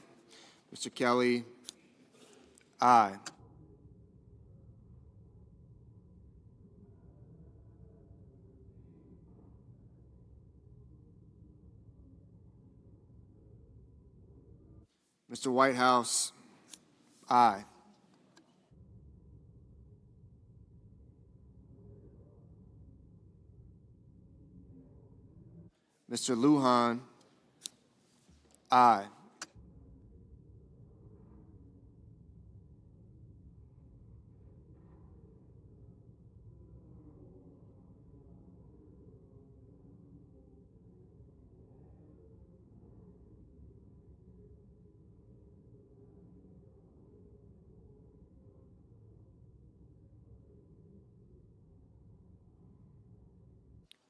Mr. Kelly, aye. Mr. Whitehouse, aye. Mr. Lujan, aye.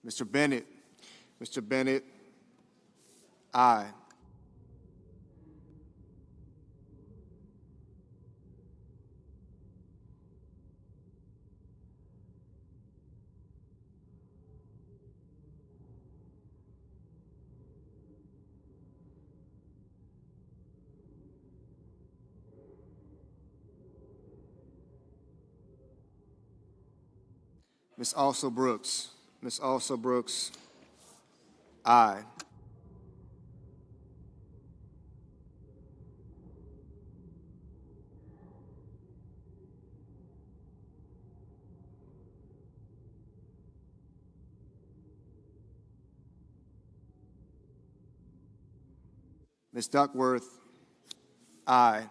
Mr. Bennett, Mr. Bennett, aye. Ms. Also Brooks, Ms. Also Brooks, aye. Ms. Duckworth, aye.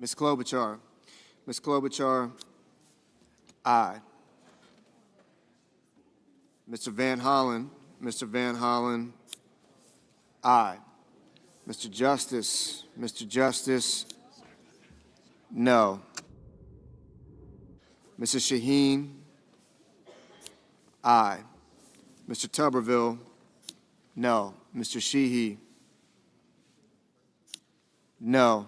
Ms. Klobuchar, Ms. Klobuchar, aye. Mr. Van Hollen, Mr. Van Hollen, aye. Mr. Justice, Mr. Justice, no. Mrs. Shaheen, aye. Mr. Tuberville, no. Mr. Sheehy, no.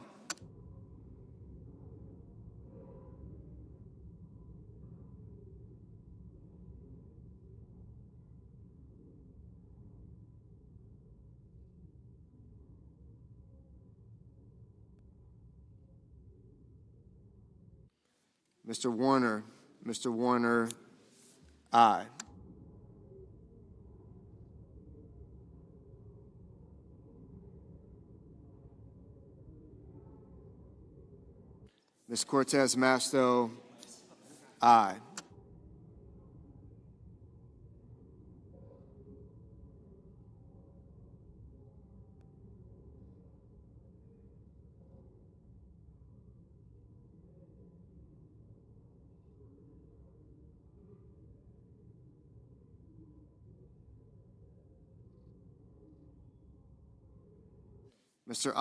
Mr. Warner, aye. Ms. Cortez Masto, aye. Mr.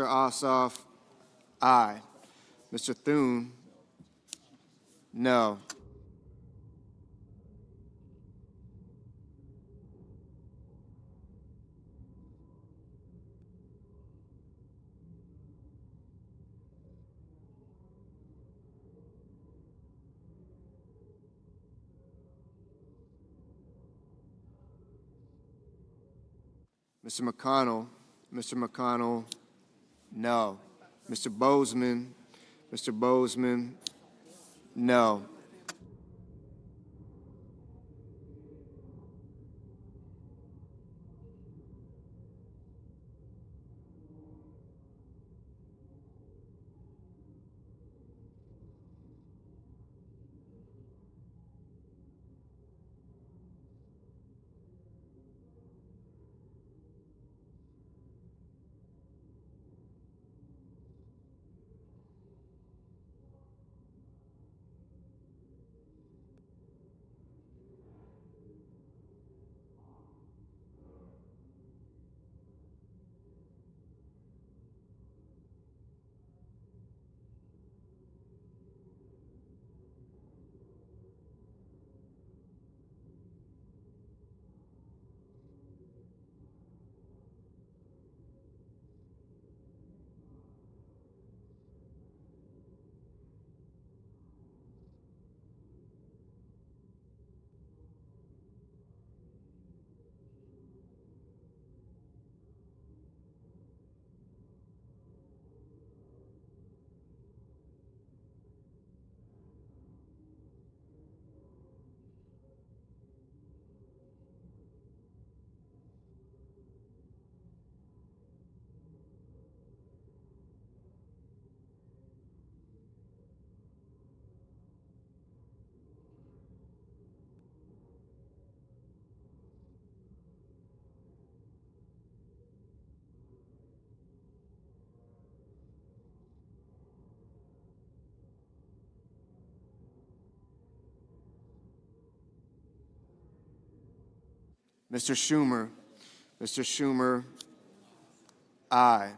Ossoff, aye. Mr. Thune, no. Mr. McConnell, no. Mr. Bozeman, No. Mr. Schumer. Mr. Schumer, aye.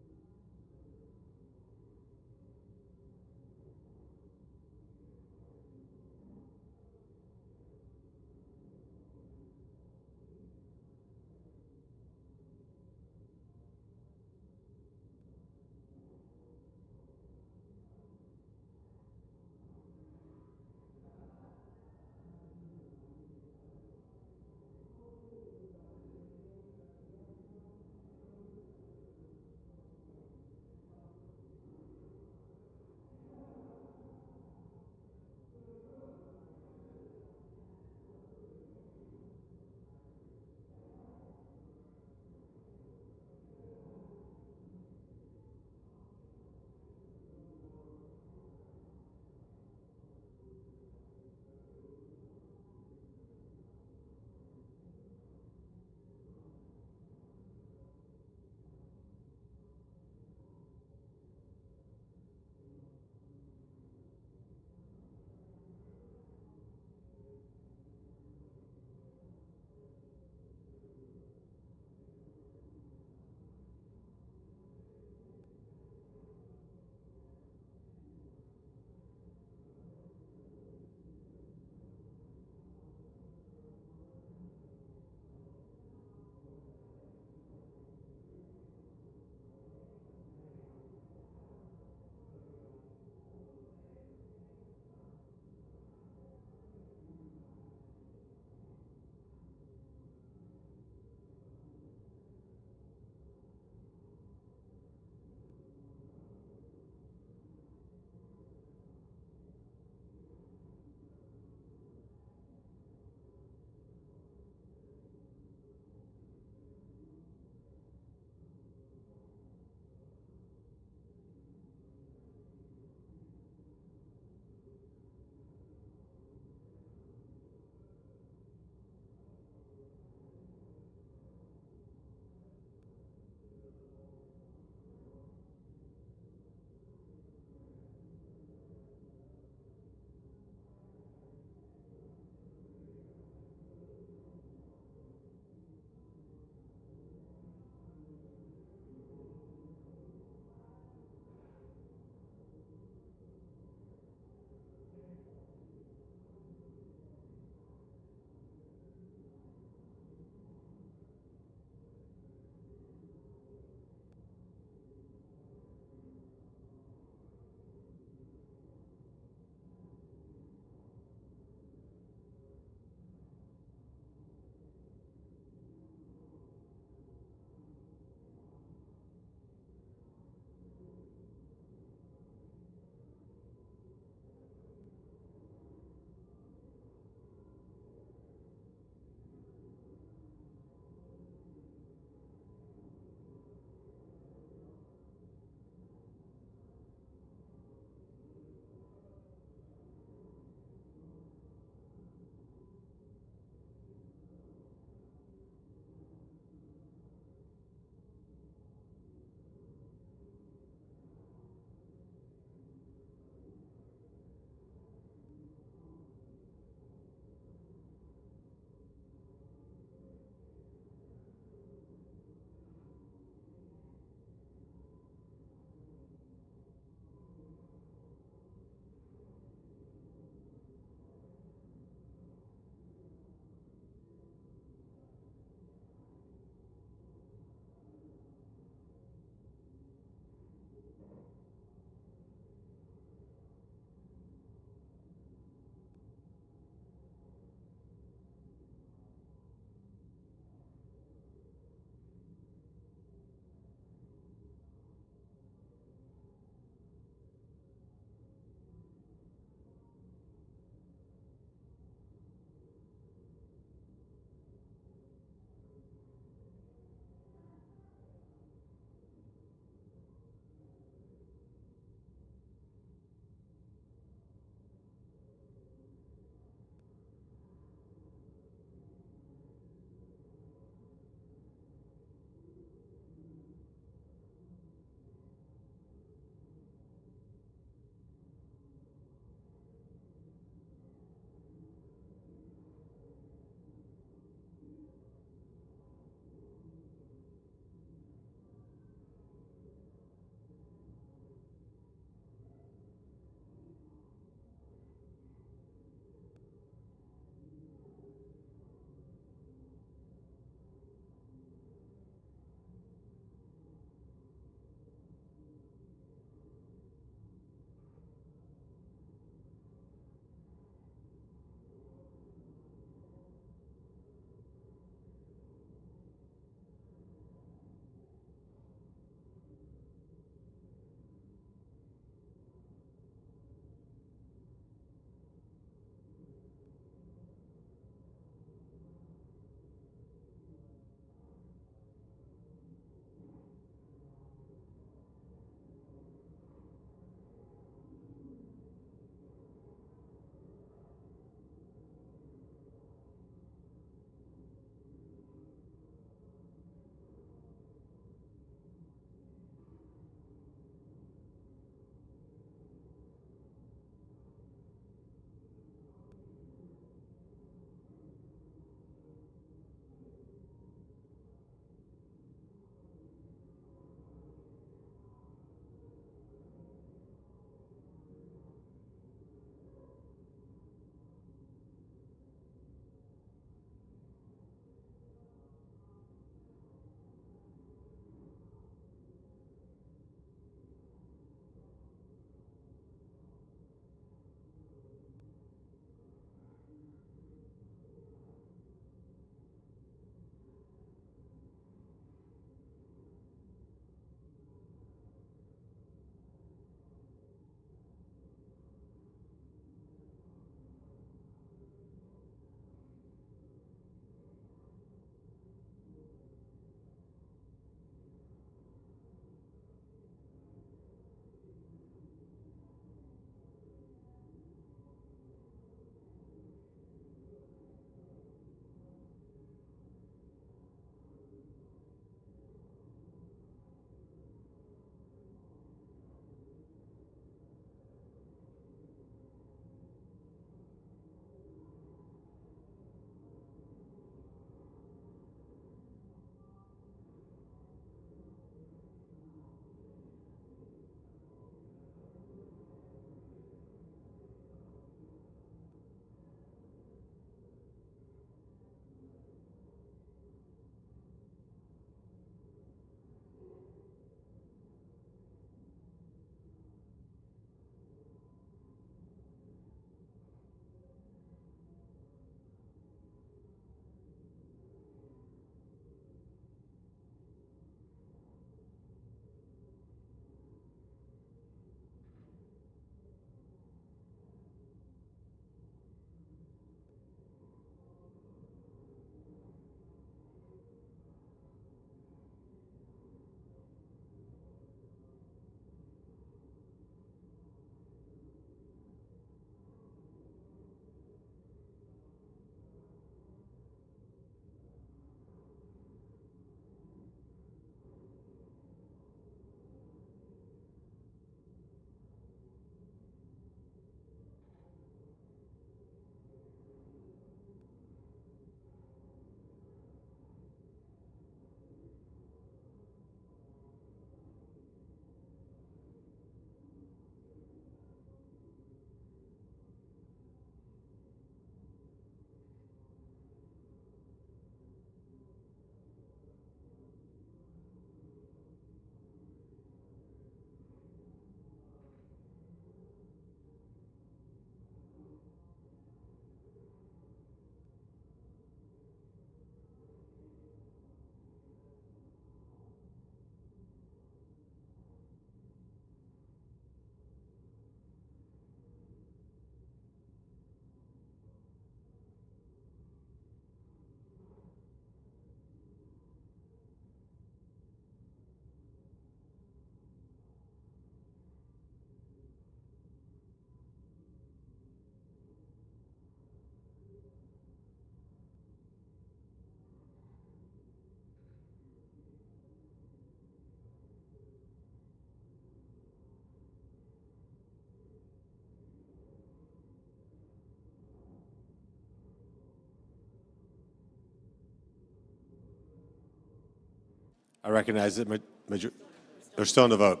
I recognize that they're still in the vote.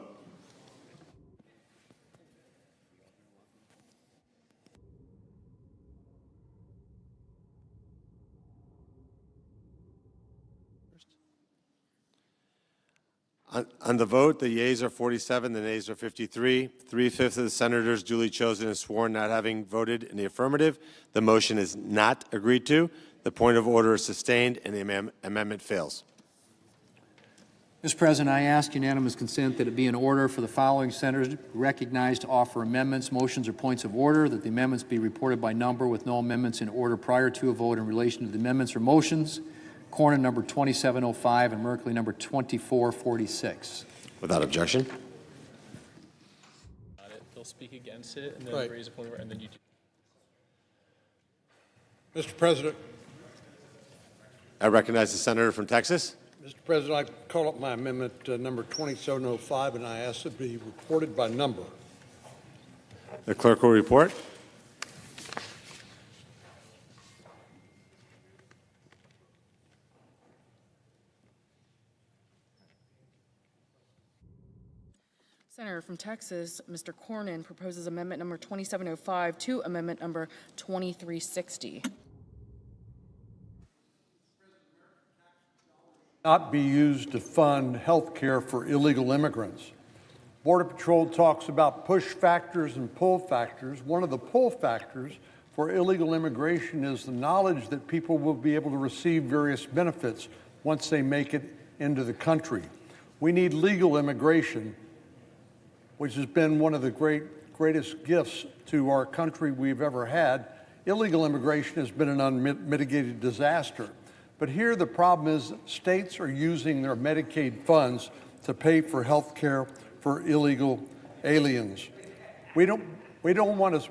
On the vote, the yeas are 47, the nays are 53. 3/5 of the senators duly chosen and sworn not having voted in the affirmative. The motion is not agreed to. The point of order is sustained and the amendment fails. Mr. President, I ask unanimous consent that it be in order for the following senators recognized to offer amendments, motions, or points of order, that the amendments be reported by number with no amendments in order prior to a vote in relation to the amendments or motions. Cornyn number 2705 and Merkley number 2446. Without objection. They'll speak against it and then Right. raise a point, and then you do. Mr. President, I recognize the senator from Texas. Mr. President, I call up my amendment number 2705, and I ask it be reported by number. The clerk will report. Senator from Texas, Mr. Cornyn proposes amendment number 2705 to amendment number 2360. Not be used to fund health care for illegal immigrants. Border Patrol talks about push factors and pull factors. One of the pull factors for illegal immigration is the knowledge that people will be able to receive various benefits once they make it into the country. We need legal immigration, which has been one of the greatest gifts to our country we've ever had. Illegal immigration has been an unmitigated disaster. But here the problem is states are using their Medicaid funds to pay for health care for illegal aliens. We don't want to,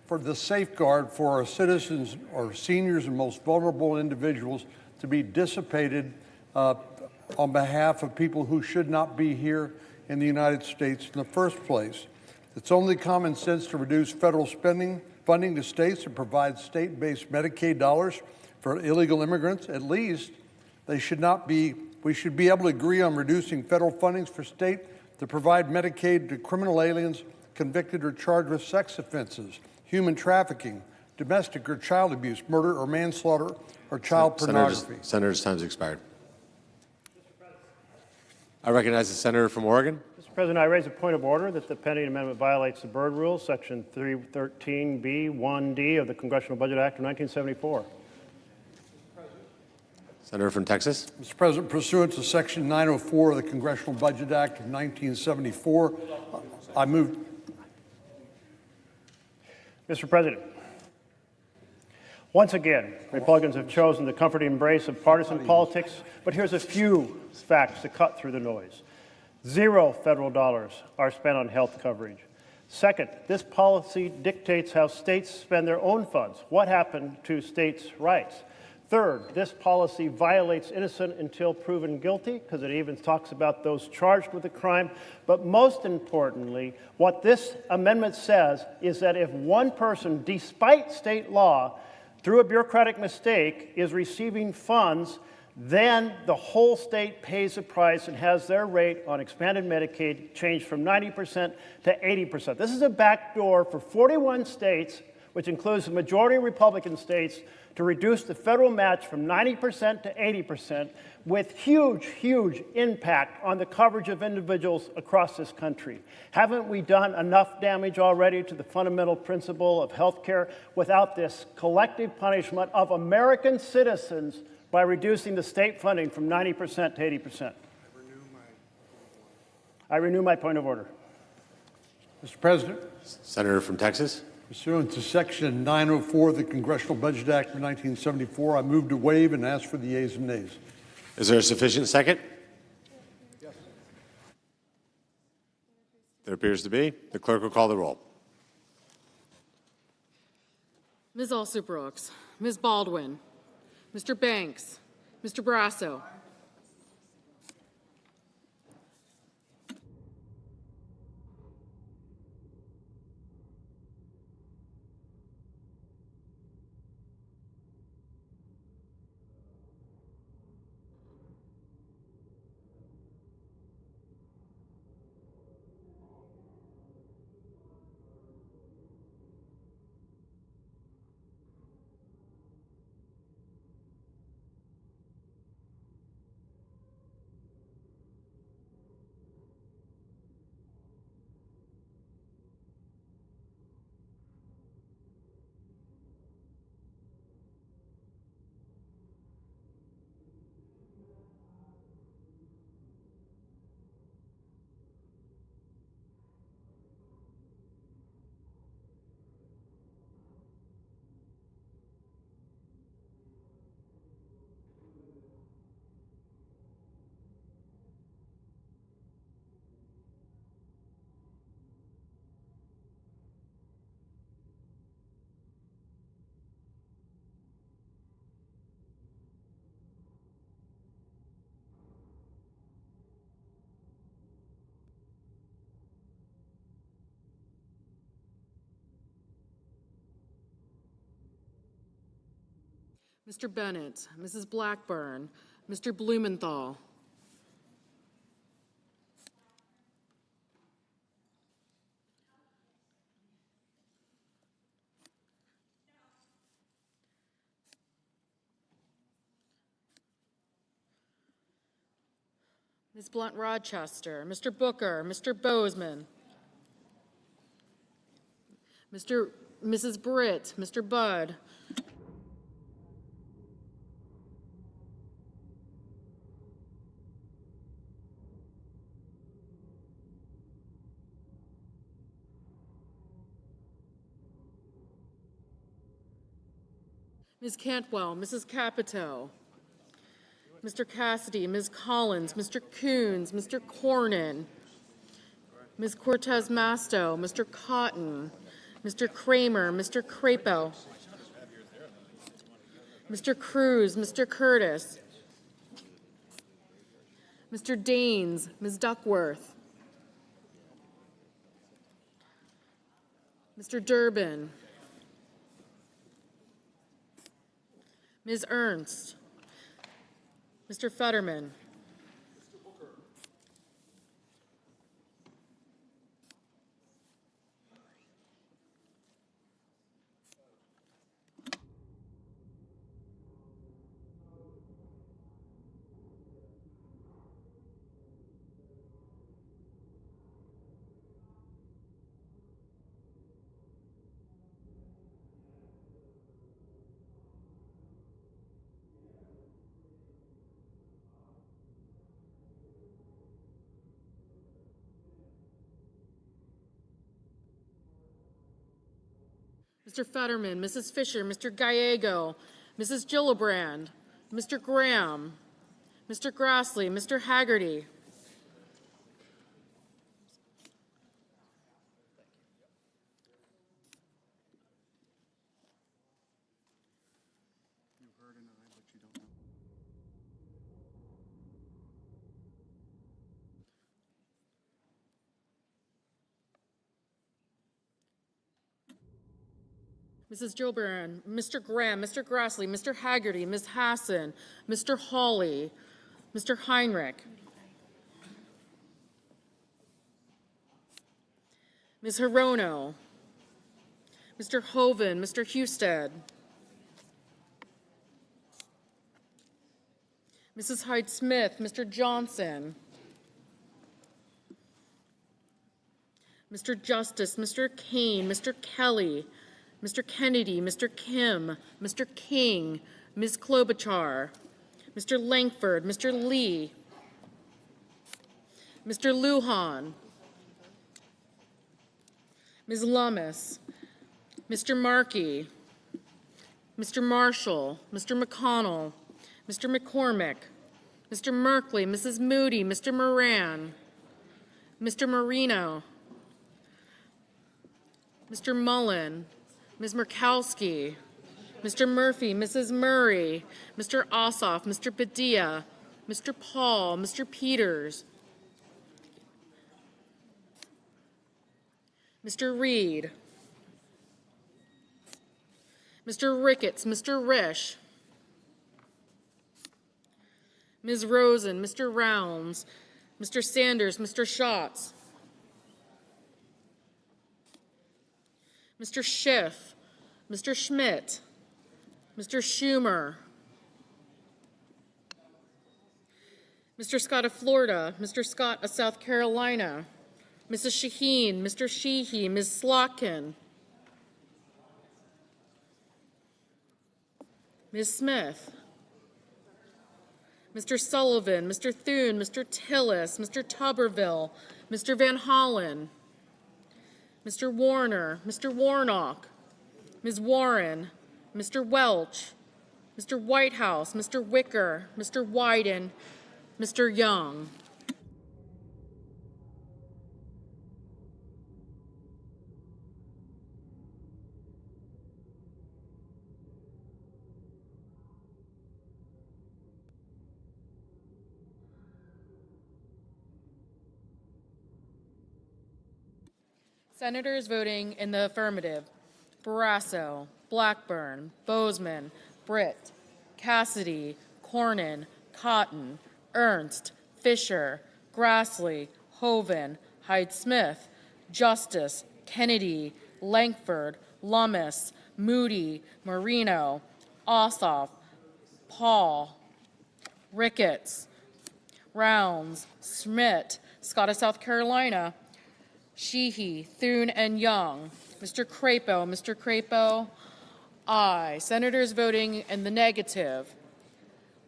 for the safeguard for our citizens, our seniors and most vulnerable individuals to be dissipated on behalf of people who should not be here in the United States in the first place. It's only common sense to reduce federal funding to states and provide state-based Medicaid dollars for illegal immigrants. At least we should be able to agree on reducing federal fundings for state to provide Medicaid to criminal aliens convicted or charged with sex offenses, human trafficking, domestic or child abuse, murder or manslaughter, or child pornography. Senator's time's expired. I recognize the senator from Oregon. Mr. President, I raise a point of order that the pending amendment violates the Byrd Rule, Section 313B1D of the Congressional Budget Act of 1974. Senator from Texas. Mr. President, pursuant to Section 904 of the Congressional Budget Act of 1974, I move. Mr. President, once again, Republicans have chosen the comforting embrace of partisan politics, but here's a few facts to cut through the noise. 0 federal dollars are spent on health coverage. Second, this policy dictates how states spend their own funds. What happened to states' rights? Third, this policy violates innocent until proven guilty, because it even talks about those charged with a crime. But most importantly, what this amendment says is that if one person, despite state law, through a bureaucratic mistake, is receiving funds, then the whole state pays a price and has their rate on expanded Medicaid changed from 90% to 80%. This is a backdoor for 41 states, which includes the majority Republican states, to reduce the federal match from 90% to 80%, with huge impact on the coverage of individuals across this country. Haven't we done enough damage already to the fundamental principle of health care without this collective punishment of American citizens by reducing the state funding from 90% to 80%? I renew my point of order. Mr. President. Senator from Texas. Pursuant to Section 904 of the Congressional Budget Act of 1974, I move to waive and ask for the yeas and nays. Is there a sufficient second? Yes. There appears to be. The clerk will call the roll. Ms. Alsubrooks, Ms. Baldwin, Mr. Banks, Mr. Brasso, Mr. Bennett, Mrs. Blackburn, Mr. Blumenthal, Ms. Blunt Rochester, Mr. Booker, Mr. Bozeman, Mrs. Britt, Mr. Budd, Ms. Cantwell, Mrs. Capito, Mr. Cassidy, Ms. Collins, Mr. Coons, Mr. Cornyn, Ms. Cortez Masto, Mr. Cotton, Mr. Kramer, Mr. Crapo, Mr. Cruz, Mr. Curtis, Mr. Daines, Ms. Duckworth, Mr. Durbin, Ms. Ernst, Mr. Fetterman, Mr. Fetterman, Mrs. Fisher, Mr. Gallego, Mrs. Gillibrand, Mr. Graham, Mr. Grassley, Mr. Haggerty, Mrs. Gillibrand, Mr. Graham, Mr. Grassley, Mr. Haggerty, Ms. Hassan, Mr. Hawley, Mr. Heinrich, Ms. Hirono, Mr. Hoven, Mr. Husted, Mrs. Hyde-Smith, Mr. Johnson, Mr. Justice, Mr. Kane, Mr. Kelly, Mr. Kennedy, Mr. Kim, Mr. King, Ms. Klobuchar, Mr. Langford, Mr. Lee, Mr. Lujan, Ms. Lummis, Mr. Markey, Mr. Marshall, Mr. McConnell, Mr. McCormick, Mr. Merkley, Mrs. Moody, Mr. Moran, Mr. Marino, Mr. Mullen, Ms. Murkowski, Mr. Murphy, Mrs. Murray, Mr. Ossoff, Mr. Padilla, Mr. Paul, Mr. Peters, Mr. Reed, Mr. Ricketts, Mr. Risch, Ms. Rosen, Mr. Rounds, Mr. Sanders, Mr. Schatz, Mr. Schiff, Mr. Schmidt, Mr. Schumer, Mr. Scott of Florida, Mr. Scott of South Carolina, Mrs. Shaheen, Mr. Sheehy, Ms. Slotkin, Ms. Smith, Mr. Sullivan, Mr. Thune, Mr. Tillis, Mr. Tuberville, Mr. Van Hollen, Mr. Warner, Mr. Warnock, Ms. Warren, Mr. Welch, Mr. Whitehouse, Mr. Wicker, Mr. Wyden, Mr. Young. Senators voting in the affirmative: Barrasso, Blackburn, Bozeman, Britt, Cassidy, Cornyn, Cotton, Ernst, Fisher, Grassley, Hoven, Hyde-Smith, Justice, Kennedy, Langford, Lummis, Moody, Marino, Ossoff, Paul, Ricketts, Rounds, Schmidt, Scott of South Carolina, Sheehy, Thune, and Young. Mr. Crapo, aye. Senators voting in the negative.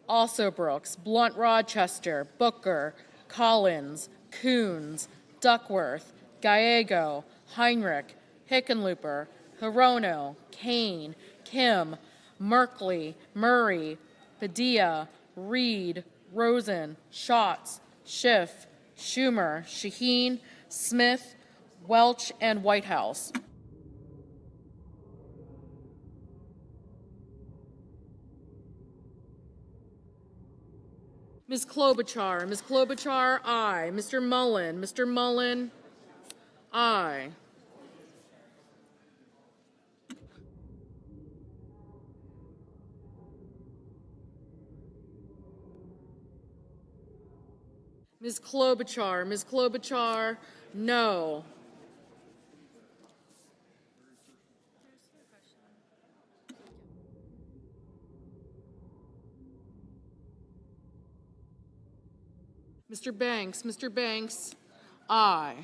Also Brooks, Blunt Rochester, Booker, Collins, Coons, Duckworth, Gallego, Heinrich, Hickenlooper, Hirono, Kane, Kim, Merkley, Murray, Padilla, Reed, Rosen, Schatz, Schiff, Schumer, Shaheen, Smith, Welch, and Whitehouse. Ms. Klobuchar, aye. Mr. Mullen, aye. Ms. Klobuchar, no. Mr. Banks, aye.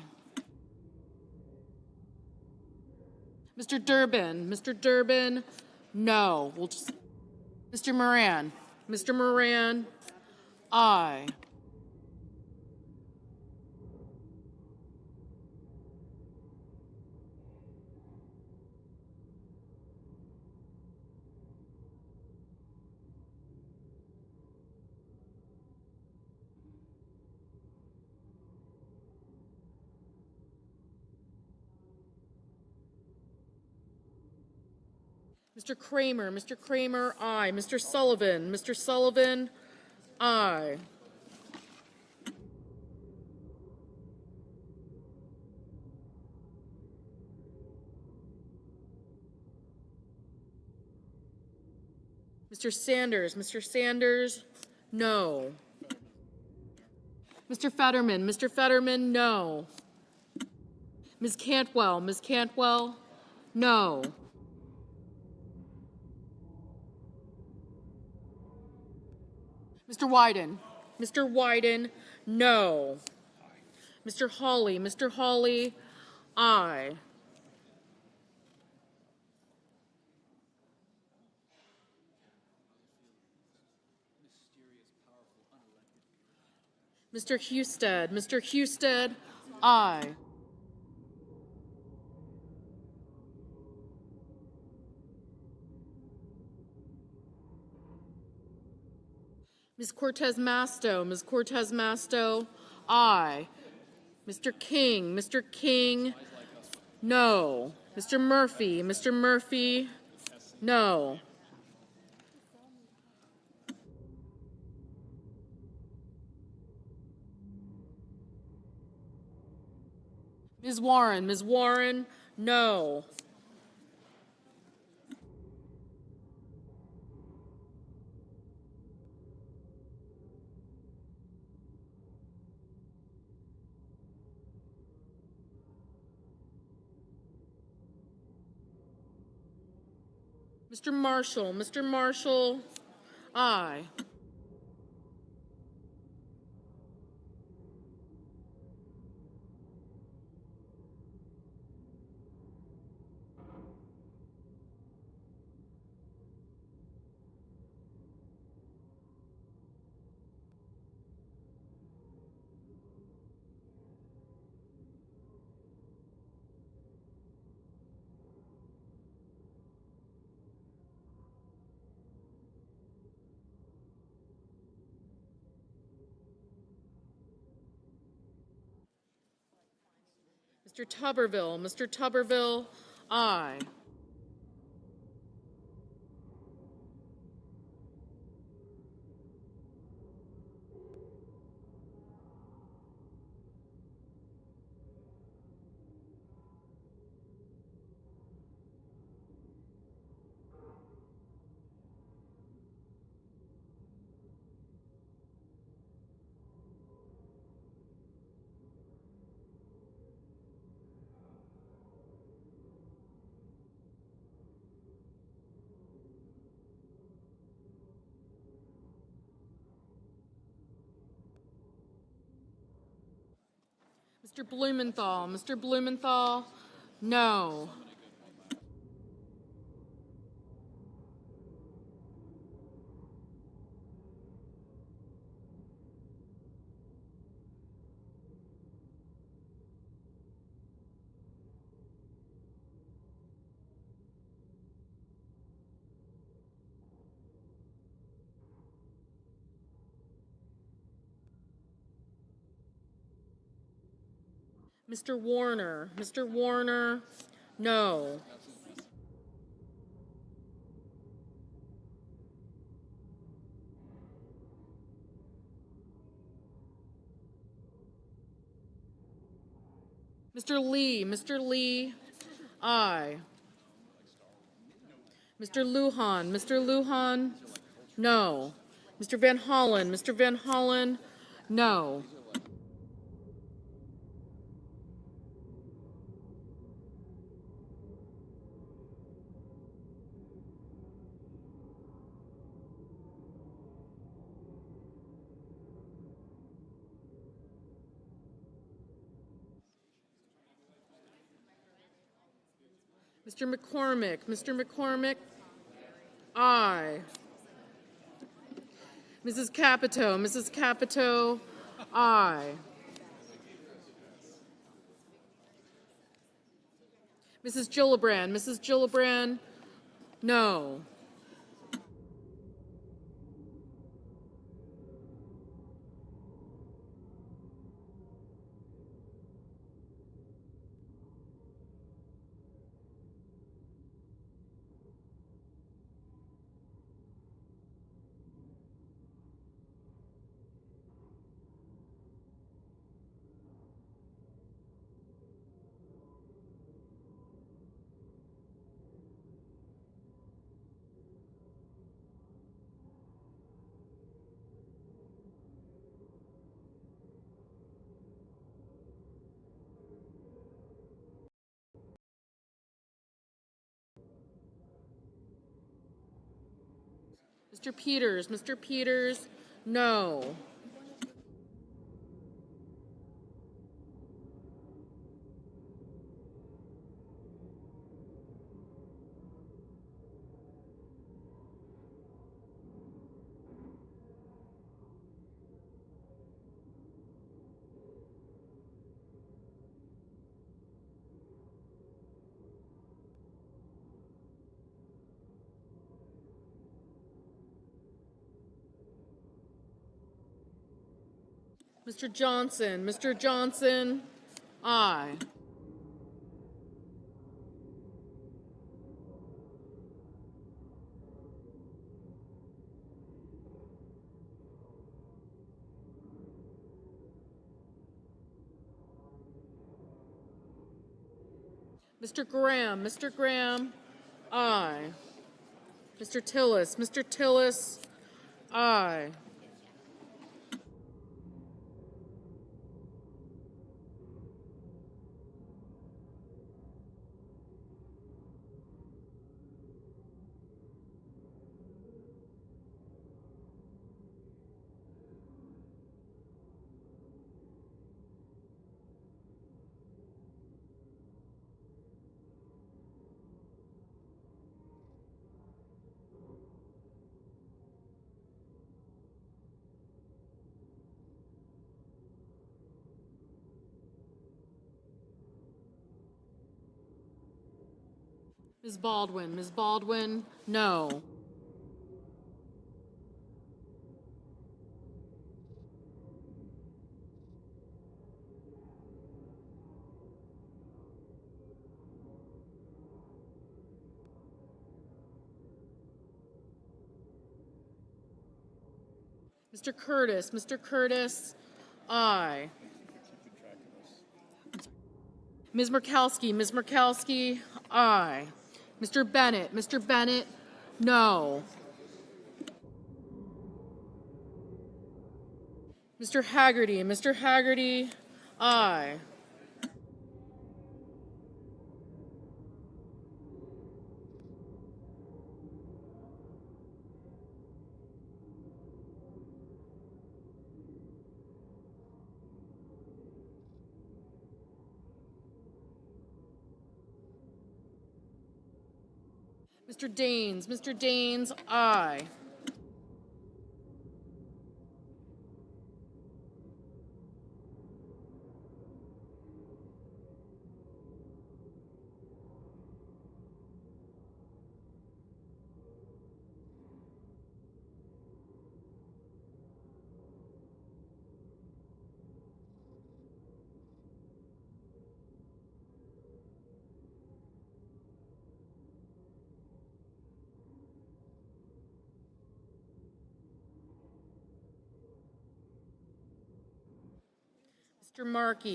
Mr. Durbin, no. We'll just, Mr. Moran, aye. Mr. Kramer, aye. Mr. Sullivan, aye. Mr. Sanders, no. Mr. Fetterman, no. Ms. Cantwell, no. Mr. Wyden, no. Mr. Hawley, aye. Mr. Husted, aye. Ms. Cortez Masto, aye. Mr. King, no. Mr. Murphy, no. Ms. Warren, no. Mr. Marshall, aye. Mr. Tuberville, aye. Mr. Blumenthal, Mr. Blumenthal, no. Mr. Warner, no. Mr. Lee, aye. Mr. Lujan, no. Mr. Van Hollen, no. Mr. McCormick, aye. Mrs. Capito, aye. Mrs. Gillibrand, no. Mr. Peters, no. Mr. Johnson, aye. Mr. Graham, aye. Mr. Tillis, aye. Ms. Baldwin, no. Mr. Curtis, aye. Ms. Murkowski, aye. Mr. Bennett, no. Mr. Haggerty, aye. Mr. Daines, aye.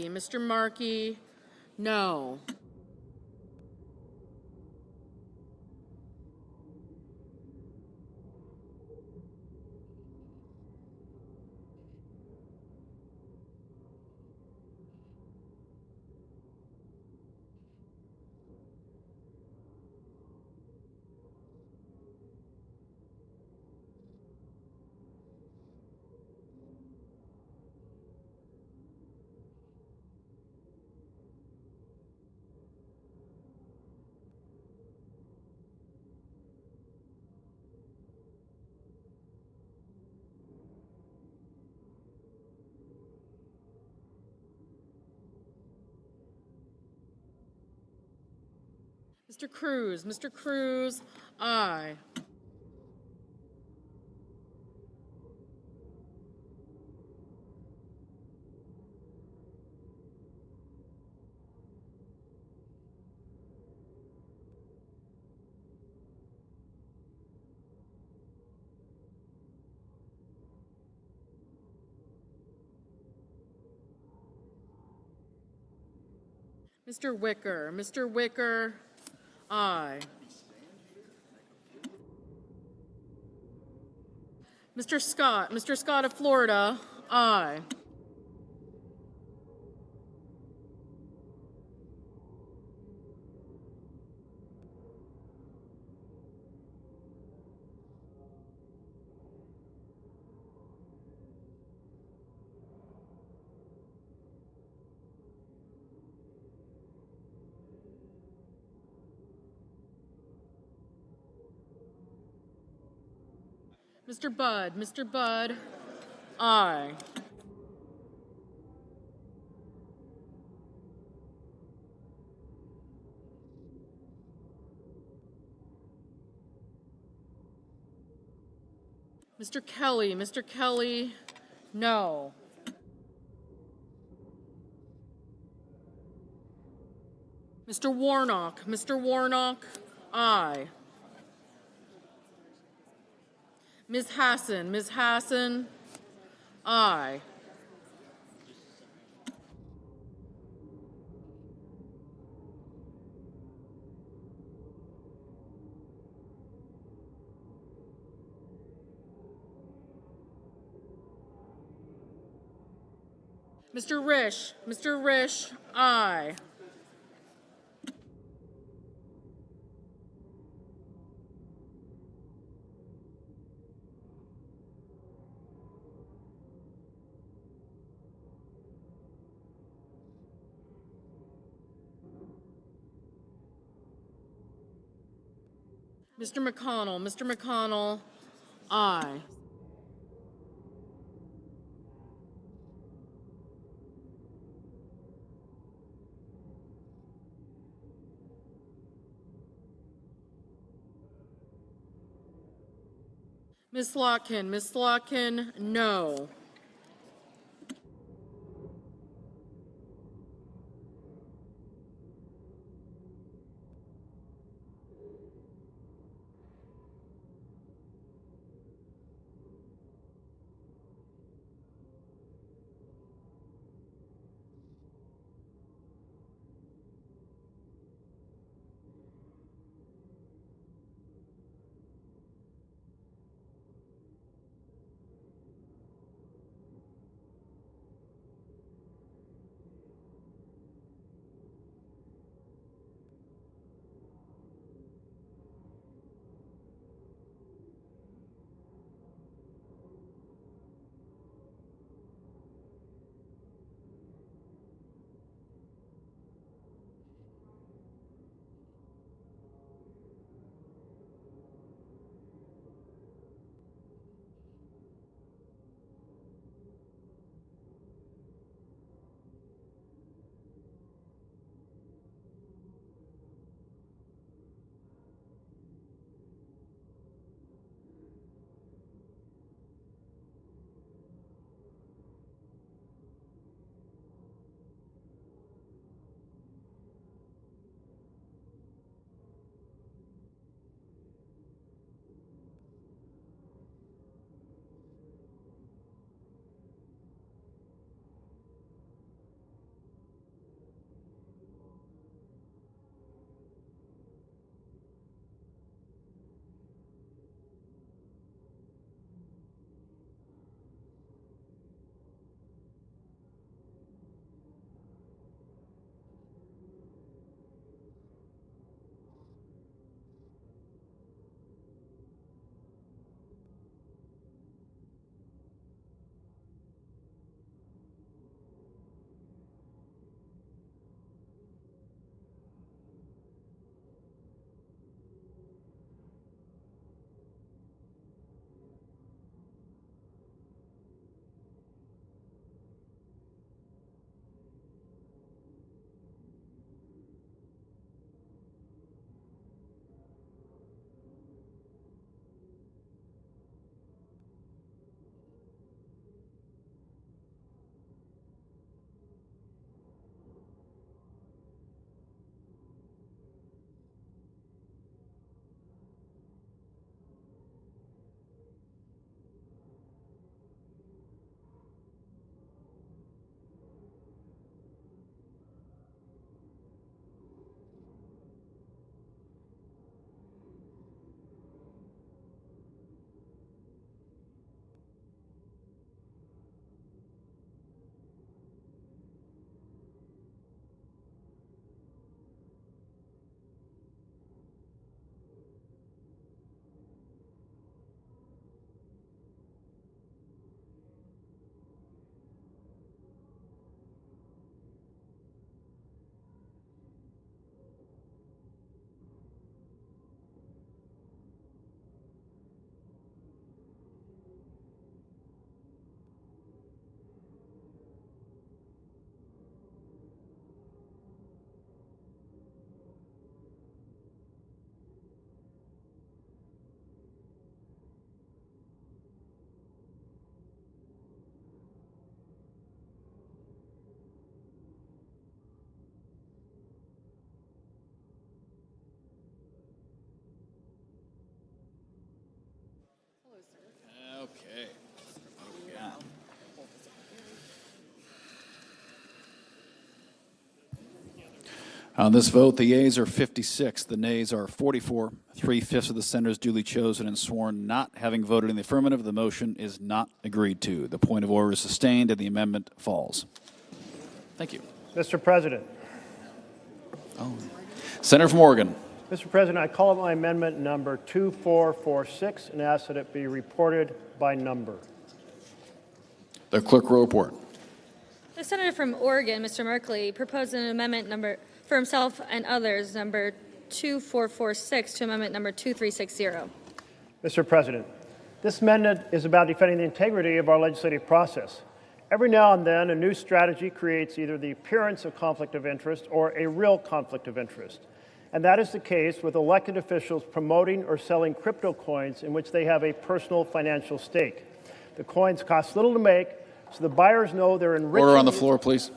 Mr. Markey, no. Mr. Cruz, aye. Mr. Wicker, aye. Mr. Scott of Florida, aye. Mr. Budd, aye. Mr. Kelly, no. Mr. Warnock, aye. Ms. Hassan, aye. Mr. Risch, aye. Mr. McConnell, aye. Ms. Slotkin, no. On this vote, the yeas are 56, the nays are 44. 3/5 of the senators duly chosen and sworn not having voted in the affirmative. The motion is not agreed to. The point of order is sustained and the amendment falls. Thank you. Mr. President. Senator from Oregon. Mr. President, I call up my amendment number 2446 and ask that it be reported by number. The clerk will report. The senator from Oregon, Mr. Merkley, proposed an amendment number for himself and others, number 2446 to amendment number 2360. Mr. President, this amendment is about defending the integrity of our legislative process. Every now and then, a new strategy creates either the appearance of conflict of interest or a real conflict of interest. And that is the case with elected officials promoting or selling crypto coins in which they have a personal financial stake. The coins cost little to make, so the buyers know they're enriching. Order on the floor, please.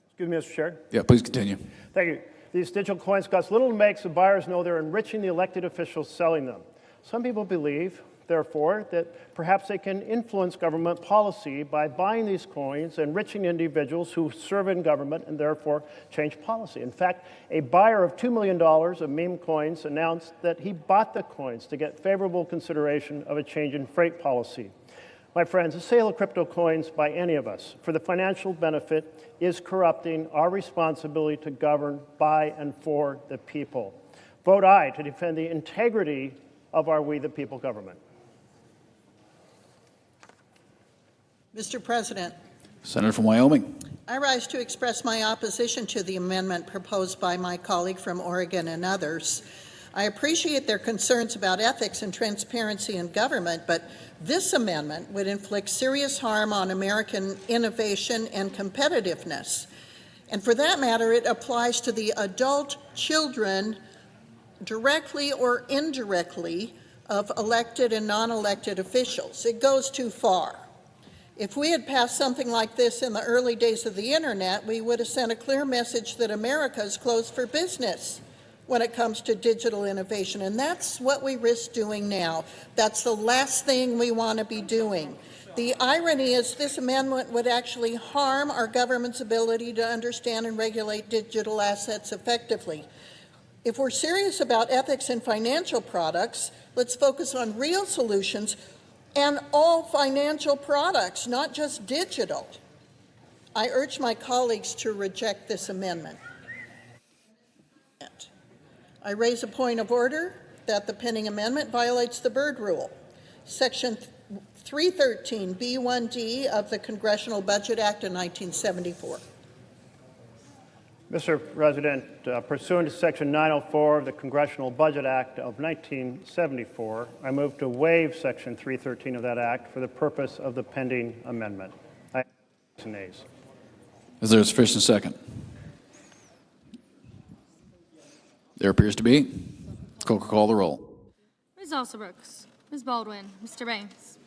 Excuse me, Mr. Chair. Yeah, please continue. Thank you. These digital coins cost little to make, so buyers know they're enriching the elected officials selling them. Some people believe, therefore, that perhaps they can influence government policy by buying these coins, enriching individuals who serve in government and therefore change policy. In fact, a buyer of $2 million of meme coins announced that he bought the coins to get favorable consideration of a change in freight policy. My friends, the sale of crypto coins by any of us for the financial benefit is corrupting our responsibility to govern by and for the people. Vote aye to defend the integrity of our We the People government. Mr. President, Senator from Wyoming. I rise to express my opposition to the amendment proposed by my colleague from Oregon and others. I appreciate their concerns about ethics and transparency in government, but this amendment would inflict serious harm on American innovation and competitiveness. And for that matter, it applies to the adult children, directly or indirectly, of elected and non-elected officials. It goes too far. If we had passed something like this in the early days of the internet, we would have sent a clear message that America is closed for business when it comes to digital innovation, and that's what we risk doing now. That's the last thing we want to be doing. The irony is this amendment would actually harm our government's ability to understand and regulate digital assets effectively. If we're serious about ethics in financial products, let's focus on real solutions and all financial products, not just digital. I urge my colleagues to reject this amendment. I raise a point of order that the pending amendment violates the Byrd Rule. Section 313B1D of the Congressional Budget Act of 1974. Mr. President, pursuant to Section 904 of the Congressional Budget Act of 1974, I move to waive Section 313 of that act for the purpose of the pending amendment. I ask nays. Is there a sufficient second? There appears to be. Clerk will call the roll. Ms. Alsobrooks, Ms. Baldwin, Mr. Banks.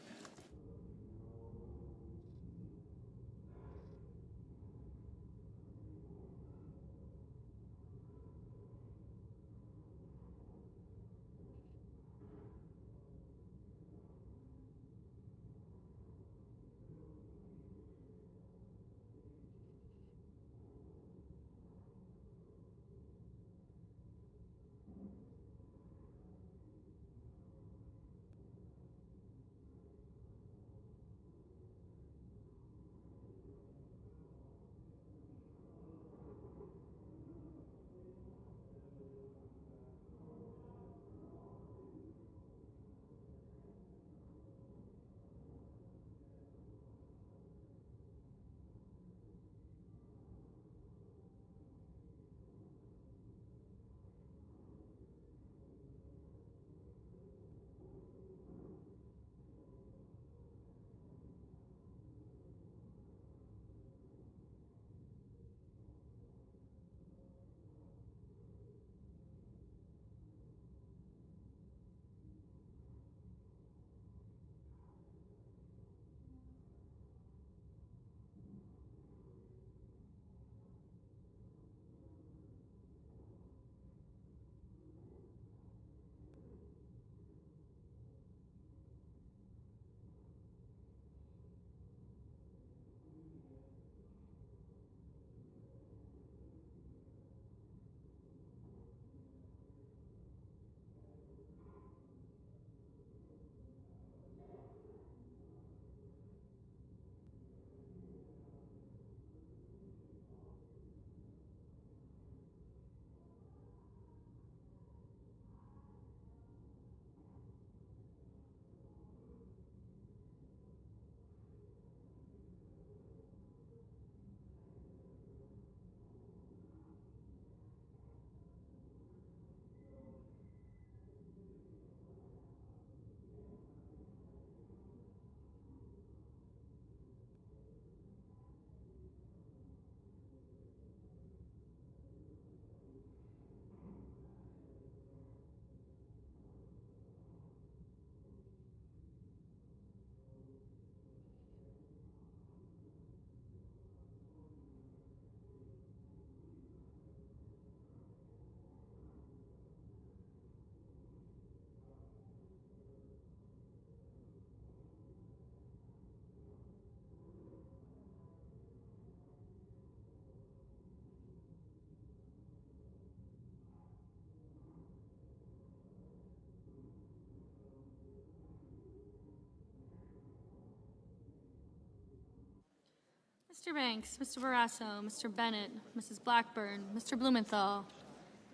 Mr. Banks, Mr. Barrasso, Mr. Bennett, Mrs. Blackburn, Mr. Blumenthal,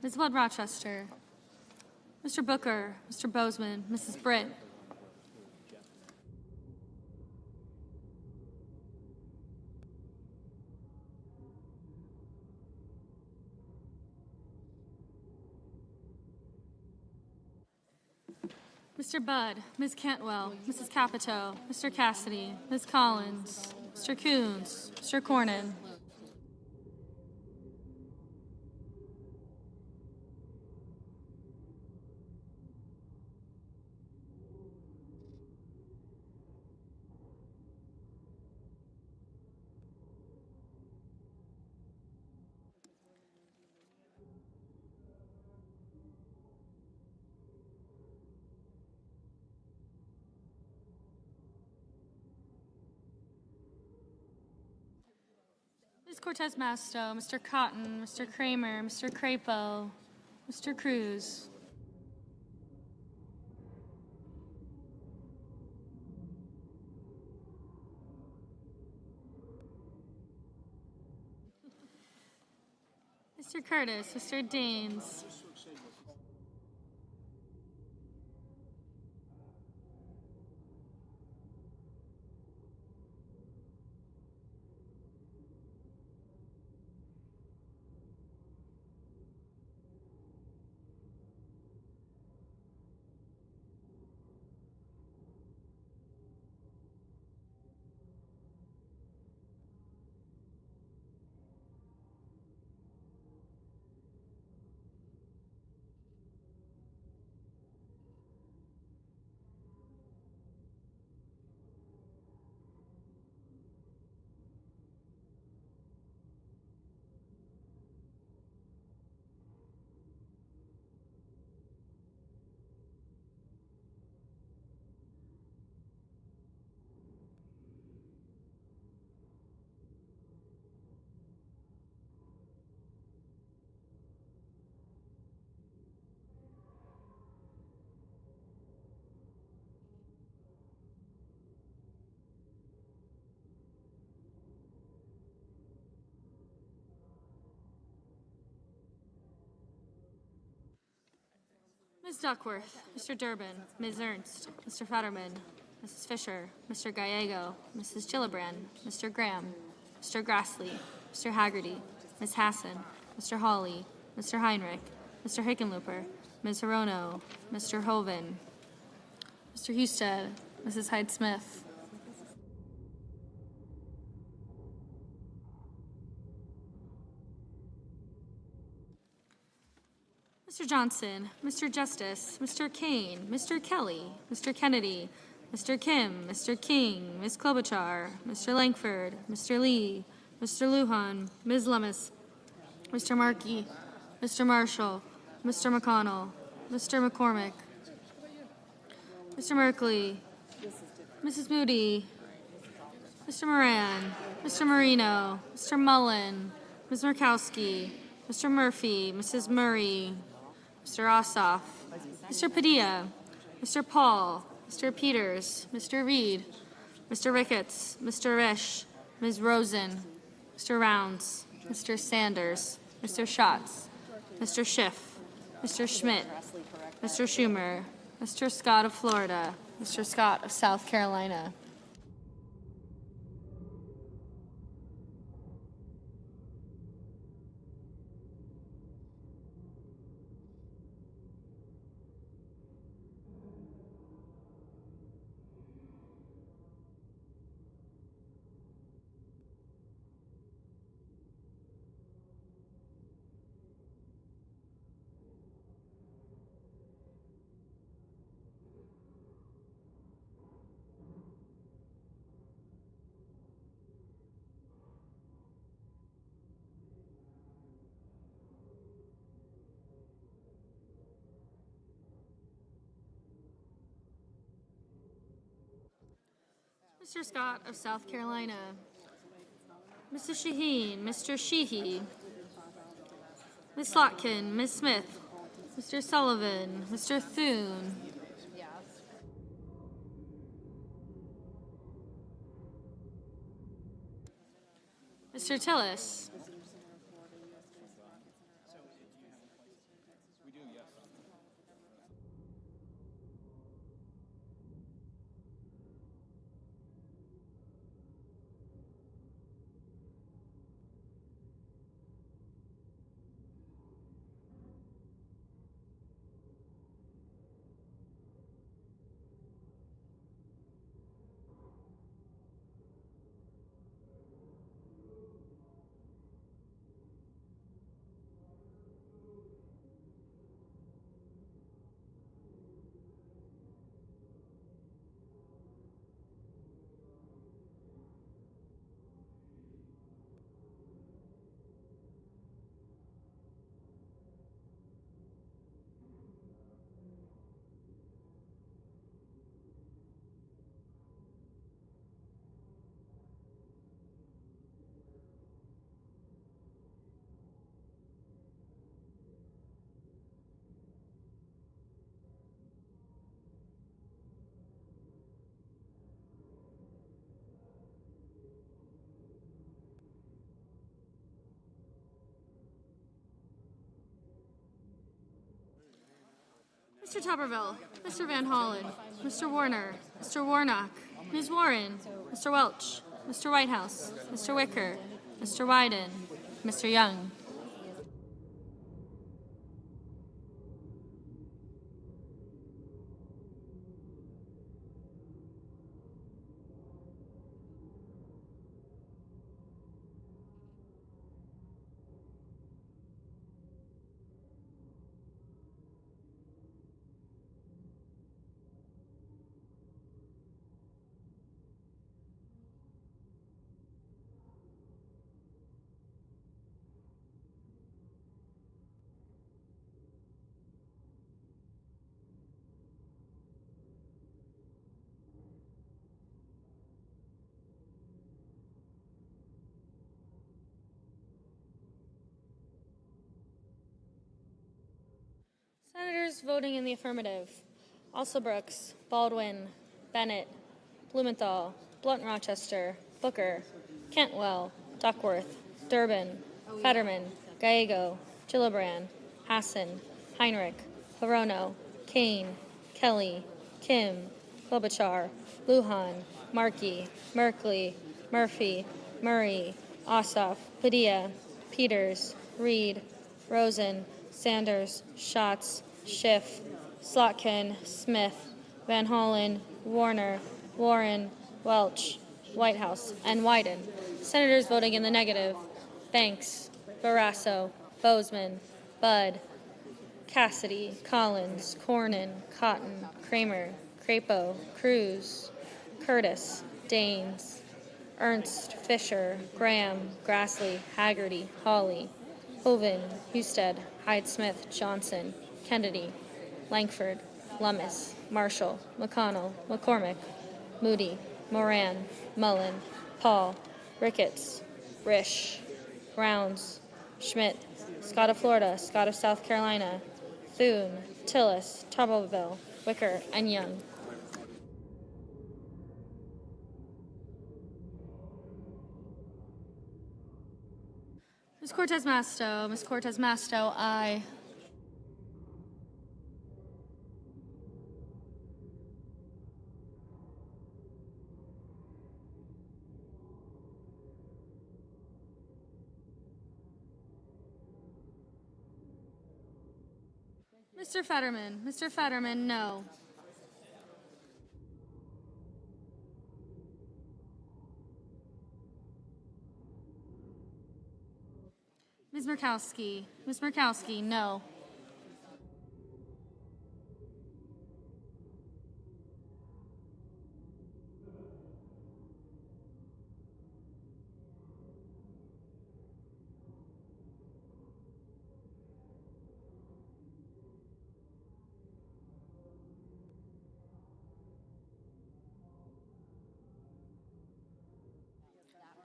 Ms. Wood Rochester, Mr. Booker, Mr. Bozeman, Mrs. Britt, Mr. Budd, Ms. Cantwell, Mrs. Capito, Mr. Cassidy, Ms. Collins, Mr. Coons, Mr. Cornyn. Ms. Cortez Masto, Mr. Cotton, Mr. Kramer, Mr. Crapo, Mr. Cruz. Mr. Curtis, Mr. Daines. Ms. Duckworth, Mr. Durbin, Ms. Ernst, Mr. Fetterman, Mrs. Fisher, Mr. Gallego, Mrs. Gillibrand, Mr. Graham, Mr. Grassley, Mr. Haggerty, Ms. Hassan, Mr. Hawley, Mr. Heinrich, Mr. Hickenlooper, Ms. Hirono, Mr. Hoven, Mr. Husted, Mrs. Hyde-Smith. Mr. Johnson, Mr. Justice, Mr. Kane, Mr. Kelly, Mr. Kennedy, Mr. Kim, Mr. King, Ms. Klobuchar, Mr. Langford, Mr. Lee, Mr. Lujan, Ms. Lummis, Mr. Markey, Mr. Marshall, Mr. McConnell, Mr. McCormick, Mr. Merkley, Mrs. Moody, Mr. Moran, Mr. Marino, Mr. Mullen, Ms. Murkowski, Mr. Murphy, Mrs. Murray, Mr. Ossoff, Mr. Padilla, Mr. Paul, Mr. Peters, Mr. Reed, Mr. Ricketts, Mr. Risch, Ms. Rosen, Mr. Rounds, Mr. Sanders, Mr. Schatz, Mr. Schiff, Mr. Schmidt, Mr. Schumer, Mr. Scott of Florida, Mr. Scott of South Carolina. Mr. Scott of South Carolina, Mrs. Shaheen, Mr. Sheehy, Ms. Slotkin, Ms. Smith, Mr. Sullivan, Mr. Thune, Mr. Tillis. Mr. Tupperville, Mr. Van Hollen, Mr. Warner, Mr. Warnock, Ms. Warren, Mr. Welch, Mr. Whitehouse, Mr. Wicker, Mr. Wyden, Mr. Young. Senators voting in the affirmative: Alsobrooks, Baldwin, Bennett, Blumenthal, Blunt Rochester, Booker, Cantwell, Duckworth, Durbin, Fetterman, Gallego, Gillibrand, Hassan, Heinrich, Hirono, Kane, Kelly, Kim, Klobuchar, Lujan, Markey, Merkley, Murphy, Murray, Ossoff, Padilla, Peters, Reed, Rosen, Sanders, Schatz, Schiff, Slotkin, Smith, Van Hollen, Warner, Warren, Welch, Whitehouse, and Wyden. Senators voting in the negative: Banks, Barrasso, Bozeman, Budd, Cassidy, Collins, Cornyn, Cotton, Kramer, Crapo, Cruz, Curtis, Daines, Ernst, Fisher, Graham, Grassley, Haggerty, Hawley, Hoven, Husted, Hyde-Smith, Johnson, Kennedy, Langford, Lummis, Marshall, McConnell, McCormick, Moody, Moran, Mullen, Paul, Ricketts, Risch, Rounds, Schmidt, Scott of Florida, Scott of South Carolina, Thune, Tillis, Tuberville, Wicker, and Young. Ms. Cortez Masto, Ms. Cortez Masto, aye. Mr. Fetterman, no. Ms. Murkowski, no.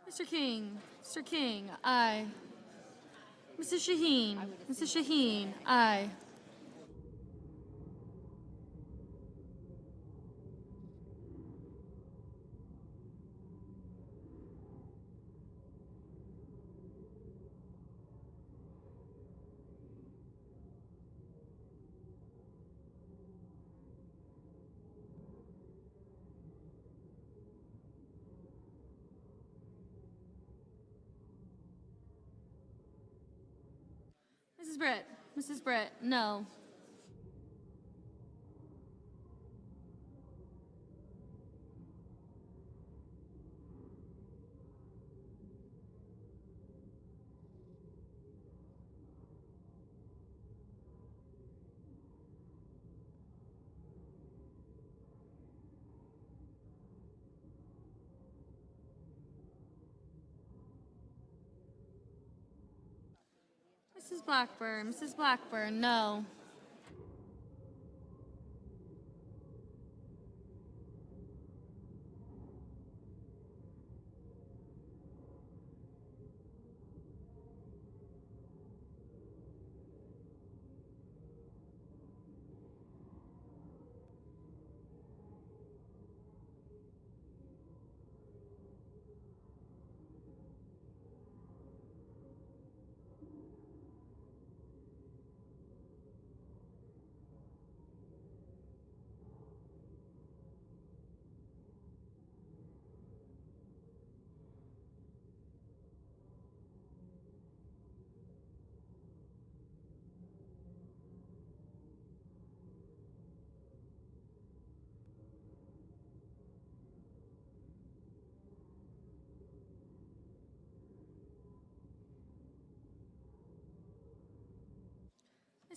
Mr. King, aye. Mrs. Shaheen, aye. Mrs. Britt, no. Mrs. Blackburn, no.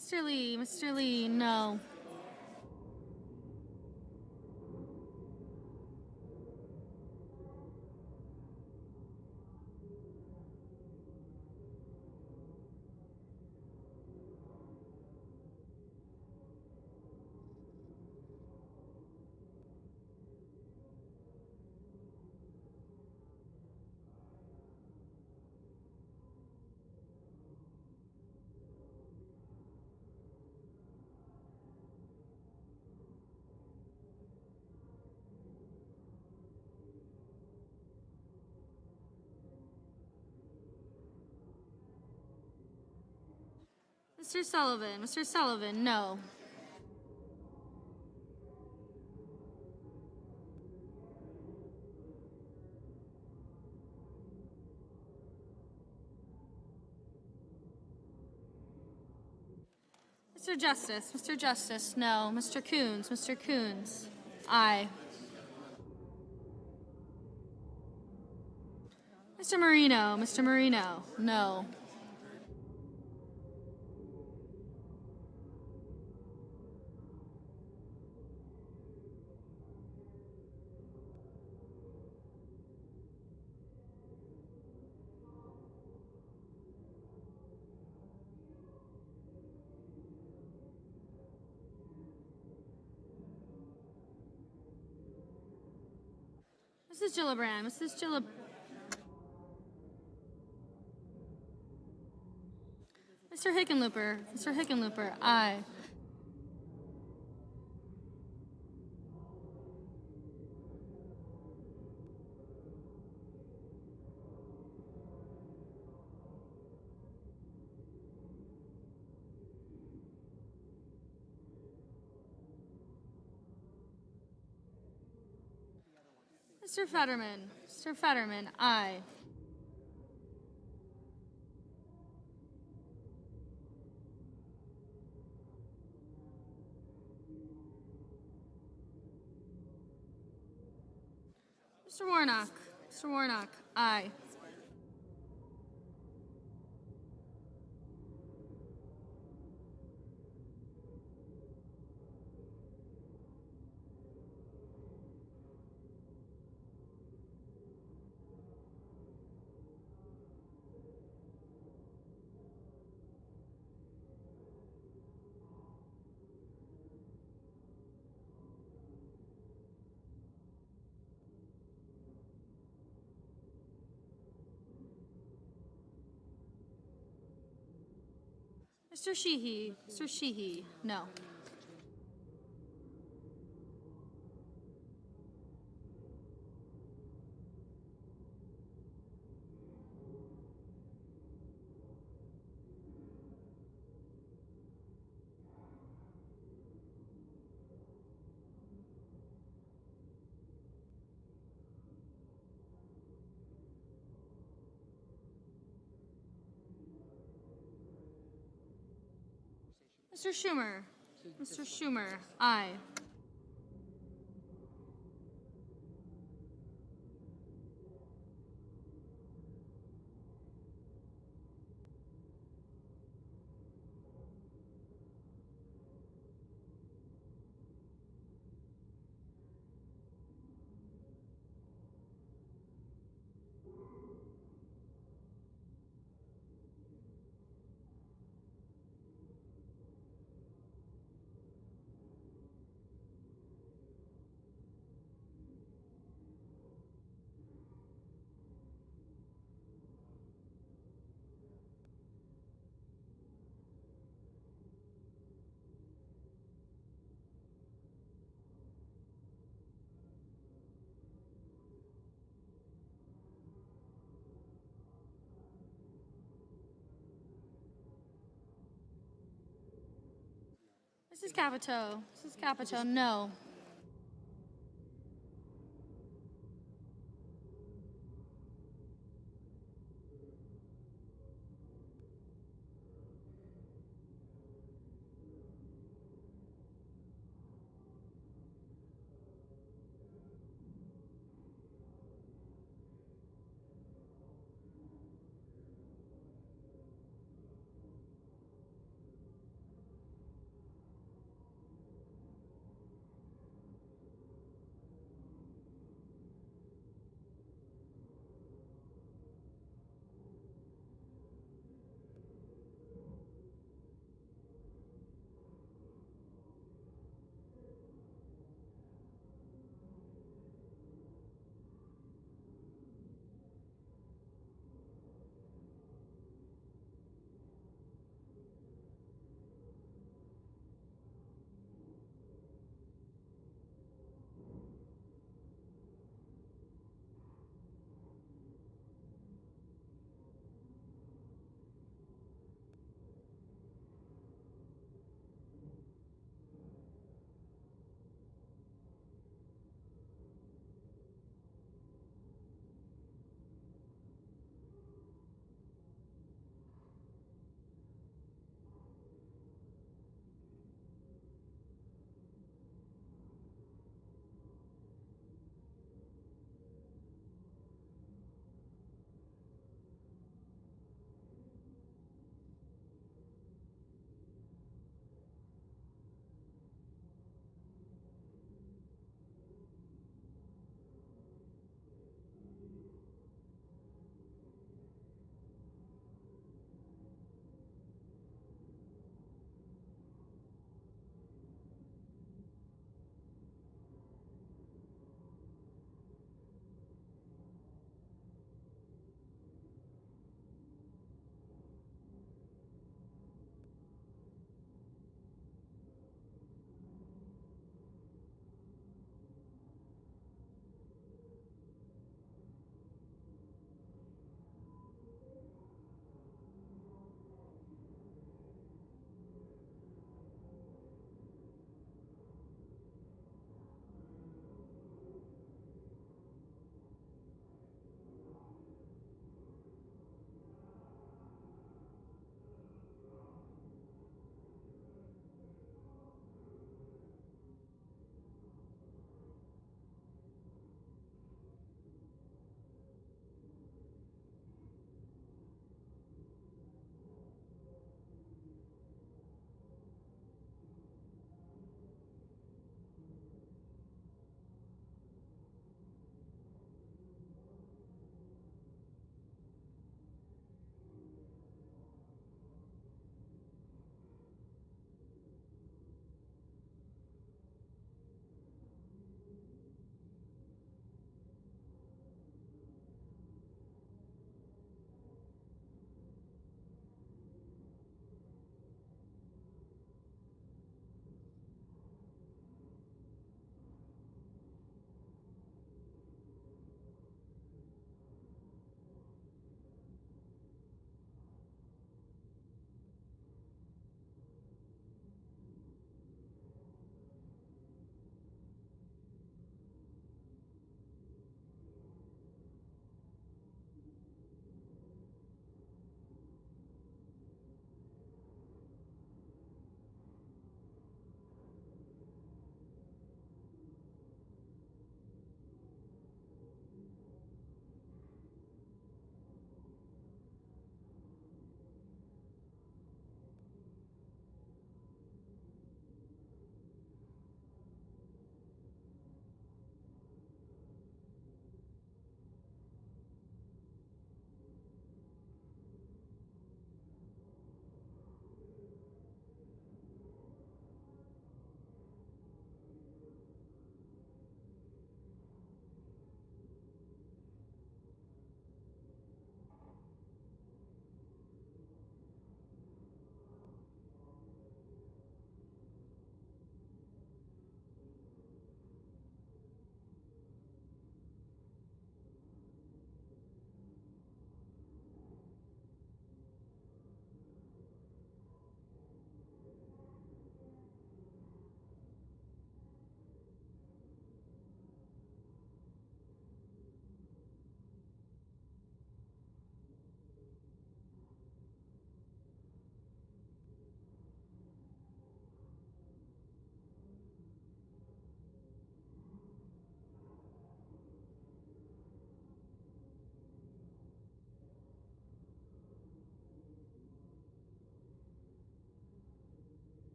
Mr. Lee, no. Mr. Sullivan, no. Mr. Justice, no. Mr. Coons, aye. Mr. Marino, no. Mrs. Gillibrand, Mr. Hickenlooper, aye. Mr. Fetterman, aye. Mr. Warnock, aye. Mr. Sheehy, no. Mr. Schumer. Mr. Schumer, aye. Mrs. Capito. Mrs. Capito, no.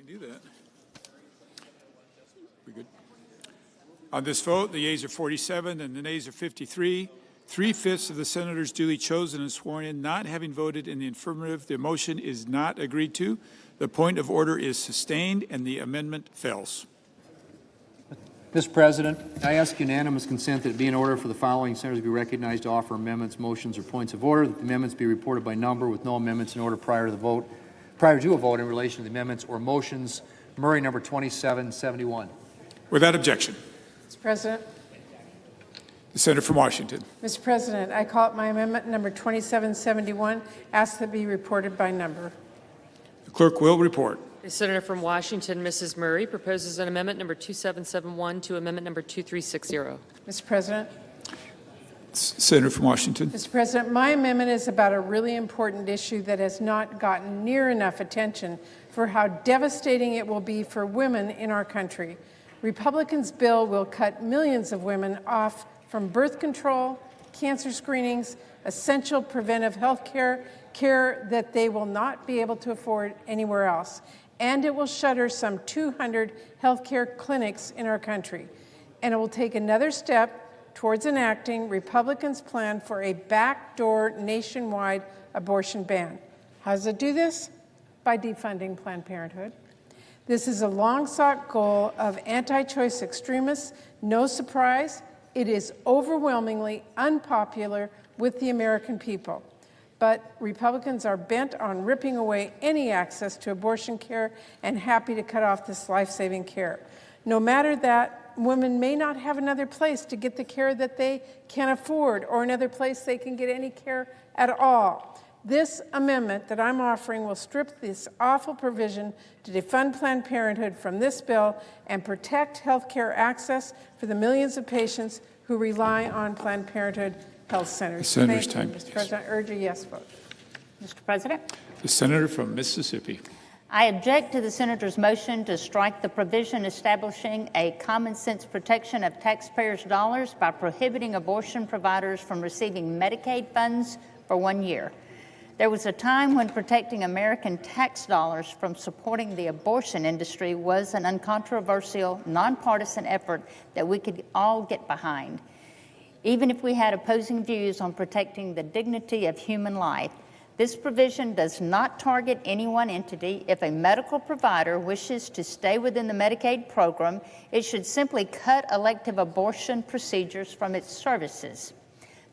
do that. We good? On this vote, the yeas are 47 and the nays are 53. 3/5 of the senators duly chosen and sworn in not having voted in the affirmative, the motion is not agreed to. The point of order is sustained and the amendment fails. Mr. President, I ask unanimous consent that it be in order for the following senators to be recognized to offer amendments, motions, or points of order, that the amendments be reported by number with no amendments in order prior to a vote in relation to the amendments or motions. Murray, number 2771. Without objection. Mr. President. The senator from Washington. Mr. President, I call it my amendment number 2771, ask that be reported by number. The clerk will report. The senator from Washington, Mrs. Murray, proposes an amendment number 2771 to amendment number 2360. Mr. President. Senator from Washington. Mr. President, my amendment is about a really important issue that has not gotten near enough attention for how devastating it will be for women in our country. Republicans' bill will cut millions of women off from birth control, cancer screenings, essential preventive health care that they will not be able to afford anywhere else. And it will shutter some 200 health care clinics in our country. And it will take another step towards enacting Republicans' plan for a backdoor nationwide abortion ban. How does it do this? By defunding Planned Parenthood. This is a long-sought goal of anti-choice extremists. No surprise, it is overwhelmingly unpopular with the American people. But Republicans are bent on ripping away any access to abortion care and happy to cut off this life-saving care. No matter that, women may not have another place to get the care that they can afford or another place they can get any care at all. This amendment that I'm offering will strip this awful provision to defund Planned Parenthood from this bill and protect health care access for the millions of patients who rely on Planned Parenthood health centers. The senator's Thank you, time. Mr. President. I urge a yes vote. Mr. President, The senator from Mississippi. I object to the senator's motion to strike the provision establishing a common sense protection of taxpayers' dollars by prohibiting abortion providers from receiving Medicaid funds for 1 year. There was a time when protecting American tax dollars from supporting the abortion industry was an uncontroversial, nonpartisan effort that we could all get behind. Even if we had opposing views on protecting the dignity of human life, this provision does not target any one entity. If a medical provider wishes to stay within the Medicaid program, it should simply cut elective abortion procedures from its services.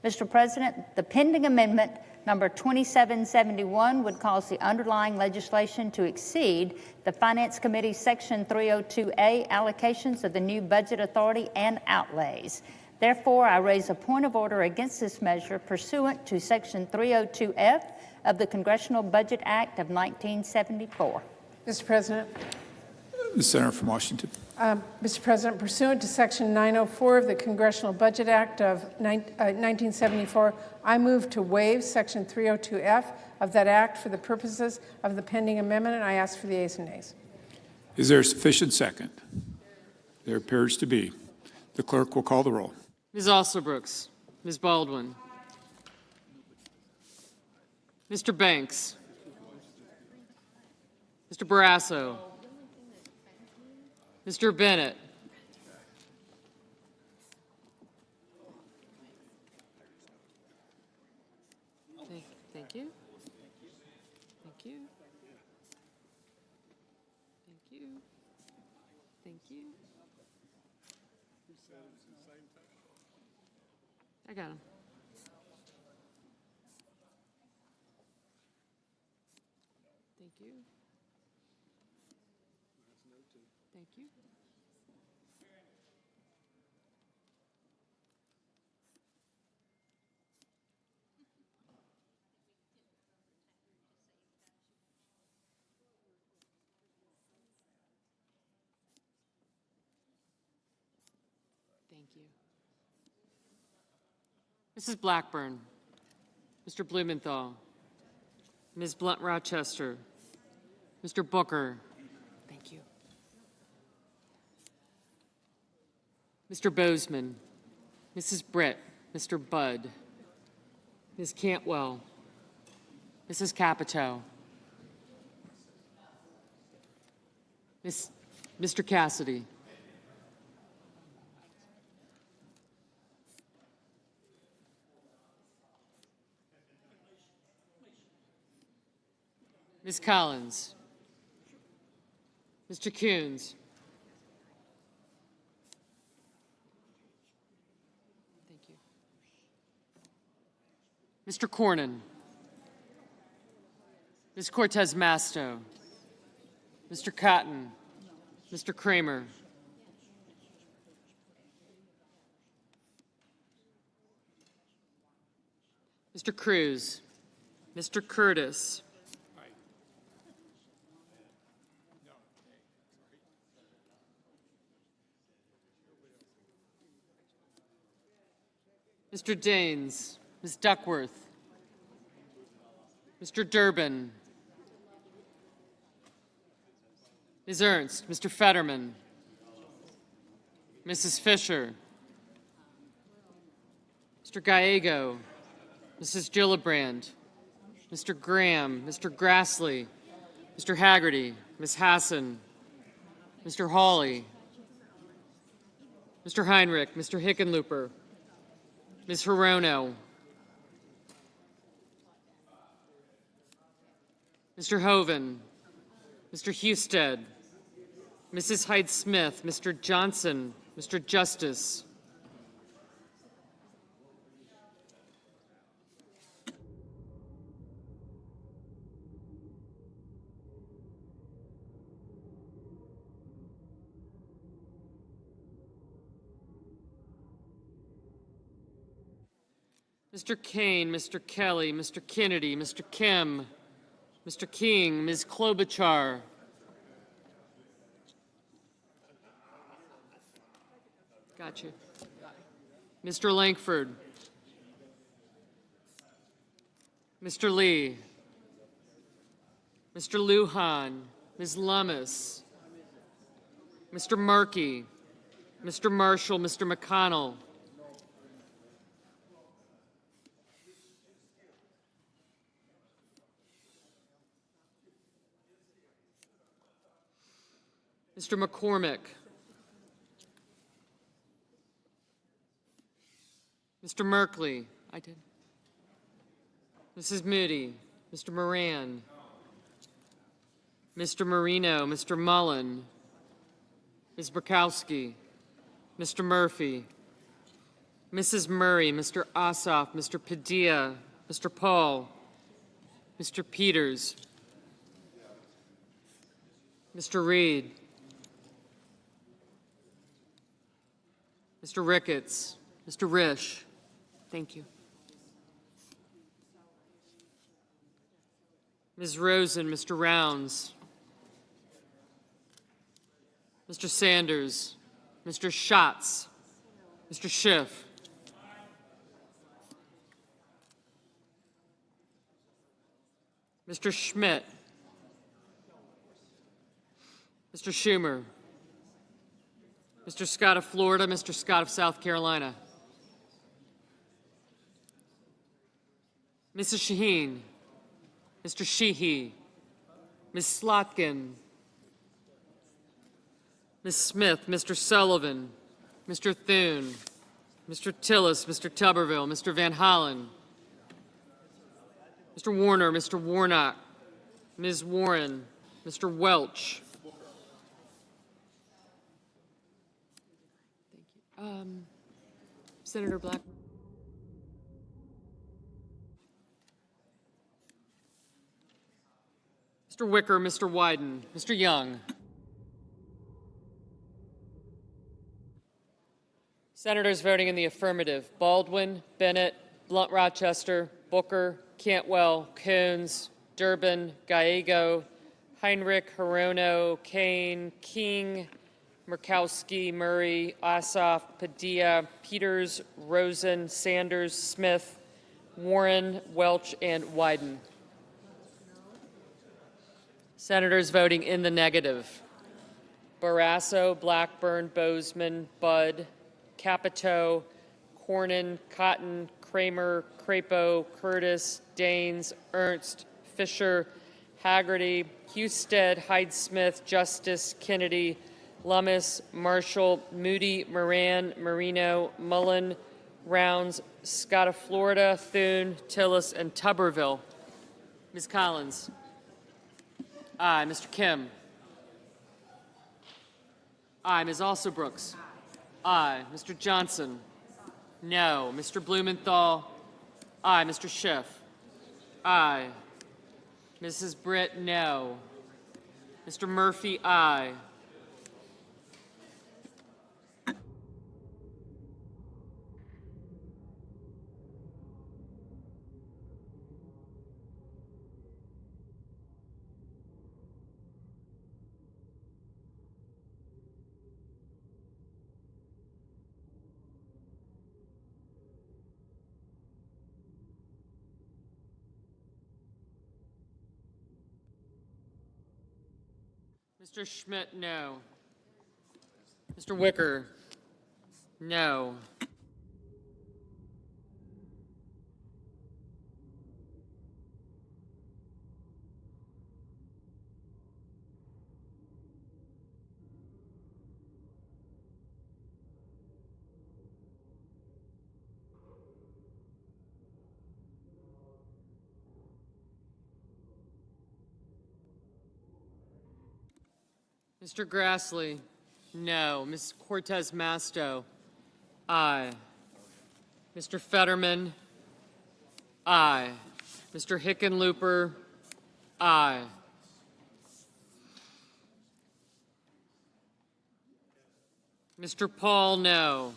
Mr. President, the pending amendment number 2771 would cause the underlying legislation to exceed the Finance Committee Section 302A allocations of the new budget authority and outlays. Therefore, I raise a point of order against this measure pursuant to Section 302F of the Congressional Budget Act of 1974. Mr. President. The senator from Washington. Mr. President, pursuant to Section 904 of the Congressional Budget Act of 1974, I move to waive Section 302F of that act for the purposes of the pending amendment, and I ask for the ayes and nays. Is there a sufficient second? There appears to be. The clerk will call the roll. Ms. Alsobrooks, Ms. Baldwin, Mr. Banks, Mr. Barrasso, Mr. Bennett, thank you. Thank you. Thank you. Thank you. I got him. Thank you. Thank you. Thank you. Mrs. Blackburn, Mr. Blumenthal, Ms. Blunt-Rochester, Mr. Booker, thank you. Mr. Bozeman, Mrs. Britt, Mr. Budd, Ms. Cantwell, Mrs. Capito, Mr. Cassidy. Ms. Collins. Mr. Coons. Thank you. Mr. Cornyn. Ms. Cortez Masto. Mr. Cotton. Mr. Kramer. Mr. Cruz. Mr. Curtis. Mr. Daines, Ms. Duckworth, Mr. Durbin, Ms. Ernst, Mr. Fetterman, Mrs. Fisher, Mr. Gallego, Mrs. Gillibrand, Mr. Graham, Mr. Grassley, Mr. Haggerty, Ms. Hassan, Mr. Hawley, Mr. Heinrich, Mr. Hickenlooper, Ms. Hirono, Mr. Hoven, Mr. Husted, Mrs. Hyde-Smith, Mr. Johnson, Mr. Justice, Mr. Kane, Mr. Kelly, Mr. Kennedy, Mr. Kim, Mr. King, Ms. Klobuchar, gotcha, Mr. Langford, Mr. Lee, Mr. Lujan, Ms. Lummis, Mr. Markey, Mr. Marshall, Mr. McConnell, Mr. McCormick, Mr. Merkley, I did, Mrs. Moody, Mr. Moran, Mr. Marino, Mr. Mullen, Ms. Burkowski, Mr. Murphy, Mrs. Murray, Mr. Ossoff, Mr. Padilla, Mr. Paul, Mr. Peters, Mr. Reed, Mr. Ricketts, Mr. Risch, thank you. Ms. Rosen, Mr. Rounds, Mr. Sanders, Mr. Schatz, Mr. Schiff, Mr. Schmidt, Mr. Schumer, Mr. Scott of Florida, Mr. Scott of South Carolina, Mrs. Shaheen, Mr. Sheehy, Ms. Slotkin, Ms. Smith, Mr. Sullivan, Mr. Thune, Mr. Tillis, Mr. Tuberville, Mr. Van Hollen, Mr. Warner, Mr. Warnock, Ms. Warren, Mr. Welch, Senator Blackburn. Mr. Wicker, Mr. Wyden, Mr. Young. Senators voting in the affirmative: Baldwin, Bennett, Blunt Rochester, Booker, Cantwell, Coons, Durbin, Gallego, Heinrich, Hirono, Kane, King, Murkowski, Murray, Ossoff, Padilla, Peters, Rosen, Sanders, Smith, Warren, Welch, and Wyden. Senators voting in the negative: Barrasso, Blackburn, Bozeman, Budd, Capito, Cornyn, Cotton, Kramer, Crapo, Curtis, Daines, Ernst, Fisher, Haggerty, Husted, Hyde-Smith, Justice, Kennedy, Lummis, Marshall, Moody, Moran, Marino, Mullen, Rounds, Scott of Florida, Thune, Tillis, and Tuberville. Ms. Collins. Aye. Mr. Kim. Aye. Ms. Alsobrooks. Aye. Mr. Johnson. No. Mr. Blumenthal. Aye. Mr. Schiff. Aye. Mrs. Britt, no. Mr. Murphy, aye. Mr. Schmidt, no. Mr. Wicker, no. Mr. Grassley, no. Ms. Cortez Masto, aye. Mr. Fetterman, aye. Mr. Hickenlooper, aye. Mr. Paul, no.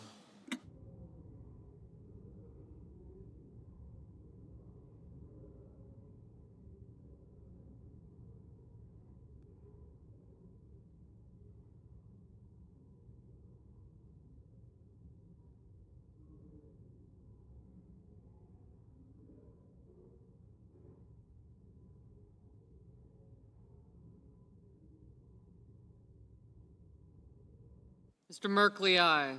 Mr. Merkley, aye.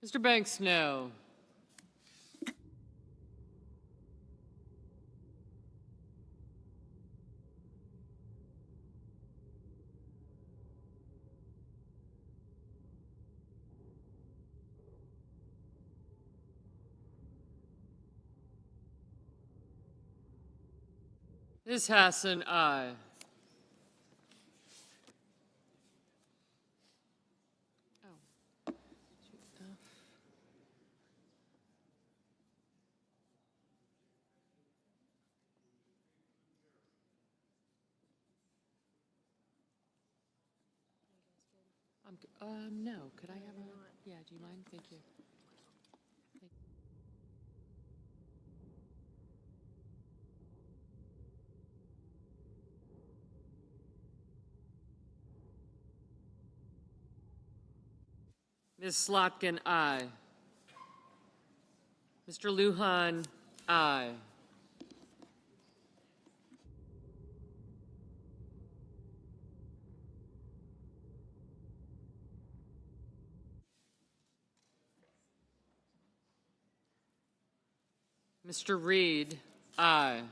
Mr. Banks, no. Ms. Hassan, aye. No. Could I have a? Yeah. Do you mind? Thank you. Ms. Slotkin, aye. Mr. Lujan, aye. Mr. Reed, aye.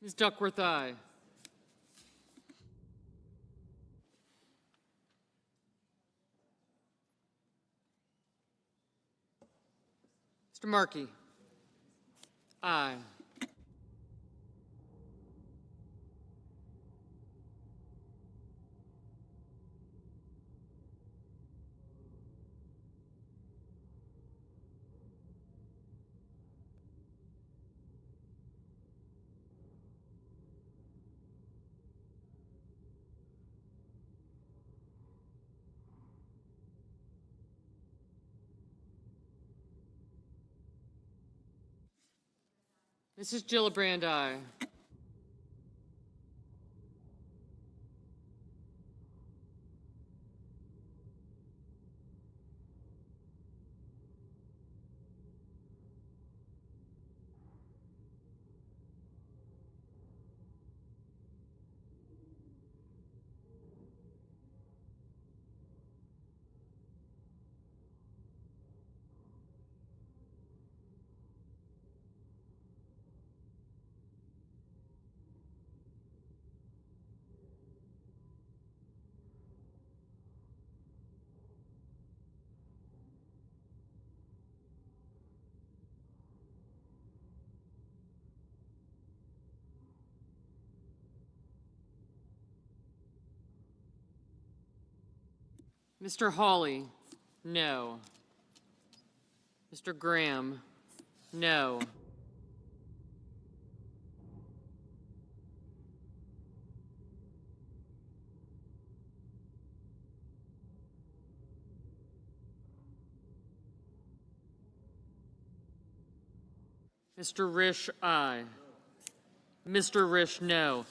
Ms. Duckworth, aye. Mr. Markey? Aye. Mrs. Gillibrand, aye. Mr. Hawley? No. Mr. Graham? No. Mr. Risch, aye. Mr. Risch, no.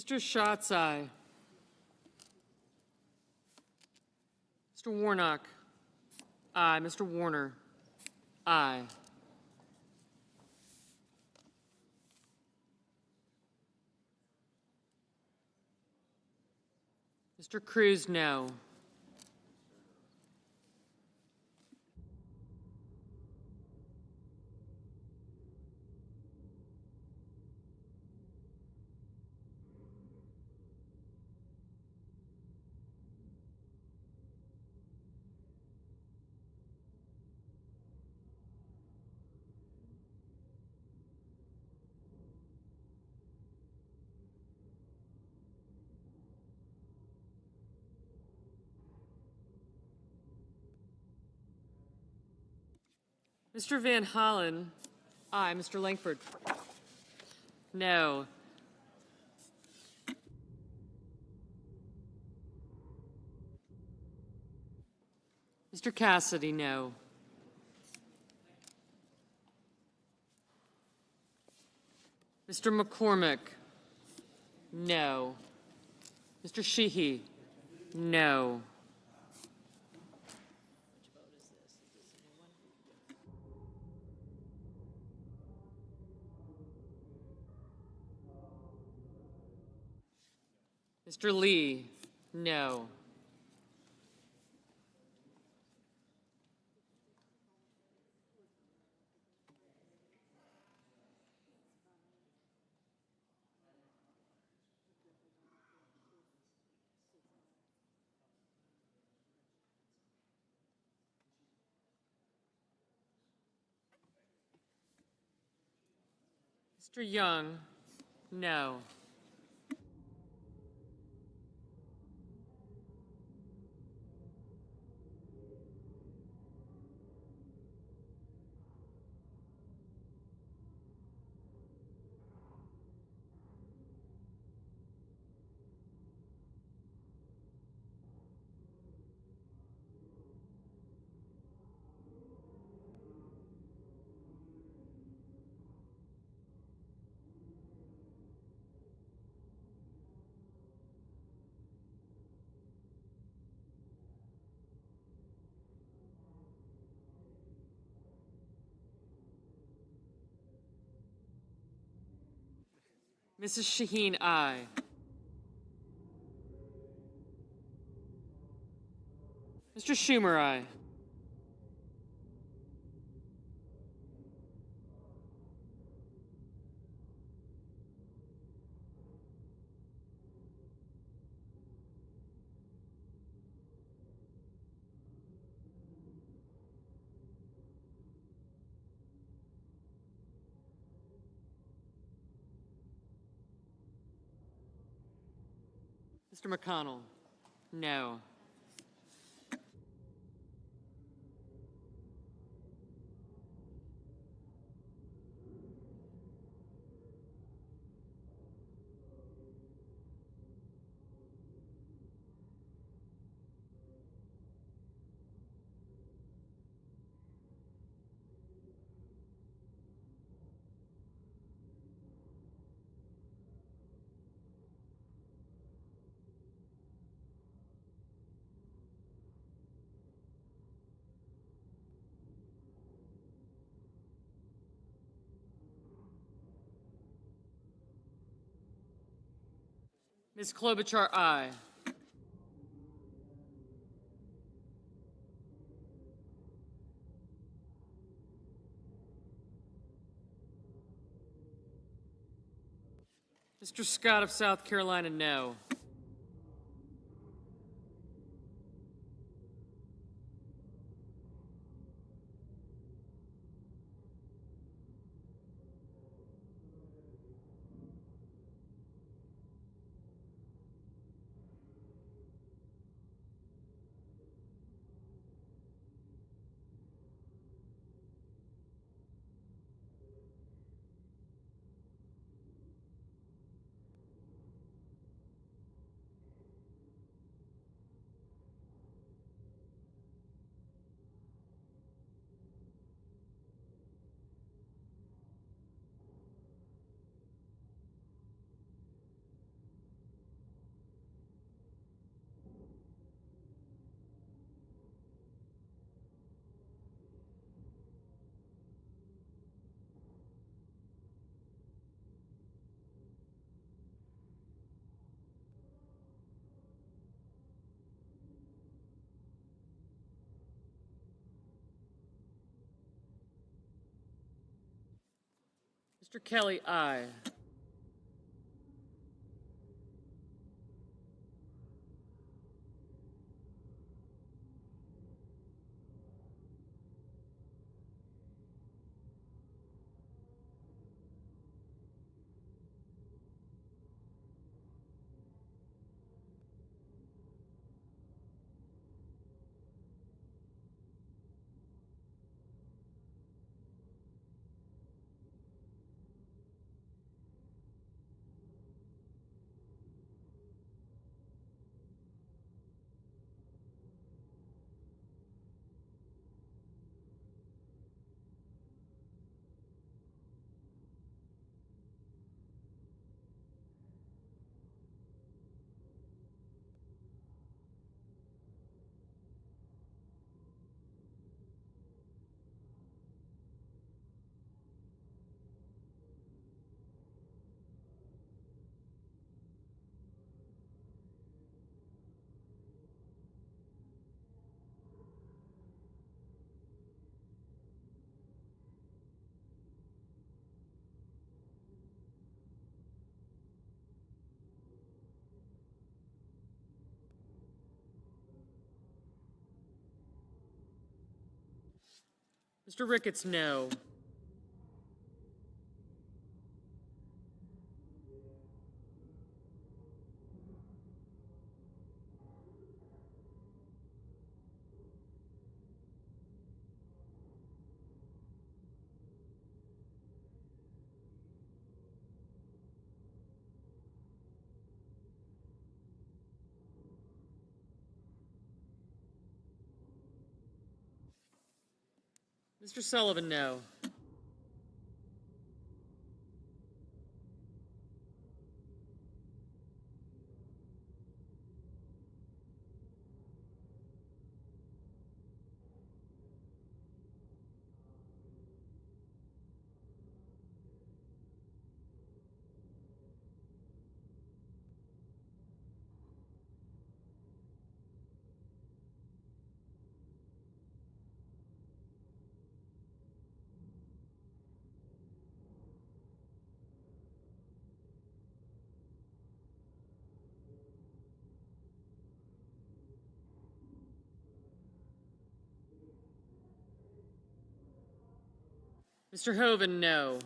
Mr. Schatz, aye. Mr. Warnock? Aye. Mr. Warner? Aye. Mr. Cruz, no. Mr. Van Hollen? Aye. Mr. Langford? No. Mr. Cassidy, no. Mr. McCormick? No. Mr. Sheehy? No. Mr. Lee? No. Mr. Young, no. Mrs. Shaheen, aye. Mr. Schumer, aye. Mr. McConnell, no. Ms. Klobuchar, aye. Mr. Scott of South Carolina, no. Mr. Kelly, aye. Mr. Ricketts, no. Mr. Sullivan, no. Mr. Hoven, no.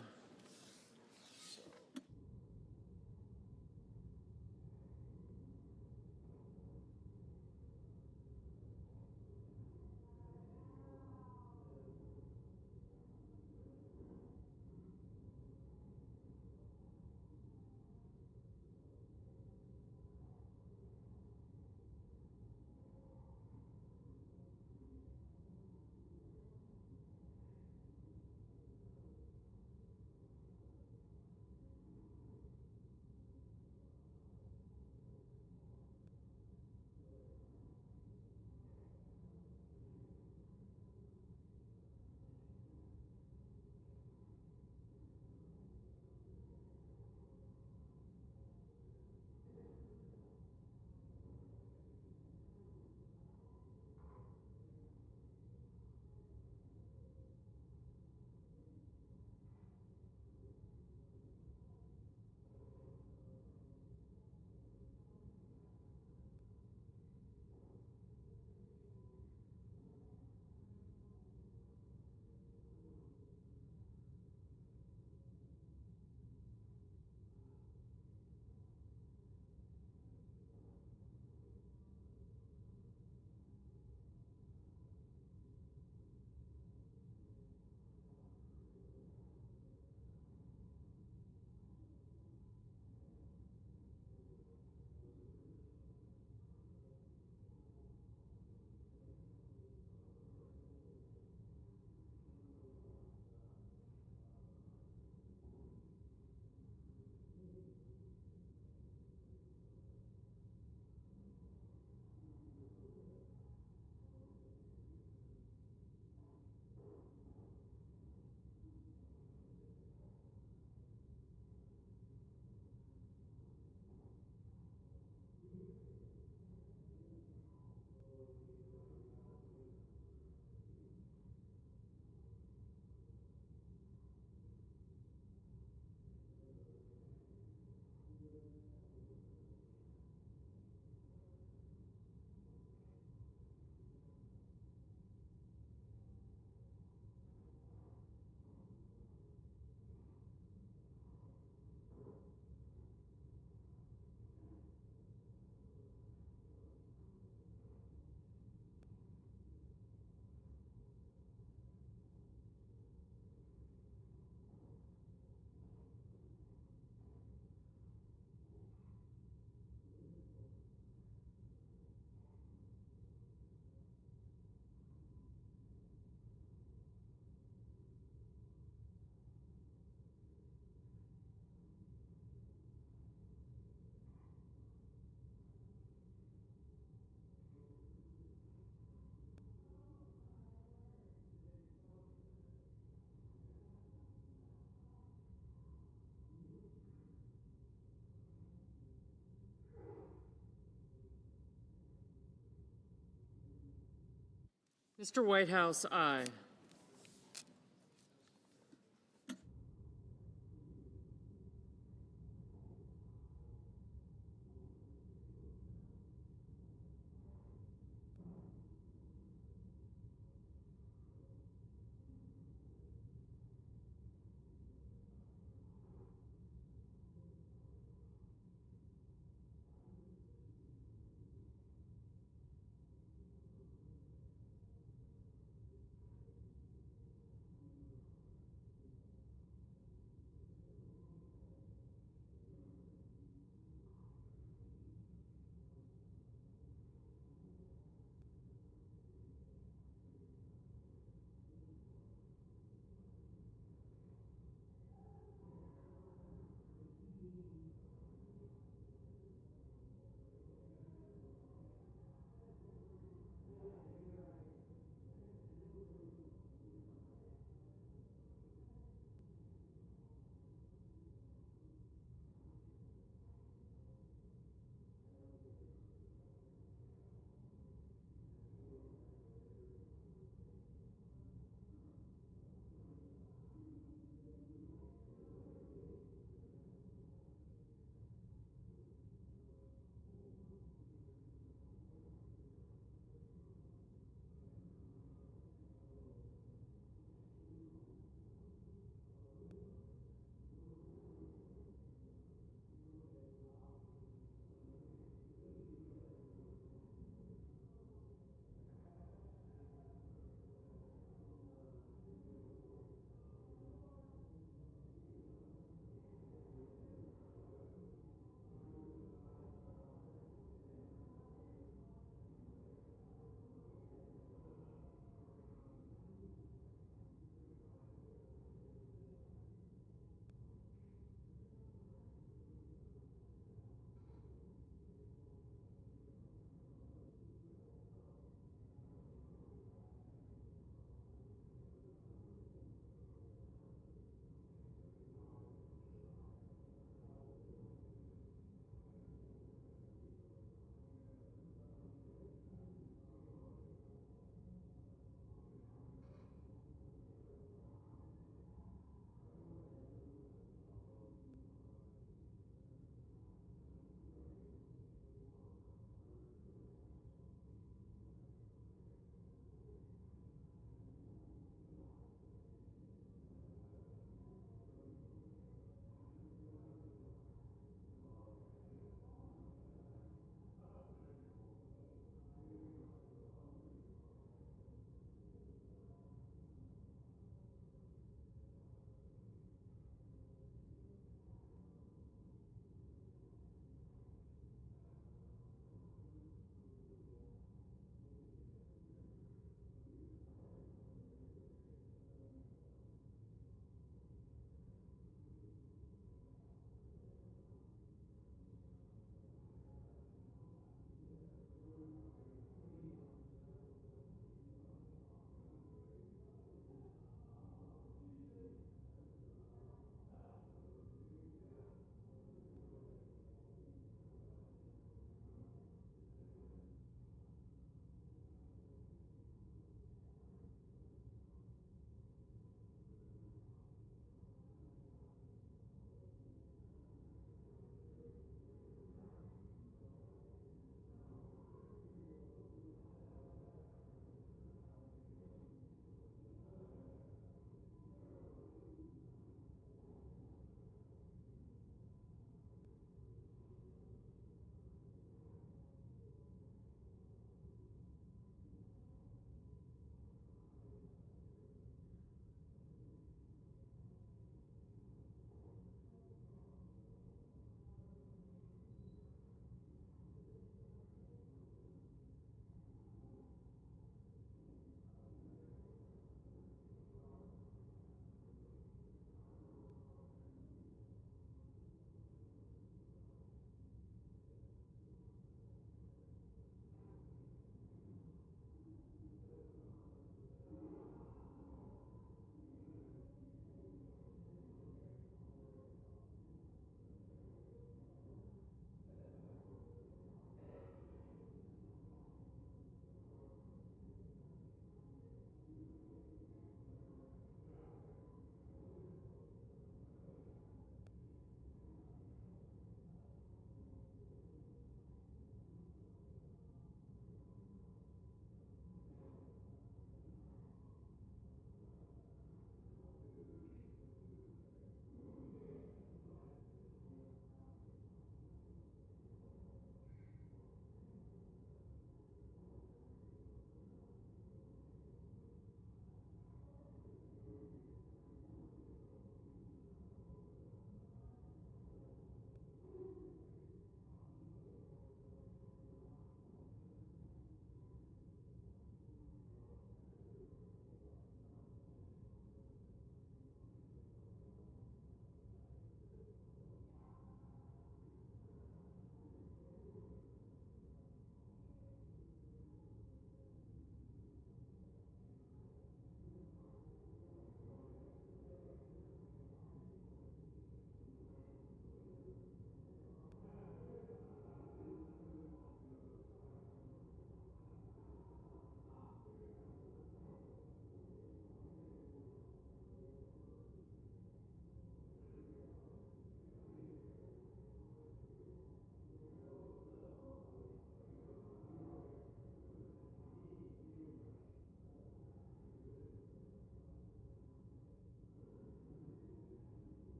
Mr. Whitehouse, aye.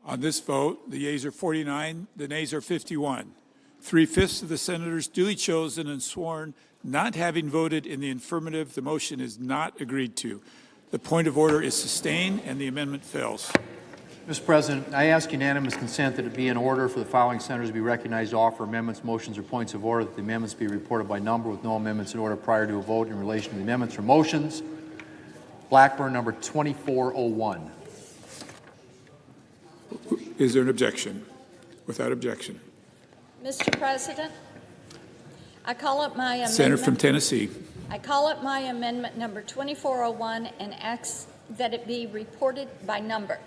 On this vote, the yeas are 49, the nays are 51. 3/5 of the senators duly chosen and sworn not having voted in the affirmative, the motion is not agreed to. The point of order is sustained and the amendment fails. Mr. President, I ask unanimous consent that it be in order for the following senators to be recognized to offer amendments, motions, or points of order, that the amendments be reported by number with no amendments in order prior to a vote in relation to the amendments or motions. Blackburn, number 2401. Is there an objection? Without objection. Mr. President, I call up my amendment. Senator from Tennessee. I call up my amendment number 2401 and ask that it be reported by number.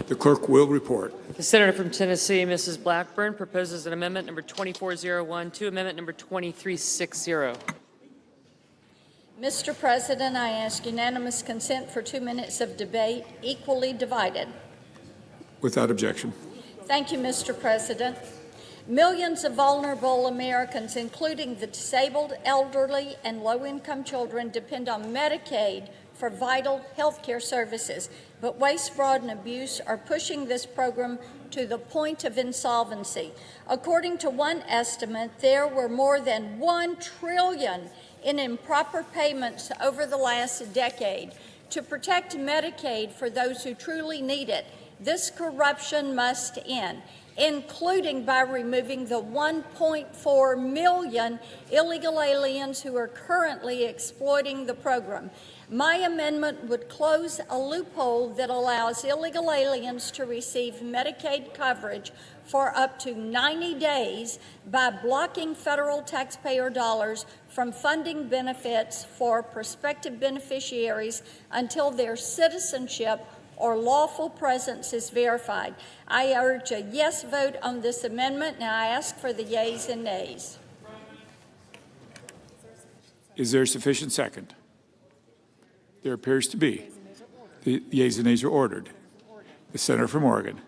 The clerk will report. The senator from Tennessee, Mrs. Blackburn, proposes an amendment number 2401 to amendment number 2360. Mr. President, I ask unanimous consent for 2 minutes of debate, equally divided. Without objection. Thank you, Mr. President. Millions of vulnerable Americans, including the disabled, elderly, and low-income children, depend on Medicaid for vital health care services, but waste, fraud, and abuse are pushing this program to the point of insolvency. According to one estimate, there were more than $1 trillion in improper payments over the last decade. To protect Medicaid for those who truly need it, this corruption must end, including by removing the 1.4 million illegal aliens who are currently exploiting the program. My amendment would close a loophole that allows illegal aliens to receive Medicaid coverage for up to 90 days by blocking federal taxpayer dollars from funding benefits for prospective beneficiaries until their citizenship or lawful presence is verified. I urge a yes vote on this amendment, and I ask for the yeas and nays. Is there a sufficient second? There appears to be. The yeas and nays are ordered. The senator from Oregon.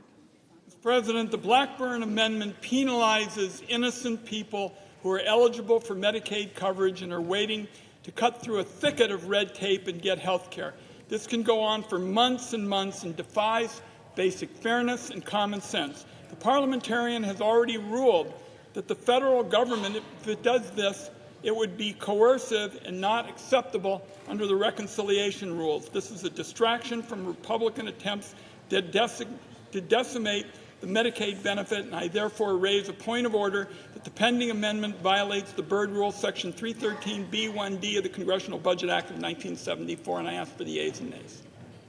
Mr. President, the Blackburn Amendment penalizes innocent people who are eligible for Medicaid coverage and are waiting to cut through a thicket of red tape and get health care. This can go on for months and months and defies basic fairness and common sense. The parliamentarian has already ruled that the federal government, if it does this, it would be coercive and not acceptable under the reconciliation rules. This is a distraction from Republican attempts to decimate the Medicaid benefit, and I therefore raise a point of order that the pending amendment violates the Byrd Rule, Section 313B1D of the Congressional Budget Act of 1974, and I ask for the yeas and nays.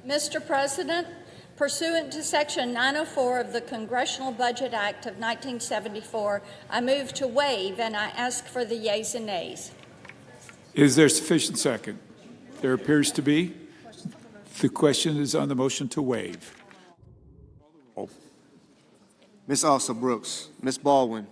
Mr. President, pursuant to Section 904 of the Congressional Budget Act of 1974, I move to waive, and I ask for the yeas and nays. Is there sufficient second? There appears to be. The question is on the motion to waive. Ms. Alsa Brooks. Ms. Baldwin.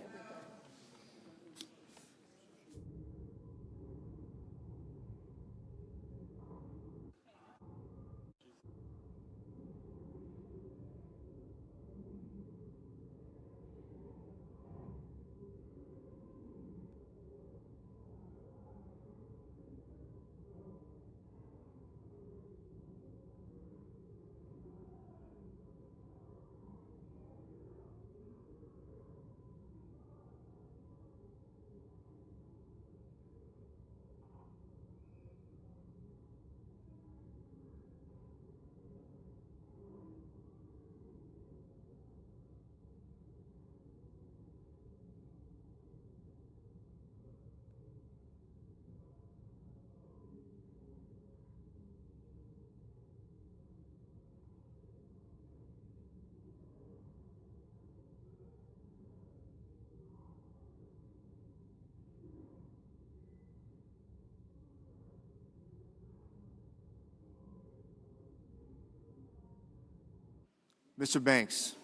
Mr. Banks.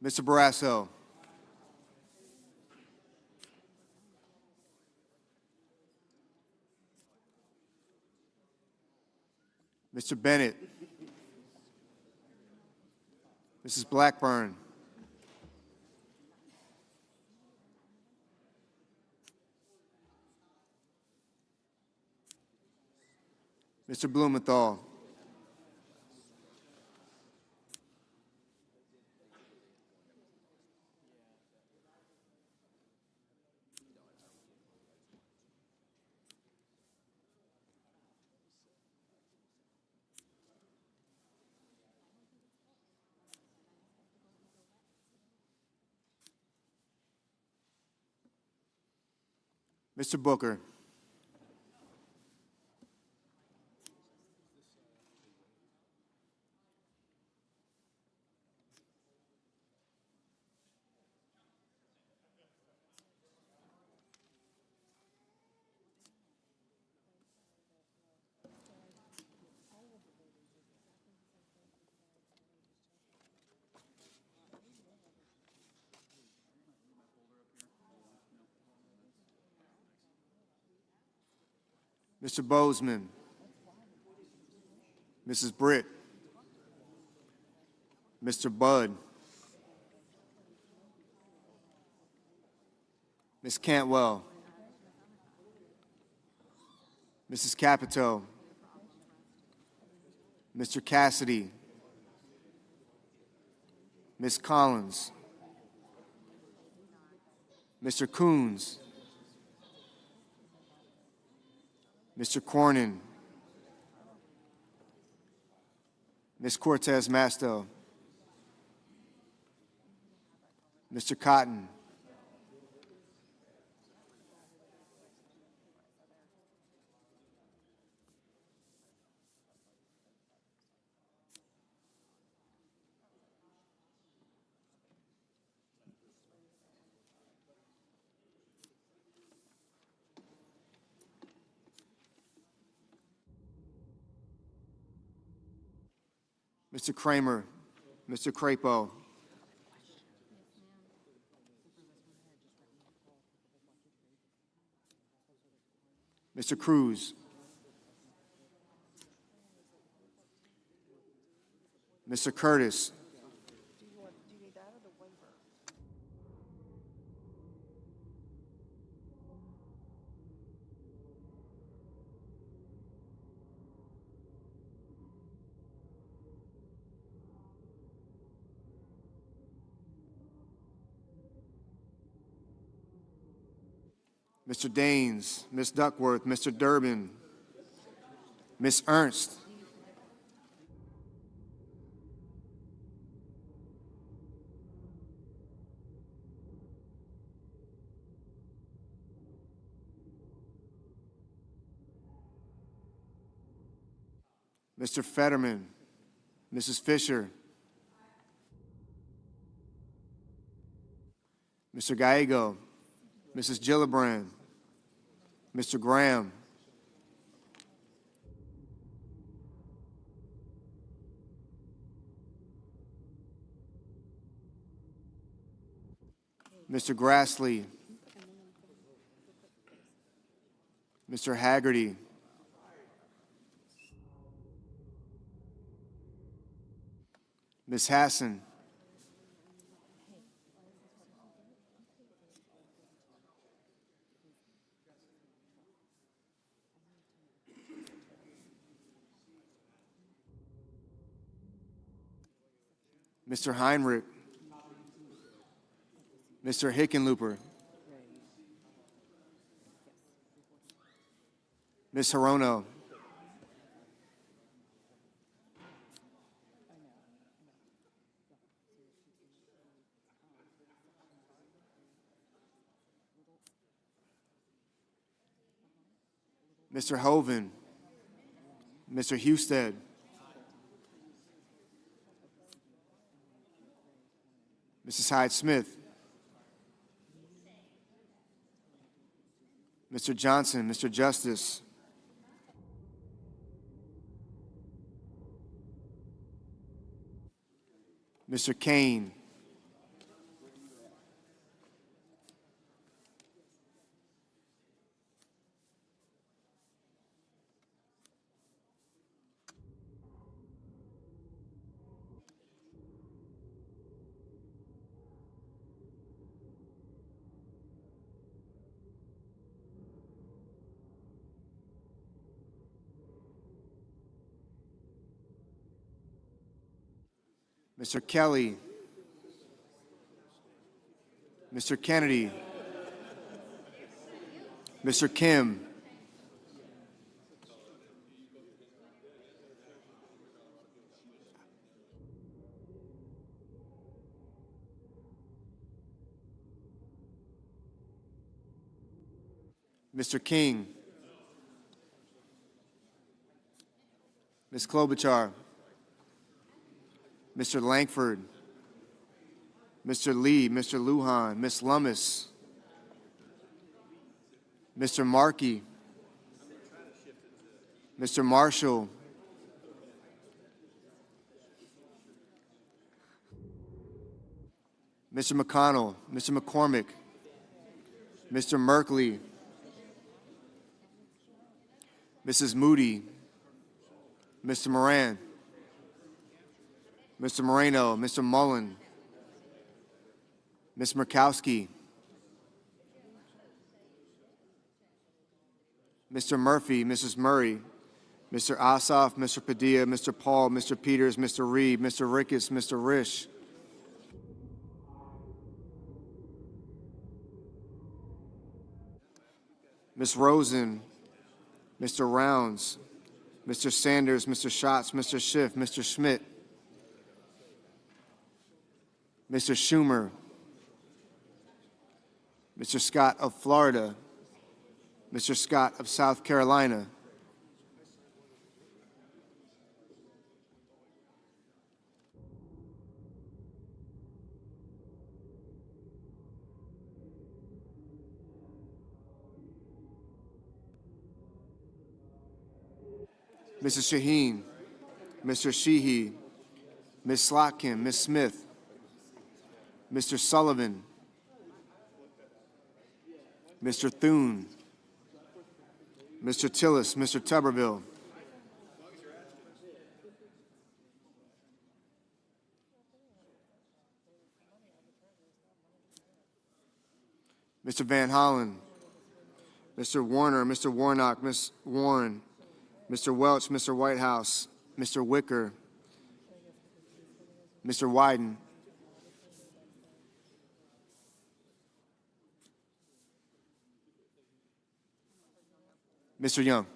Mr. Barrasso. Mr. Bennett. Mrs. Blackburn. Mr. Blumenthal. Mr. Booker. Mr. Bozeman. Mrs. Britt. Mr. Budd. Ms. Cantwell. Mrs. Capito. Mr. Cassidy. Ms. Collins. Mr. Coons. Mr. Cornyn. Ms. Cortez Masto. Mr. Cotton. Mr. Kramer. Mr. Crapo. Mr. Cruz. Mr. Curtis. Mr. Daines, Ms. Duckworth, Mr. Durbin, Ms. Ernst, Mr. Fetterman, Mrs. Fisher, Mr. Gallego, Mrs. Gillibrand, Mr. Graham, Mr. Grassley, Mr. Haggerty, Ms. Hassan, Mr. Heinrich, Mr. Hickenlooper, Ms. Hirono, Mr. Hoven, Mr. Husted, Mrs. Hyde-Smith, Mr. Johnson, Mr. Justice, Mr. Kane, Mr. Kelly, Mr. Kennedy, Mr. Kim, Mr. King, Ms. Klobuchar, Mr. Langford, Mr. Lee, Mr. Lujan, Ms. Lummis, Mr. Markey, Mr. Marshall, Mr. McConnell, Mr. McCormick, Mr. Merkley, Mrs. Moody, Mr. Moran, Mr. Moreno, Mr. Mullen, Ms. Murkowski, Mr. Murphy, Mrs. Murray, Mr. Ossoff, Mr. Padilla, Mr. Paul, Mr. Peters, Mr. Reed, Mr. Ricketts, Mr. Risch, Ms. Rosen, Mr. Rounds, Mr. Sanders, Mr. Schatz, Mr. Schiff, Mr. Schmidt, Mr. Schumer, Mr. Scott of Florida, Mr. Scott of South Carolina, Mrs. Shaheen, Mr. Sheehy, Ms. Slotkin, Ms. Smith, Mr. Sullivan, Mr. Thune, Mr. Tillis, Mr. Tuberville, Mr. Van Hollen, Mr. Warner, Mr. Warnock, Ms. Warren, Mr. Welch, Mr. Whitehouse, Mr. Wicker, Mr. Wyden, Mr. Young.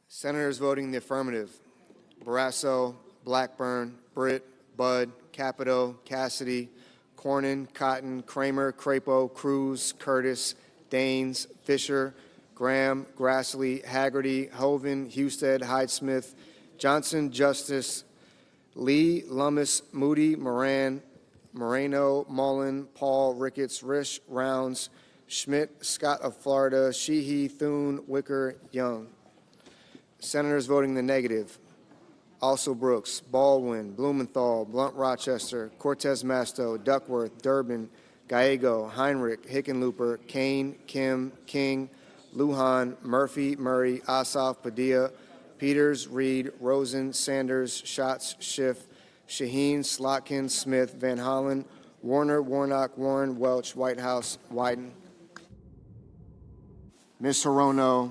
Senators voting in the affirmative: Barrasso, Blackburn, Britt, Budd, Capito, Cassidy, Cornyn, Cotton, Kramer, Crapo, Cruz, Curtis, Daines, Fisher, Graham, Grassley, Haggerty, Hoven, Husted, Hyde-Smith, Johnson, Justice, Lee, Lummis, Moody, Moran, Moreno, Mullen, Paul, Ricketts, Risch, Rounds, Schmidt, Scott of Florida, Sheehy, Thune, Wicker, Young. Senators voting in the negative: Also Brooks, Baldwin, Blumenthal, Blunt Rochester, Cortez Masto, Duckworth, Durbin, Gallego, Heinrich, Hickenlooper, Kane, Kim, King, Lujan, Murphy, Murray, Ossoff, Padilla, Peters, Reed, Rosen, Sanders, Schatz, Schiff, Shaheen, Slotkin, Smith, Van Hollen, Warner, Warnock, Warren, Welch, Whitehouse, Wyden. Ms. Hirono,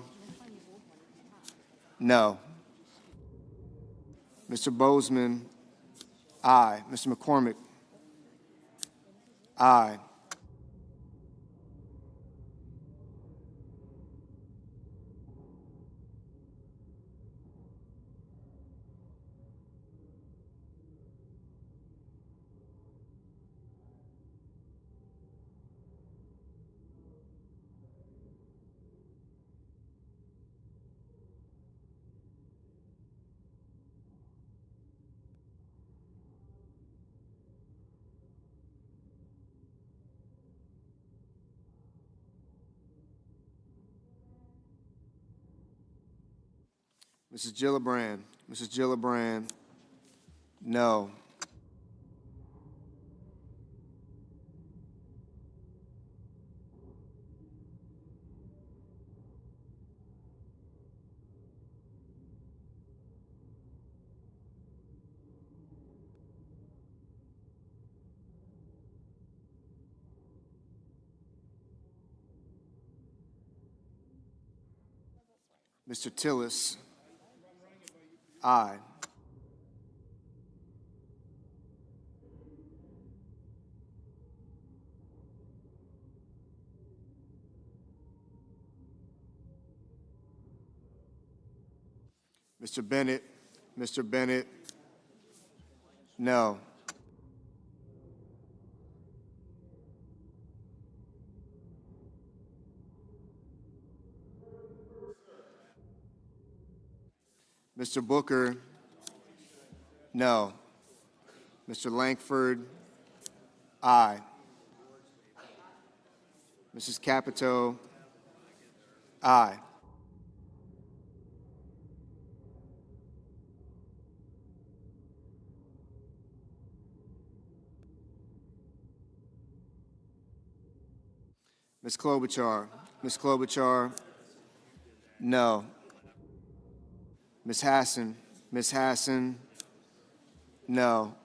no. Mr. Bozeman, aye. Mr. McCormick, aye. Mrs. Gillibrand, no. Mr. Tillis. Aye. Mr. Bennett. Mr. Bennett. No. Mr. Booker. No. Mr. Langford. Aye. Mrs. Capito. Aye. Ms. Klobuchar. Ms. Klobuchar. No. Ms. Hassan. Ms. Hassan. No.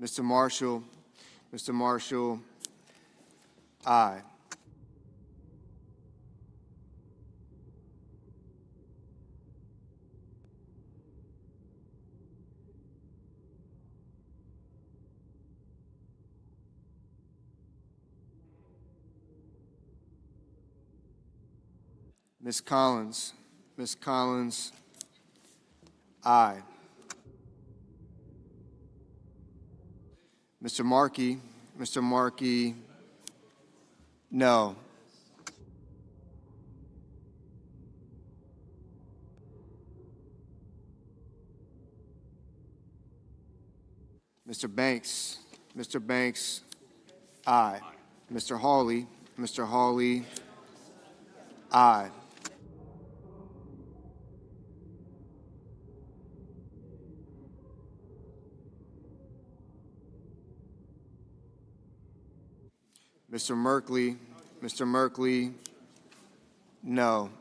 Mr. Marshall. Mr. Marshall. Aye. Ms. Collins. Ms. Collins. Aye. Mr. Markey. Mr. Markey. No. Mr. Banks. Mr. Banks. Aye. Mr. Hawley. Mr. Hawley. Aye. Mr. Merkley. Mr. Merkley. No.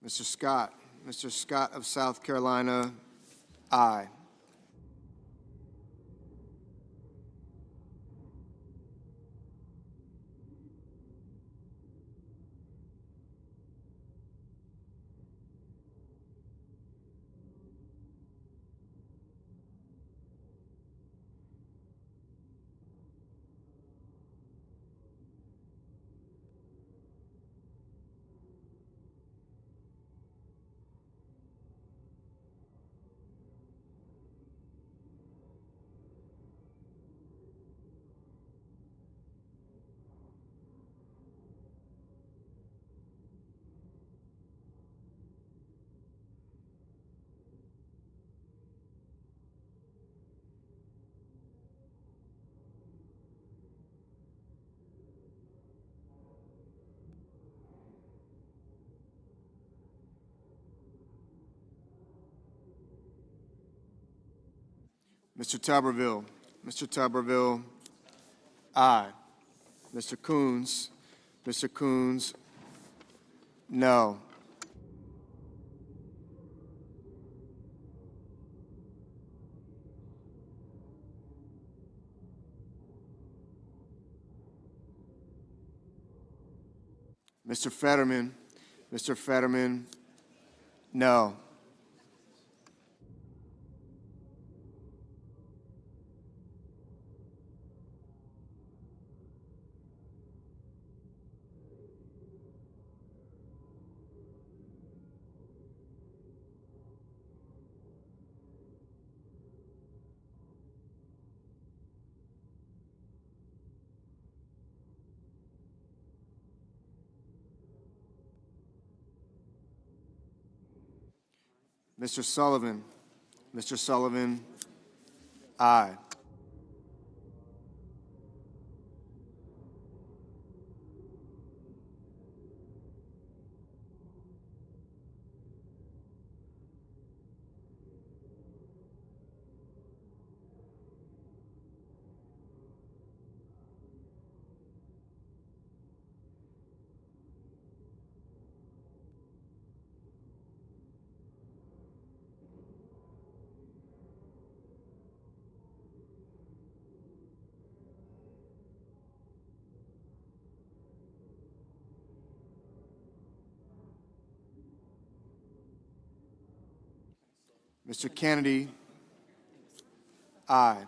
Mr. Scott. Mr. Scott of South Carolina. Aye. Mr. Tuberville. Mr. Tuberville. Aye. Mr. Coons. Mr. Coons. No. Mr. Fetterman. Mr. Fetterman, no. Mr. Sullivan. Mr. Sullivan, aye. Mr. Kennedy, aye.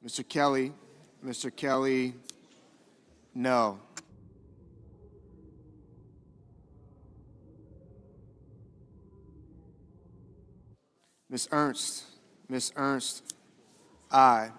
Mr. Kelly. Mr. Kelly, no. Ms. Ernst. Ms. Ernst, aye.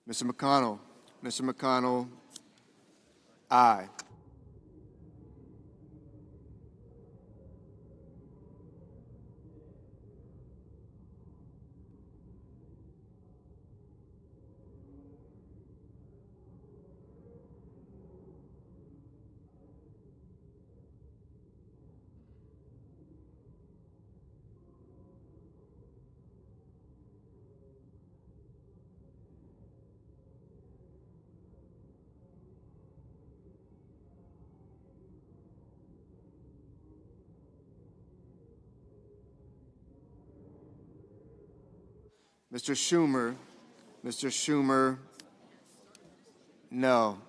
Mr. McConnell. Mr. McConnell, aye. Mr. Schumer. Mr. Schumer, no.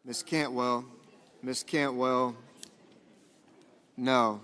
Ms. Cantwell. Ms. Cantwell. No.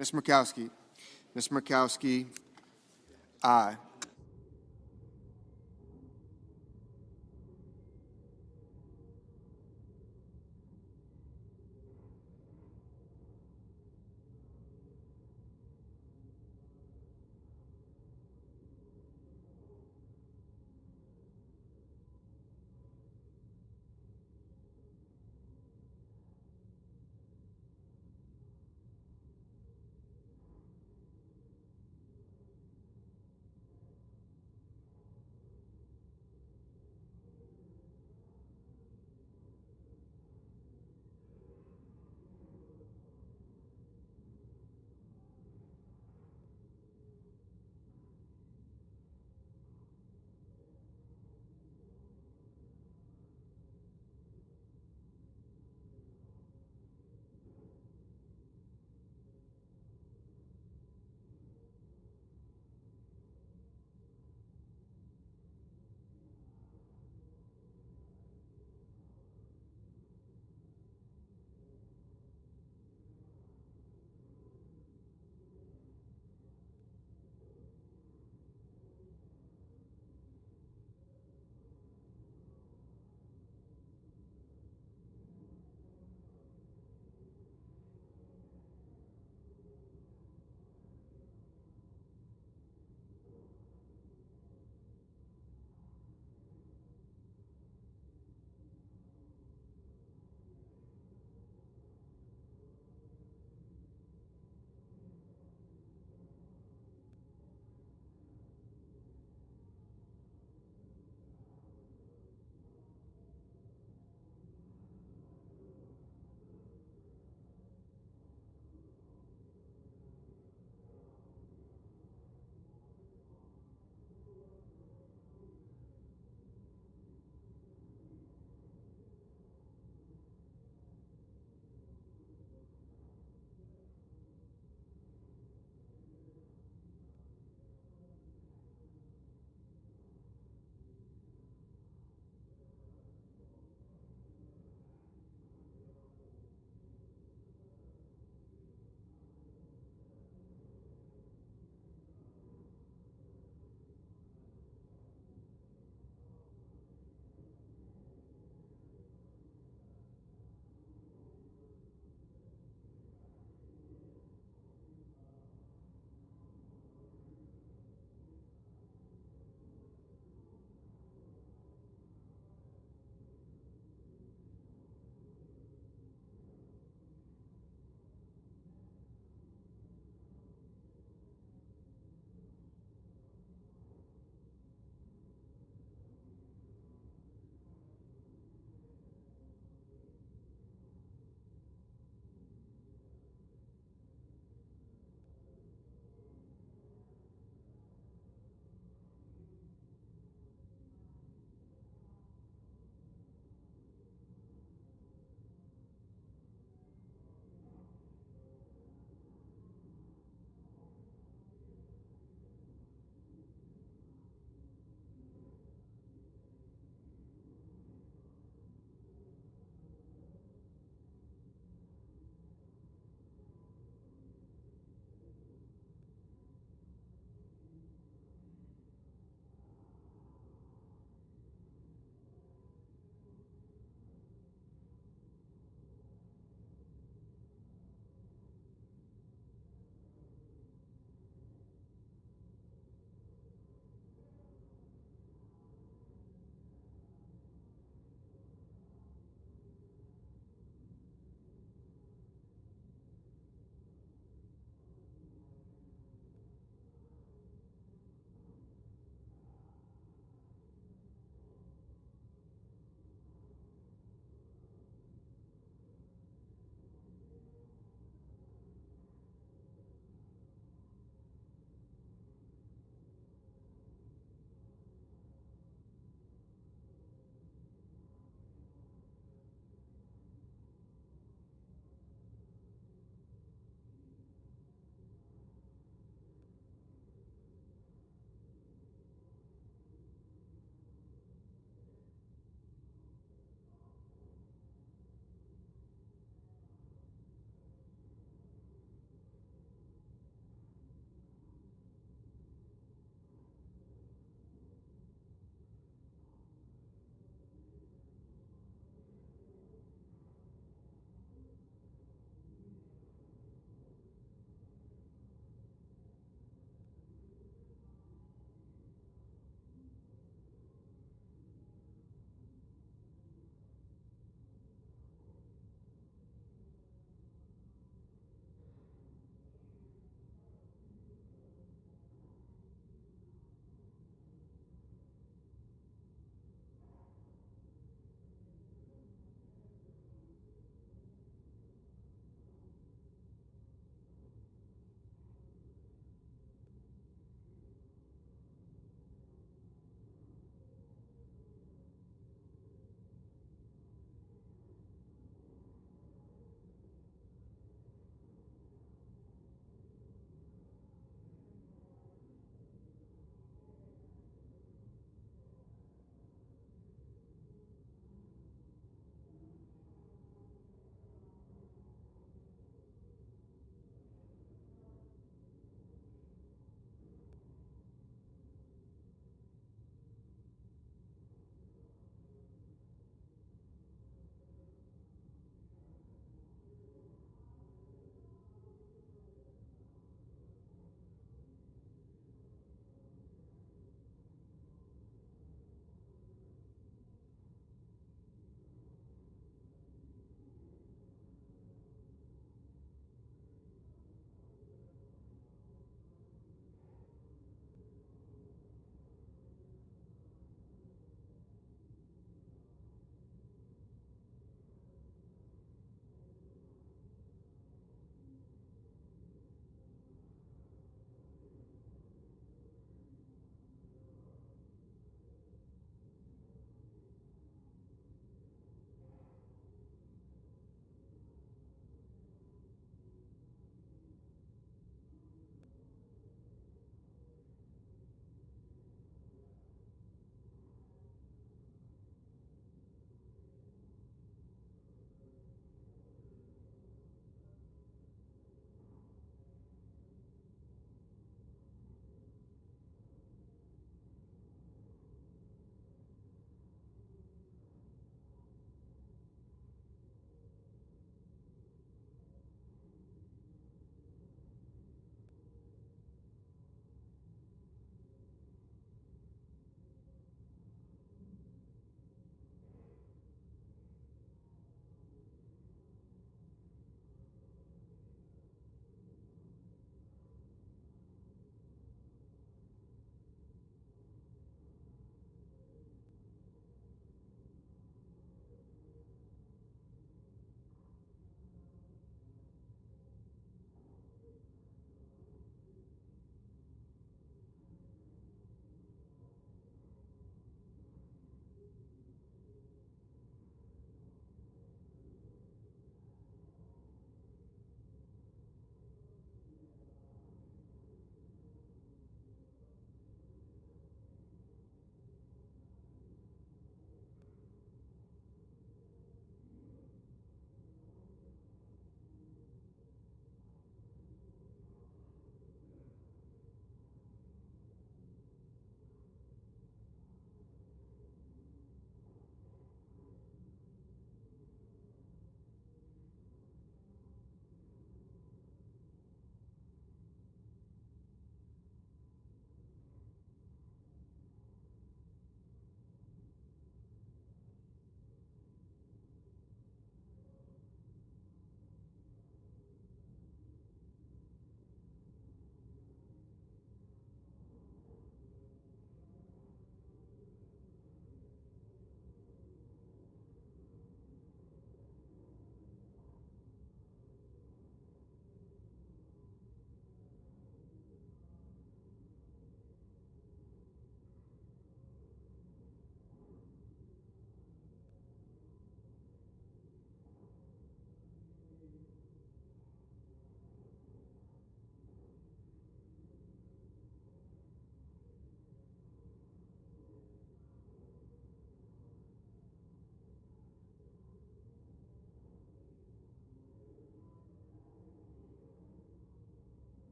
Ms. Murkowski. Ms. Murkowski. Aye.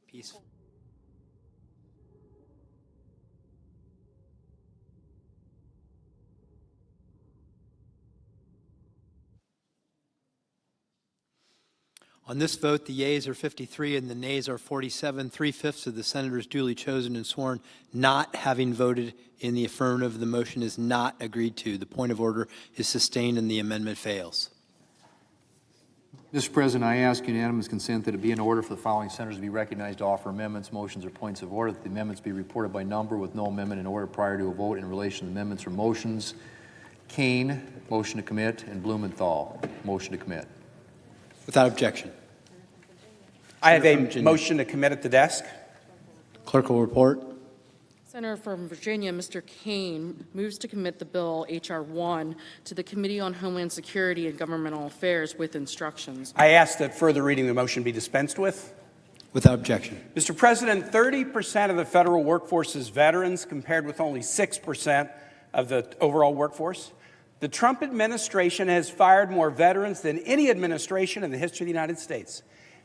Peaceful. On this vote, the yeas are 53 and the nays are 47. 3/5 of the senators duly chosen and sworn not having voted in the affirmative, the motion is not agreed to. The point of order is sustained and the amendment fails. Mr. President, I ask unanimous consent that it be in order for the following senators to be recognized to offer amendments, motions, or points of order, that the amendments be reported by number with no amendment in order prior to a vote in relation to the amendments or motions. Kane, motion to commit, and Blumenthal, motion to commit. Without objection. I have a motion to commit at the desk. Clerk will report. Senator from Virginia, Mr. Kane, moves to commit the bill H.R. 1 to the Committee on Homeland Security and Governmental Affairs with instructions. I ask that further reading of the motion be dispensed with. Without objection. Mr. President, 30% of the federal workforce is veterans, compared with only 6% of the overall workforce. The Trump administration has fired more veterans than any administration in the history of the United States.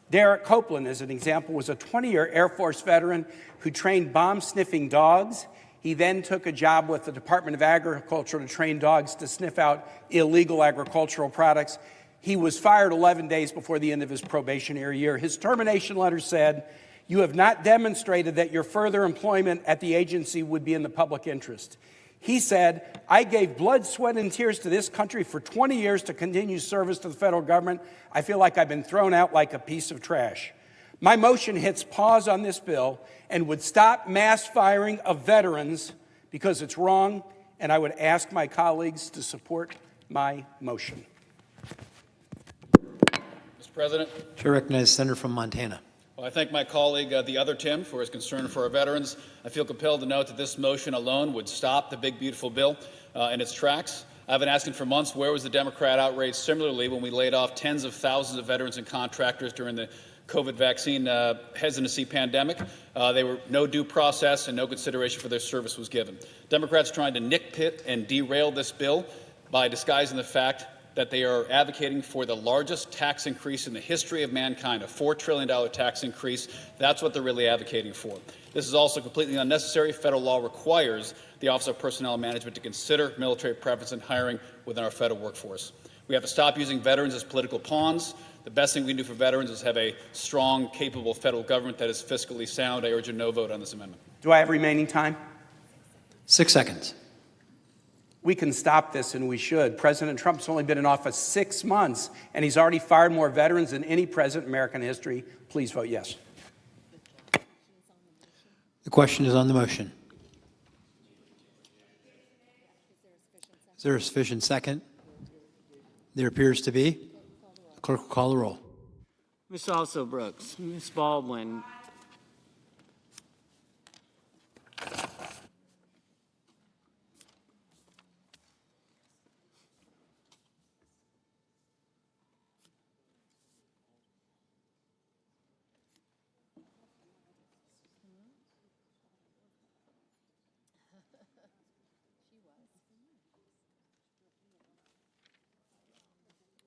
Derek Copeland, as an example, was a 20-year Air Force veteran who trained bomb-sniffing dogs. He then took a job with the Department of Agriculture to train dogs to sniff out illegal agricultural products. He was fired 11 days before the end of his probationary year. His termination letter said, "You have not demonstrated that your further employment at the agency would be in the public interest." He said, "I gave blood, sweat, and tears to this country for 20 years to continue service to the federal government. I feel like I've been thrown out like a piece of trash." My motion hits pause on this bill and would stop mass firing of veterans because it's wrong, and I would ask my colleagues to support my motion. Mr. President. Chair recognizes Senator from Montana. Well, I thank my colleague, the other Tim, for his concern for our veterans. I feel compelled to note that this motion alone would stop the big, beautiful bill in its tracks. I've been asking for months, where was the Democrat outrage similarly when we laid off tens of thousands of veterans and contractors during the COVID vaccine hesitancy pandemic? There were no due process and no consideration for their service was given. Democrats trying to nitpick and derail this bill by disguising the fact that they are advocating for the largest tax increase in the history of mankind, a $4 trillion tax increase. That's what they're really advocating for. This is also completely unnecessary. Federal law requires the Office of Personnel Management to consider military preference in hiring within our federal workforce. We have to stop using veterans as political pawns. The best thing we can do for veterans is have a strong, capable federal government that is fiscally sound. I urge a no vote on this amendment. Do I have remaining time? 6 seconds. We can stop this, and we should. President Trump's only been in office 6 months, and he's already fired more veterans than any president in American history. Please vote yes. The question is on the motion. Is there a sufficient second? There appears to be. The clerk will call the roll. Ms. Also Brooks, Ms. Baldwin,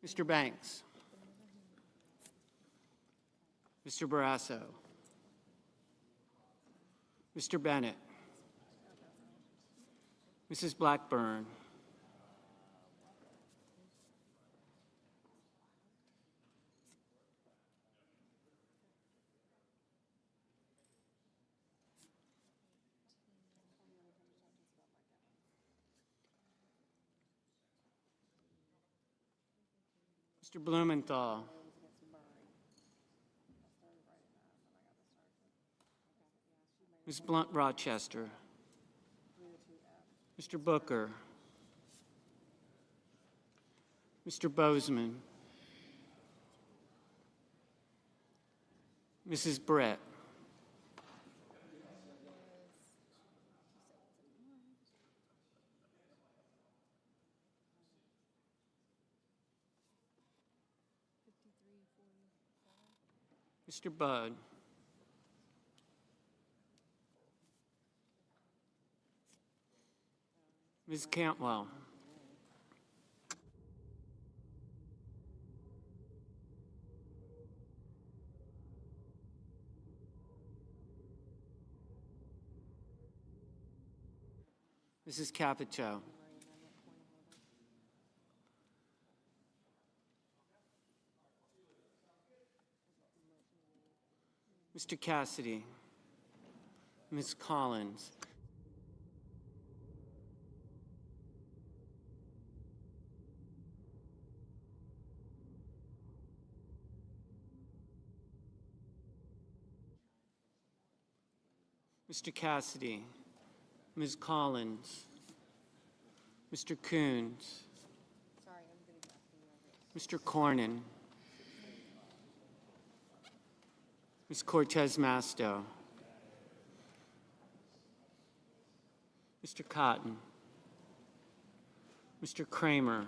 Mr. Banks, Mr. Barrasso, Mr. Bennett, Mrs. Blackburn, Mr. Blumenthal, Ms. Blunt Rochester, Mr. Booker, Mr. Bozeman, Mrs. Brett, Mr. Budd, Ms. Cantwell, Mrs. Capito. Mr. Cassidy. Ms. Collins. Mr. Cassidy. Ms. Collins. Mr. Coons. Mr. Cornyn. Ms. Cortez Masto. Mr. Cotton. Mr. Kramer.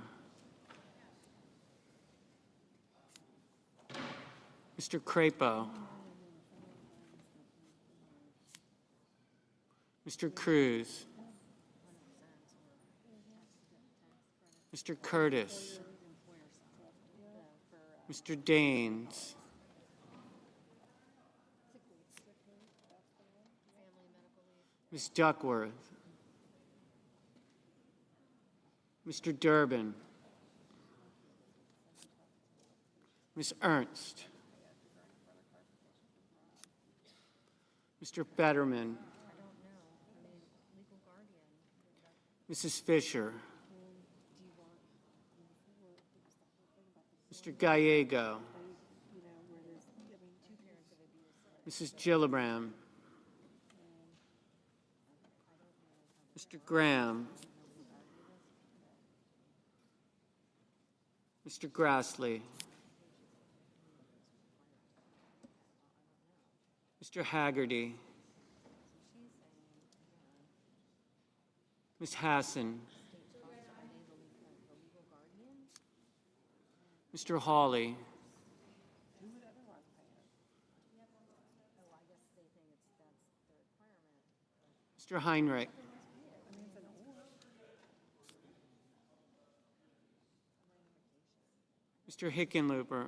Mr. Crapo. Mr. Cruz. Mr. Curtis. Mr. Daines. Ms. Duckworth. Mr. Durbin. Ms. Ernst. Mr. Fetterman. Mrs. Fisher. Mr. Gallego. Mrs. Gillibrand. Mr. Graham. Mr. Grassley. Mr. Haggerty. Ms. Hassan. Mr. Hawley. Mr. Heinrich. Mr. Hickenlooper.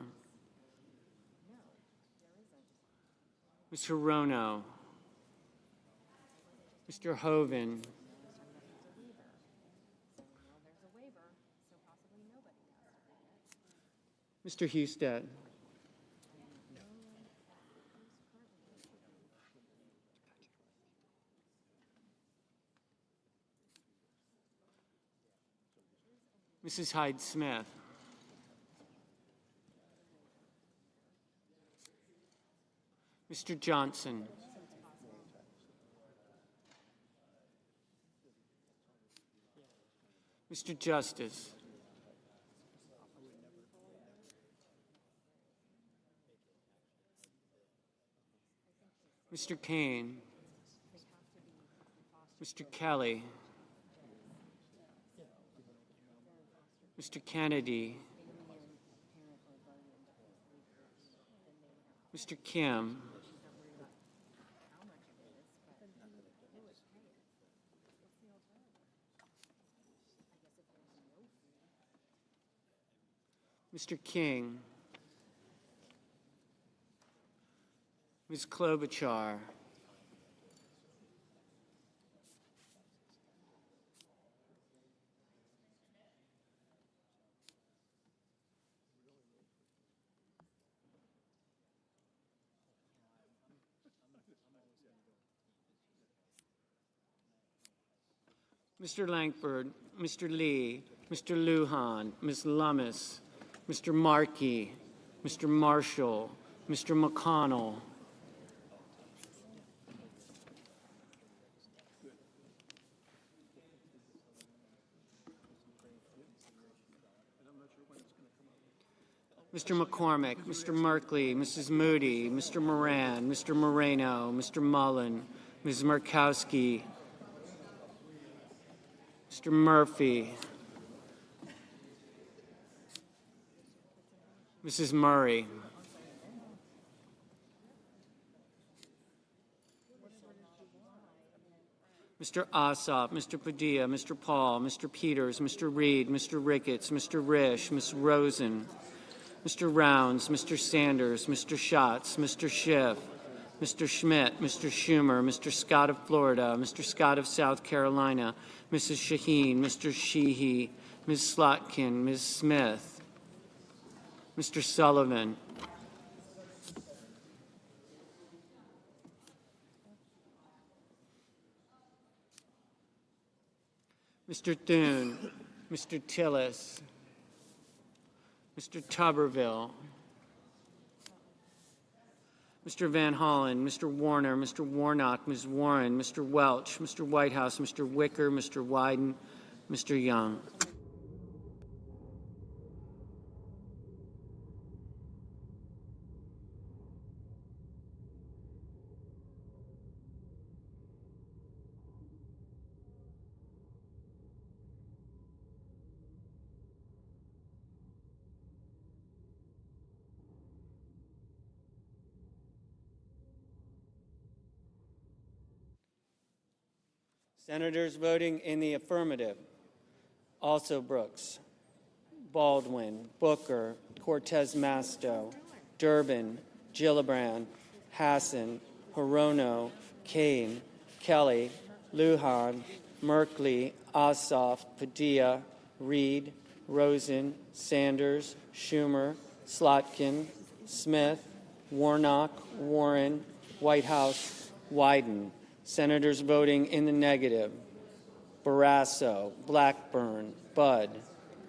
Ms. Hirono. Mr. Hoven. Mr. Husted. Mrs. Hyde-Smith. Mr. Johnson. Mr. Justice. Mr. Kane. Mr. Kelly. Mr. Kennedy. Mr. Kim. Mr. King. Ms. Klobuchar. Mr. Langford, Mr. Lee, Mr. Lujan, Ms. Lummis, Mr. Markey, Mr. Marshall, Mr. McConnell. Mr. McCormick, Mr. Merkley, Mrs. Moody, Mr. Moran, Mr. Moreno, Mr. Mullen, Ms. Murkowski, Mr. Murphy, Mrs. Murray, Mr. Ossoff, Mr. Padilla, Mr. Paul, Mr. Peters, Mr. Reed, Mr. Ricketts, Mr. Risch, Ms. Rosen, Mr. Rounds, Mr. Sanders, Mr. Schatz, Mr. Schiff, Mr. Schmidt, Mr. Schumer, Mr. Scott of Florida, Mr. Scott of South Carolina, Mrs. Shaheen, Mr. Sheehy, Ms. Slotkin, Ms. Smith, Mr. Sullivan, Mr. Thune, Mr. Tillis, Mr. Tuberville, Mr. Van Hollen, Mr. Warner, Mr. Warnock, Ms. Warren, Mr. Welch, Mr. Whitehouse, Mr. Wicker, Mr. Wyden, Mr. Young. Senators voting in the affirmative: also Brooks, Baldwin, Booker, Cortez Masto, Durbin, Gillibrand, Hassan, Hirono, Kane, Kelly, Lujan, Merkley, Ossoff, Padilla, Reed, Rosen, Sanders, Schumer, Slotkin, Smith, Warnock, Warren, Whitehouse, Wyden. Senators voting in the negative: Barrasso, Blackburn, Budd,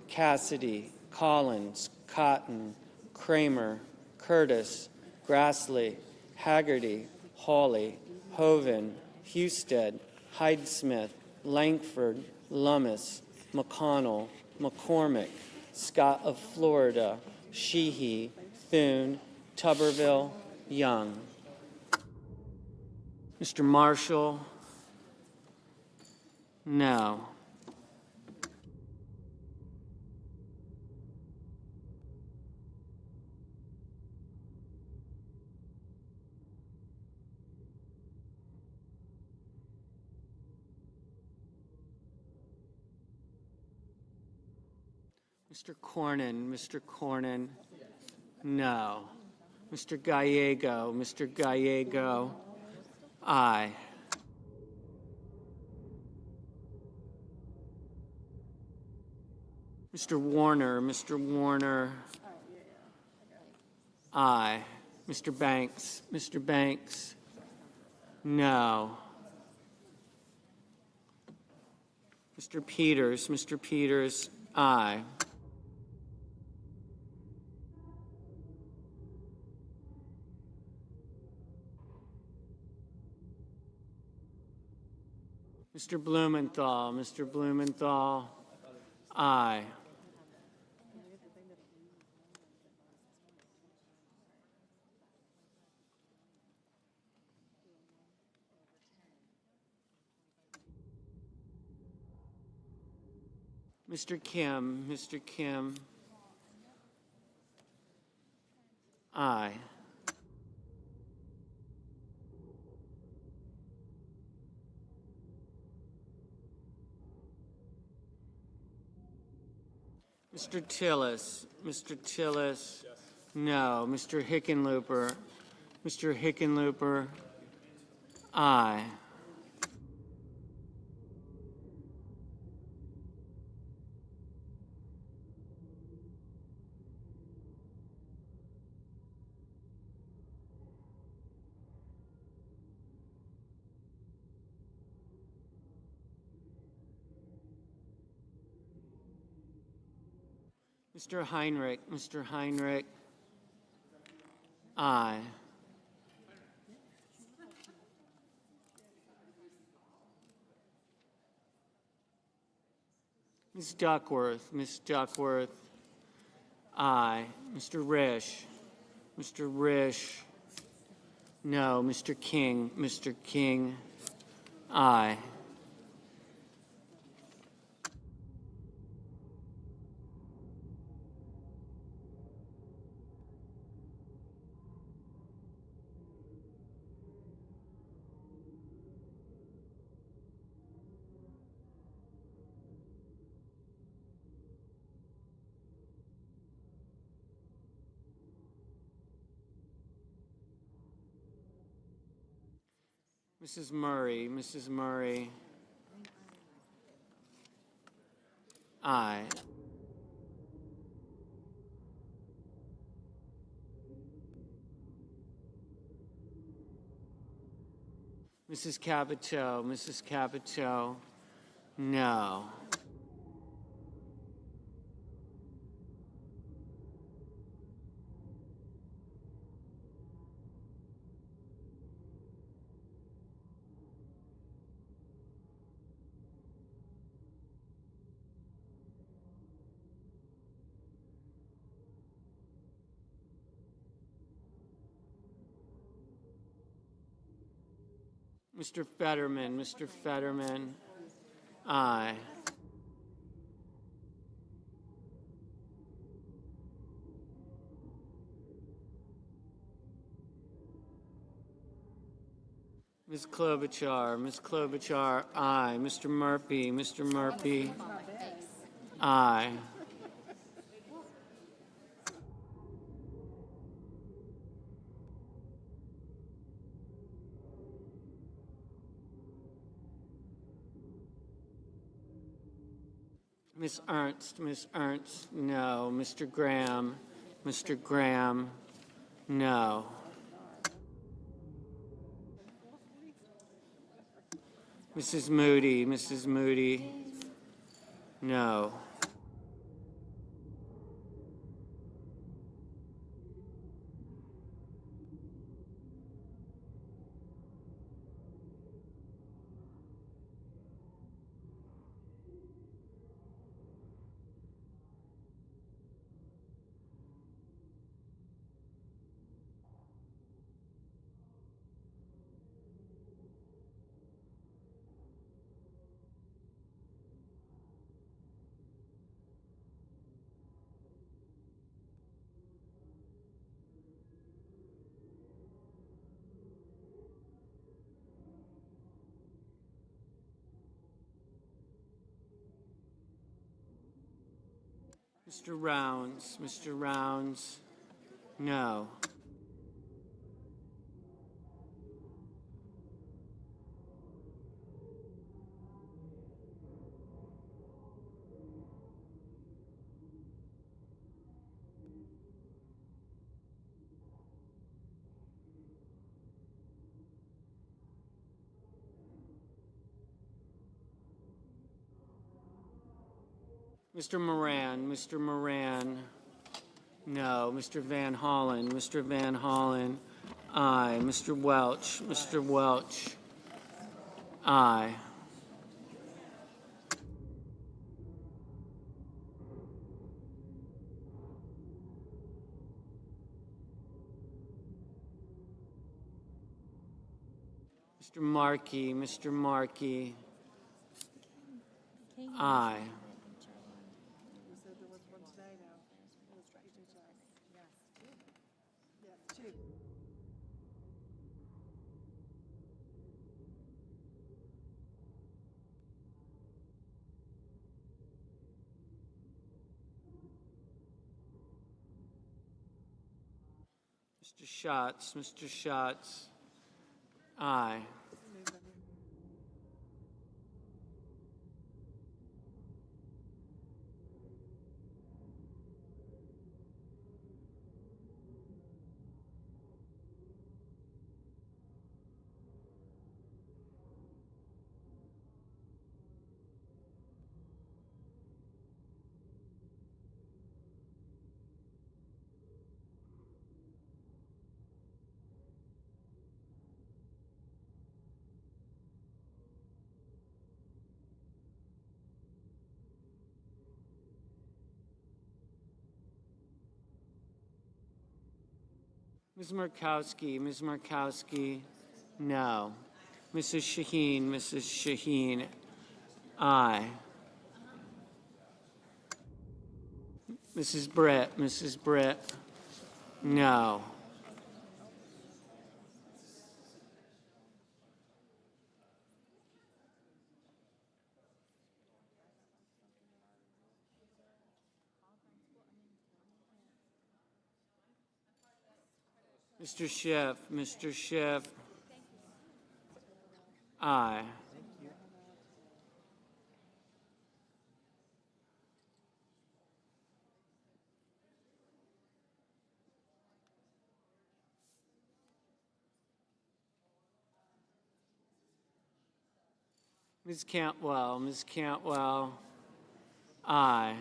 Cassidy, Collins, Cotton, Kramer, Curtis, Grassley, Haggerty, Hawley, Hoven, Husted, Hyde-Smith, Langford, Lummis, McConnell, McCormick, Scott of Florida, Sheehy, Thune, Tuberville, Young. Mr. Marshall? No. Mr. Cornyn, no. Mr. Gallego, aye. Mr. Warner, aye. Mr. Banks, no. Mr. Peters, aye. Mr. Blumenthal, aye. Mr. Kim, aye. Mr. Tillis, no. Mr. Hickenlooper, aye. Mr. Heinrich, aye. Ms. Duckworth, aye. Mr. Risch, no. Mr. King, aye. Mrs. Murray, Mrs. Murray. Aye. Mrs. Capito, Mrs. Capito. No. Mr. Fetterman, Mr. Fetterman. Aye. Ms. Klobuchar, Ms. Klobuchar, aye. Mr. Murphy, Mr. Murphy, aye. Ms. Ernst, no. Mr. Graham, no. Mrs. Moody, no. Mr. Rounds, no. Mr. Moran, no. Mr. Van Hollen, aye. Mr. Welch, aye. Mr. Markey, aye. Mr. Schatz, aye. Ms. Markowski, no. Mrs. Shaheen, aye. Mrs. Britt, no. Mr. Schiff, Aye. Ms. Cantwell, aye.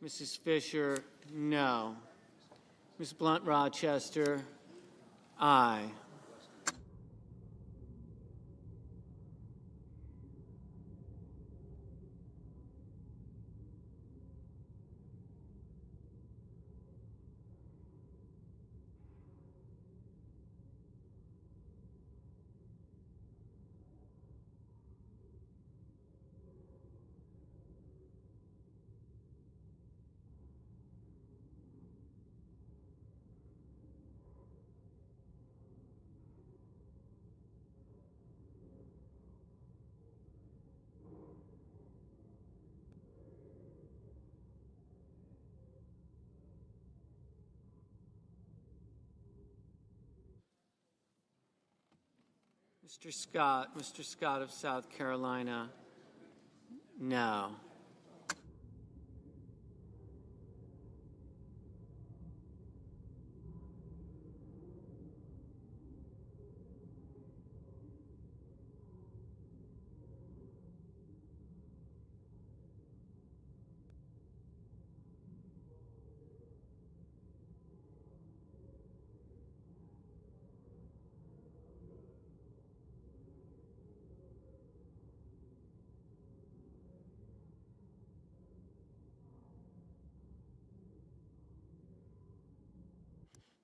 Mrs. Fisher, no. Ms. Blunt Rochester, aye. Mr. Scott of South Carolina, no.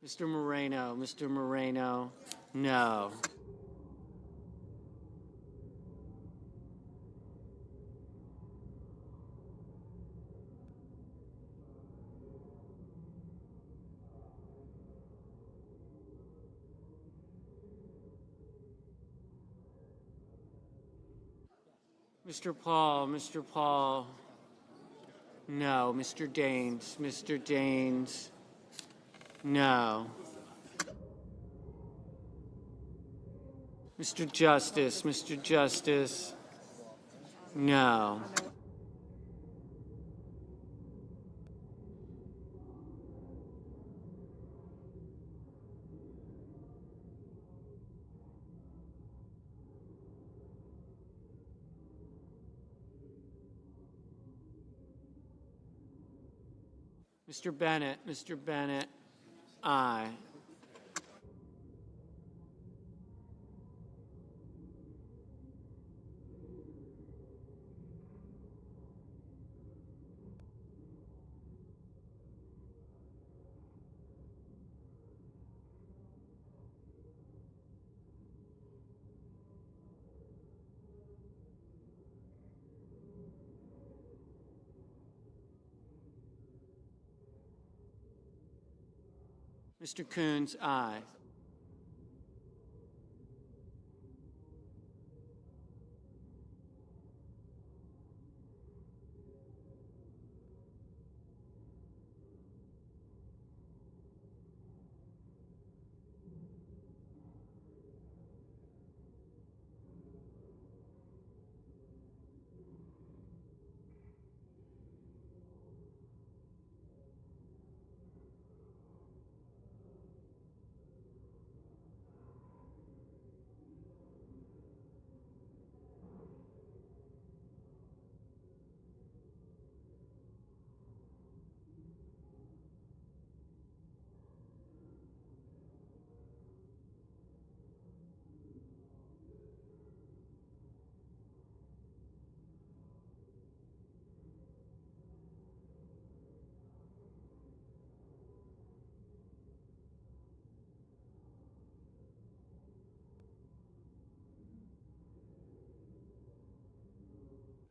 Mr. Moreno, no. Mr. Paul, no. Mr. Daines, no. Mr. Justice, Mr. Justice. No. Mr. Bennett, aye. Mr. Coons, aye.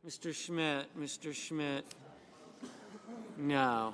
Mr. Schmidt. No.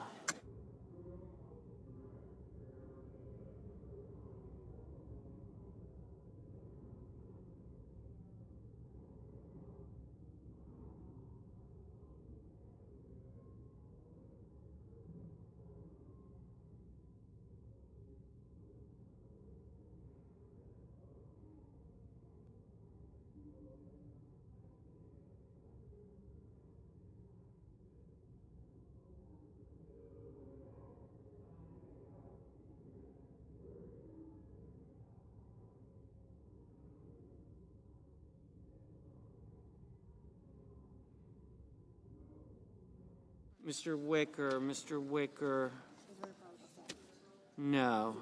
Mr. Wicker. No.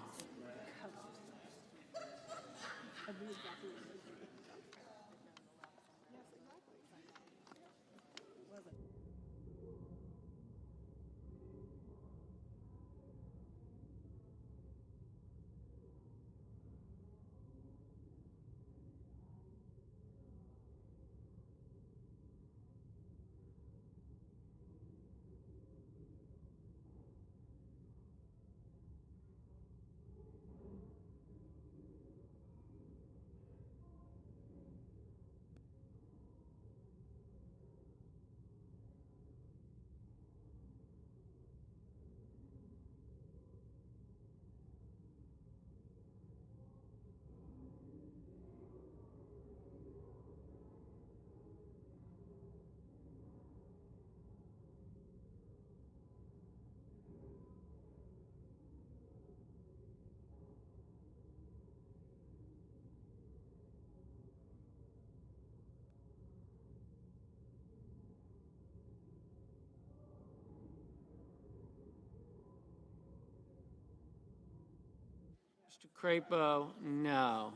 Mr. Crapo, no.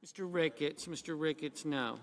Mr. Ricketts, no.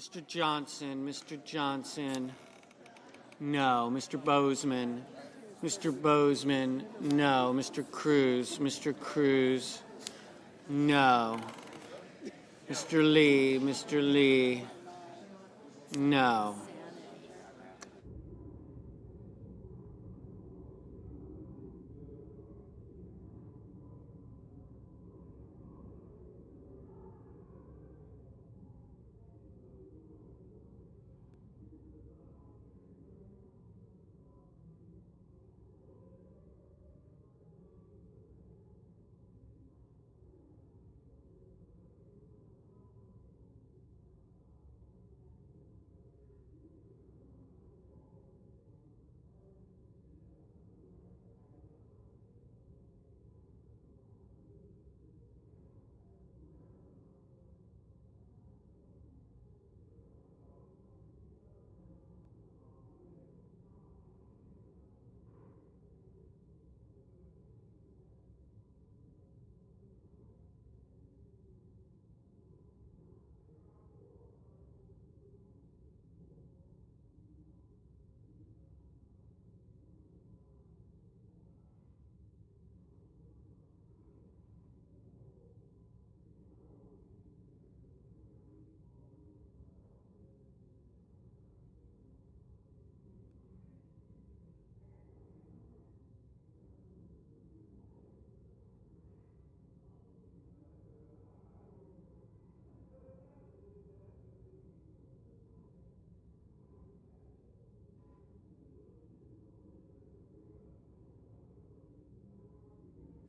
Mr. Johnson, Mr. Johnson, No. Mr. Bozeman. Mr. Bozeman. No. Mr. Cruz. Mr. Cruz. No. Mr. Lee. Mr. Lee. No.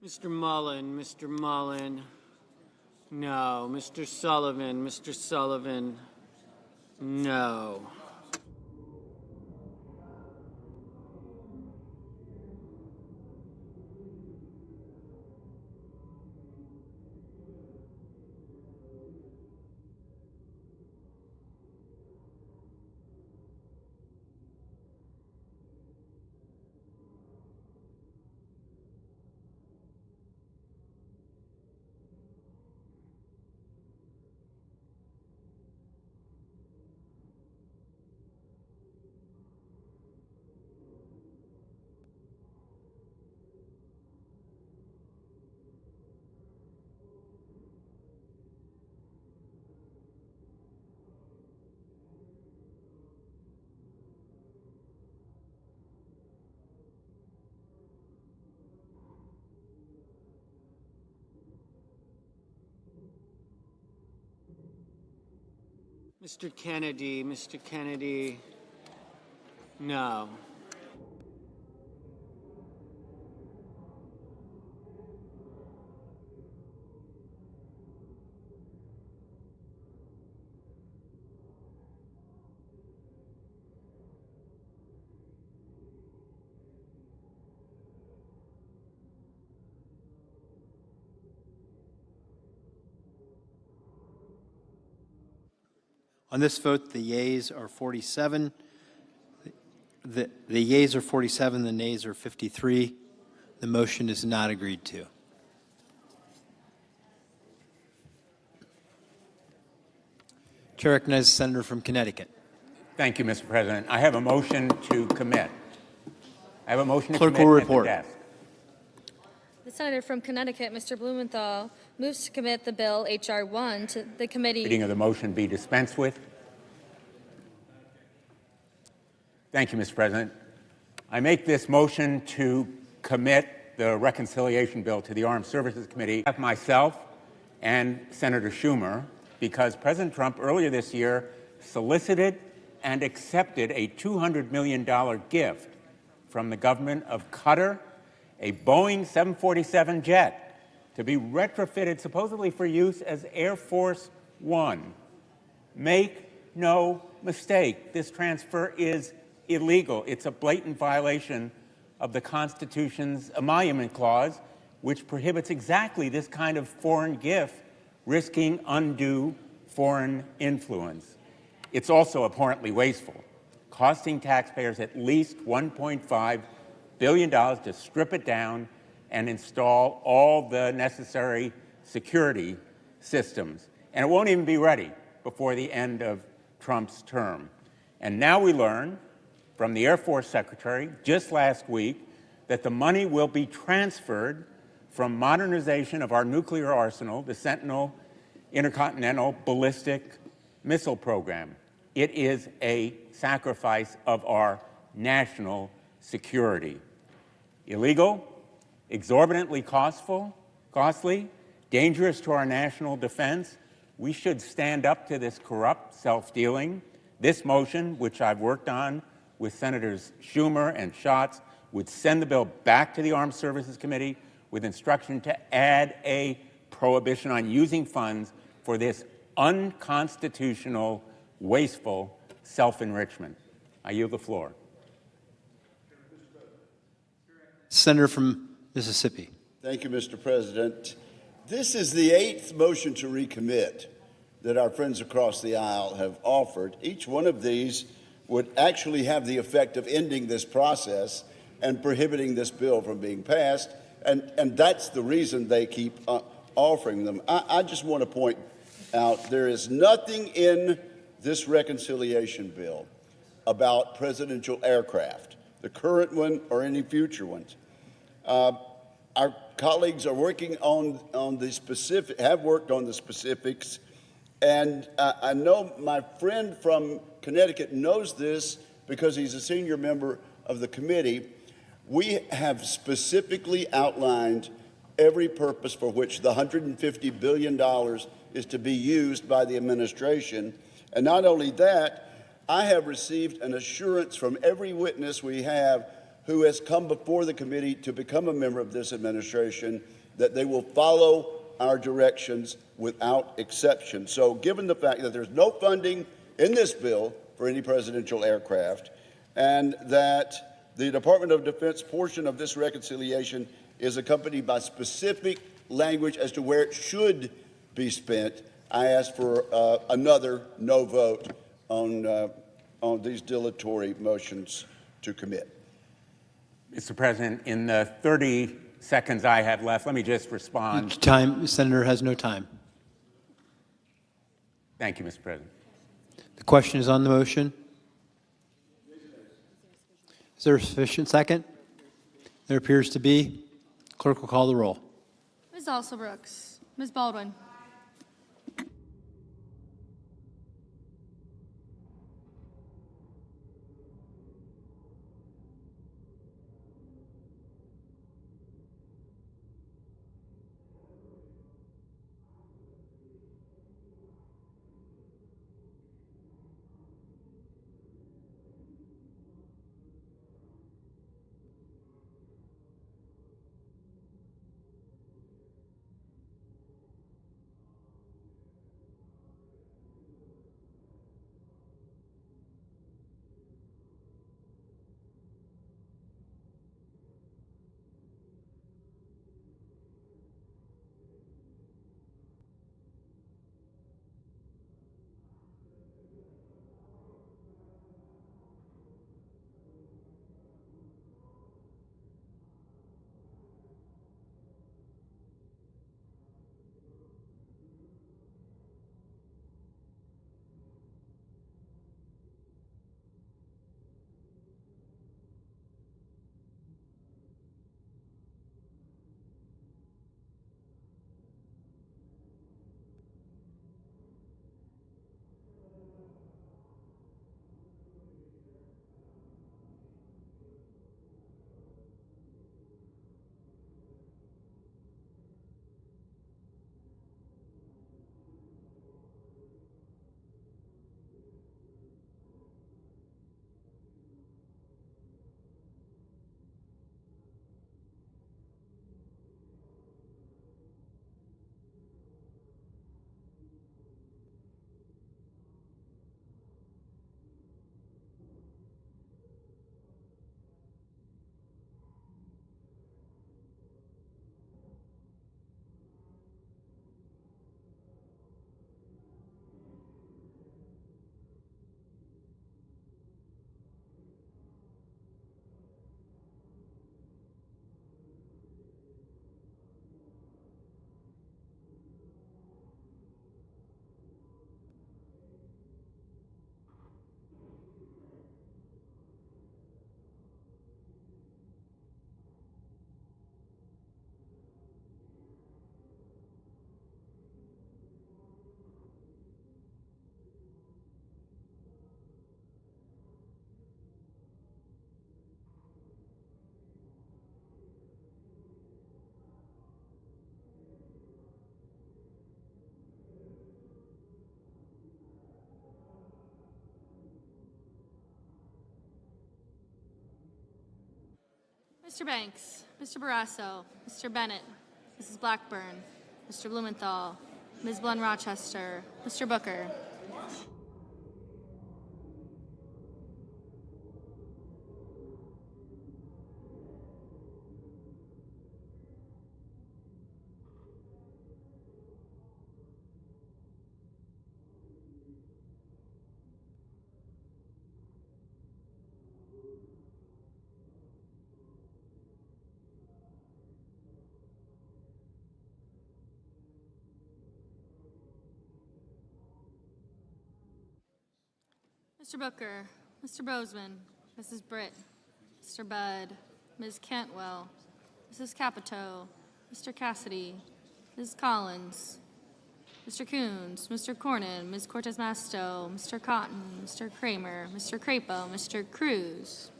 Mr. Mullen. Mr. Mullen. No. Mr. Sullivan. Mr. Sullivan. No. Mr. Kennedy. Mr. Kennedy. No. On this vote, the yeas are 47. The yeas are 47, the nays are 53. The motion is not agreed to. Chair recognizes the senator from Connecticut. Thank you, Mr. President. I have a motion to commit. I have a motion to Clerk commit will at the report. desk. The senator from Connecticut, Mr. Blumenthal, moves to commit the bill H.R. 1 to the committee. Reading of the motion be dispensed with. Thank you, Mr. President. I make this motion to commit the reconciliation bill to the Armed Services Committee, myself and Senator Schumer, because President Trump earlier this year solicited and accepted a $200 million gift from the government of Qatar, a Boeing 747 jet, to be retrofitted supposedly for use as Air Force One. Make no mistake, this transfer is illegal. It's a blatant violation of the Constitution's emolument clause, which prohibits exactly this kind of foreign gift, risking undue foreign influence. It's also abhorrently wasteful, costing taxpayers at least $1.5 billion to strip it down and install all the necessary security systems. And it won't even be ready before the end of Trump's term. And now we learn from the Air Force Secretary just last week that the money will be transferred from modernization of our nuclear arsenal, the Sentinel Intercontinental Ballistic Missile Program. It is a sacrifice of our national security. Illegal, exorbitantly costly, dangerous to our national defense. We should stand up to this corrupt self-dealing. This motion, which I've worked on with Senators Schumer and Schatz, would send the bill back to the Armed Services Committee with instruction to add a prohibition on using funds for this unconstitutional, wasteful self-enrichment. I yield the floor. Senator from Mississippi. Thank you, Mr. President. This is the 8th motion to recommit that our friends across the aisle have offered. Each one of these would actually have the effect of ending this process and prohibiting this bill from being passed, and that's the reason they keep offering them. I just want to point out there is nothing in this reconciliation bill about presidential aircraft, the current one or any future ones. Our colleagues are working on the specific, have worked on the specifics, and I know my friend from Connecticut knows this because he's a senior member of the committee. We have specifically outlined every purpose for which the $150 billion is to be used by the administration. And not only that, I have received an assurance from every witness we have who has come before the committee to become a member of this administration that they will follow our directions without exception. So given the fact that there's no funding in this bill for any presidential aircraft, and that the Department of Defense portion of this reconciliation is accompanied by specific language as to where it should be spent, I ask for another no vote on these dilatory motions to commit. Mr. President, in the 30 seconds I have left, let me just respond. Time, Senator has no time. Thank you, Mr. President. The question is on the motion. Is there a sufficient second? There appears to be. Clerk will call the roll. Ms. Alsobrooks. Ms. Baldwin. Mr. Banks, Mr. Barrasso, Mr. Bennett, Mrs. Blackburn, Mr. Blumenthal, Ms. Blunt Rochester, Mr. Booker. Mr. Booker, Mr. Bozeman, Mrs. Britt, Mr. Budd, Ms. Cantwell, Mrs. Capito, Mr. Cassidy, Ms. Collins, Mr. Coons, Mr. Cornyn, Ms. Cortez Masto, Mr. Cotton, Mr. Kramer, Mr. Crapo, Mr. Cruz.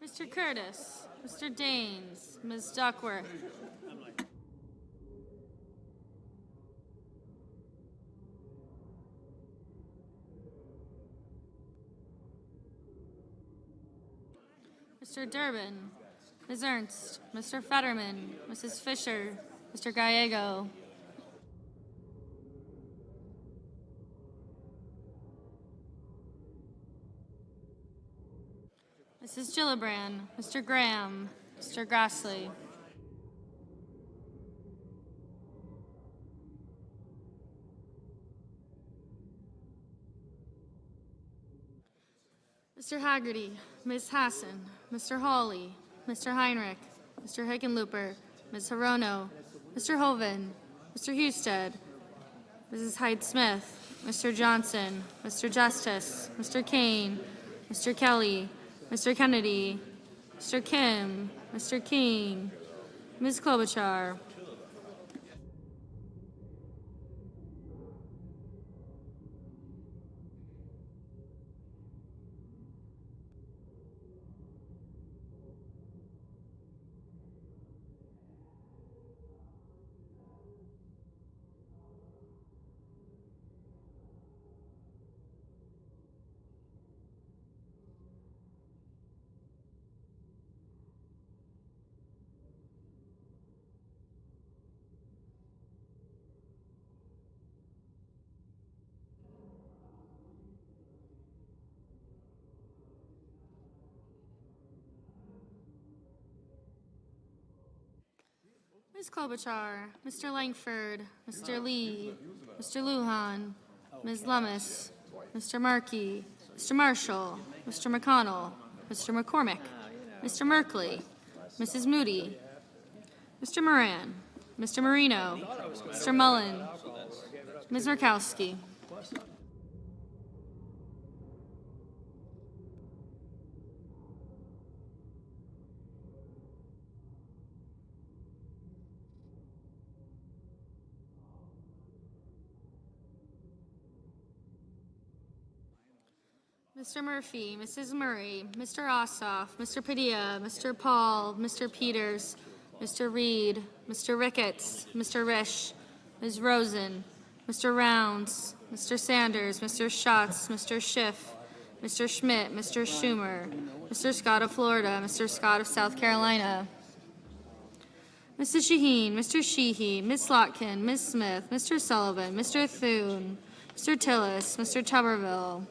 Mr. Curtis, Mr. Daines, Ms. Duckworth. Mr. Durbin, Ms. Ernst, Mr. Fetterman, Mrs. Fisher, Mr. Gallego. Mrs. Gillibrand, Mr. Graham, Mr. Grassley. Mr. Haggerty, Ms. Hassan, Mr. Hawley, Mr. Heinrich, Mr. Hickenlooper, Ms. Hirono, Mr. Hoven, Mr. Husted, Mrs. Hyde-Smith, Mr. Johnson, Mr. Justice, Mr. Kane, Mr. Kelly, Mr. Kennedy, Mr. Kim, Mr. King, Ms. Klobuchar. Ms. Klobuchar, Mr. Langford, Mr. Lee, Mr. Lujan, Ms. Lummis, Mr. Markey, Mr. Marshall, Mr. McConnell, Mr. McCormick, Mr. Merkley, Mrs. Moody, Mr. Moran, Mr. Marino, Mr. Mullen, Ms. Murkowski. Mr. Murphy, Mrs. Murray, Mr. Ossoff, Mr. Padilla, Mr. Paul, Mr. Peters, Mr. Reed, Mr. Ricketts, Mr. Risch, Ms. Rosen, Mr. Rounds, Mr. Sanders, Mr. Schatz, Mr. Schiff, Mr. Schmidt, Mr. Schumer, Mr. Scott of Florida, Mr. Scott of South Carolina, Mrs. Shaheen, Mr. Sheehy, Ms. Slotkin, Ms. Smith, Mr. Sullivan, Mr. Thune, Mr. Tillis, Mr. Tuberville.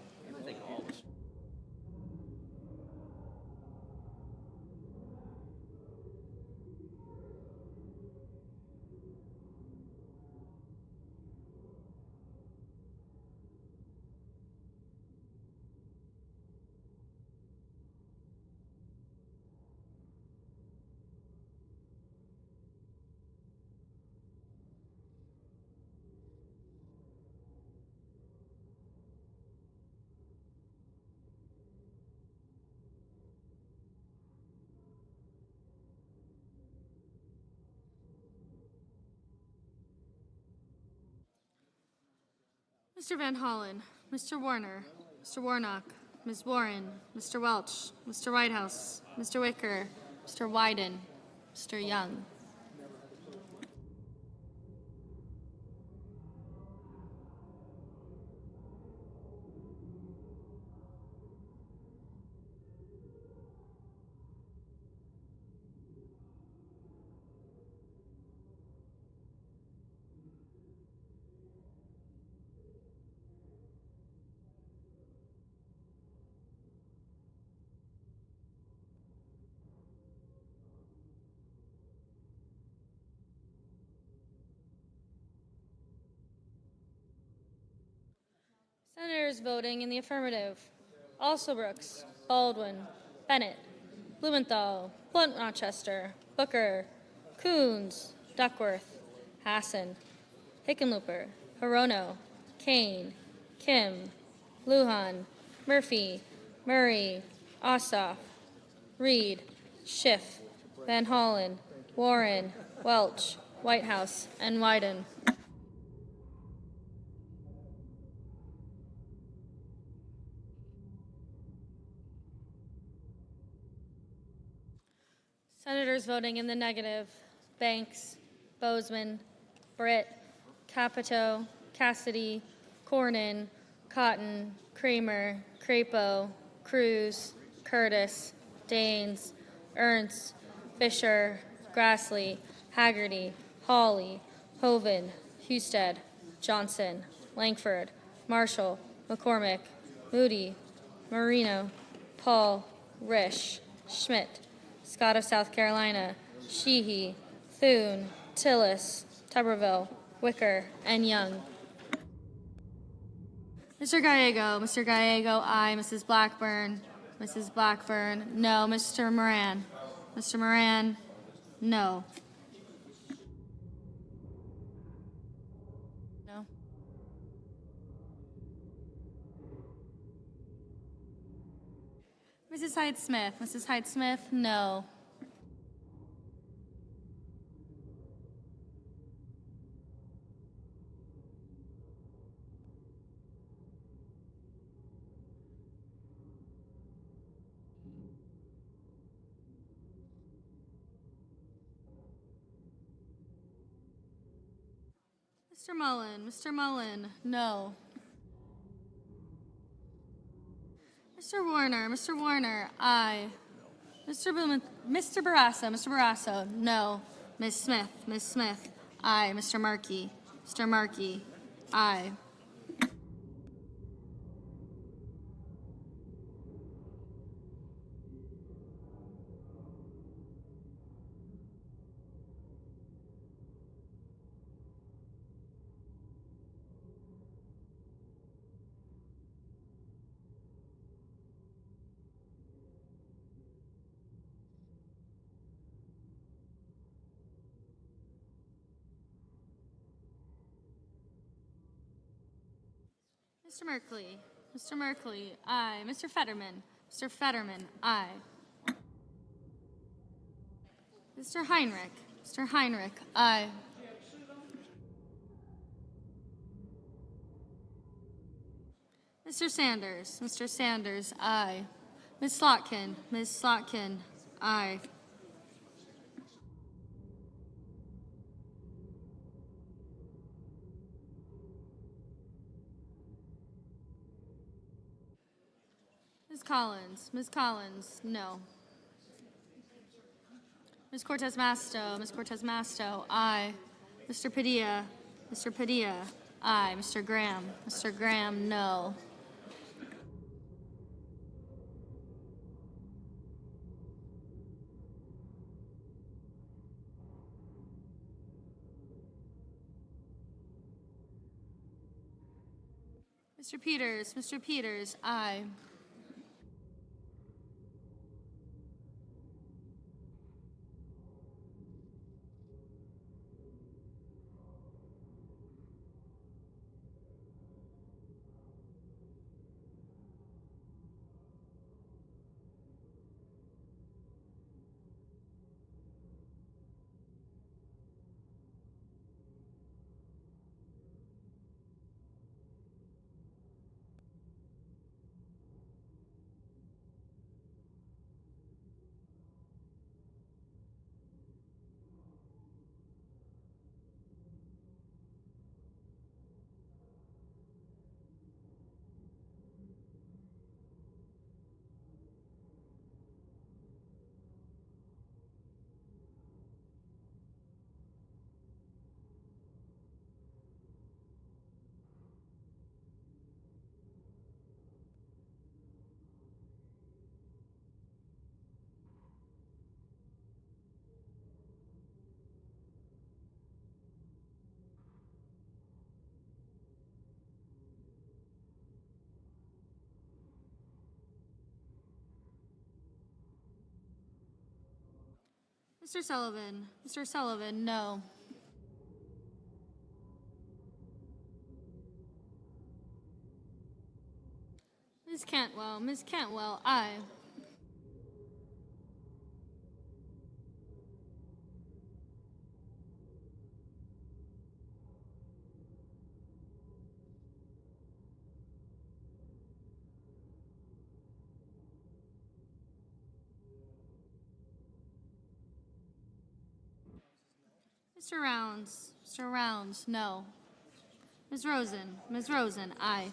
Mr. Van Hollen, Mr. Warner, Mr. Warnock, Ms. Warren, Mr. Welch, Mr. Whitehouse, Mr. Wicker, Mr. Wyden, Mr. Young. Senators voting in the affirmative: Alsobrooks, Baldwin, Bennett, Blumenthal, Blunt Rochester, Booker, Coons, Duckworth, Hassan, Hickenlooper, Hirono, Kane, Kim, Lujan, Murphy, Murray, Ossoff, Reed, Schiff, Van Hollen, Warren, Welch, Whitehouse, and Wyden. Senators voting in the negative: Banks, Bozeman, Britt, Capito, Cassidy, Cornyn, Cotton, Kramer, Crapo, Cruz, Curtis, Daines, Ernst, Fisher, Grassley, Haggerty, Hawley, Hoven, Husted, Johnson, Langford, Marshall, McCormick, Moody, Marino, Paul, Risch, Schmidt, Scott of South Carolina, Sheehy, Thune, Tillis, Tuberville, Wicker, and Young. Mr. Gallego, aye. Mrs. Blackburn, no. Mr. Moran, no. No. Mrs. Hyde-Smith, no. Mr. Mullen, no. Mr. Warner, aye. Mr. Barrasso, no. Ms. Smith, aye. Mr. Markey, aye. Mr. Merkley, aye. Mr. Fetterman, aye. Mr. Heinrich, aye. Mr. Sanders, aye. Ms. Slotkin, aye. Ms. Collins, no. Ms. Cortez Masto, aye. Mr. Padilla, aye. Mr. Graham, no. Mr. Peters, aye. Mr. Sullivan. Mr. Sullivan, no. Ms. Cantwell. Ms. Cantwell, aye. Mr. Rounds. Mr. Rounds, no. Ms. Rosen. Ms. Rosen, aye.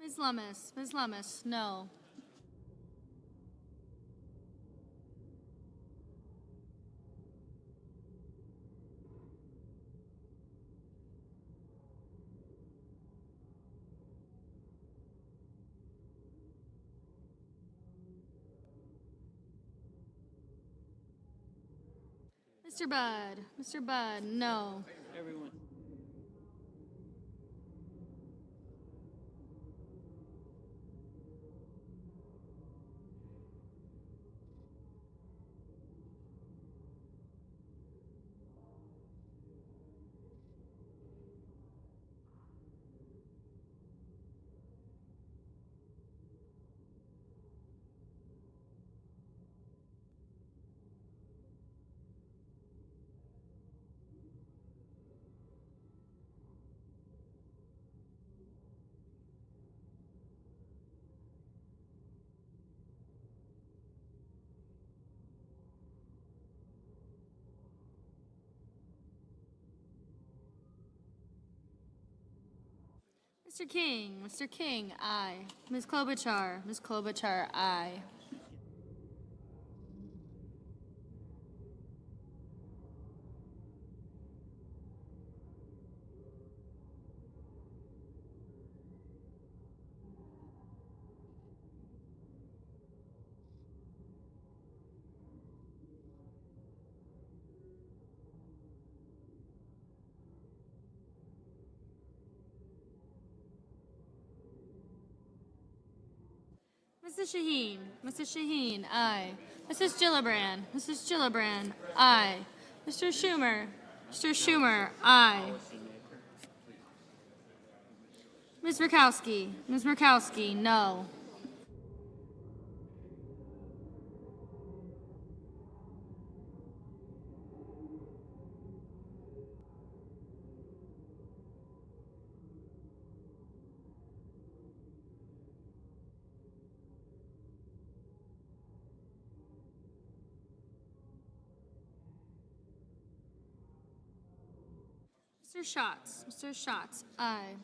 Ms. Lummis. Ms. Lummis, no. Mr. Budd. Mr. Budd, no. Everyone. Mr. King. Mr. King, aye. Ms. Klobuchar. Ms. Klobuchar, aye. Mrs. Shaheen. Mrs. Shaheen, aye. Mrs. Gillibrand. Mrs. Gillibrand, aye. Mr. Schumer. Mr. Schumer, aye. Ms. Murkowski. Ms. Murkowski, no. Mr. Schatz. Mr. Schatz, aye.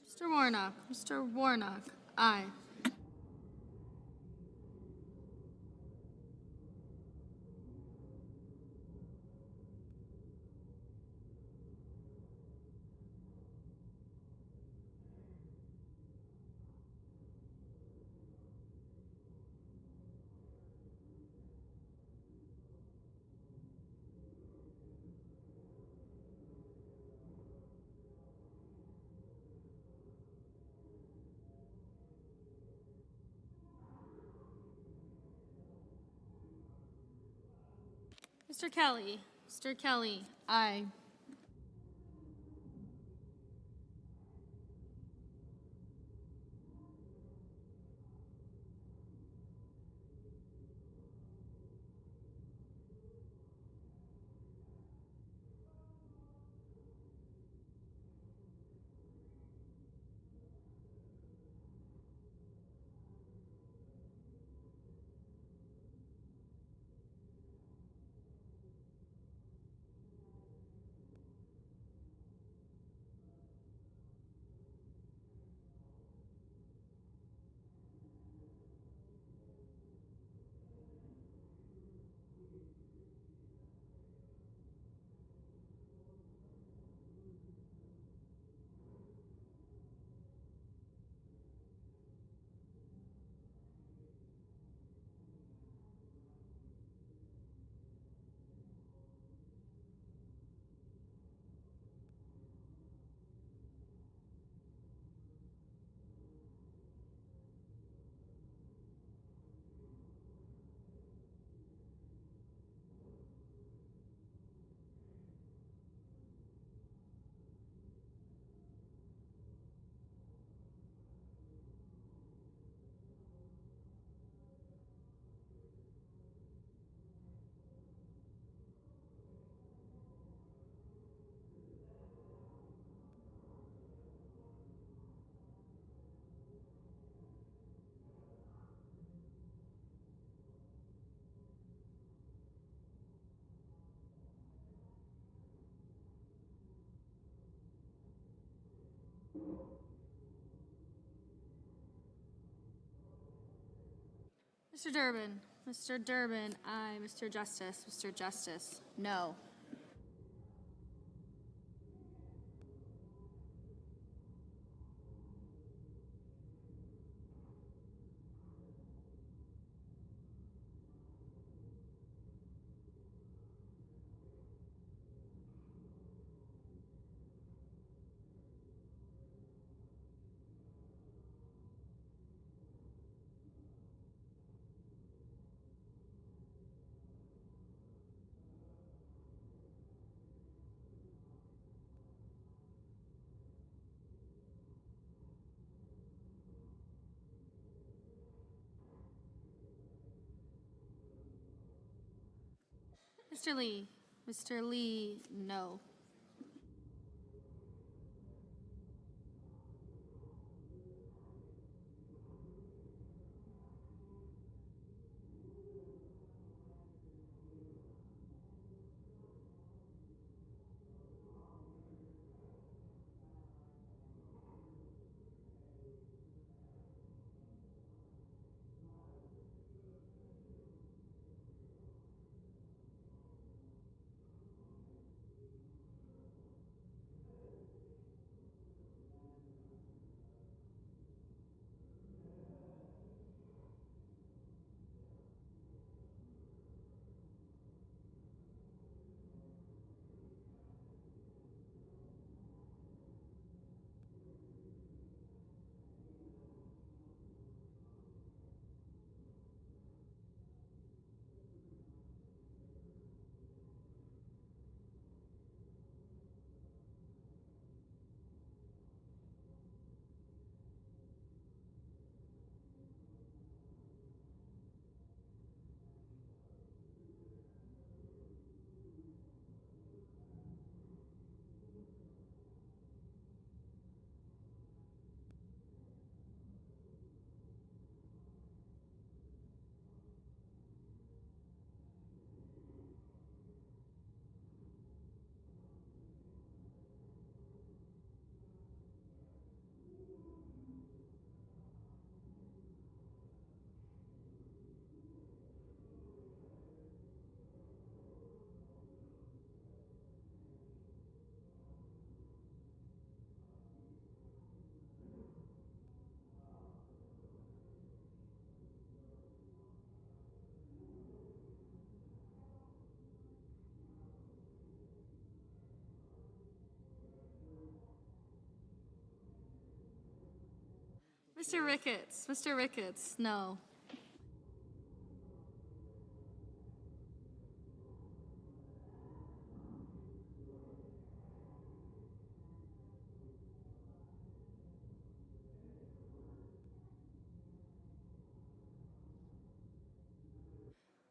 Mr. Warnock. Mr. Warnock, aye. Mr. Kelly. Mr. Kelly, aye. Mr. Durbin. Mr. Durbin, aye. Mr. Justice. Mr. Justice, no. Mr. Lee. Mr. Lee, no. Mr. Ricketts. Mr. Ricketts, no.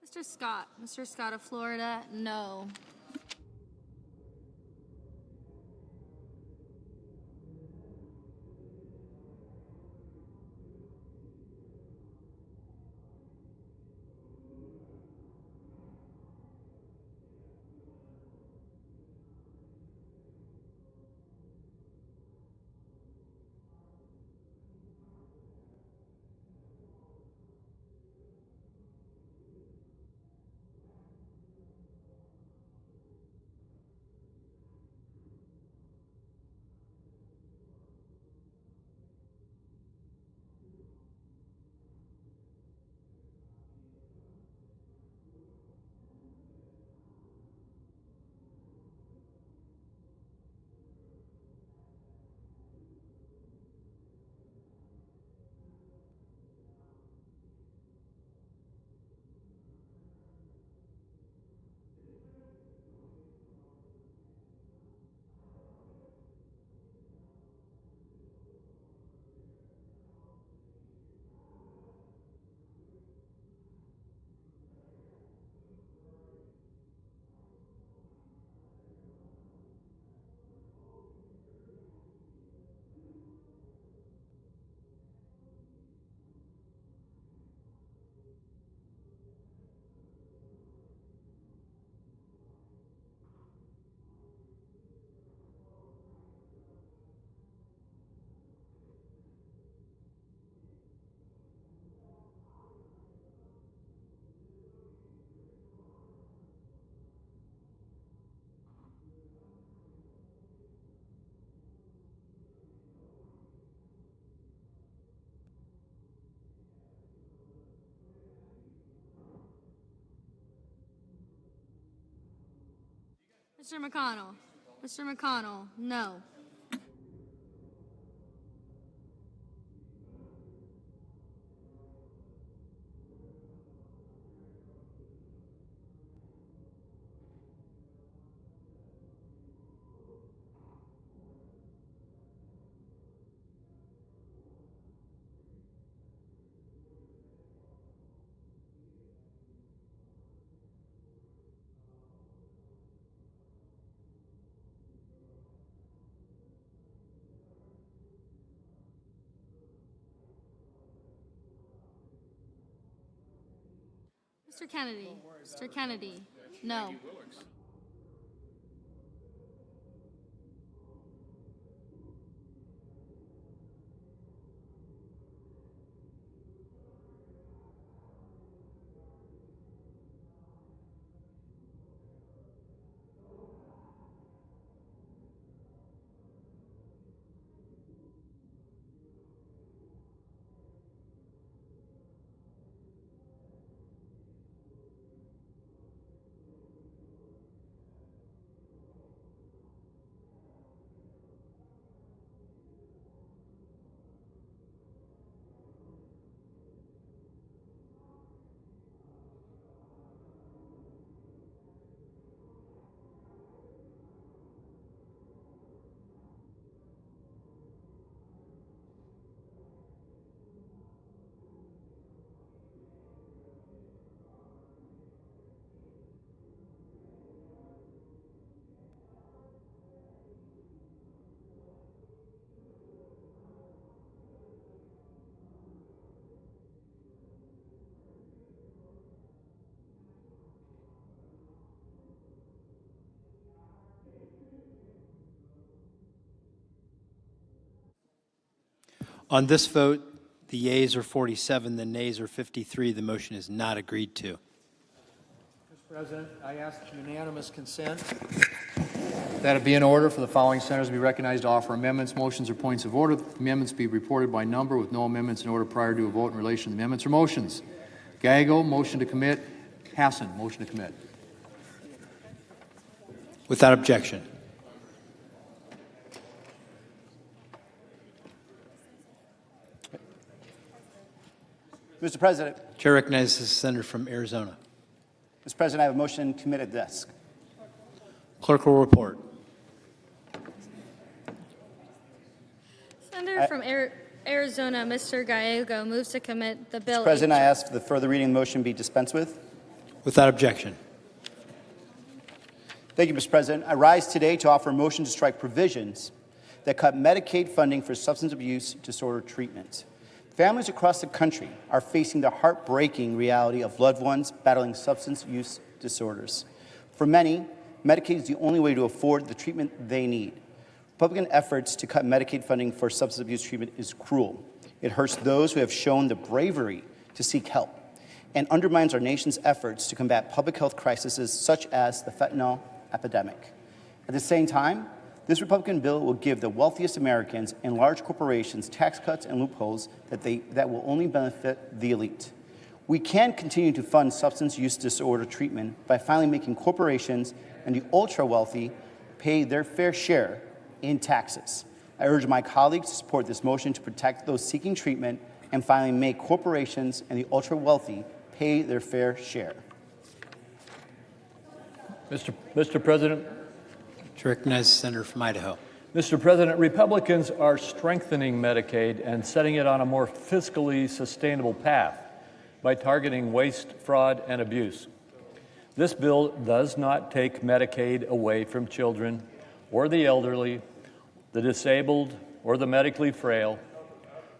Mr. Scott. Mr. Scott of Florida, no. Mr. McConnell. Mr. McConnell, no. Mr. Kennedy. Mr. Kennedy, no. On this vote, the yeas are 47, the nays are 53. The motion is not agreed to. Mr. President, I ask unanimous consent. That it be in order for the following senators to be recognized to offer amendments, motions, or points of order. The amendments be reported by number with no amendments in order prior to a vote in relation to the amendments or motions. Gagel, motion to commit. Hassan, motion to commit. Without objection. Mr. President. Chair recognizes the senator from Arizona. Mr. President, I have a motion to commit at desk. Clerk will report. Senator from Arizona, Mr. Gallego, moves to commit the bill. Mr. President, I ask for the further reading of the motion be dispensed with. Without objection. Thank you, Mr. President. I rise today to offer a motion to strike provisions that cut Medicaid funding for substance abuse disorder treatment. Families across the country are facing the heartbreaking reality of loved ones battling substance use disorders. For many, Medicaid is the only way to afford the treatment they need. Republican efforts to cut Medicaid funding for substance abuse treatment is cruel. It hurts those who have shown the bravery to seek help and undermines our nation's efforts to combat public health crises such as the fentanyl epidemic. At the same time, this Republican bill will give the wealthiest Americans and large corporations tax cuts and loopholes that will only benefit the elite. We can continue to fund substance use disorder treatment by finally making corporations and the ultra-wealthy pay their fair share in taxes. I urge my colleagues to support this motion to protect those seeking treatment and finally make corporations and the ultra-wealthy pay their fair share. Mr. President. To recognize the senator from Idaho. Mr. President, Republicans are strengthening Medicaid and setting it on a more fiscally sustainable path by targeting waste, fraud, and abuse. This bill does not take Medicaid away from children or the elderly, the disabled, or the medically frail,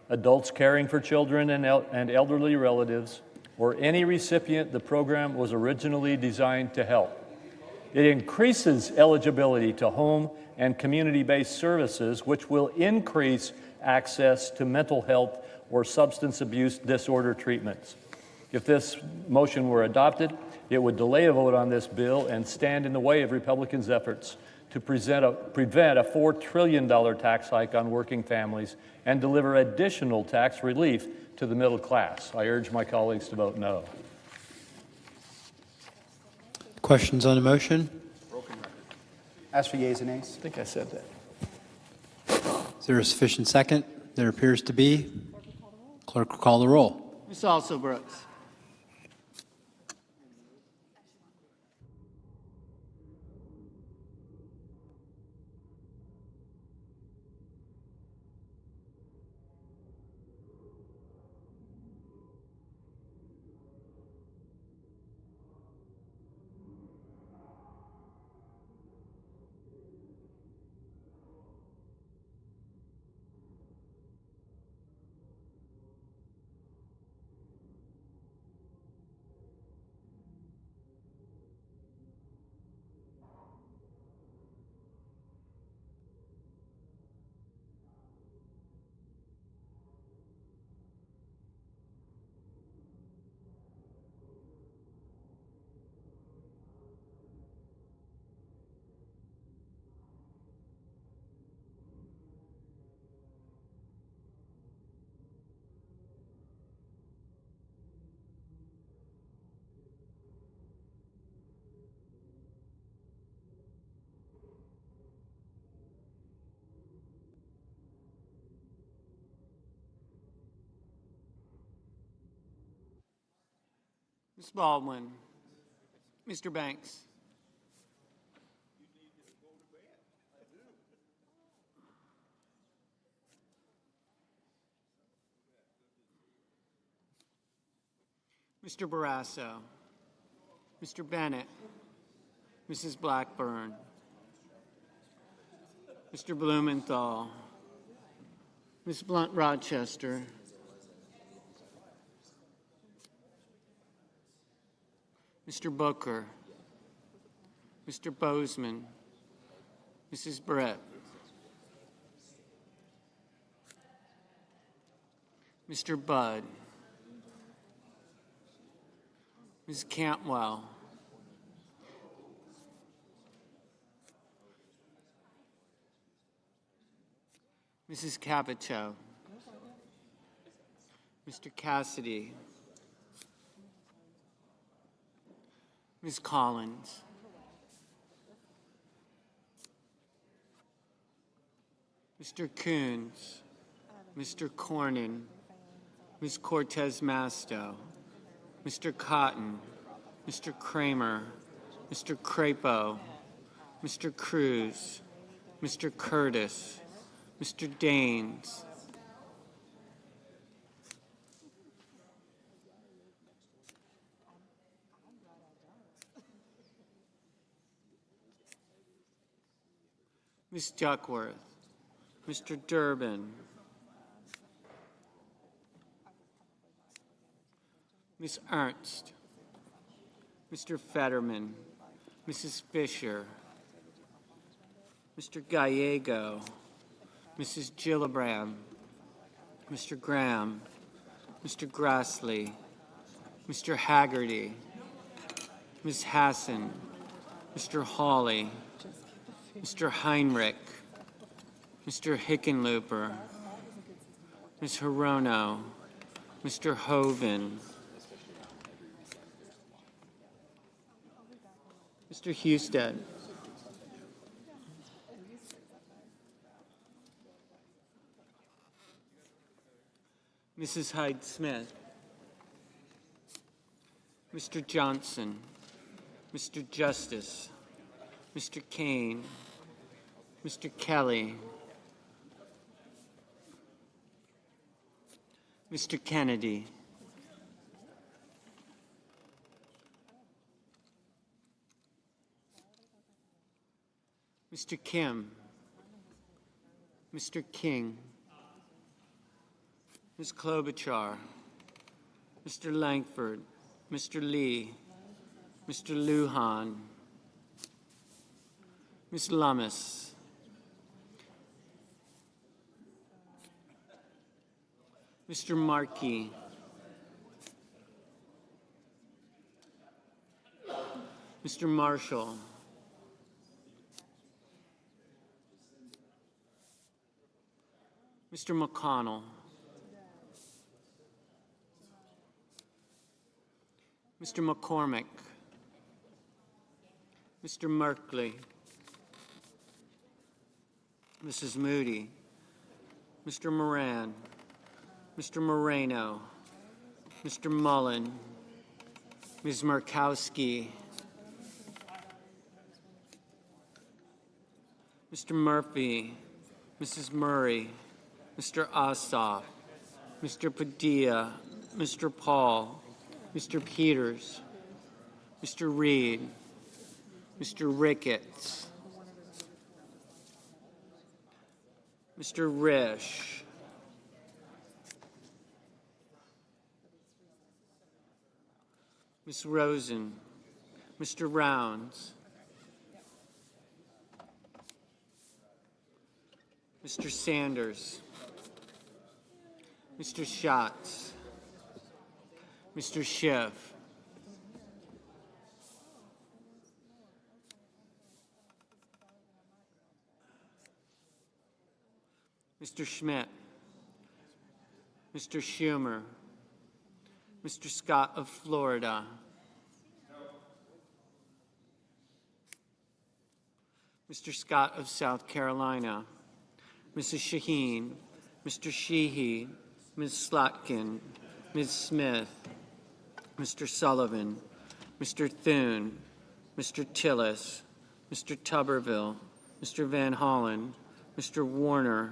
adults caring for children and elderly relatives, or any recipient the program was originally designed to help. It increases eligibility to home and community-based services, which will increase access to mental health or substance abuse disorder treatments. If this motion were adopted, it would delay a vote on this bill and stand in the way of Republicans' efforts to prevent a $4 trillion tax hike on working families and deliver additional tax relief to the middle class. I urge my colleagues to vote no. Questions on the motion? As for yeas and nays? I think I said that. Is there a sufficient second? There appears to be. Clerk will call the roll. Ms. Also Brooks. Ms. Baldwin. Mr. Banks. Mr. Barrasso. Mr. Bennett. Mrs. Blackburn. Mr. Blumenthal. Ms. Blunt Rochester. Mr. Booker. Mr. Bozeman. Mrs. Brett. Mr. Budd. Ms. Cantwell. Mrs. Capito. Mr. Cassidy. Ms. Collins. Mr. Coons. Mr. Cornyn. Ms. Cortez Masto. Mr. Cotton. Mr. Kramer. Mr. Crapo. Mr. Cruz. Mr. Curtis. Mr. Daines. Ms. Duckworth. Mr. Durbin. Ms. Ernst. Mr. Fetterman. Mrs. Fisher. Mr. Gallego. Mrs. Gillibrand. Mr. Graham. Mr. Grassley. Mr. Haggerty. Ms. Hassan. Mr. Hawley. Mr. Heinrich. Mr. Hickenlooper. Ms. Hirono. Mr. Hoven. Mr. Husted. Mrs. Hyde-Smith. Mr. Johnson. Mr. Justice. Mr. Kane. Mr. Kelly. Mr. Kennedy. Mr. Kim. Mr. King. Ms. Klobuchar. Mr. Langford. Mr. Lee. Mr. Lujan. Ms. Lummis. Mr. Markey. Mr. Marshall. Mr. McConnell. Mr. McCormick. Mr. Merkley. Mrs. Moody, Mr. Moran, Mr. Moreno, Mr. Mullen, Ms. Markowski, Mr. Murphy, Mrs. Murray, Mr. Ossoff, Mr. Padilla, Mr. Paul, Mr. Peters, Mr. Reed, Mr. Ricketts, Mr. Risch, Ms. Rosen, Mr. Rounds, Mr. Sanders, Mr. Schatz, Mr. Schiff, Mr. Schmidt, Mr. Schumer, Mr. Scott of Florida, Mr. Scott of South Carolina, Mrs. Shaheen, Mr. Sheehy, Ms. Slotkin, Ms. Smith, Mr. Sullivan, Mr. Thune, Mr. Tillis, Mr. Tuberville, Mr. Van Hollen, Mr. Warner,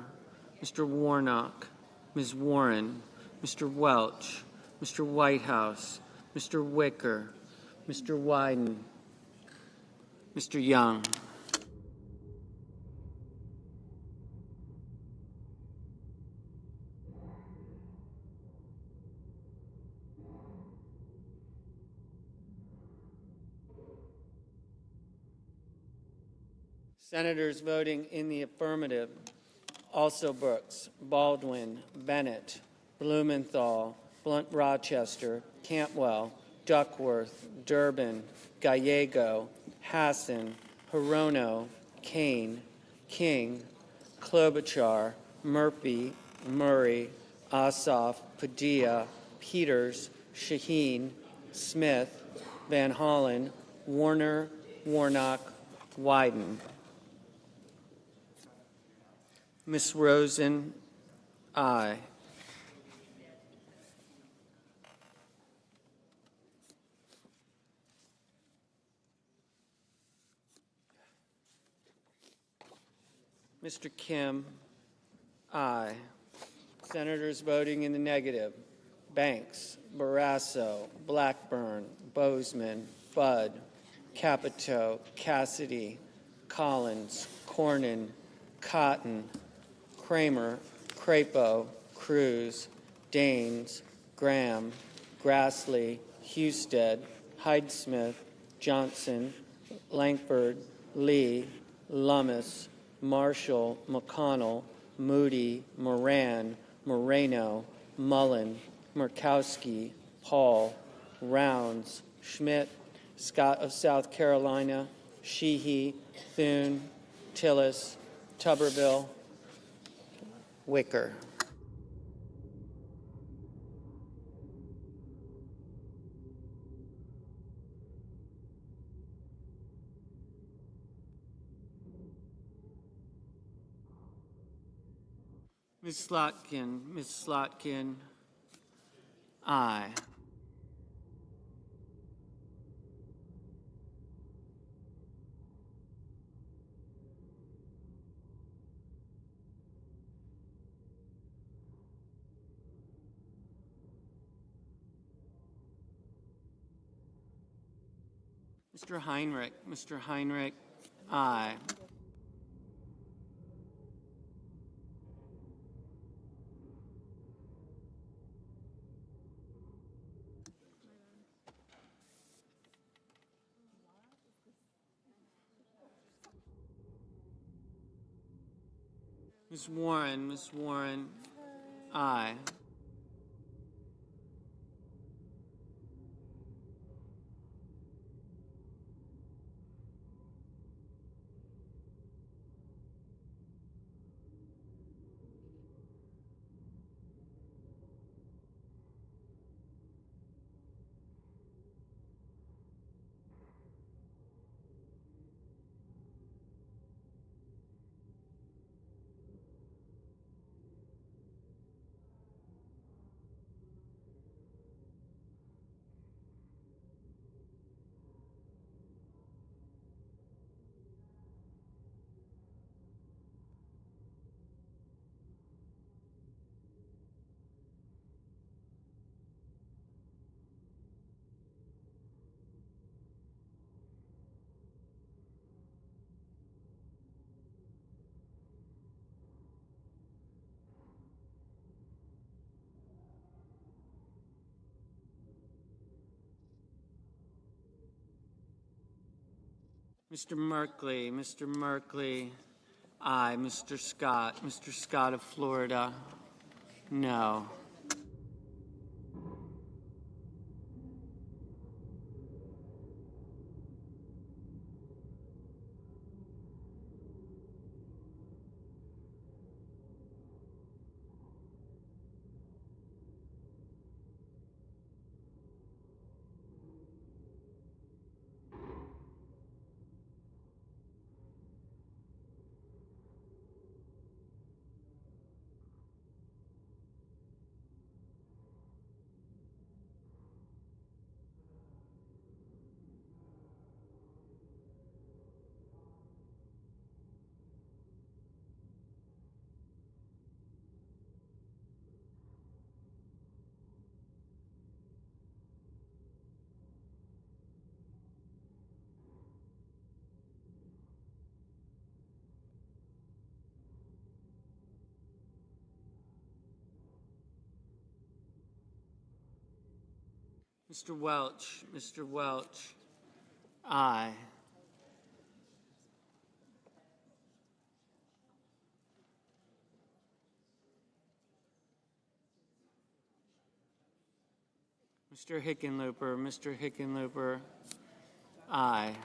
Mr. Warnock, Ms. Warren, Mr. Welch, Mr. Whitehouse, Mr. Wicker, Mr. Wyden, Mr. Young. Senators voting in the affirmative: also Brooks, Baldwin, Bennett, Blumenthal, Blunt Rochester, Cantwell, Duckworth, Durbin, Gallego, Hassan, Hirono, Kane, King, Klobuchar, Murphy, Murray, Ossoff, Padilla, Peters, Shaheen, Smith, Van Hollen, Warner, Warnock, Wyden. Ms. Rosen, aye. Mr. Kim, aye. Senators voting in the negative: Banks, Barrasso, Blackburn, Bozeman, Budd, Capito, Cassidy, Collins, Cornyn, Cotton, Kramer, Crapo, Cruz, Daines, Graham, Grassley, Husted, Hyde-Smith, Johnson, Langford, Lee, Lummis, Marshall, McConnell, Moody, Moran, Moreno, Mullen, Murkowski, Paul, Rounds, Schmidt, Scott of South Carolina, Sheehy, Thune, Tillis, Tuberville, Wicker. Ms. Slotkin, aye. Mr. Heinrich, aye. Ms. Warren, aye. Mr. Merkley, aye. Mr. Scott of Florida, no. Mr. Welch, aye. Mr. Hickenlooper, aye.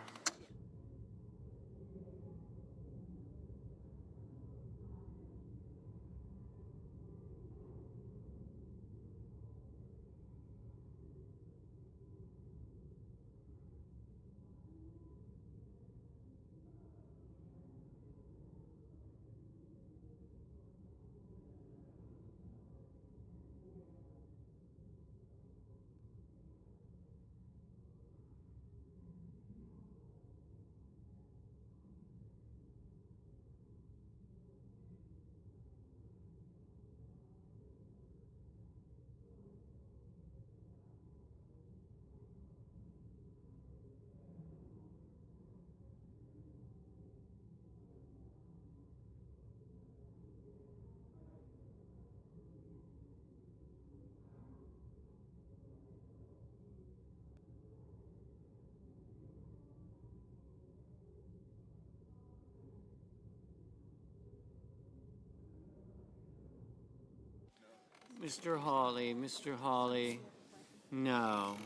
Mr. Hawley, no.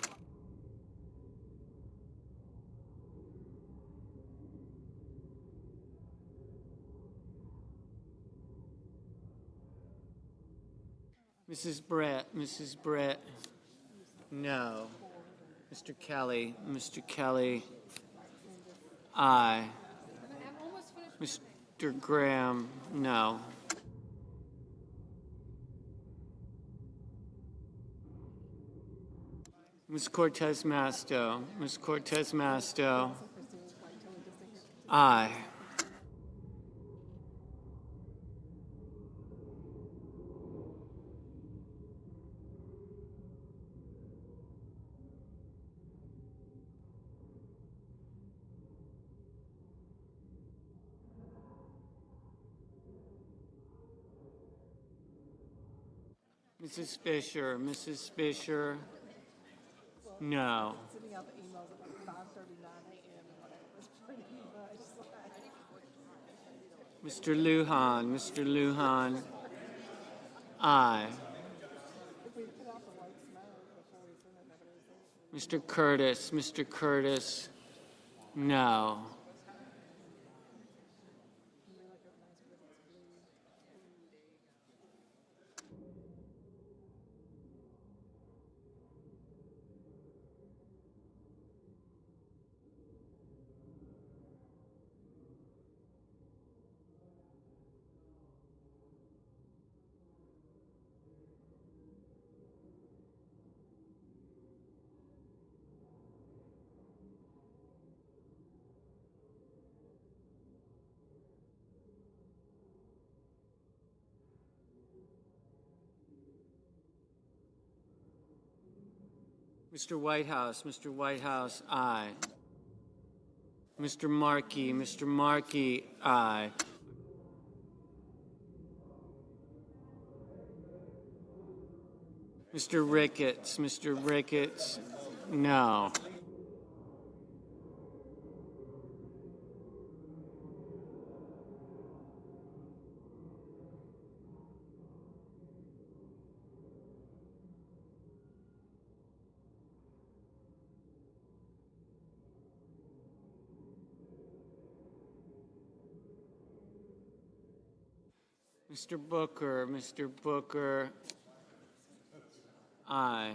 Mrs. Brett, no. Mr. Kelly, aye. Mr. Graham, no. Ms. Cortez Masto, aye. Mrs. Fisher, no. Mr. Lujan, aye. Mr. Curtis, no. Mr. Whitehouse, aye. Mr. Markey, aye. Mr. Ricketts, no. Mr. Booker, aye.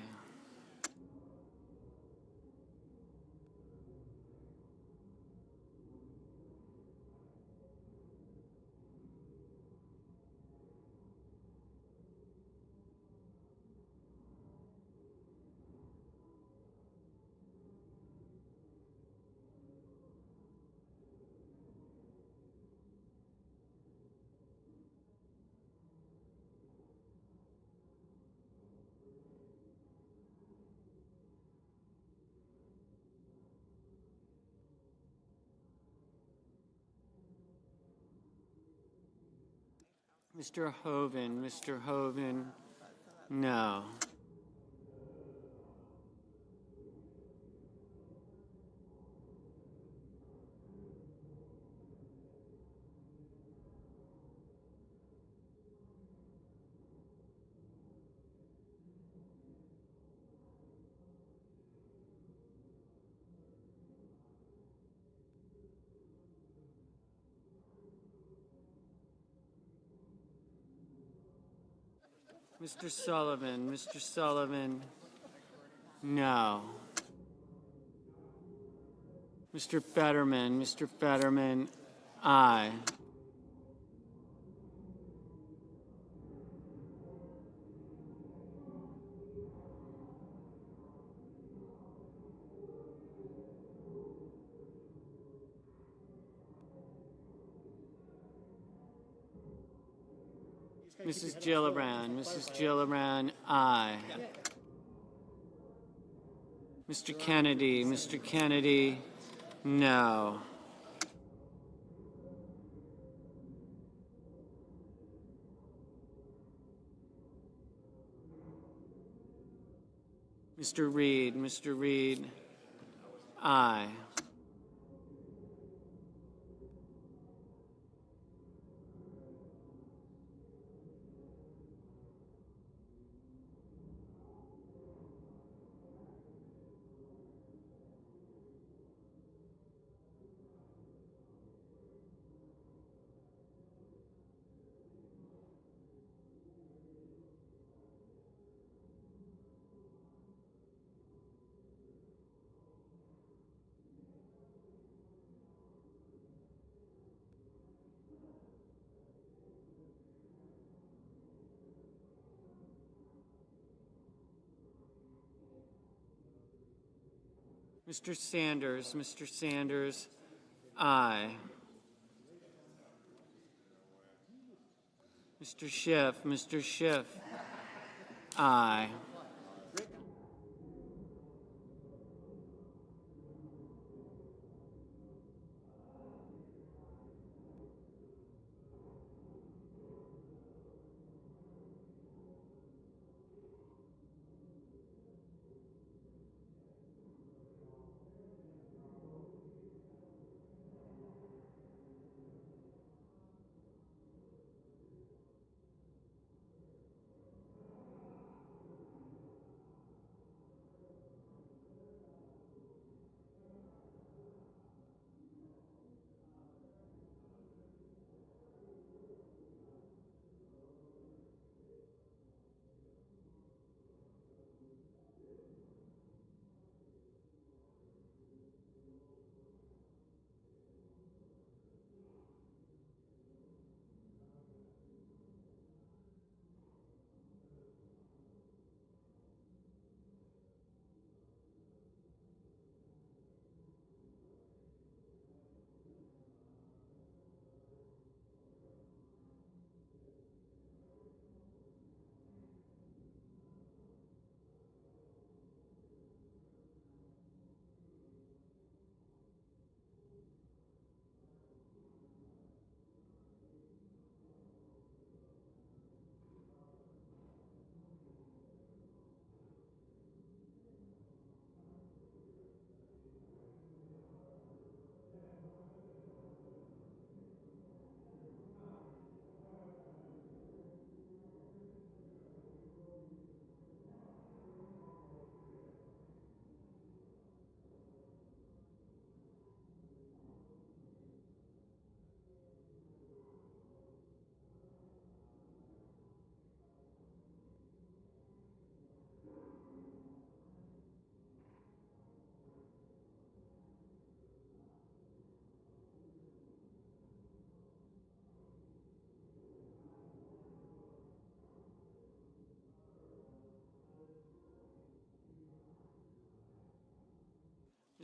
Mr. Hoven, no. Mr. Sullivan, no. Mr. Fetterman, aye. Mrs. Gillibrand, aye. Mr. Kennedy, no. Mr. Reed, aye. Mr. Sanders, aye. Mr. Schiff, aye.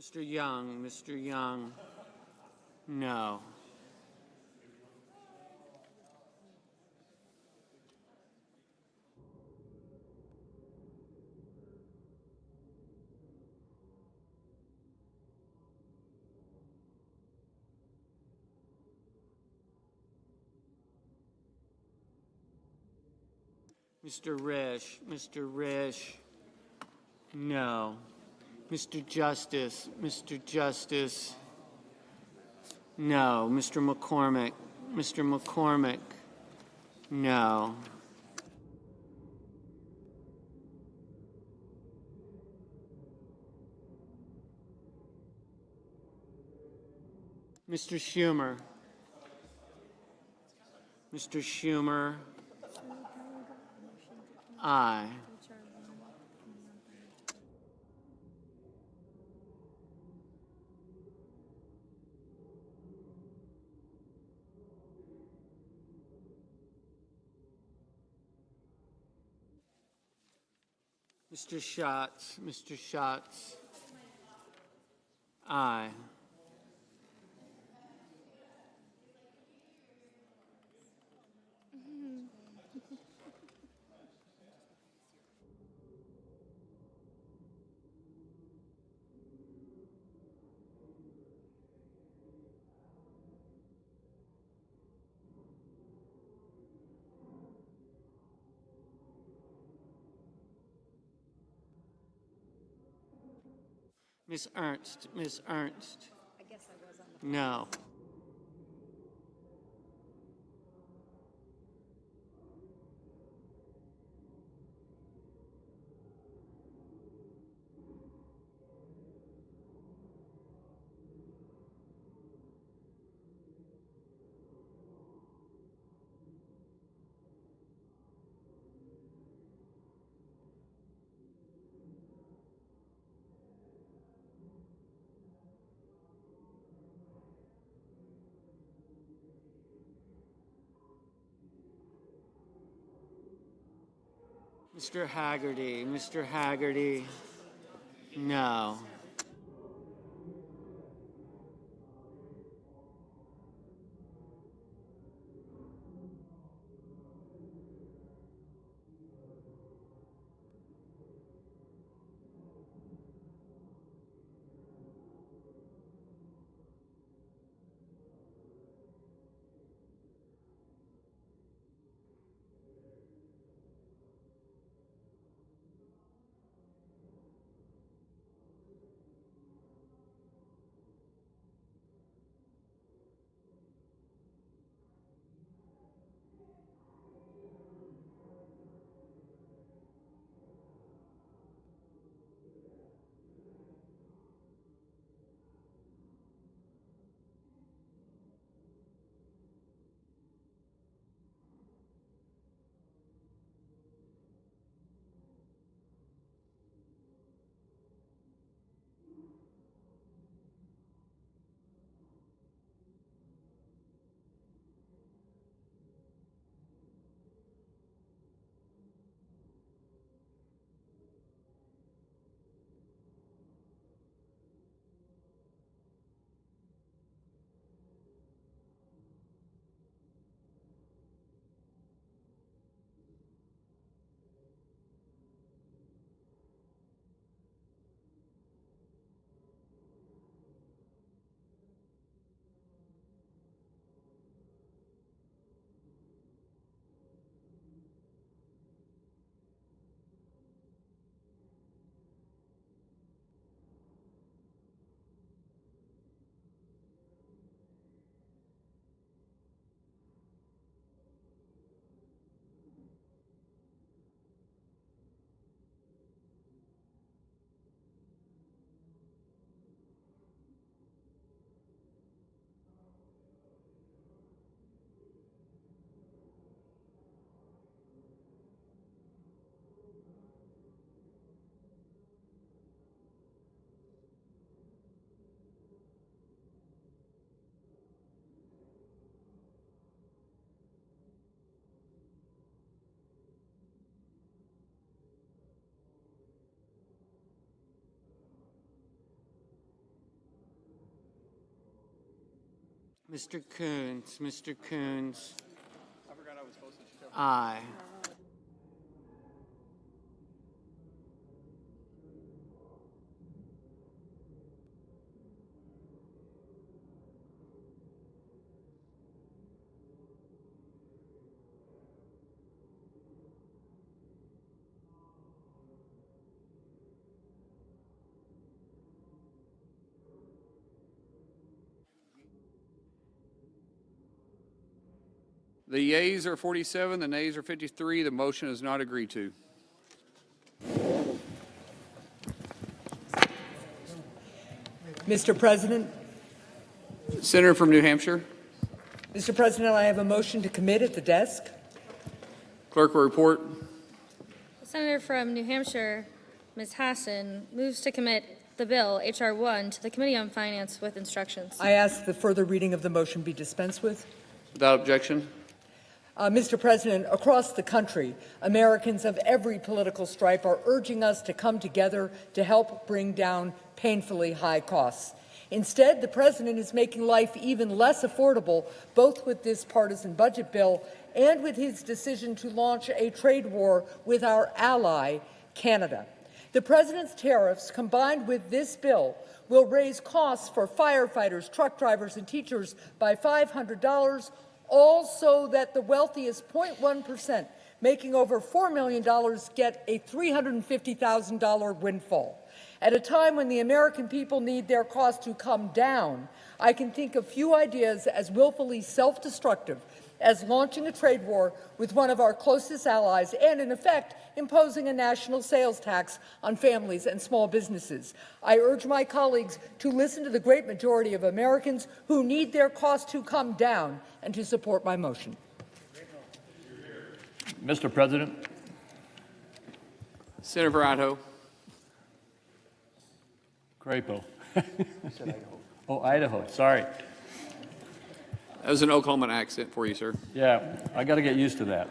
Mr. Young, Mr. Young, no. Mr. Rish, no. Mr. Justice, no. Mr. McCormick, no. Mr. Schumer, aye. Mr. Schatz, aye. Miss Ernst, no. Mr. Haggerty, no. Mr. Coons. Mr. Coons. Aye. The yeas are 47, the nays are 53. The motion is not agreed to. Mr. President, Senator from New Hampshire. Mr. President, I have a motion to commit at the desk. Clerk will report. The Senator from New Hampshire, Ms. Hassan, moves to commit the bill, H.R. 1, to the Committee on Finance with instructions. I ask the further reading of the motion be dispensed with. Without objection. Mr. President, across the country, Americans of every political stripe are urging us to come together to help bring down painfully high costs. Instead, the President is making life even less affordable, both with this partisan budget bill and with his decision to launch a trade war with our ally, Canada. The President's tariffs, combined with this bill, will raise costs for firefighters, truck drivers, and teachers by $500, all so that the wealthiest 0.1%, making over $4 million, get a $350,000 windfall. At a time when the American people need their costs to come down, I can think of few ideas as willfully self-destructive as launching a trade war with one of our closest allies and, in effect, imposing a national sales tax on families and small businesses. I urge my colleagues to listen to the great majority of Americans who need their costs to come down and to support my motion. Mr. President. Senator for Idaho. Crapo. Oh, Idaho, sorry. That was an Oklahoma accent for you, sir. Yeah, I got to get used to that.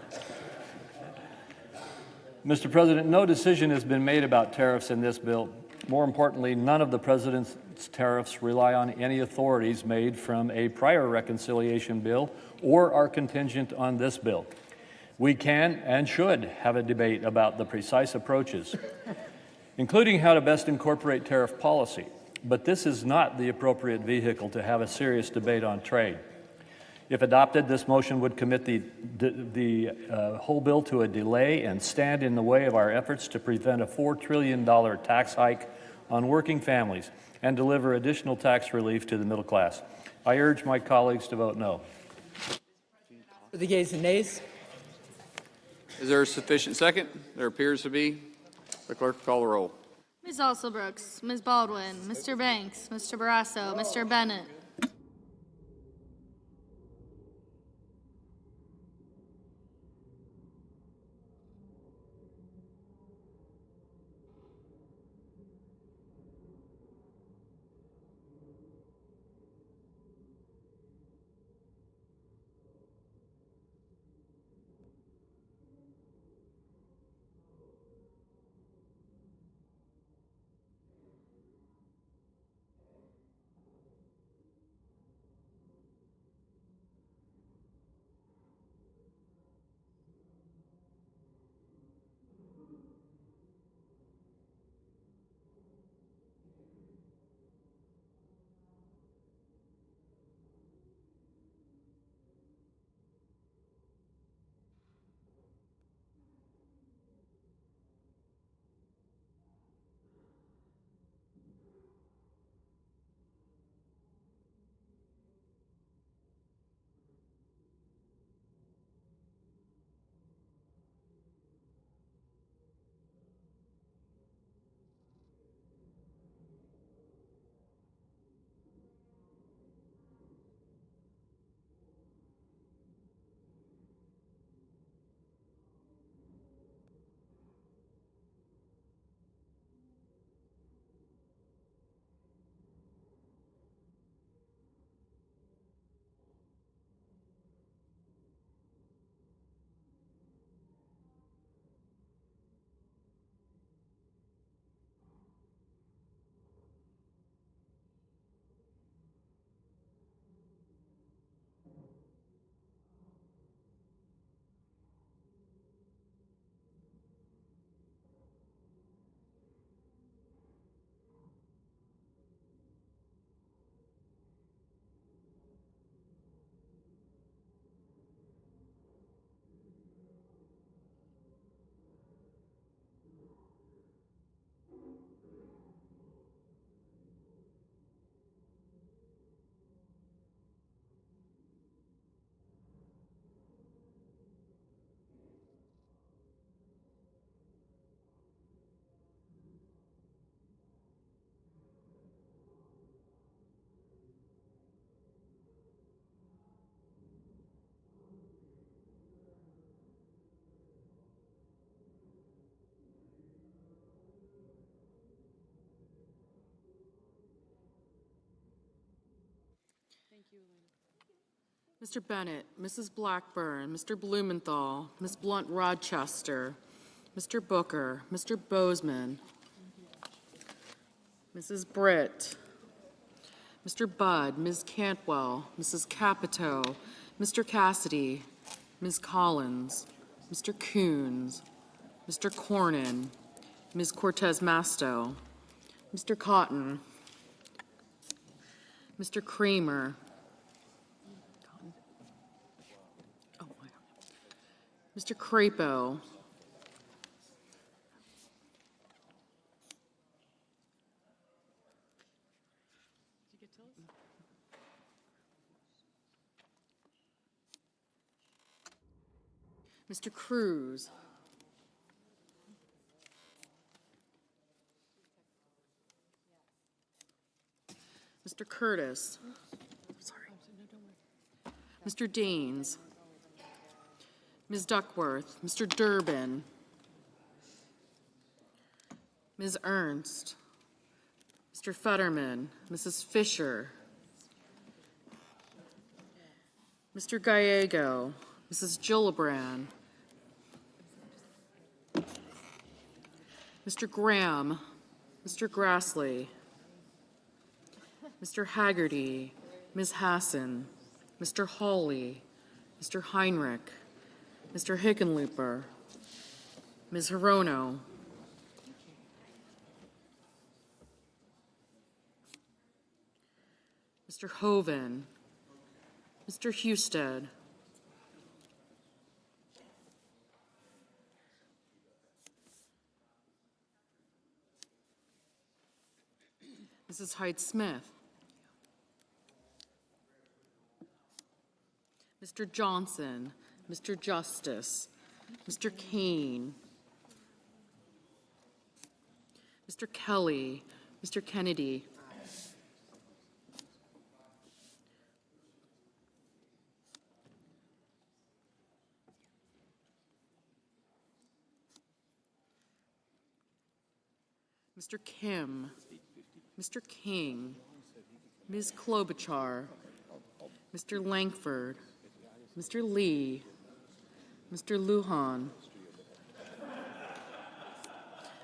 Mr. President, no decision has been made about tariffs in this bill. More importantly, none of the President's tariffs rely on any authorities made from a prior reconciliation bill or are contingent on this bill. We can and should have a debate about the precise approaches, including how to best incorporate tariff policy. But this is not the appropriate vehicle to have a serious debate on trade. If adopted, this motion would commit the whole bill to a delay and stand in the way of our efforts to prevent a $4 trillion tax hike on working families and deliver additional tax relief to the middle class. I urge my colleagues to vote no. For the yeas and nays. Is there a sufficient second? There appears to be. The clerk will call the roll. Ms. Alsobrooks, Ms. Baldwin, Mr. Banks, Mr. Barrasso, Mr. Bennett. Mr. Bennett, Mrs. Blackburn, Mr. Blumenthal, Ms. Blunt-Rochester, Mr. Booker, Mr. Bozeman, Mrs. Britt, Mr. Budd, Ms. Cantwell, Mrs. Capito, Mr. Cassidy, Ms. Collins, Mr. Coons, Mr. Cornyn, Ms. Cortez Masto, Mr. Cotton, Mr. Kramer, Mr. Crapo, Mr. Cruz, Mr. Curtis, Mr. Daines, Ms. Duckworth, Mr. Durbin, Ms. Ernst, Mr. Fetterman, Mrs. Fisher, Mr. Gallego, Mrs. Gillibrand, Mr. Graham, Mr. Grassley, Mr. Haggerty, Ms. Hassan, Mr. Hawley, Mr. Heinrich, Mr. Hickenlooper, Ms. Hirono, Mr. Hoven, Mr. Husted, Mrs. Hyde-Smith, Mr. Johnson, Mr. Justice, Mr. Kane, Mr. Kelly, Mr. Kennedy, Mr. Kim, Mr. King, Ms. Klobuchar, Mr. Langford, Mr. Lee, Mr. Lujan,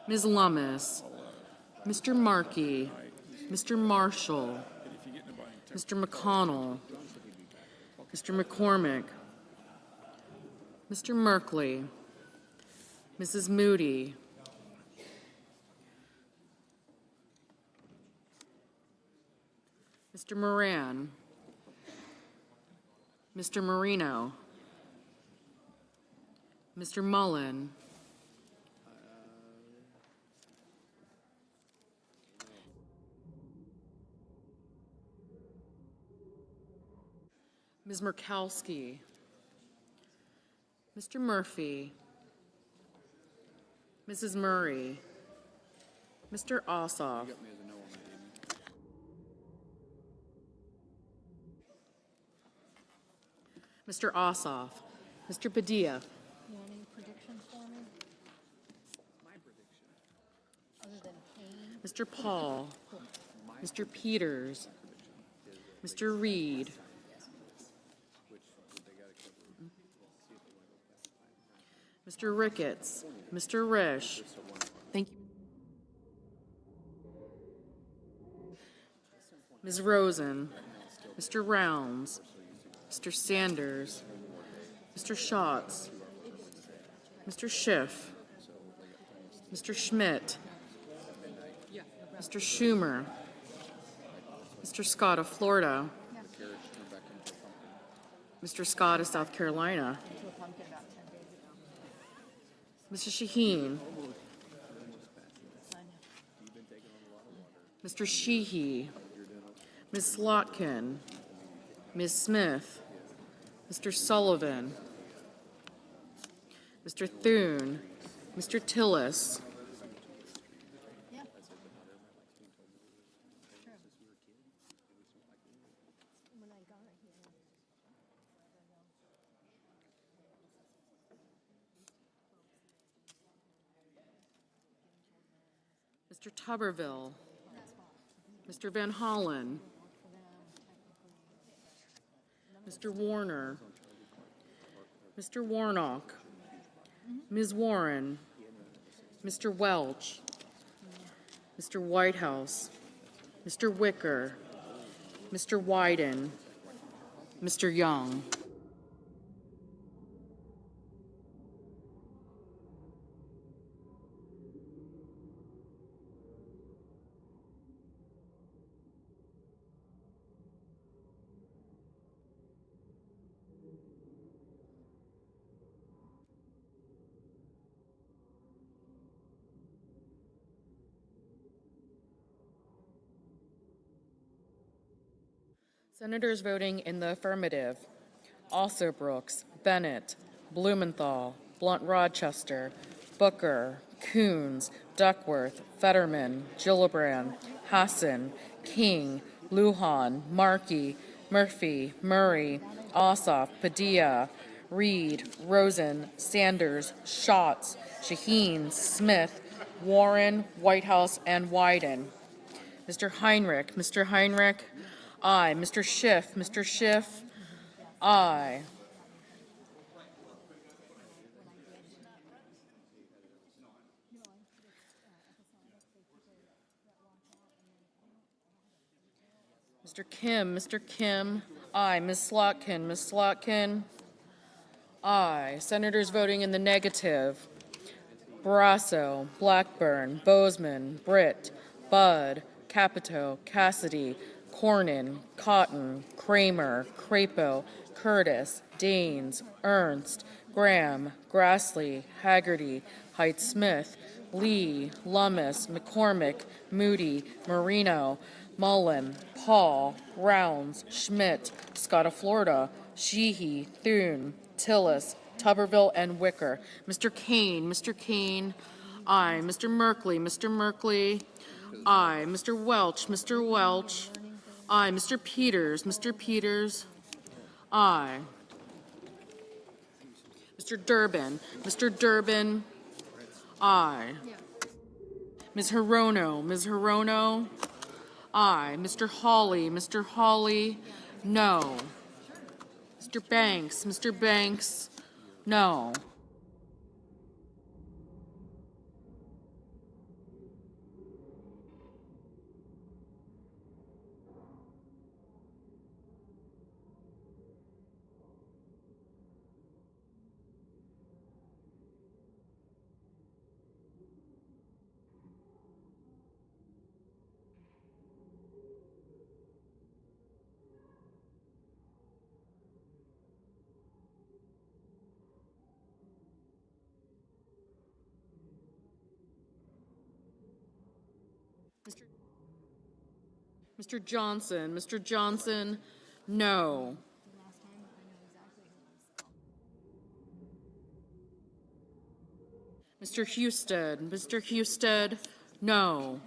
Ms. Lummis, Mr. Markey, Mr. Marshall, Mr. McConnell, Mr. McCormick, Mr. Merkley, Mrs. Moody, Mr. Moran, Mr. Marino, Mr. Mullen, Ms. Murkowski, Mr. Murphy, Mrs. Murray, Mr. Ossoff, Mr. Ossoff, Mr. Padilla, You want any predictions for me? My prediction. Other than Kane? Mr. Paul, Mr. Peters, Mr. Reed, Mr. Ricketts, Mr. Risch. Thank you. Ms. Rosen, Mr. Rounds, Mr. Sanders, Mr. Schatz, Mr. Schiff, Mr. Schmidt, Mr. Schumer, Mr. Scott of Florida, Mr. Scott of South Carolina, Mrs. Shaheen, Mr. Sheehy, Ms. Slotkin, Ms. Smith, Mr. Sullivan, Mr. Thune, Mr. Tillis, Mr. Tuberville, Mr. Van Hollen, Mr. Warner, Mr. Warnock, Ms. Warren, Mr. Welch, Mr. Whitehouse, Mr. Wicker, Mr. Wyden, Mr. Young. Senators voting in the affirmative: Alsobrooks, Bennett, Blumenthal, Blunt-Rochester, Booker, Coons, Duckworth, Fetterman, Gillibrand, Hassan, King, Lujan, Markey, Murphy, Murray, Ossoff, Padilla, Reed, Rosen, Sanders, Schatz, Shaheen, Smith, Warren, Whitehouse, and Wyden. Mr. Heinrich, aye. Mr. Schiff, aye. Mr. Kim, aye. Ms. Slotkin, aye. Senators voting in the negative: Barrasso, Blackburn, Bozeman, Britt, Budd, Capito, Cassidy, Cornyn, Cotton, Kramer, Crapo, Curtis, Daines, Ernst, Graham, Grassley, Haggerty, Height-Smith, Lee, Lummis, McCormick, Moody, Marino, Mullen, Paul, Rounds, Schmidt, Scott of Florida, Sheehy, Thune, Tillis, Tuberville, and Wicker. Mr. Kane, aye. Mr. Merkley, aye. Mr. Welch, aye. Mr. Peters, aye. Mr. Durbin, aye. Ms. Hirono, aye. Mr. Hawley, no. Mr. Banks, no. Mr. Johnson, no. Mr. Husted, no.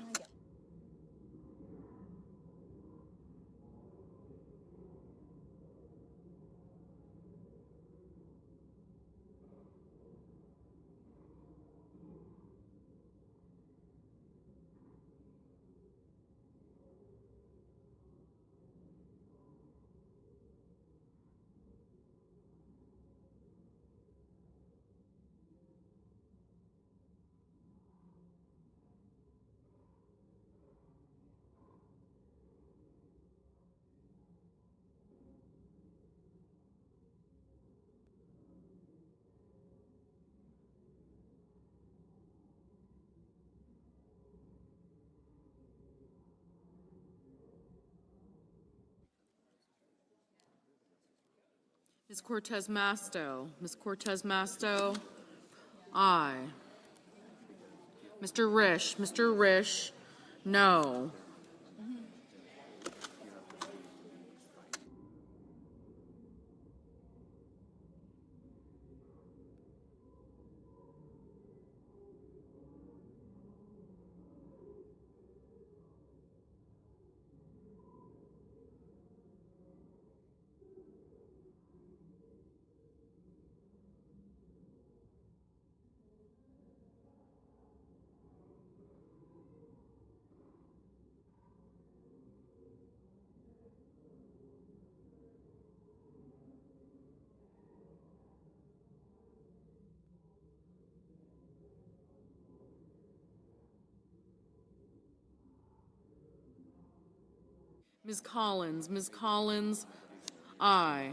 Ms. Cortez Masto, aye. Mr. Risch, no. Ms. Collins, aye.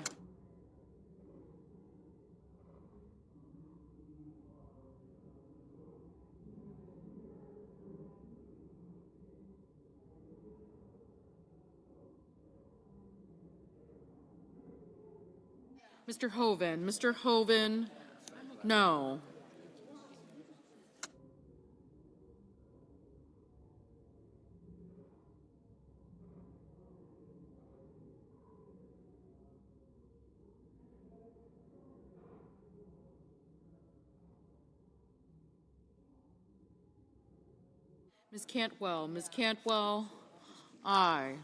Mr. Hoven, no. Ms. Cantwell, aye.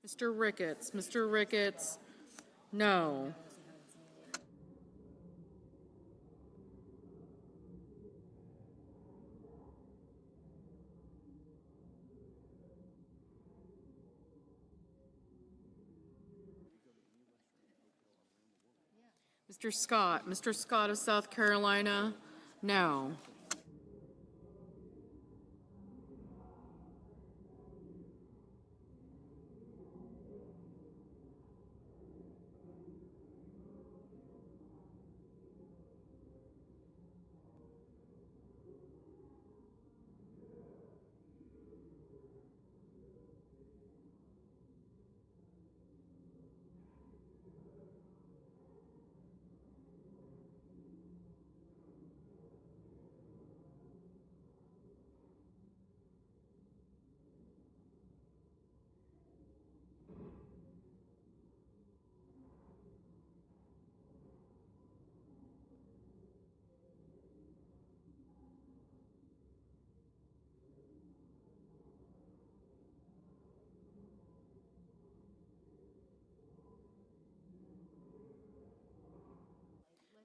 Mr. Ricketts, no. Mr. Scott of South Carolina, no.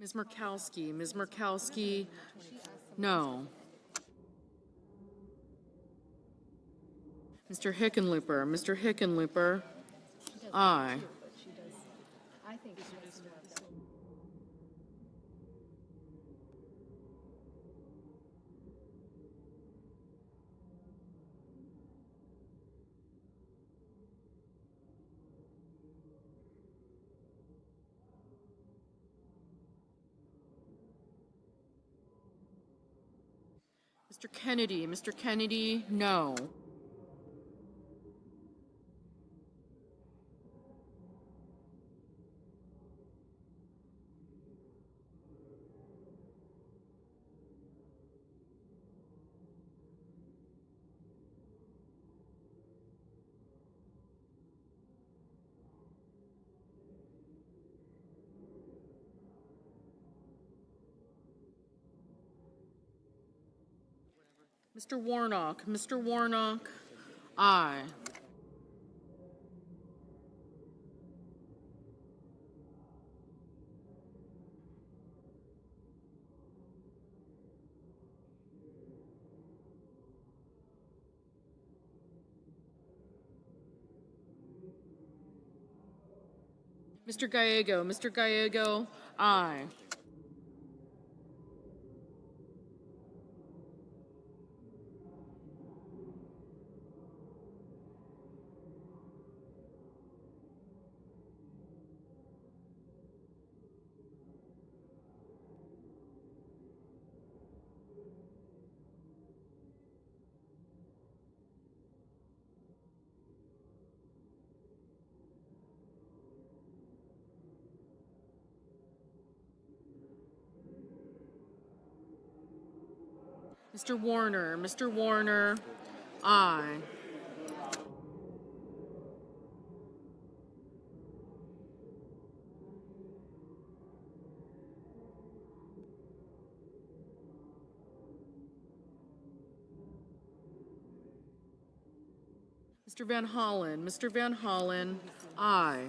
Ms. Murkowski, no. Mr. Hickenlooper, aye. Mr. Kennedy, no. Mr. Warnock, aye. Mr. Gallego, aye. Mr. Warner, aye. Mr. Van Hollen, Mr. Van Hollen, aye.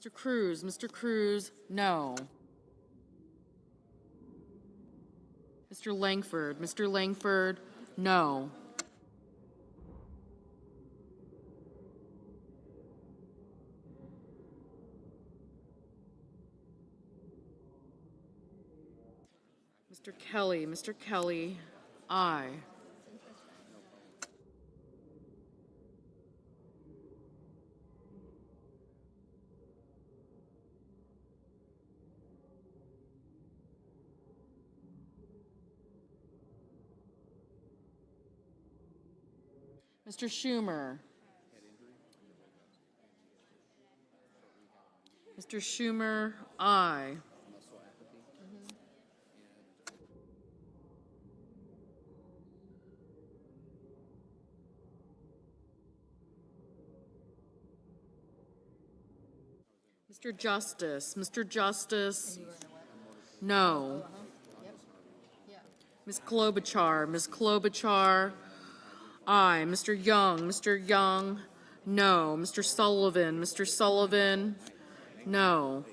Mr. Cruz, no. Mr. Langford, no. Mr. Kelly, aye. Mr. Schumer. Mr. Schumer, aye. Mr. Justice, no. Ms. Klobuchar, aye. Mr. Young, no. Mr. Sullivan, no.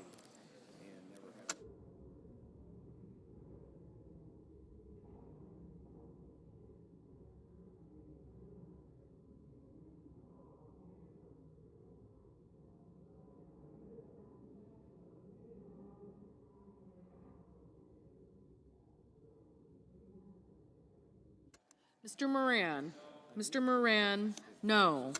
Mr. Moran, no.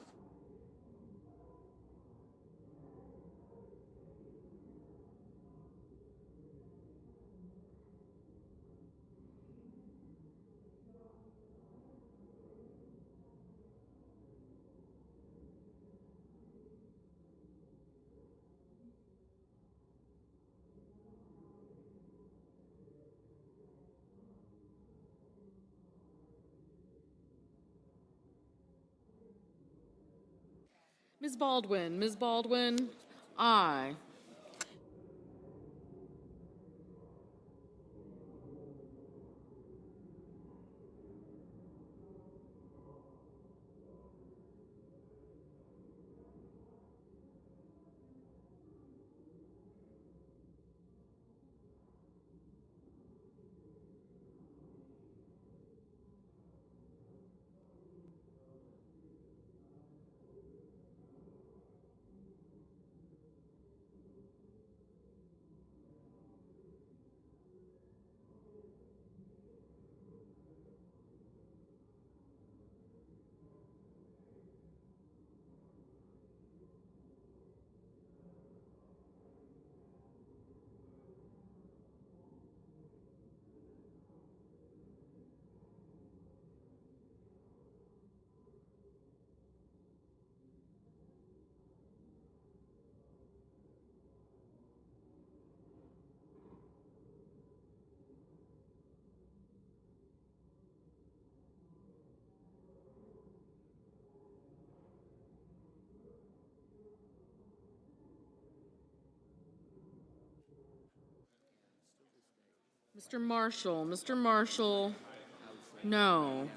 Ms. Baldwin, aye. Mr. Marshall, no.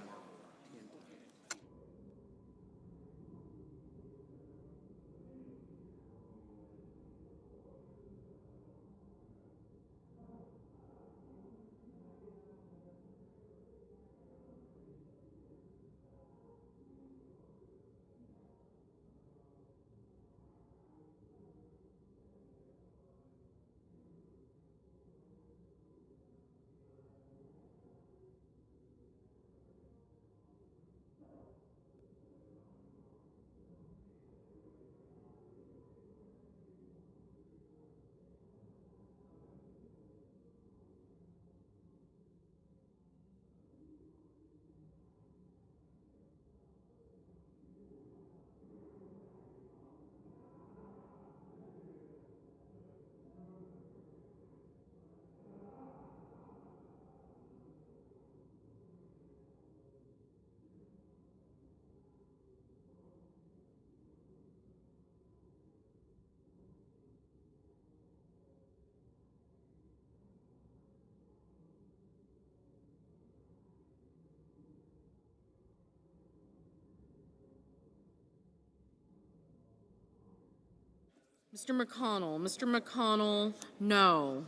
Mr. McConnell, no.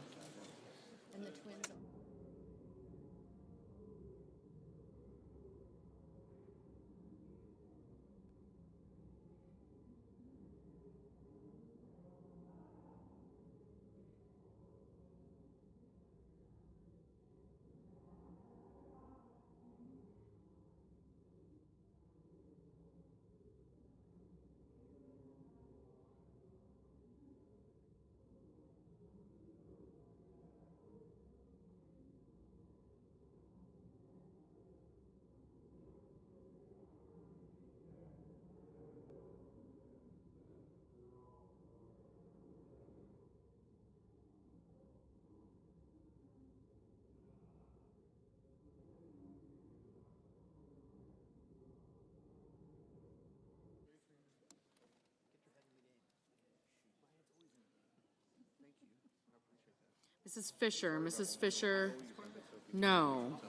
Mrs. Fisher, no.